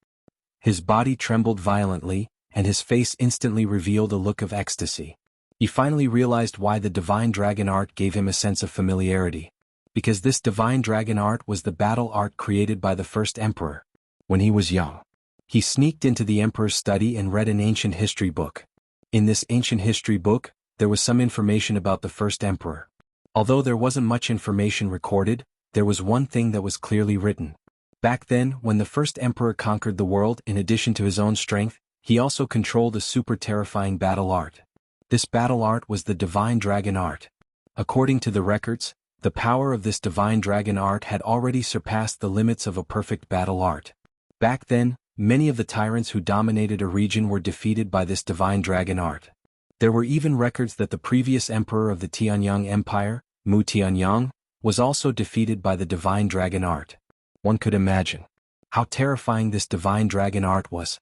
his body trembled violently, and his face instantly revealed a look of ecstasy. He finally realized why the Divine Dragon Art gave him a sense of familiarity. Because this Divine Dragon Art was the battle art created by the first emperor. When he was young, he sneaked into the emperor's study and read an ancient history book. In this ancient history book, there was some information about the first emperor. Although there wasn't much information recorded, there was one thing that was clearly written. Back then, when the first emperor conquered the world, in addition to his own strength, he also controlled a super terrifying battle art. This battle art was the Divine Dragon Art. According to the records, the power of this Divine Dragon Art had already surpassed the limits of a perfect battle art. Back then, many of the tyrants who dominated a region were defeated by this Divine Dragon Art. There were even records that the previous emperor of the Tianyang Empire, Mu Tianyang, was also defeated by the Divine Dragon Art. One could imagine how terrifying this Divine Dragon Art was.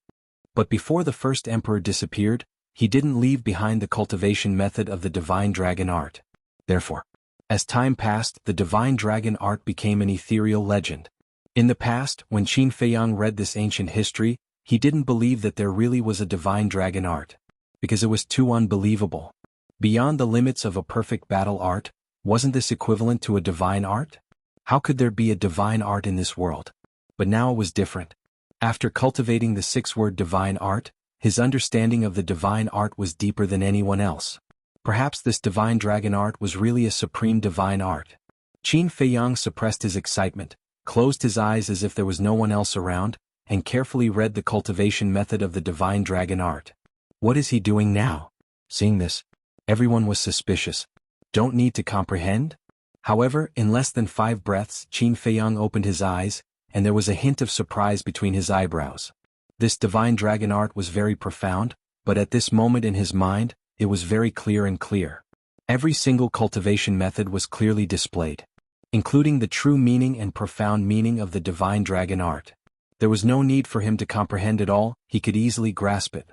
But before the first emperor disappeared, he didn't leave behind the cultivation method of the Divine Dragon Art. Therefore, as time passed, the Divine Dragon Art became an ethereal legend. In the past, when Qin Feiyang read this ancient history, he didn't believe that there really was a Divine Dragon Art. Because it was too unbelievable. Beyond the limits of a perfect battle art, wasn't this equivalent to a divine art? How could there be a divine art in this world? But now it was different. After cultivating the 6-word divine art, his understanding of the divine art was deeper than anyone else. Perhaps this Divine Dragon Art was really a supreme divine art. Qin Feiyang suppressed his excitement, closed his eyes as if there was no one else around, and carefully read the cultivation method of the Divine Dragon Art. What is he doing now? Seeing this, everyone was suspicious. Don't need to comprehend? However, in less than 5 breaths, Qin Feiyang opened his eyes, and there was a hint of surprise between his eyebrows. This Divine Dragon Art was very profound, but at this moment in his mind, it was very clear and clear. Every single cultivation method was clearly displayed, including the true meaning and profound meaning of the Divine Dragon Art. There was no need for him to comprehend it all, he could easily grasp it.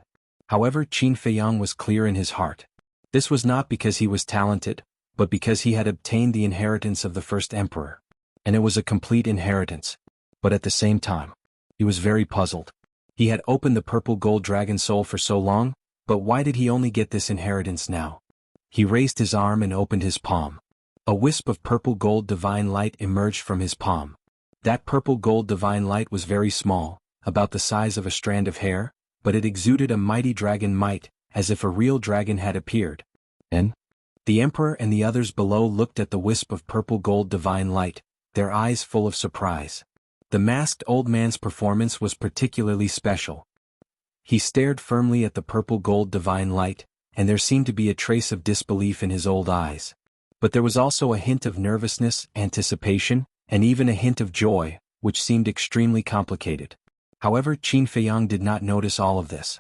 However, Qin Feiyang was clear in his heart. This was not because he was talented, but because he had obtained the inheritance of the first emperor. And it was a complete inheritance. But at the same time, he was very puzzled. He had opened the purple gold dragon soul for so long, but why did he only get this inheritance now? He raised his arm and opened his palm. A wisp of purple gold divine light emerged from his palm. That purple gold divine light was very small, about the size of a strand of hair, but it exuded a mighty dragon might, as if a real dragon had appeared. And the emperor and the others below looked at the wisp of purple gold divine light, their eyes full of surprise. The masked old man's performance was particularly special. He stared firmly at the purple gold divine light, and there seemed to be a trace of disbelief in his old eyes. But there was also a hint of nervousness, anticipation, and even a hint of joy, which seemed extremely complicated. However, Qin Feiyang did not notice all of this.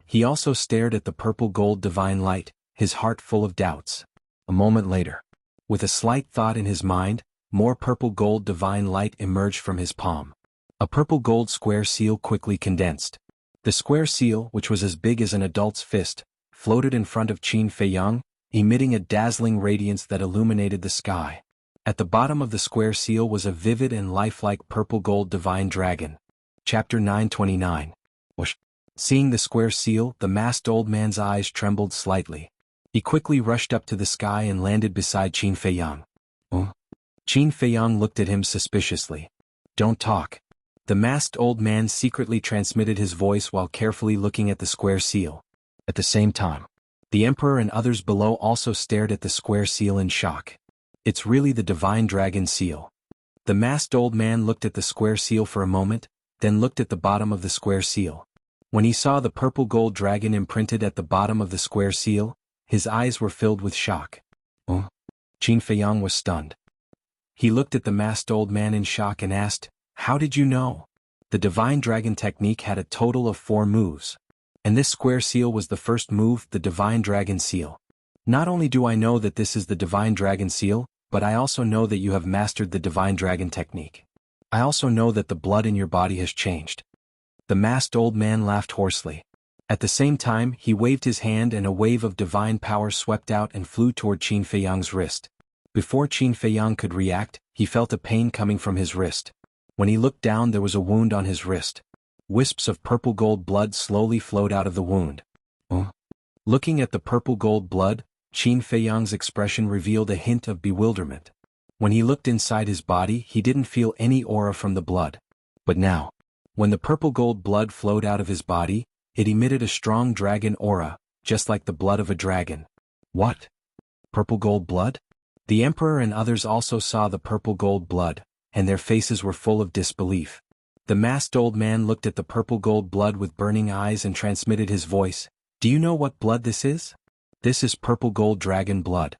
He also stared at the purple gold divine light, his heart full of doubts. A moment later, with a slight thought in his mind, more purple gold divine light emerged from his palm. A purple gold square seal quickly condensed. The square seal, which was as big as an adult's fist, floated in front of Qin Feiyang, emitting a dazzling radiance that illuminated the sky. At the bottom of the square seal was a vivid and lifelike purple gold divine dragon. Chapter 929. Whoosh. Seeing the square seal, the masked old man's eyes trembled slightly. He quickly rushed up to the sky and landed beside Qin Feiyang. Qin Feiyang looked at him suspiciously. Don't talk. The masked old man secretly transmitted his voice while carefully looking at the square seal. At the same time, the emperor and others below also stared at the square seal in shock. It's really the divine dragon seal. The masked old man looked at the square seal for a moment, then looked at the bottom of the square seal. When he saw the purple gold dragon imprinted at the bottom of the square seal, his eyes were filled with shock. Qin Feiyang was stunned. He looked at the masked old man in shock and asked, "How did you know?" The divine dragon technique had a total of 4 moves. And this square seal was the first move, the divine dragon seal. Not only do I know that this is the divine dragon seal, but I also know that you have mastered the divine dragon technique. I also know that the blood in your body has changed. The masked old man laughed hoarsely. At the same time, he waved his hand and a wave of divine power swept out and flew toward Qin Feiyang's wrist. Before Qin Feiyang could react, he felt a pain coming from his wrist. When he looked down, there was a wound on his wrist. Wisps of purple gold blood slowly flowed out of the wound. Looking at the purple gold blood, Qin Feiyang's expression revealed a hint of bewilderment. When he looked inside his body, he didn't feel any aura from the blood. But now, when the purple gold blood flowed out of his body, it emitted a strong dragon aura, just like the blood of a dragon. What? Purple gold blood? The emperor and others also saw the purple gold blood, and their faces were full of disbelief. The masked old man looked at the purple gold blood with burning eyes and transmitted his voice. Do you know what blood this is? This is purple gold dragon blood.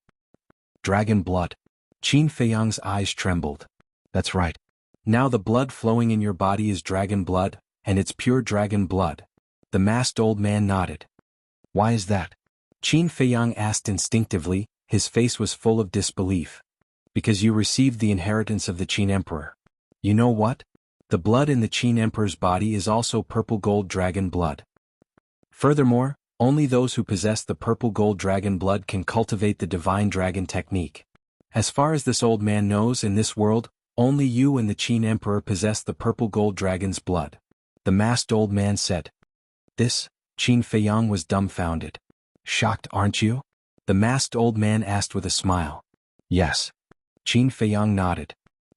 Dragon blood. Qin Feiyang's eyes trembled. That's right. Now the blood flowing in your body is dragon blood, and it's pure dragon blood. The masked old man nodded. Why is that? Qin Feiyang asked instinctively, his face was full of disbelief. Because you received the inheritance of the Qin Emperor. You know what? The blood in the Qin Emperor's body is also purple gold dragon blood. Furthermore, only those who possess the purple gold dragon blood can cultivate the divine dragon technique. As far as this old man knows in this world, only you and the Qin Emperor possess the purple gold dragon's blood. The masked old man said. This? Qin Feiyang was dumbfounded. Shocked, aren't you? The masked old man asked with a smile. Yes. Qin Feiyang nodded.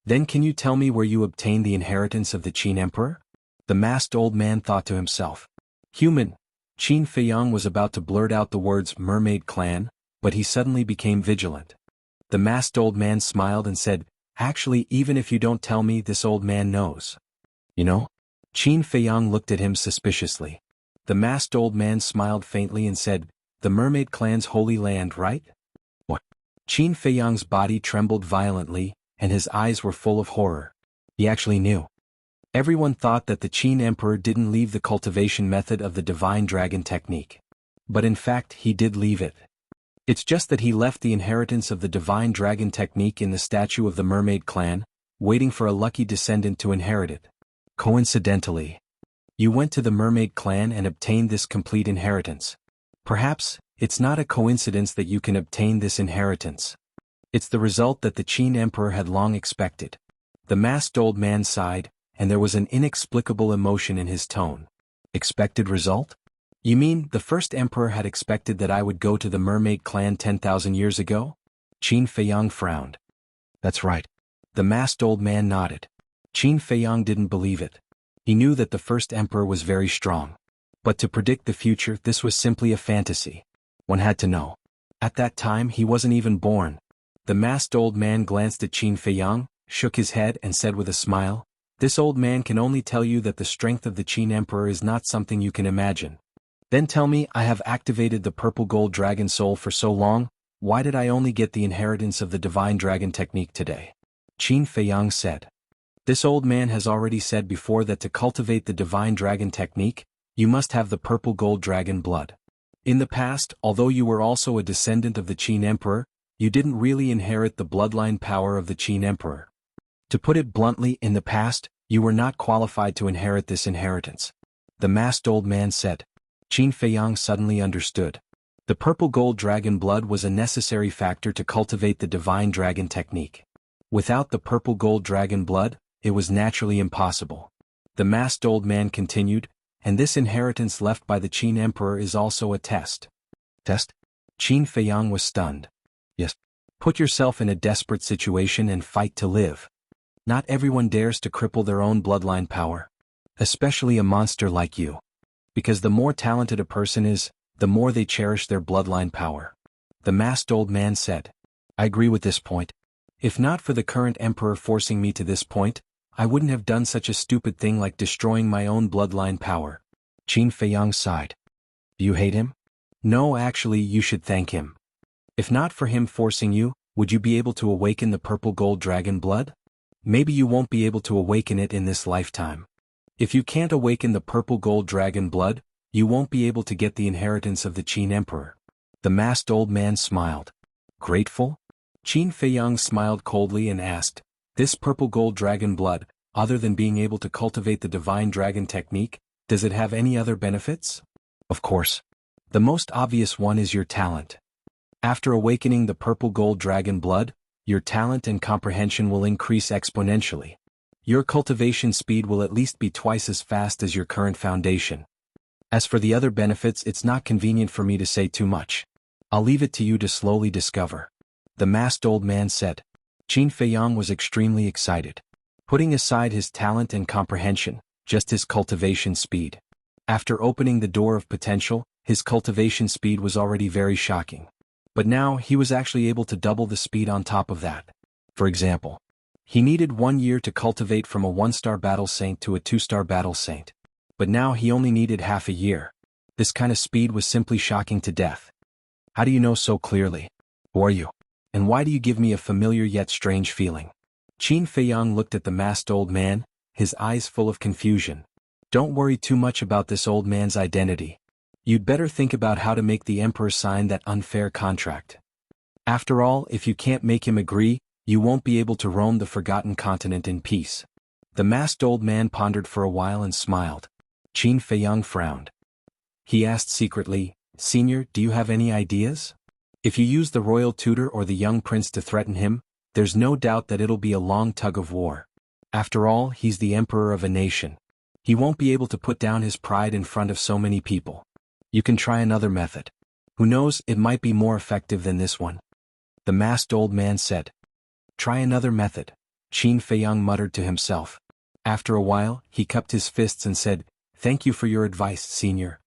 Then can you tell me where you obtained the inheritance of the Qin Emperor? The masked old man thought to himself. Human. Qin Feiyang was about to blurt out the words mermaid clan, but he suddenly became vigilant. The masked old man smiled and said, Actually, even if you don't tell me, this old man knows. You know? Qin Feiyang looked at him suspiciously. The masked old man smiled faintly and said, The mermaid clan's holy land, right? What? Qin Feiyang's body trembled violently, and his eyes were full of horror. He actually knew. Everyone thought that the Qin Emperor didn't leave the cultivation method of the divine dragon technique. But in fact, he did leave it. It's just that he left the inheritance of the divine dragon technique in the statue of the mermaid clan, waiting for a lucky descendant to inherit it. Coincidentally, you went to the mermaid clan and obtained this complete inheritance. Perhaps, it's not a coincidence that you can obtain this inheritance. It's the result that the Qin Emperor had long expected. The masked old man sighed, and there was an inexplicable emotion in his tone. Expected result? You mean, the first emperor had expected that I would go to the mermaid clan 10,000 years ago? Qin Feiyang frowned. That's right. The masked old man nodded. Qin Feiyang didn't believe it. He knew that the first emperor was very strong. But to predict the future, this was simply a fantasy. One had to know. At that time he wasn't even born. The masked old man glanced at Qin Feiyang, shook his head and said with a smile, "This old man can only tell you that the strength of the Qin Emperor is not something you can imagine. Then tell me, I have activated the purple gold dragon soul for so long, why did I only get the inheritance of the divine dragon technique today?" Qin Feiyang said. This old man has already said before that to cultivate the divine dragon technique, you must have the purple gold dragon blood. In the past, although you were also a descendant of the Qin Emperor, you didn't really inherit the bloodline power of the Qin Emperor. To put it bluntly, in the past, you were not qualified to inherit this inheritance. The masked old man said. Qin Feiyang suddenly understood. The purple gold dragon blood was a necessary factor to cultivate the divine dragon technique. Without the purple gold dragon blood, it was naturally impossible. The masked old man continued, and this inheritance left by the Qin Emperor is also a test. Test? Qin Feiyang was stunned. Yes. Put yourself in a desperate situation and fight to live. Not everyone dares to cripple their own bloodline power. Especially a monster like you. Because the more talented a person is, the more they cherish their bloodline power. The masked old man said. I agree with this point. If not for the current emperor forcing me to this point, I wouldn't have done such a stupid thing like destroying my own bloodline power. Qin Feiyang sighed. Do you hate him? No, actually, you should thank him. If not for him forcing you, would you be able to awaken the purple gold dragon blood? Maybe you won't be able to awaken it in this lifetime. If you can't awaken the purple gold dragon blood, you won't be able to get the inheritance of the Qin Emperor. The masked old man smiled. Grateful? Qin Feiyang smiled coldly and asked, this purple gold dragon blood, other than being able to cultivate the divine dragon technique, does it have any other benefits? Of course. The most obvious one is your talent. After awakening the purple gold dragon blood, your talent and comprehension will increase exponentially. Your cultivation speed will at least be twice as fast as your current foundation. As for the other benefits, it's not convenient for me to say too much. I'll leave it to you to slowly discover. The masked old man said. Qin Feiyang was extremely excited. Putting aside his talent and comprehension, just his cultivation speed. After opening the door of potential, his cultivation speed was already very shocking. But now he was actually able to double the speed on top of that. For example, he needed 1 year to cultivate from a 1-star battle saint to a 2-star battle saint. But now he only needed half a year. This kind of speed was simply shocking to death. How do you know so clearly? Who are you? And why do you give me a familiar yet strange feeling? Qin Feiyang looked at the masked old man, his eyes full of confusion. Don't worry too much about this old man's identity. You'd better think about how to make the emperor sign that unfair contract. After all, if you can't make him agree, you won't be able to roam the forgotten continent in peace. The masked old man pondered for a while and smiled. Qin Feiyang frowned. He asked secretly, Senior, do you have any ideas? If you use the royal tutor or the young prince to threaten him, there's no doubt that it'll be a long tug of war. After all, he's the emperor of a nation. He won't be able to put down his pride in front of so many people. You can try another method. Who knows, it might be more effective than this one. The masked old man said. Try another method. Qin Feiyang muttered to himself. After a while, he cupped his fists and said, Thank you for your advice, Senior.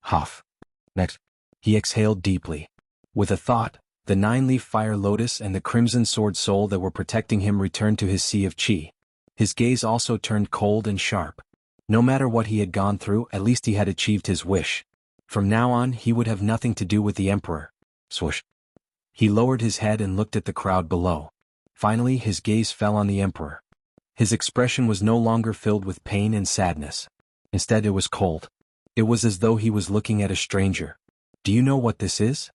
Huff. Next. He exhaled deeply. With a thought, the 9-leaf fire lotus and the crimson sword soul that were protecting him returned to his sea of qi. His gaze also turned cold and sharp. No matter what he had gone through, at least he had achieved his wish. From now on, he would have nothing to do with the emperor. Swoosh. He lowered his head and looked at the crowd below. Finally, his gaze fell on the emperor. His expression was no longer filled with pain and sadness. Instead, it was cold. It was as though he was looking at a stranger. Do you know what this is?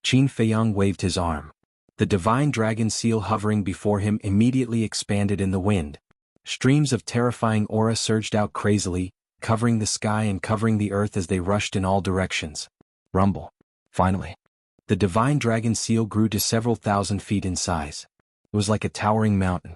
Qin Feiyang waved his arm. The divine dragon seal hovering before him immediately expanded in the wind. Streams of terrifying aura surged out crazily, covering the sky and covering the earth as they rushed in all directions. Rumble. Finally. The divine dragon seal grew to several thousand feet in size. It was like a towering mountain.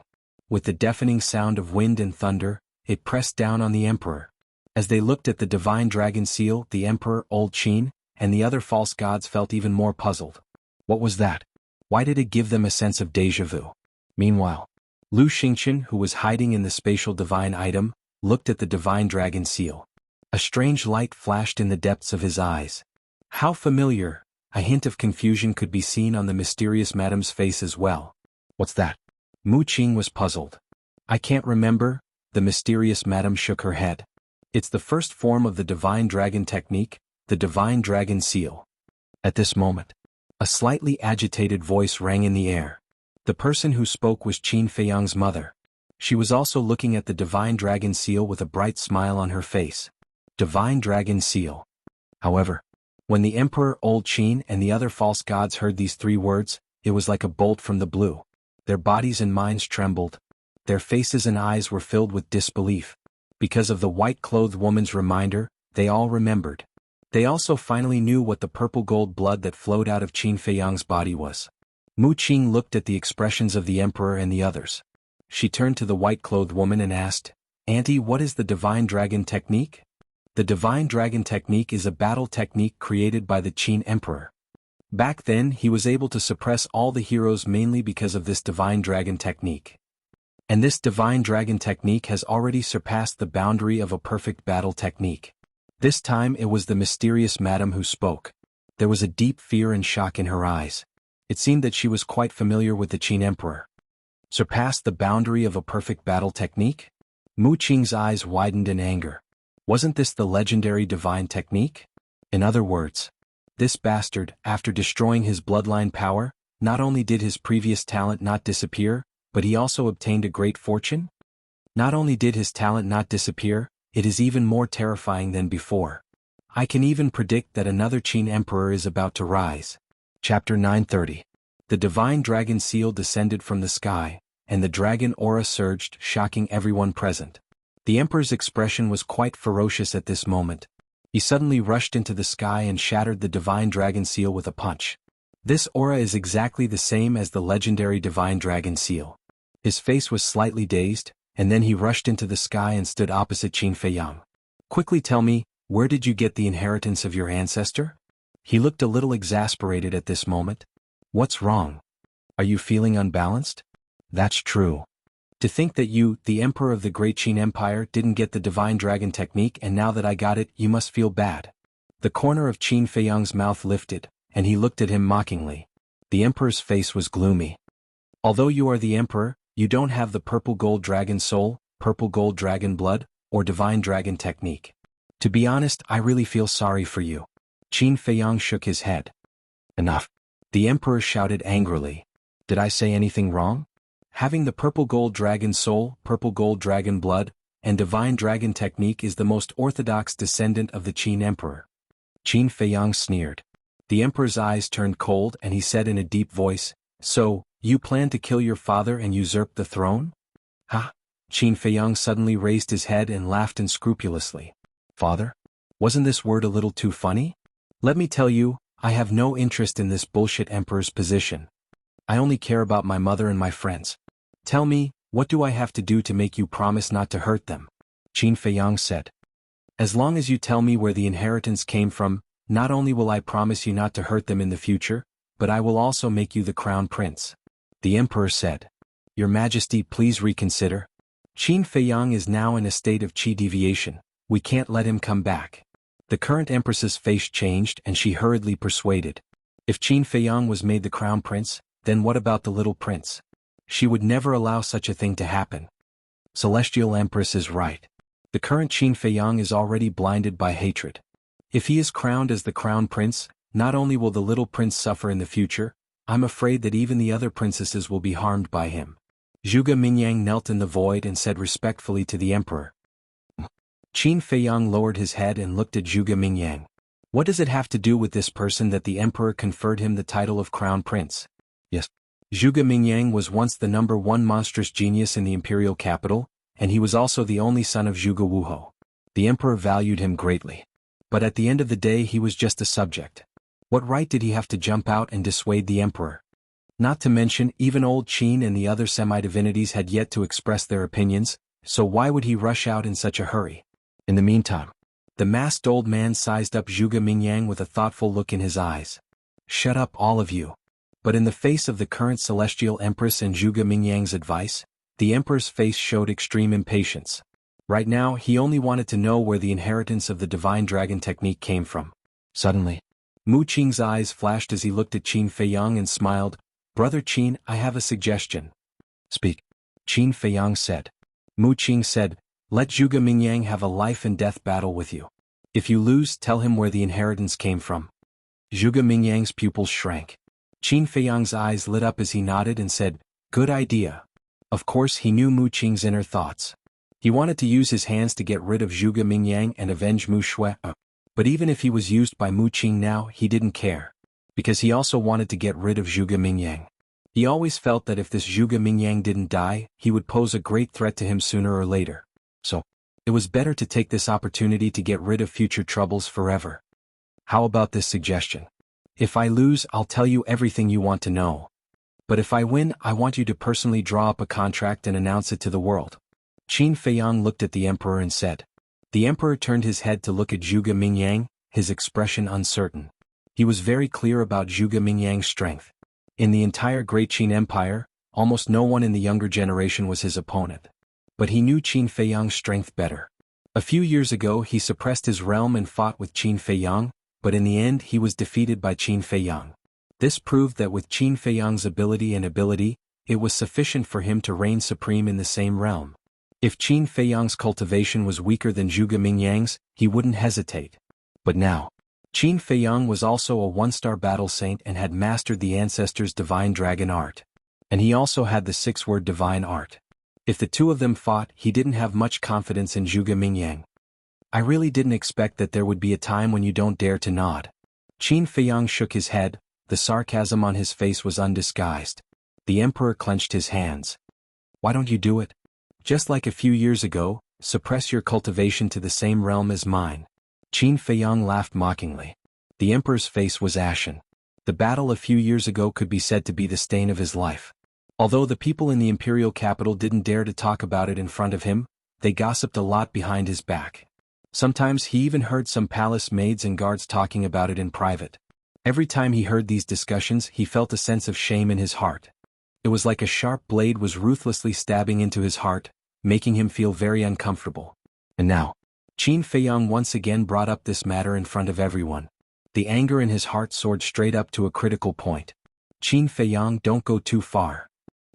With the deafening sound of wind and thunder, it pressed down on the emperor. As they looked at the divine dragon seal, the emperor, old Qin, and the other false gods felt even more puzzled. What was that? Why did it give them a sense of déjà vu? Meanwhile, Lu Xingqian, who was hiding in the spatial divine item, looked at the divine dragon seal. A strange light flashed in the depths of his eyes. How familiar! A hint of confusion could be seen on the mysterious madam's face as well. What's that? Mu Qing was puzzled. I can't remember, the mysterious madam shook her head. It's the first form of the divine dragon technique, the divine dragon seal. At this moment, a slightly agitated voice rang in the air. The person who spoke was Qin Feiyang's mother. She was also looking at the divine dragon seal with a bright smile on her face. Divine dragon seal. However, when the emperor, old Qin, and the other false gods heard these three words, it was like a bolt from the blue. Their bodies and minds trembled. Their faces and eyes were filled with disbelief. Because of the white-clothed woman's reminder, they all remembered. They also finally knew what the purple-gold blood that flowed out of Qin Feiyang's body was. Mu Qing looked at the expressions of the emperor and the others. She turned to the white-clothed woman and asked, "Auntie, what is the divine dragon technique?" The divine dragon technique is a battle technique created by the Qin emperor. Back then he was able to suppress all the heroes mainly because of this divine dragon technique. And this divine dragon technique has already surpassed the boundary of a perfect battle technique. This time it was the mysterious madam who spoke. There was a deep fear and shock in her eyes. It seemed that she was quite familiar with the Qin emperor. Surpassed the boundary of a perfect battle technique? Mu Qing's eyes widened in anger. Wasn't this the legendary divine technique? In other words, this bastard, after destroying his bloodline power, not only did his previous talent not disappear, but he also obtained a great fortune? Not only did his talent not disappear, it is even more terrifying than before. I can even predict that another Qin emperor is about to rise. Chapter 930. The divine dragon seal descended from the sky, and the dragon aura surged, shocking everyone present. The emperor's expression was quite ferocious at this moment. He suddenly rushed into the sky and shattered the divine dragon seal with a punch. This aura is exactly the same as the legendary divine dragon seal. His face was slightly dazed, and then he rushed into the sky and stood opposite Qin Feiyang. Quickly tell me, where did you get the inheritance of your ancestor? He looked a little exasperated at this moment. What's wrong? Are you feeling unbalanced? That's true. To think that you, the emperor of the great Qin Empire, didn't get the divine dragon technique, and now that I got it, you must feel bad. The corner of Qin Feiyang's mouth lifted, and he looked at him mockingly. The emperor's face was gloomy. Although you are the emperor, you don't have the purple gold dragon soul, purple gold dragon blood, or divine dragon technique. To be honest, I really feel sorry for you. Qin Feiyang shook his head. Enough. The emperor shouted angrily. Did I say anything wrong? Having the purple gold dragon soul, purple gold dragon blood, and divine dragon technique is the most orthodox descendant of the Qin emperor. Qin Feiyang sneered. The emperor's eyes turned cold and he said in a deep voice, "So, you plan to kill your father and usurp the throne?" Ha! Qin Feiyang suddenly raised his head and laughed unscrupulously. Father? Wasn't this word a little too funny? Let me tell you, I have no interest in this bullshit emperor's position. I only care about my mother and my friends. Tell me, what do I have to do to make you promise not to hurt them? Qin Feiyang said. As long as you tell me where the inheritance came from, not only will I promise you not to hurt them in the future, but I will also make you the crown prince. The emperor said. Your Majesty, please reconsider. Qin Feiyang is now in a state of qi deviation. We can't let him come back. The current empress's face changed and she hurriedly persuaded. If Qin Feiyang was made the crown prince, then what about the little prince? She would never allow such a thing to happen. Celestial Empress is right. The current Qin Feiyang is already blinded by hatred. If he is crowned as the crown prince, not only will the little prince suffer in the future, I'm afraid that even the other princesses will be harmed by him. Zhuge Mingyang knelt in the void and said respectfully to the emperor. Qin Feiyang lowered his head and looked at Zhuge Mingyang. What does it have to do with this person that the emperor conferred him the title of crown prince? Yes. Zhuge Mingyang was once the #1 monstrous genius in the imperial capital, and he was also the only son of Zhuge Wuho. The emperor valued him greatly. But at the end of the day he was just a subject. What right did he have to jump out and dissuade the emperor? Not to mention, even old Qin and the other semi-divinities had yet to express their opinions, so why would he rush out in such a hurry? In the meantime, the masked old man sized up Zhuge Mingyang with a thoughtful look in his eyes. Shut up all of you. But in the face of the current celestial empress and Zhuge Mingyang's advice, the emperor's face showed extreme impatience. Right now he only wanted to know where the inheritance of the divine dragon technique came from. Suddenly, Mu Qing's eyes flashed as he looked at Qin Feiyang and smiled. "Brother Qin, I have a suggestion." "Speak," Qin Feiyang said. Mu Qing said, "Let Zhuge Mingyang have a life and death battle with you. If you lose, tell him where the inheritance came from." Zhuge Mingyang's pupils shrank. Qin Feiyang's eyes lit up as he nodded and said, "Good idea." Of course he knew Mu Qing's inner thoughts. He wanted to use his hands to get rid of Zhuge Mingyang and avenge Mu Shui. But even if he was used by Mu Qing now, he didn't care. Because he also wanted to get rid of Zhuge Mingyang. He always felt that if this Zhuge Mingyang didn't die, he would pose a great threat to him sooner or later. So, it was better to take this opportunity to get rid of future troubles forever. How about this suggestion? If I lose, I'll tell you everything you want to know. But if I win, I want you to personally draw up a contract and announce it to the world. Qin Feiyang looked at the emperor and said. The emperor turned his head to look at Zhuge Mingyang, his expression uncertain. He was very clear about Zhuge Mingyang's strength. In the entire Great Qin Empire, almost no one in the younger generation was his opponent. But he knew Qin Feiyang's strength better. A few years ago he suppressed his realm and fought with Qin Feiyang, but in the end he was defeated by Qin Feiyang. This proved that with Qin Feiyang's ability, it was sufficient for him to reign supreme in the same realm. If Qin Feiyang's cultivation was weaker than Zhuge Mingyang's, he wouldn't hesitate. But now, Qin Feiyang was also a one-star battle saint and had mastered the ancestors' divine dragon art. And he also had the six-word divine art. If the two of them fought, he didn't have much confidence in Zhuge Mingyang. I really didn't expect that there would be a time when you don't dare to nod. Qin Feiyang shook his head, the sarcasm on his face was undisguised. The emperor clenched his hands. Why don't you do it? Just like a few years ago, suppress your cultivation to the same realm as mine. Qin Feiyang laughed mockingly. The emperor's face was ashen. The battle a few years ago could be said to be the stain of his life. Although the people in the imperial capital didn't dare to talk about it in front of him, they gossiped a lot behind his back. Sometimes he even heard some palace maids and guards talking about it in private. Every time he heard these discussions, he felt a sense of shame in his heart. It was like a sharp blade was ruthlessly stabbing into his heart, making him feel very uncomfortable. And now, Qin Feiyang once again brought up this matter in front of everyone. The anger in his heart soared straight up to a critical point. Qin Feiyang, don't go too far.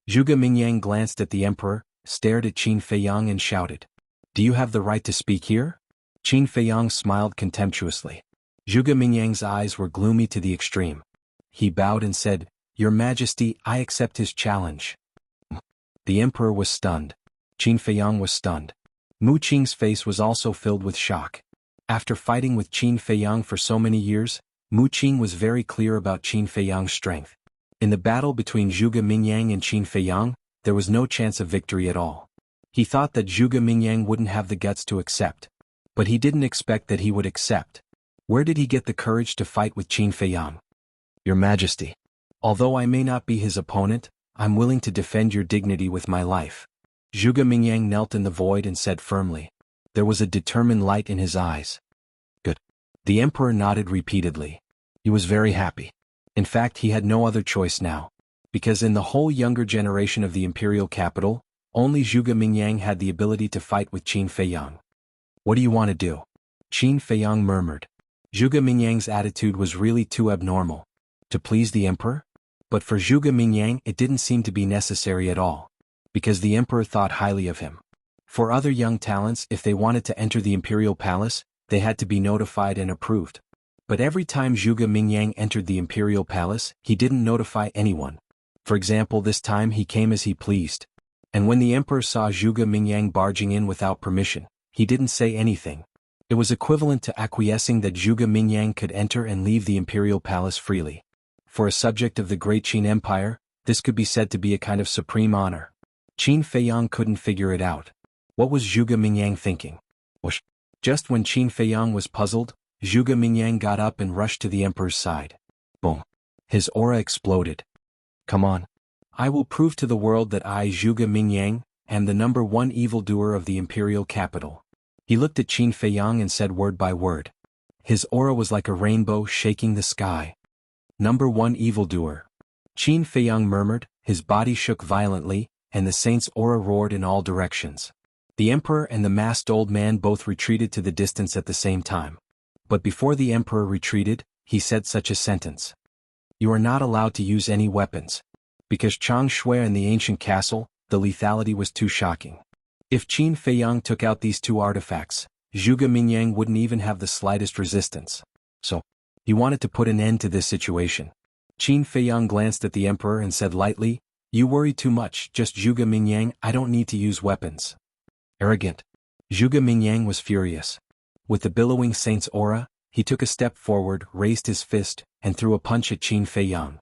Zhuge Mingyang glanced at the emperor, stared at Qin Feiyang and shouted. Do you have the right to speak here? Qin Feiyang smiled contemptuously. Zhuge Mingyang's eyes were gloomy to the extreme. He bowed and said, Your Majesty, I accept his challenge. The emperor was stunned. Qin Feiyang was stunned. Mu Qing's face was also filled with shock. After fighting with Qin Feiyang for so many years, Mu Qing was very clear about Qin Feiyang's strength. In the battle between Zhuge Mingyang and Qin Feiyang, there was no chance of victory at all. He thought that Zhuge Mingyang wouldn't have the guts to accept. But he didn't expect that he would accept. Where did he get the courage to fight with Qin Feiyang? Your Majesty, although I may not be his opponent, I'm willing to defend your dignity with my life. Zhuge Mingyang knelt in the void and said firmly. There was a determined light in his eyes. Good. The emperor nodded repeatedly. He was very happy. In fact, he had no other choice now. Because in the whole younger generation of the imperial capital, only Zhuge Mingyang had the ability to fight with Qin Feiyang. What do you want to do? Qin Feiyang murmured. Zhuge Mingyang's attitude was really too abnormal. To please the emperor? But for Zhuge Mingyang it didn't seem to be necessary at all. Because the emperor thought highly of him. For other young talents, if they wanted to enter the imperial palace, they had to be notified and approved. But every time Zhuge Mingyang entered the imperial palace, he didn't notify anyone. For example, this time he came as he pleased. And when the emperor saw Zhuge Mingyang barging in without permission, he didn't say anything. It was equivalent to acquiescing that Zhuge Mingyang could enter and leave the imperial palace freely. For a subject of the Great Qin Empire, this could be said to be a kind of supreme honor. Qin Feiyang couldn't figure it out. What was Zhuge Mingyang thinking? Whoosh. Just when Qin Feiyang was puzzled, Zhuge Mingyang got up and rushed to the emperor's side. Boom. His aura exploded. Come on. I will prove to the world that I, Zhuge Mingyang, am the #1 evildoer of the imperial capital. He looked at Qin Feiyang and said word by word. His aura was like a rainbow shaking the sky. #1 evildoer. Qin Feiyang murmured, his body shook violently, and the saint's aura roared in all directions. The emperor and the masked old man both retreated to the distance at the same time. But before the emperor retreated, he said such a sentence. You are not allowed to use any weapons. Because Chang Shui in the ancient castle, the lethality was too shocking. If Qin Feiyang took out these two artifacts, Zhuge Mingyang wouldn't even have the slightest resistance. So, he wanted to put an end to this situation. Qin Feiyang glanced at the emperor and said lightly, You worry too much, just Zhuge Mingyang, I don't need to use weapons. Arrogant. Zhuge Mingyang was furious. With the billowing saint's aura, he took a step forward, raised his fist, and threw a punch at Qin Feiyang.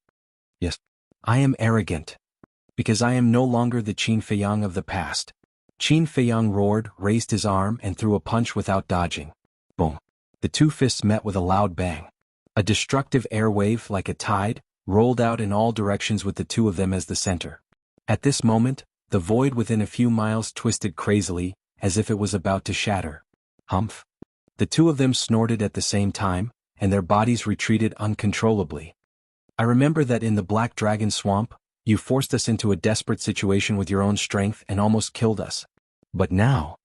Yes, I am arrogant. Because I am no longer the Qin Feiyang of the past. Qin Feiyang roared, raised his arm and threw a punch without dodging. Boom. The two fists met with a loud bang. A destructive air wave like a tide, rolled out in all directions with the two of them as the center. At this moment, the void within a few miles twisted crazily, as if it was about to shatter. Humph. The two of them snorted at the same time, and their bodies retreated uncontrollably. I remember that in the Black Dragon Swamp, you forced us into a desperate situation with your own strength and almost killed us. But now,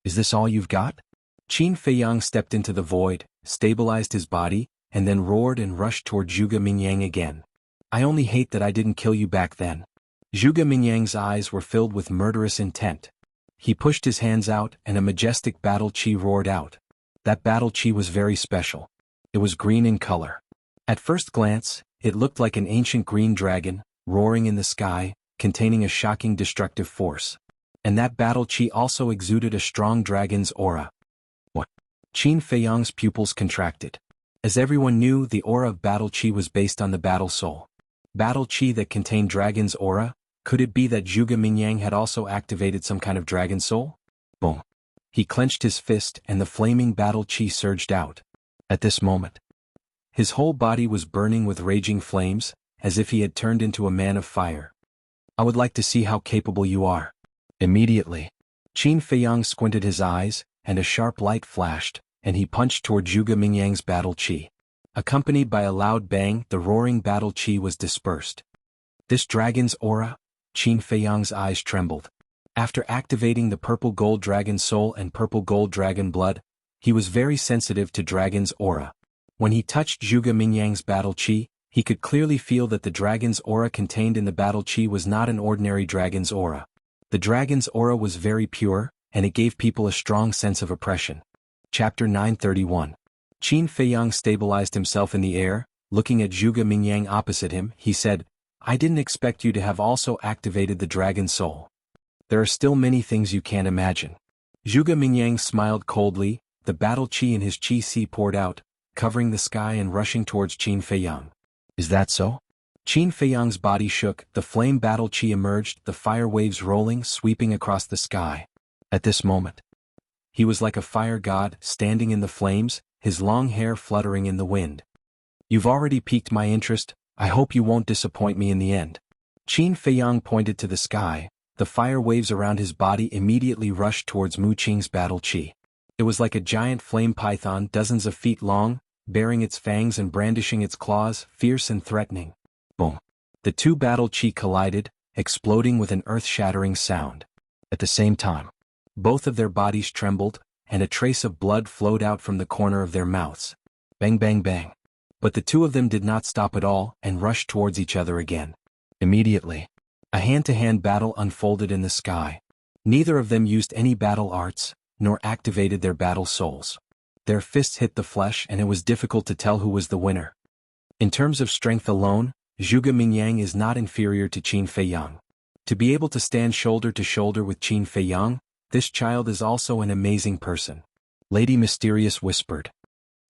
is this all you've got? Qin Feiyang stepped into the void, stabilized his body, and then roared and rushed toward Zhuge Mingyang again. I only hate that I didn't kill you back then. Zhuge Mingyang's eyes were filled with murderous intent. He pushed his hands out and a majestic battle chi roared out. That battle chi was very special. It was green in color. At first glance, it looked like an ancient green dragon, roaring in the sky, containing a shocking destructive force. And that battle chi also exuded a strong dragon's aura. What? Qin Feiyang's pupils contracted. As everyone knew, the aura of battle chi was based on the battle soul. Battle chi that contained dragon's aura, could it be that Zhuge Mingyang had also activated some kind of dragon soul? Boom. He clenched his fist and the flaming battle chi surged out. At this moment, his whole body was burning with raging flames, as if he had turned into a man of fire. I would like to see how capable you are. Immediately, Qin Feiyang squinted his eyes, and a sharp light flashed, and he punched toward Zhuge Mingyang's battle chi. Accompanied by a loud bang, the roaring battle chi was dispersed. This dragon's aura? Qin Feiyang's eyes trembled. After activating the purple gold dragon soul and purple gold dragon blood, he was very sensitive to dragon's aura. When he touched Zhuge Mingyang's battle chi, he could clearly feel that the dragon's aura contained in the battle chi was not an ordinary dragon's aura. The dragon's aura was very pure, and it gave people a strong sense of oppression. Chapter 931. Qin Feiyang stabilized himself in the air, looking at Zhuge Mingyang opposite him, he said, I didn't expect you to have also activated the dragon soul. There are still many things you can't imagine. Zhuge Mingyang smiled coldly, the battle chi in his chi si poured out, covering the sky and rushing towards Qin Feiyang. Is that so? Qin Feiyang's body shook, the flame battle chi emerged, the fire waves rolling, sweeping across the sky. At this moment, he was like a fire god, standing in the flames, his long hair fluttering in the wind. You've already piqued my interest, I hope you won't disappoint me in the end. Qin Feiyang pointed to the sky, the fire waves around his body immediately rushed towards Mu Qing's battle chi. It was like a giant flame python dozens of feet long, baring its fangs and brandishing its claws, fierce and threatening. Boom. The two battle chi collided, exploding with an earth-shattering sound. At the same time, both of their bodies trembled, and a trace of blood flowed out from the corner of their mouths. Bang bang bang. But the two of them did not stop at all and rushed towards each other again. Immediately, a hand-to-hand battle unfolded in the sky. Neither of them used any battle arts, nor activated their battle souls. Their fists hit the flesh and it was difficult to tell who was the winner. In terms of strength alone, Zhuge Mingyang is not inferior to Qin Feiyang. To be able to stand shoulder to shoulder with Qin Feiyang, this child is also an amazing person. Lady Mysterious whispered.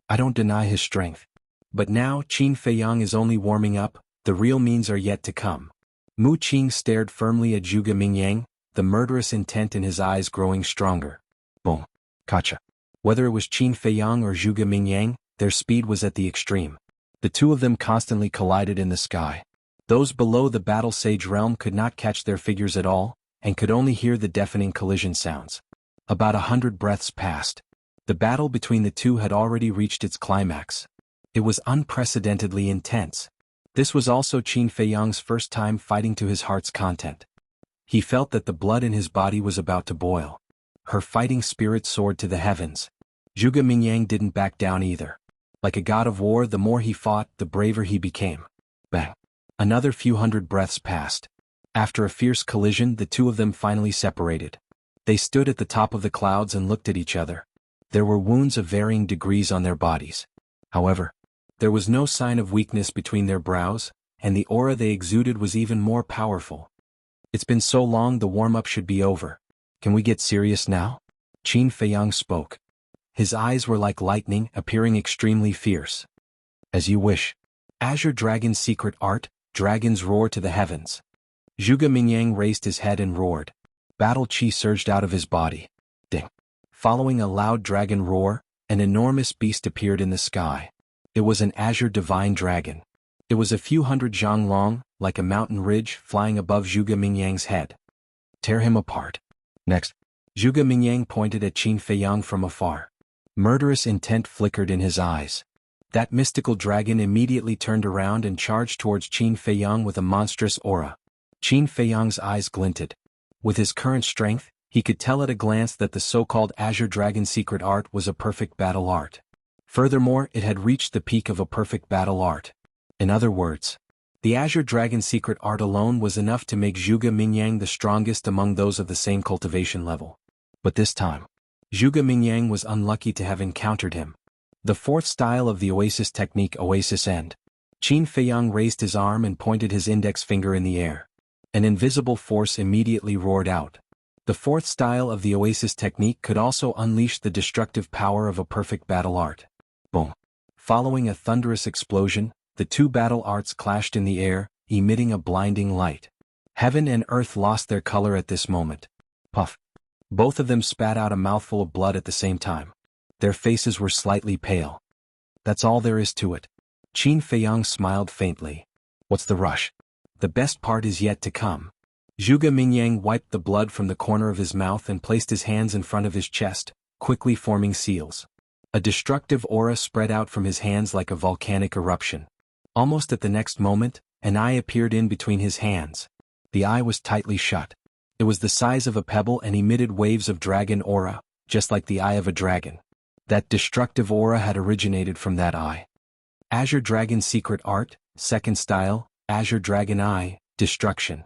I don't deny his strength. But now Qin Feiyang is only warming up, the real means are yet to come. Mu Qing stared firmly at Zhuge Mingyang, the murderous intent in his eyes growing stronger. Boom. Kacha. Whether it was Qin Feiyang or Zhuge Mingyang, their speed was at the extreme. The two of them constantly collided in the sky. Those below the battle sage realm could not catch their figures at all, and could only hear the deafening collision sounds. About 100 breaths passed. The battle between the two had already reached its climax. It was unprecedentedly intense. This was also Qin Feiyang's first time fighting to his heart's content. He felt that the blood in his body was about to boil. Her fighting spirit soared to the heavens. Zhuge Mingyang didn't back down either. Like a god of war, the more he fought, the braver he became. Bang! Another few hundred breaths passed. After a fierce collision, the two of them finally separated. They stood at the top of the clouds and looked at each other. There were wounds of varying degrees on their bodies. However, there was no sign of weakness between their brows, and the aura they exuded was even more powerful. It's been so long, the warm-up should be over. Can we get serious now? Qin Feiyang spoke. His eyes were like lightning, appearing extremely fierce. As you wish. Azure Dragon's secret art, dragons roar to the heavens. Zhuge Mingyang raised his head and roared. Battle chi surged out of his body. Ding. Following a loud dragon roar, an enormous beast appeared in the sky. It was an azure divine dragon. It was a few hundred zhang long, like a mountain ridge, flying above Zhuge Mingyang's head. Tear him apart. Next. Zhuge Mingyang pointed at Qin Feiyang from afar. Murderous intent flickered in his eyes. That mystical dragon immediately turned around and charged towards Qin Feiyang with a monstrous aura. Qin Feiyang's eyes glinted. With his current strength, he could tell at a glance that the so-called Azure Dragon secret art was a perfect battle art. Furthermore, it had reached the peak of a perfect battle art. In other words, the Azure Dragon secret art alone was enough to make Zhuge Mingyang the strongest among those of the same cultivation level. But this time, Zhuge Mingyang was unlucky to have encountered him. The fourth style of the Oasis technique, Oasis End. Qin Feiyang raised his arm and pointed his index finger in the air. An invisible force immediately roared out. The fourth style of the Oasis technique could also unleash the destructive power of a perfect battle art. Boom. Following a thunderous explosion, the two battle arts clashed in the air, emitting a blinding light. Heaven and earth lost their color at this moment. Puff. Both of them spat out a mouthful of blood at the same time. Their faces were slightly pale. That's all there is to it. Qin Feiyang smiled faintly. What's the rush? The best part is yet to come. Zhuge Mingyang wiped the blood from the corner of his mouth and placed his hands in front of his chest, quickly forming seals. A destructive aura spread out from his hands like a volcanic eruption. Almost at the next moment, an eye appeared in between his hands. The eye was tightly shut. It was the size of a pebble and emitted waves of dragon aura, just like the eye of a dragon. That destructive aura had originated from that eye. Azure Dragon secret art, second style, Azure Dragon Eye, destruction.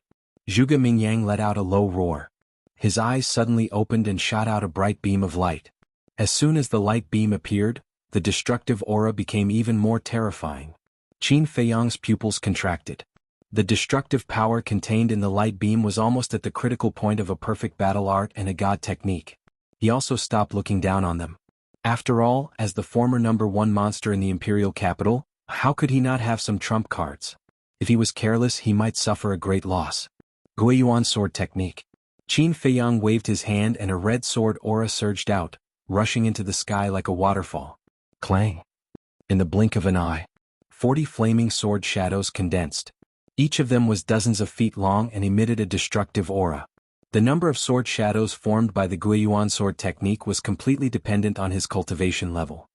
Zhuge Mingyang let out a low roar. His eyes suddenly opened and shot out a bright beam of light. As soon as the light beam appeared, the destructive aura became even more terrifying. Qin Feiyang's pupils contracted. The destructive power contained in the light beam was almost at the critical point of a perfect battle art and a god technique. He also stopped looking down on them. After all, as the former #1 monster in the imperial capital, how could he not have some trump cards? If he was careless, he might suffer a great loss. Guiyuan sword technique. Qin Feiyang waved his hand and a red sword aura surged out, rushing into the sky like a waterfall. Clang! In the blink of an eye, 40 flaming sword shadows condensed. Each of them was dozens of feet long and emitted a destructive aura. The number of sword shadows formed by the Guiyuan sword technique was completely dependent on his cultivation level.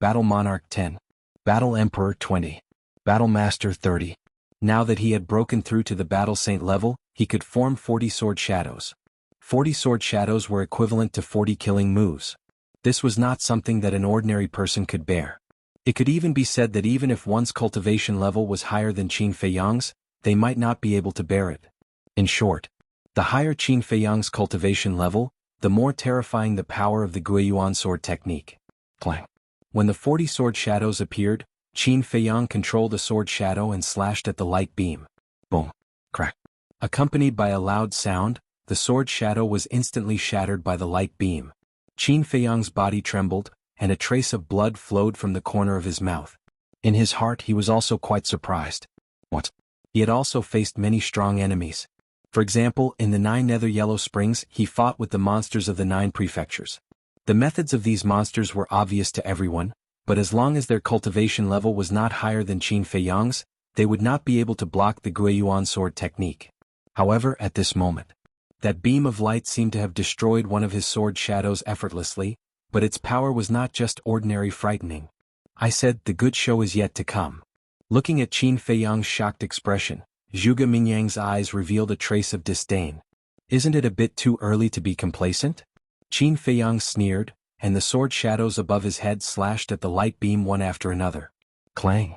Battle Monarch 10. Battle Emperor 20. Battle Master 30. Now that he had broken through to the Battle Saint level, he could form 40 sword shadows. 40 sword shadows were equivalent to 40 killing moves. This was not something that an ordinary person could bear. It could even be said that even if one's cultivation level was higher than Qin Feiyang's, they might not be able to bear it. In short, the higher Qin Feiyang's cultivation level, the more terrifying the power of the Guiyuan sword technique. Clang. When the 40 sword shadows appeared, Qin Feiyang controlled a sword shadow and slashed at the light beam. Boom. Crack. Accompanied by a loud sound, the sword shadow was instantly shattered by the light beam. Qin Feiyang's body trembled, and a trace of blood flowed from the corner of his mouth. In his heart he was also quite surprised. What? He had also faced many strong enemies. For example, in the 9 Nether Yellow Springs, he fought with the monsters of the 9 prefectures. The methods of these monsters were obvious to everyone, but as long as their cultivation level was not higher than Qin Feiyang's, they would not be able to block the Guiyuan sword technique. However, at this moment, that beam of light seemed to have destroyed one of his sword shadows effortlessly, but its power was not just ordinary frightening. I said the good show is yet to come. Looking at Qin Feiyang's shocked expression, Zhuge Mingyang's eyes revealed a trace of disdain. Isn't it a bit too early to be complacent? Qin Feiyang sneered, and the sword shadows above his head slashed at the light beam one after another. Clang!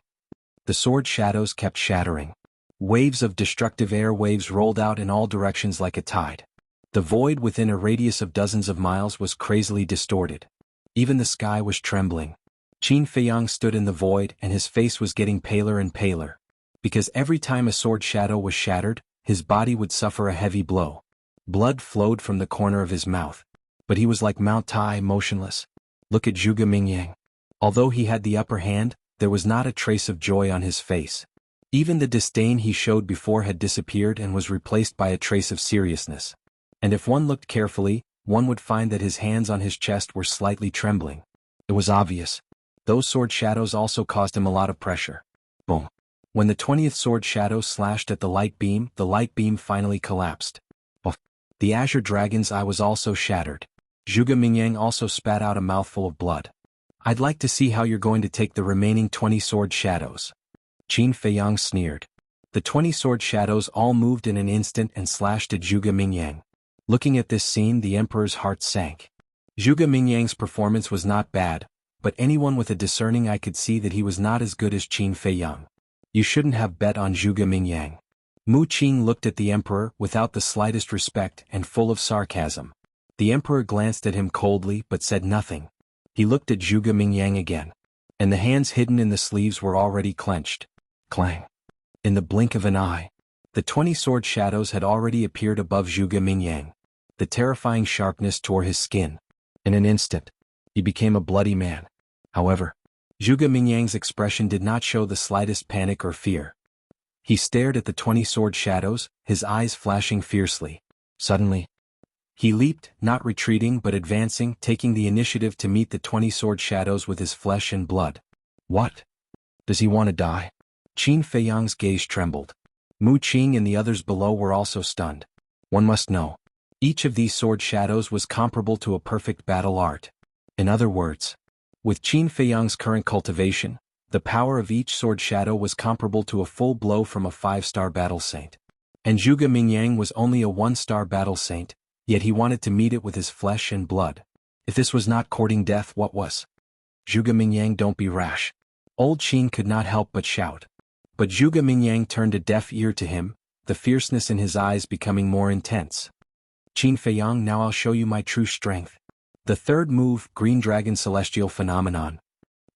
The sword shadows kept shattering. Waves of destructive air waves rolled out in all directions like a tide. The void within a radius of dozens of miles was crazily distorted. Even the sky was trembling. Qin Feiyang stood in the void and his face was getting paler and paler. Because every time a sword shadow was shattered, his body would suffer a heavy blow. Blood flowed from the corner of his mouth. But he was like Mount Tai, motionless. Look at Zhuge Mingyang. Although he had the upper hand, there was not a trace of joy on his face. Even the disdain he showed before had disappeared and was replaced by a trace of seriousness. And if one looked carefully, one would find that his hands on his chest were slightly trembling. It was obvious. Those sword shadows also caused him a lot of pressure. Boom. When the 20th sword shadow slashed at the light beam finally collapsed. Oh. The azure dragon's eye was also shattered. Zhuge Mingyang also spat out a mouthful of blood. I'd like to see how you're going to take the remaining 20 sword shadows. Qin Feiyang sneered. The 20 sword shadows all moved in an instant and slashed at Zhuge Mingyang. Looking at this scene, the emperor's heart sank. Zhuge Mingyang's performance was not bad, but anyone with a discerning eye could see that he was not as good as Qin Feiyang. You shouldn't have bet on Zhuge Mingyang. Mu Qing looked at the emperor without the slightest respect and full of sarcasm. The emperor glanced at him coldly but said nothing. He looked at Zhuge Mingyang again. And the hands hidden in the sleeves were already clenched. Clang! In the blink of an eye, the 20 sword shadows had already appeared above Zhuge Mingyang. The terrifying sharpness tore his skin. In an instant, he became a bloody man. However, Zhuge Mingyang's expression did not show the slightest panic or fear. He stared at the 20 sword shadows, his eyes flashing fiercely. Suddenly, he leaped, not retreating but advancing, taking the initiative to meet the 20 sword shadows with his flesh and blood. What? Does he want to die? Qin Feiyang's gaze trembled. Mu Qing and the others below were also stunned. One must know. Each of these sword shadows was comparable to a perfect battle art. In other words, with Qin Feiyang's current cultivation, the power of each sword shadow was comparable to a full blow from a 5-star battle saint. And Zhuge Mingyang was only a 1-star battle saint, yet he wanted to meet it with his flesh and blood. If this was not courting death, what was? Zhuge Mingyang, don't be rash. Old Qin could not help but shout. But Zhuge Mingyang turned a deaf ear to him, the fierceness in his eyes becoming more intense. Qin Feiyang, now I'll show you my true strength. The third move, Green Dragon Celestial Phenomenon.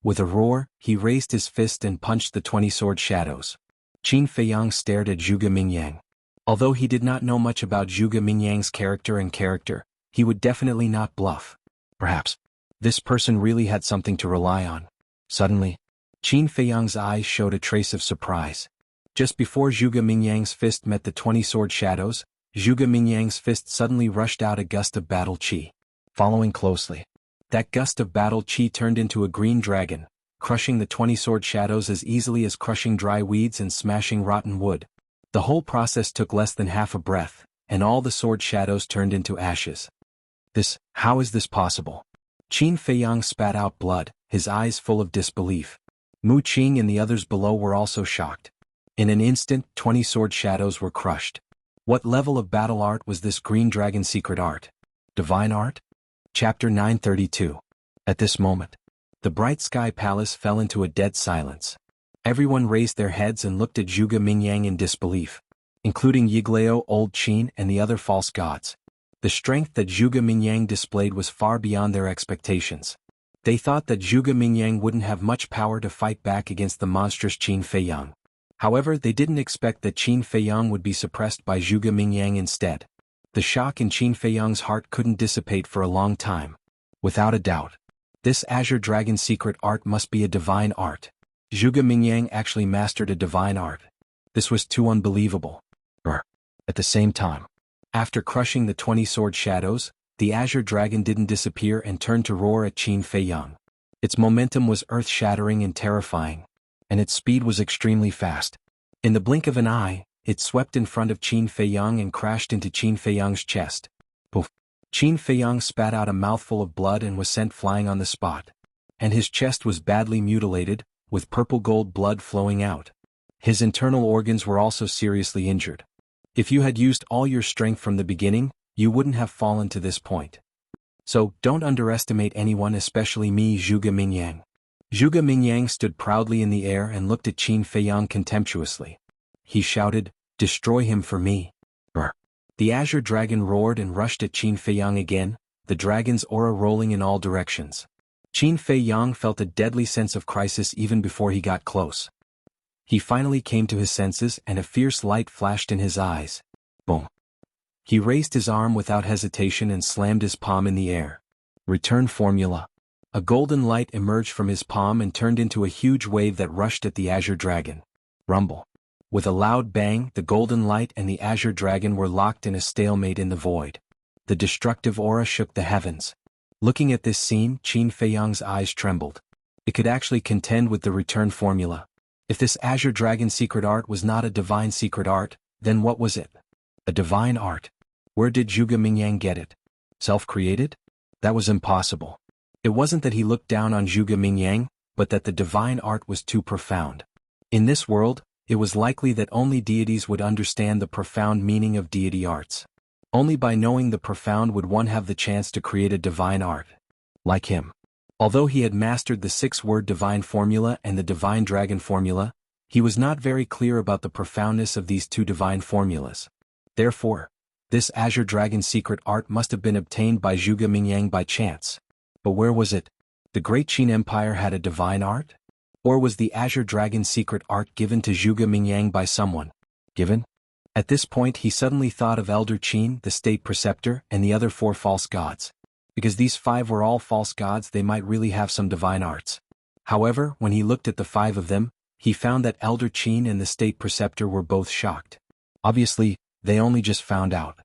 With a roar, he raised his fist and punched the 20 sword shadows. Qin Feiyang stared at Zhuge Mingyang. Although he did not know much about Zhuge Mingyang's character, he would definitely not bluff. Perhaps this person really had something to rely on. Suddenly, Qin Feiyang's eyes showed a trace of surprise. Just before Zhuge Mingyang's fist met the 20 sword shadows, Zhuge Mingyang's fist suddenly rushed out a gust of battle qi. Following closely, that gust of battle qi turned into a green dragon, crushing the 20 sword shadows as easily as crushing dry weeds and smashing rotten wood. The whole process took less than half a breath, and all the sword shadows turned into ashes. How is this possible? Qin Feiyang spat out blood, his eyes full of disbelief. Mu Qing and the others below were also shocked. In an instant, 20 sword shadows were crushed. What level of battle art was this green dragon secret art? Divine art? Chapter 932. At this moment, the bright sky palace fell into a dead silence. Everyone raised their heads and looked at Zhuge Mingyang in disbelief, including Yiglao, Old Qin, and the other false gods. The strength that Zhuge Mingyang displayed was far beyond their expectations. They thought that Zhuge Mingyang wouldn't have much power to fight back against the monstrous Qin Feiyang. However, they didn't expect that Qin Feiyang would be suppressed by Zhuge Mingyang instead. The shock in Qin Feiyang's heart couldn't dissipate for a long time. Without a doubt, this Azure Dragon secret art must be a divine art. Zhuge Mingyang actually mastered a divine art. This was too unbelievable. At the same time, after crushing the 20 sword shadows, the Azure Dragon didn't disappear and turned to roar at Qin Feiyang. Its momentum was earth-shattering and terrifying, and its speed was extremely fast. In the blink of an eye, it swept in front of Qin Feiyang and crashed into Qin Feiyang's chest. Poof! Qin Feiyang spat out a mouthful of blood and was sent flying on the spot. And his chest was badly mutilated, with purple gold blood flowing out. His internal organs were also seriously injured. If you had used all your strength from the beginning, you wouldn't have fallen to this point. So, don't underestimate anyone, especially me, Zhuge Mingyang. Zhuge Mingyang stood proudly in the air and looked at Qin Feiyang contemptuously. He shouted, "Destroy him for me." Brr. The azure dragon roared and rushed at Qin Feiyang again, the dragon's aura rolling in all directions. Qin Feiyang felt a deadly sense of crisis even before he got close. He finally came to his senses and a fierce light flashed in his eyes. Boom. He raised his arm without hesitation and slammed his palm in the air. Return formula. A golden light emerged from his palm and turned into a huge wave that rushed at the azure dragon. Rumble. With a loud bang, the golden light and the azure dragon were locked in a stalemate in the void. The destructive aura shook the heavens. Looking at this scene, Qin Feiyang's eyes trembled. It could actually contend with the return formula. If this azure dragon secret art was not a divine secret art, then what was it? A divine art. Where did Zhuge Mingyang get it? Self-created? That was impossible. It wasn't that he looked down on Zhuge Mingyang, but that the divine art was too profound. In this world, it was likely that only deities would understand the profound meaning of deity arts. Only by knowing the profound would one have the chance to create a divine art. Like him. Although he had mastered the 6-word divine formula and the divine dragon formula, he was not very clear about the profoundness of these two divine formulas. Therefore, this azure dragon secret art must have been obtained by Zhuge Mingyang by chance. But where was it? The Great Qin Empire had a divine art? Or was the azure dragon secret art given to Zhuge Mingyang by someone? Given? At this point he suddenly thought of Elder Qin, the state preceptor, and the other 4 false gods. Because these 5 were all false gods, they might really have some divine arts. However, when he looked at the 5 of them, he found that Elder Qin and the state preceptor were both shocked. Obviously, they only just found out.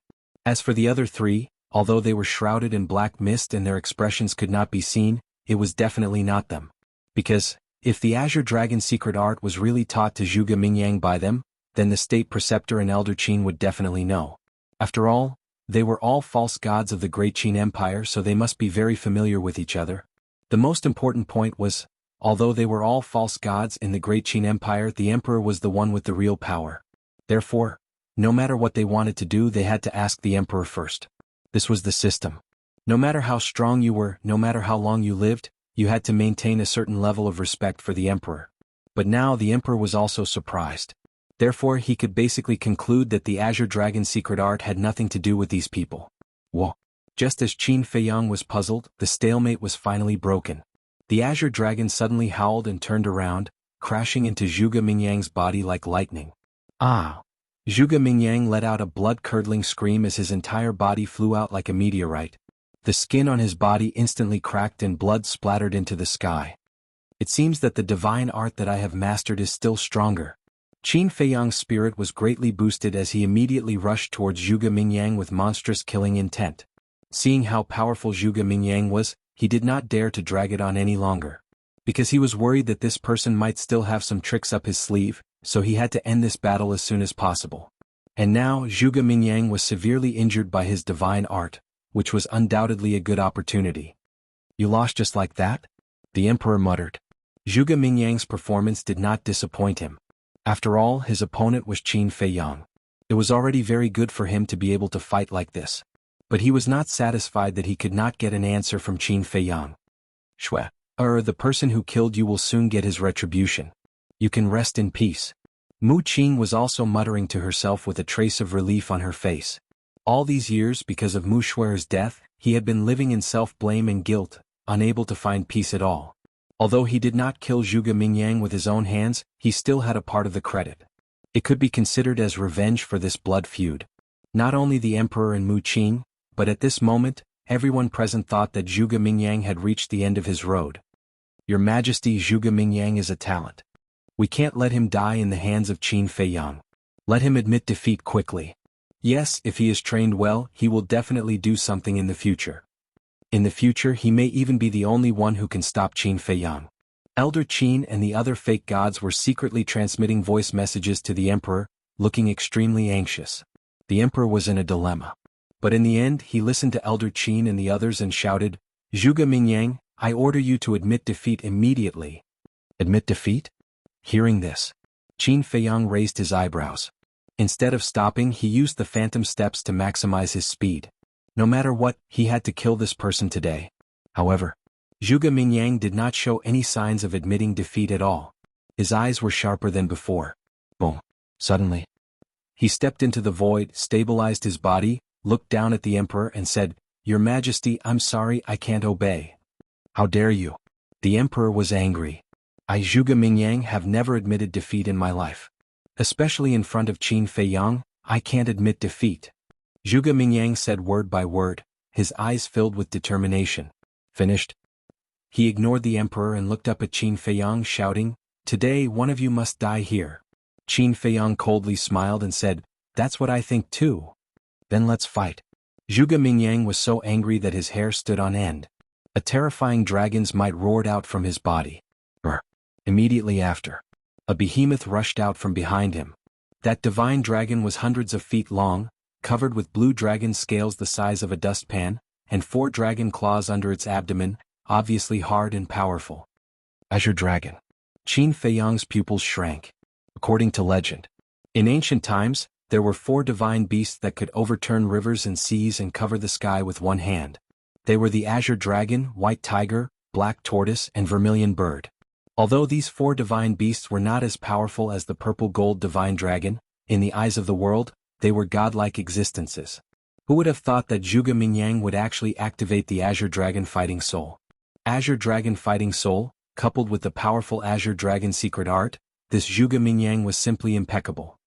As for the other 3, although they were shrouded in black mist and their expressions could not be seen, it was definitely not them. Because, if the azure dragon secret art was really taught to Zhuge Mingyang by them, then the state preceptor and Elder Qin would definitely know. After all, they were all false gods of the Great Qin Empire, so they must be very familiar with each other. The most important point was, although they were all false gods in the Great Qin Empire, the emperor was the one with the real power. Therefore, no matter what they wanted to do, they had to ask the emperor first. This was the system. No matter how strong you were, no matter how long you lived, you had to maintain a certain level of respect for the emperor. But now the emperor was also surprised. Therefore he could basically conclude that the azure dragon secret art had nothing to do with these people. Whoa. Just as Qin Feiyang was puzzled, the stalemate was finally broken. The azure dragon suddenly howled and turned around, crashing into Zhuge Mingyang's body like lightning. Ah! Zhuge Mingyang let out a blood-curdling scream as his entire body flew out like a meteorite. The skin on his body instantly cracked and blood splattered into the sky. It seems that the divine art that I have mastered is still stronger. Qin Feiyang's spirit was greatly boosted as he immediately rushed towards Zhuge Mingyang with monstrous killing intent. Seeing how powerful Zhuge Mingyang was, he did not dare to drag it on any longer. Because he was worried that this person might still have some tricks up his sleeve, so he had to end this battle as soon as possible. And now Zhuge Mingyang was severely injured by his divine art, which was undoubtedly a good opportunity. "You lost just like that?" the emperor muttered. Zhuge Mingyang's performance did not disappoint him. After all, his opponent was Qin Feiyang. It was already very good for him to be able to fight like this. But he was not satisfied that he could not get an answer from Qin Feiyang. "Shwe. The person who killed you will soon get his retribution. You can rest in peace." Mu Qing was also muttering to herself with a trace of relief on her face. All these years, because of Mu Shuer's death, he had been living in self-blame and guilt, unable to find peace at all. Although he did not kill Zhuge Mingyang with his own hands, he still had a part of the credit. It could be considered as revenge for this blood feud. Not only the emperor and Mu Qing, but at this moment, everyone present thought that Zhuge Mingyang had reached the end of his road. "Your Majesty, Zhuge Mingyang is a talent. We can't let him die in the hands of Qin Feiyang. Let him admit defeat quickly. Yes, if he is trained well, he will definitely do something in the future. In the future he may even be the only one who can stop Qin Feiyang." Elder Qin and the other fake gods were secretly transmitting voice messages to the emperor, looking extremely anxious. The emperor was in a dilemma. But in the end he listened to Elder Qin and the others and shouted, "Zhuge Mingyang, I order you to admit defeat immediately." Admit defeat? Hearing this, Qin Feiyang raised his eyebrows. Instead of stopping, he used the phantom steps to maximize his speed. No matter what, he had to kill this person today. However, Zhuge Mingyang did not show any signs of admitting defeat at all. His eyes were sharper than before. Boom. Suddenly, he stepped into the void, stabilized his body, looked down at the emperor and said, "Your Majesty, I'm sorry, I can't obey." "How dare you?" The emperor was angry. "I, Zhuge Mingyang, have never admitted defeat in my life. Especially in front of Qin Feiyang, I can't admit defeat." Zhuge Mingyang said word by word, his eyes filled with determination. "Finished?" He ignored the emperor and looked up at Qin Feiyang, shouting, "Today one of you must die here." Qin Feiyang coldly smiled and said, "That's what I think too." "Then let's fight." Zhuge Mingyang was so angry that his hair stood on end. A terrifying dragon's might roared out from his body. Immediately after, a behemoth rushed out from behind him. That divine dragon was hundreds of feet long, covered with blue dragon scales the size of a dustpan, and 4 dragon claws under its abdomen, obviously hard and powerful. Azure Dragon. Qin Feiyang's pupils shrank. According to legend, in ancient times, there were 4 divine beasts that could overturn rivers and seas and cover the sky with one hand. They were the Azure Dragon, White Tiger, Black Tortoise, and Vermilion Bird. Although these 4 divine beasts were not as powerful as the purple-gold divine dragon, in the eyes of the world, they were godlike existences. Who would have thought that Zhuge Mingyang would actually activate the Azure Dragon Fighting Soul? Azure Dragon Fighting Soul, coupled with the powerful Azure Dragon Secret Art, this Zhuge Mingyang was simply impeccable.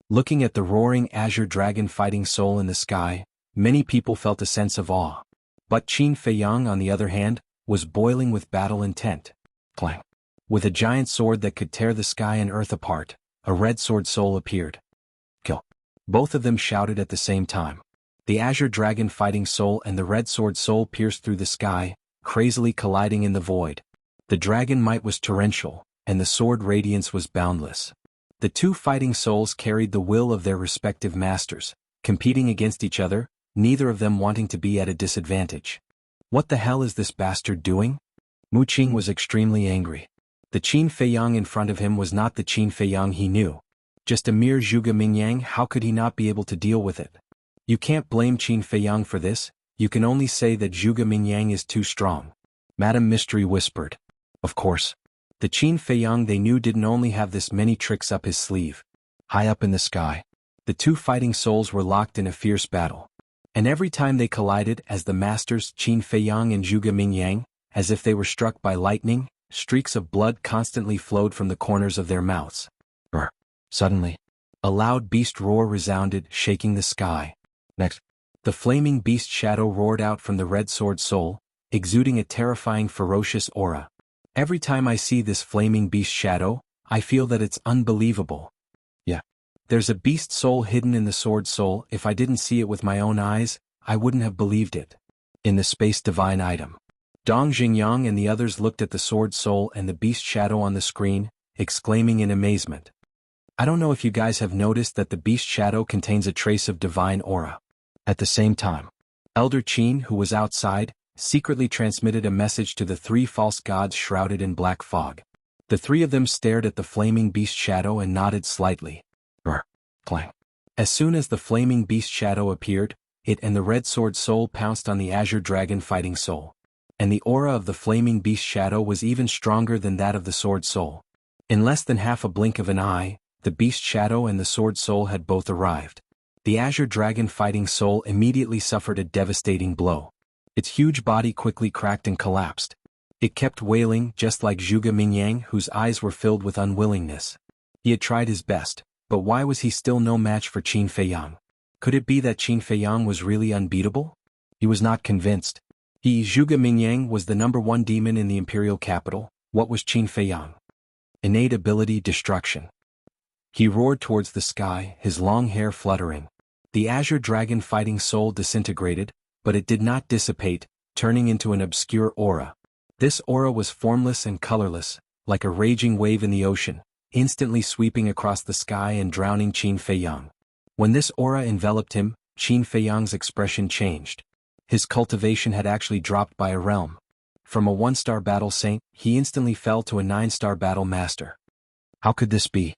Looking at the roaring Azure Dragon Fighting Soul in the sky, many people felt a sense of awe. But Qin Feiyang, on the other hand, was boiling with battle intent. Clang. With a giant sword that could tear the sky and earth apart, a red sword soul appeared. Kill. Both of them shouted at the same time. The Azure Dragon Fighting Soul and the red sword soul pierced through the sky, crazily colliding in the void. The dragon might was torrential, and the sword radiance was boundless. The 2 fighting souls carried the will of their respective masters, competing against each other, neither of them wanting to be at a disadvantage. "What the hell is this bastard doing?" Mu Qing was extremely angry. The Qin Feiyang in front of him was not the Qin Feiyang he knew. Just a mere Zhuge Mingyang, how could he not be able to deal with it? You can't blame Qin Feiyang for this, you can only say that Zhuge Mingyang is too strong. Madame Mystery whispered. Of course. The Qin Feiyang they knew didn't only have this many tricks up his sleeve. High up in the sky, the 2 fighting souls were locked in a fierce battle. And every time they collided as the masters Qin Feiyang and Zhuge Mingyang, as if they were struck by lightning, streaks of blood constantly flowed from the corners of their mouths. Suddenly, a loud beast roar resounded, shaking the sky. Next, the flaming beast shadow roared out from the red sword soul, exuding a terrifying ferocious aura. Every time I see this flaming beast shadow, I feel that it's unbelievable. Yeah. There's a beast soul hidden in the sword soul. If I didn't see it with my own eyes, I wouldn't have believed it. In the space divine item. Dong Xingyang and the others looked at the sword soul and the beast shadow on the screen, exclaiming in amazement. I don't know if you guys have noticed that the beast shadow contains a trace of divine aura. At the same time, Elder Qin, who was outside, secretly transmitted a message to the 3 false gods shrouded in black fog. The 3 of them stared at the flaming beast shadow and nodded slightly. Clang. As soon as the flaming beast shadow appeared, it and the red sword soul pounced on the Azure Dragon Fighting Soul. And the aura of the flaming beast shadow was even stronger than that of the sword soul. In less than half a blink of an eye, the beast shadow and the sword soul had both arrived. The Azure Dragon Fighting Soul immediately suffered a devastating blow. Its huge body quickly cracked and collapsed. It kept wailing, just like Zhuge Mingyang, whose eyes were filled with unwillingness. He had tried his best, but why was he still no match for Qin Feiyang? Could it be that Qin Feiyang was really unbeatable? He was not convinced. He, Zhuge Mingyang, was the #1 demon in the imperial capital. What was Qin Feiyang? Innate ability: destruction. He roared towards the sky, his long hair fluttering. The Azure Dragon Fighting Soul disintegrated, but it did not dissipate, turning into an obscure aura. This aura was formless and colorless, like a raging wave in the ocean, instantly sweeping across the sky and drowning Qin Feiyang. When this aura enveloped him, Qin Feiyang's expression changed. His cultivation had actually dropped by a realm. From a 1-star battle saint, he instantly fell to a 9-star battle master. How could this be?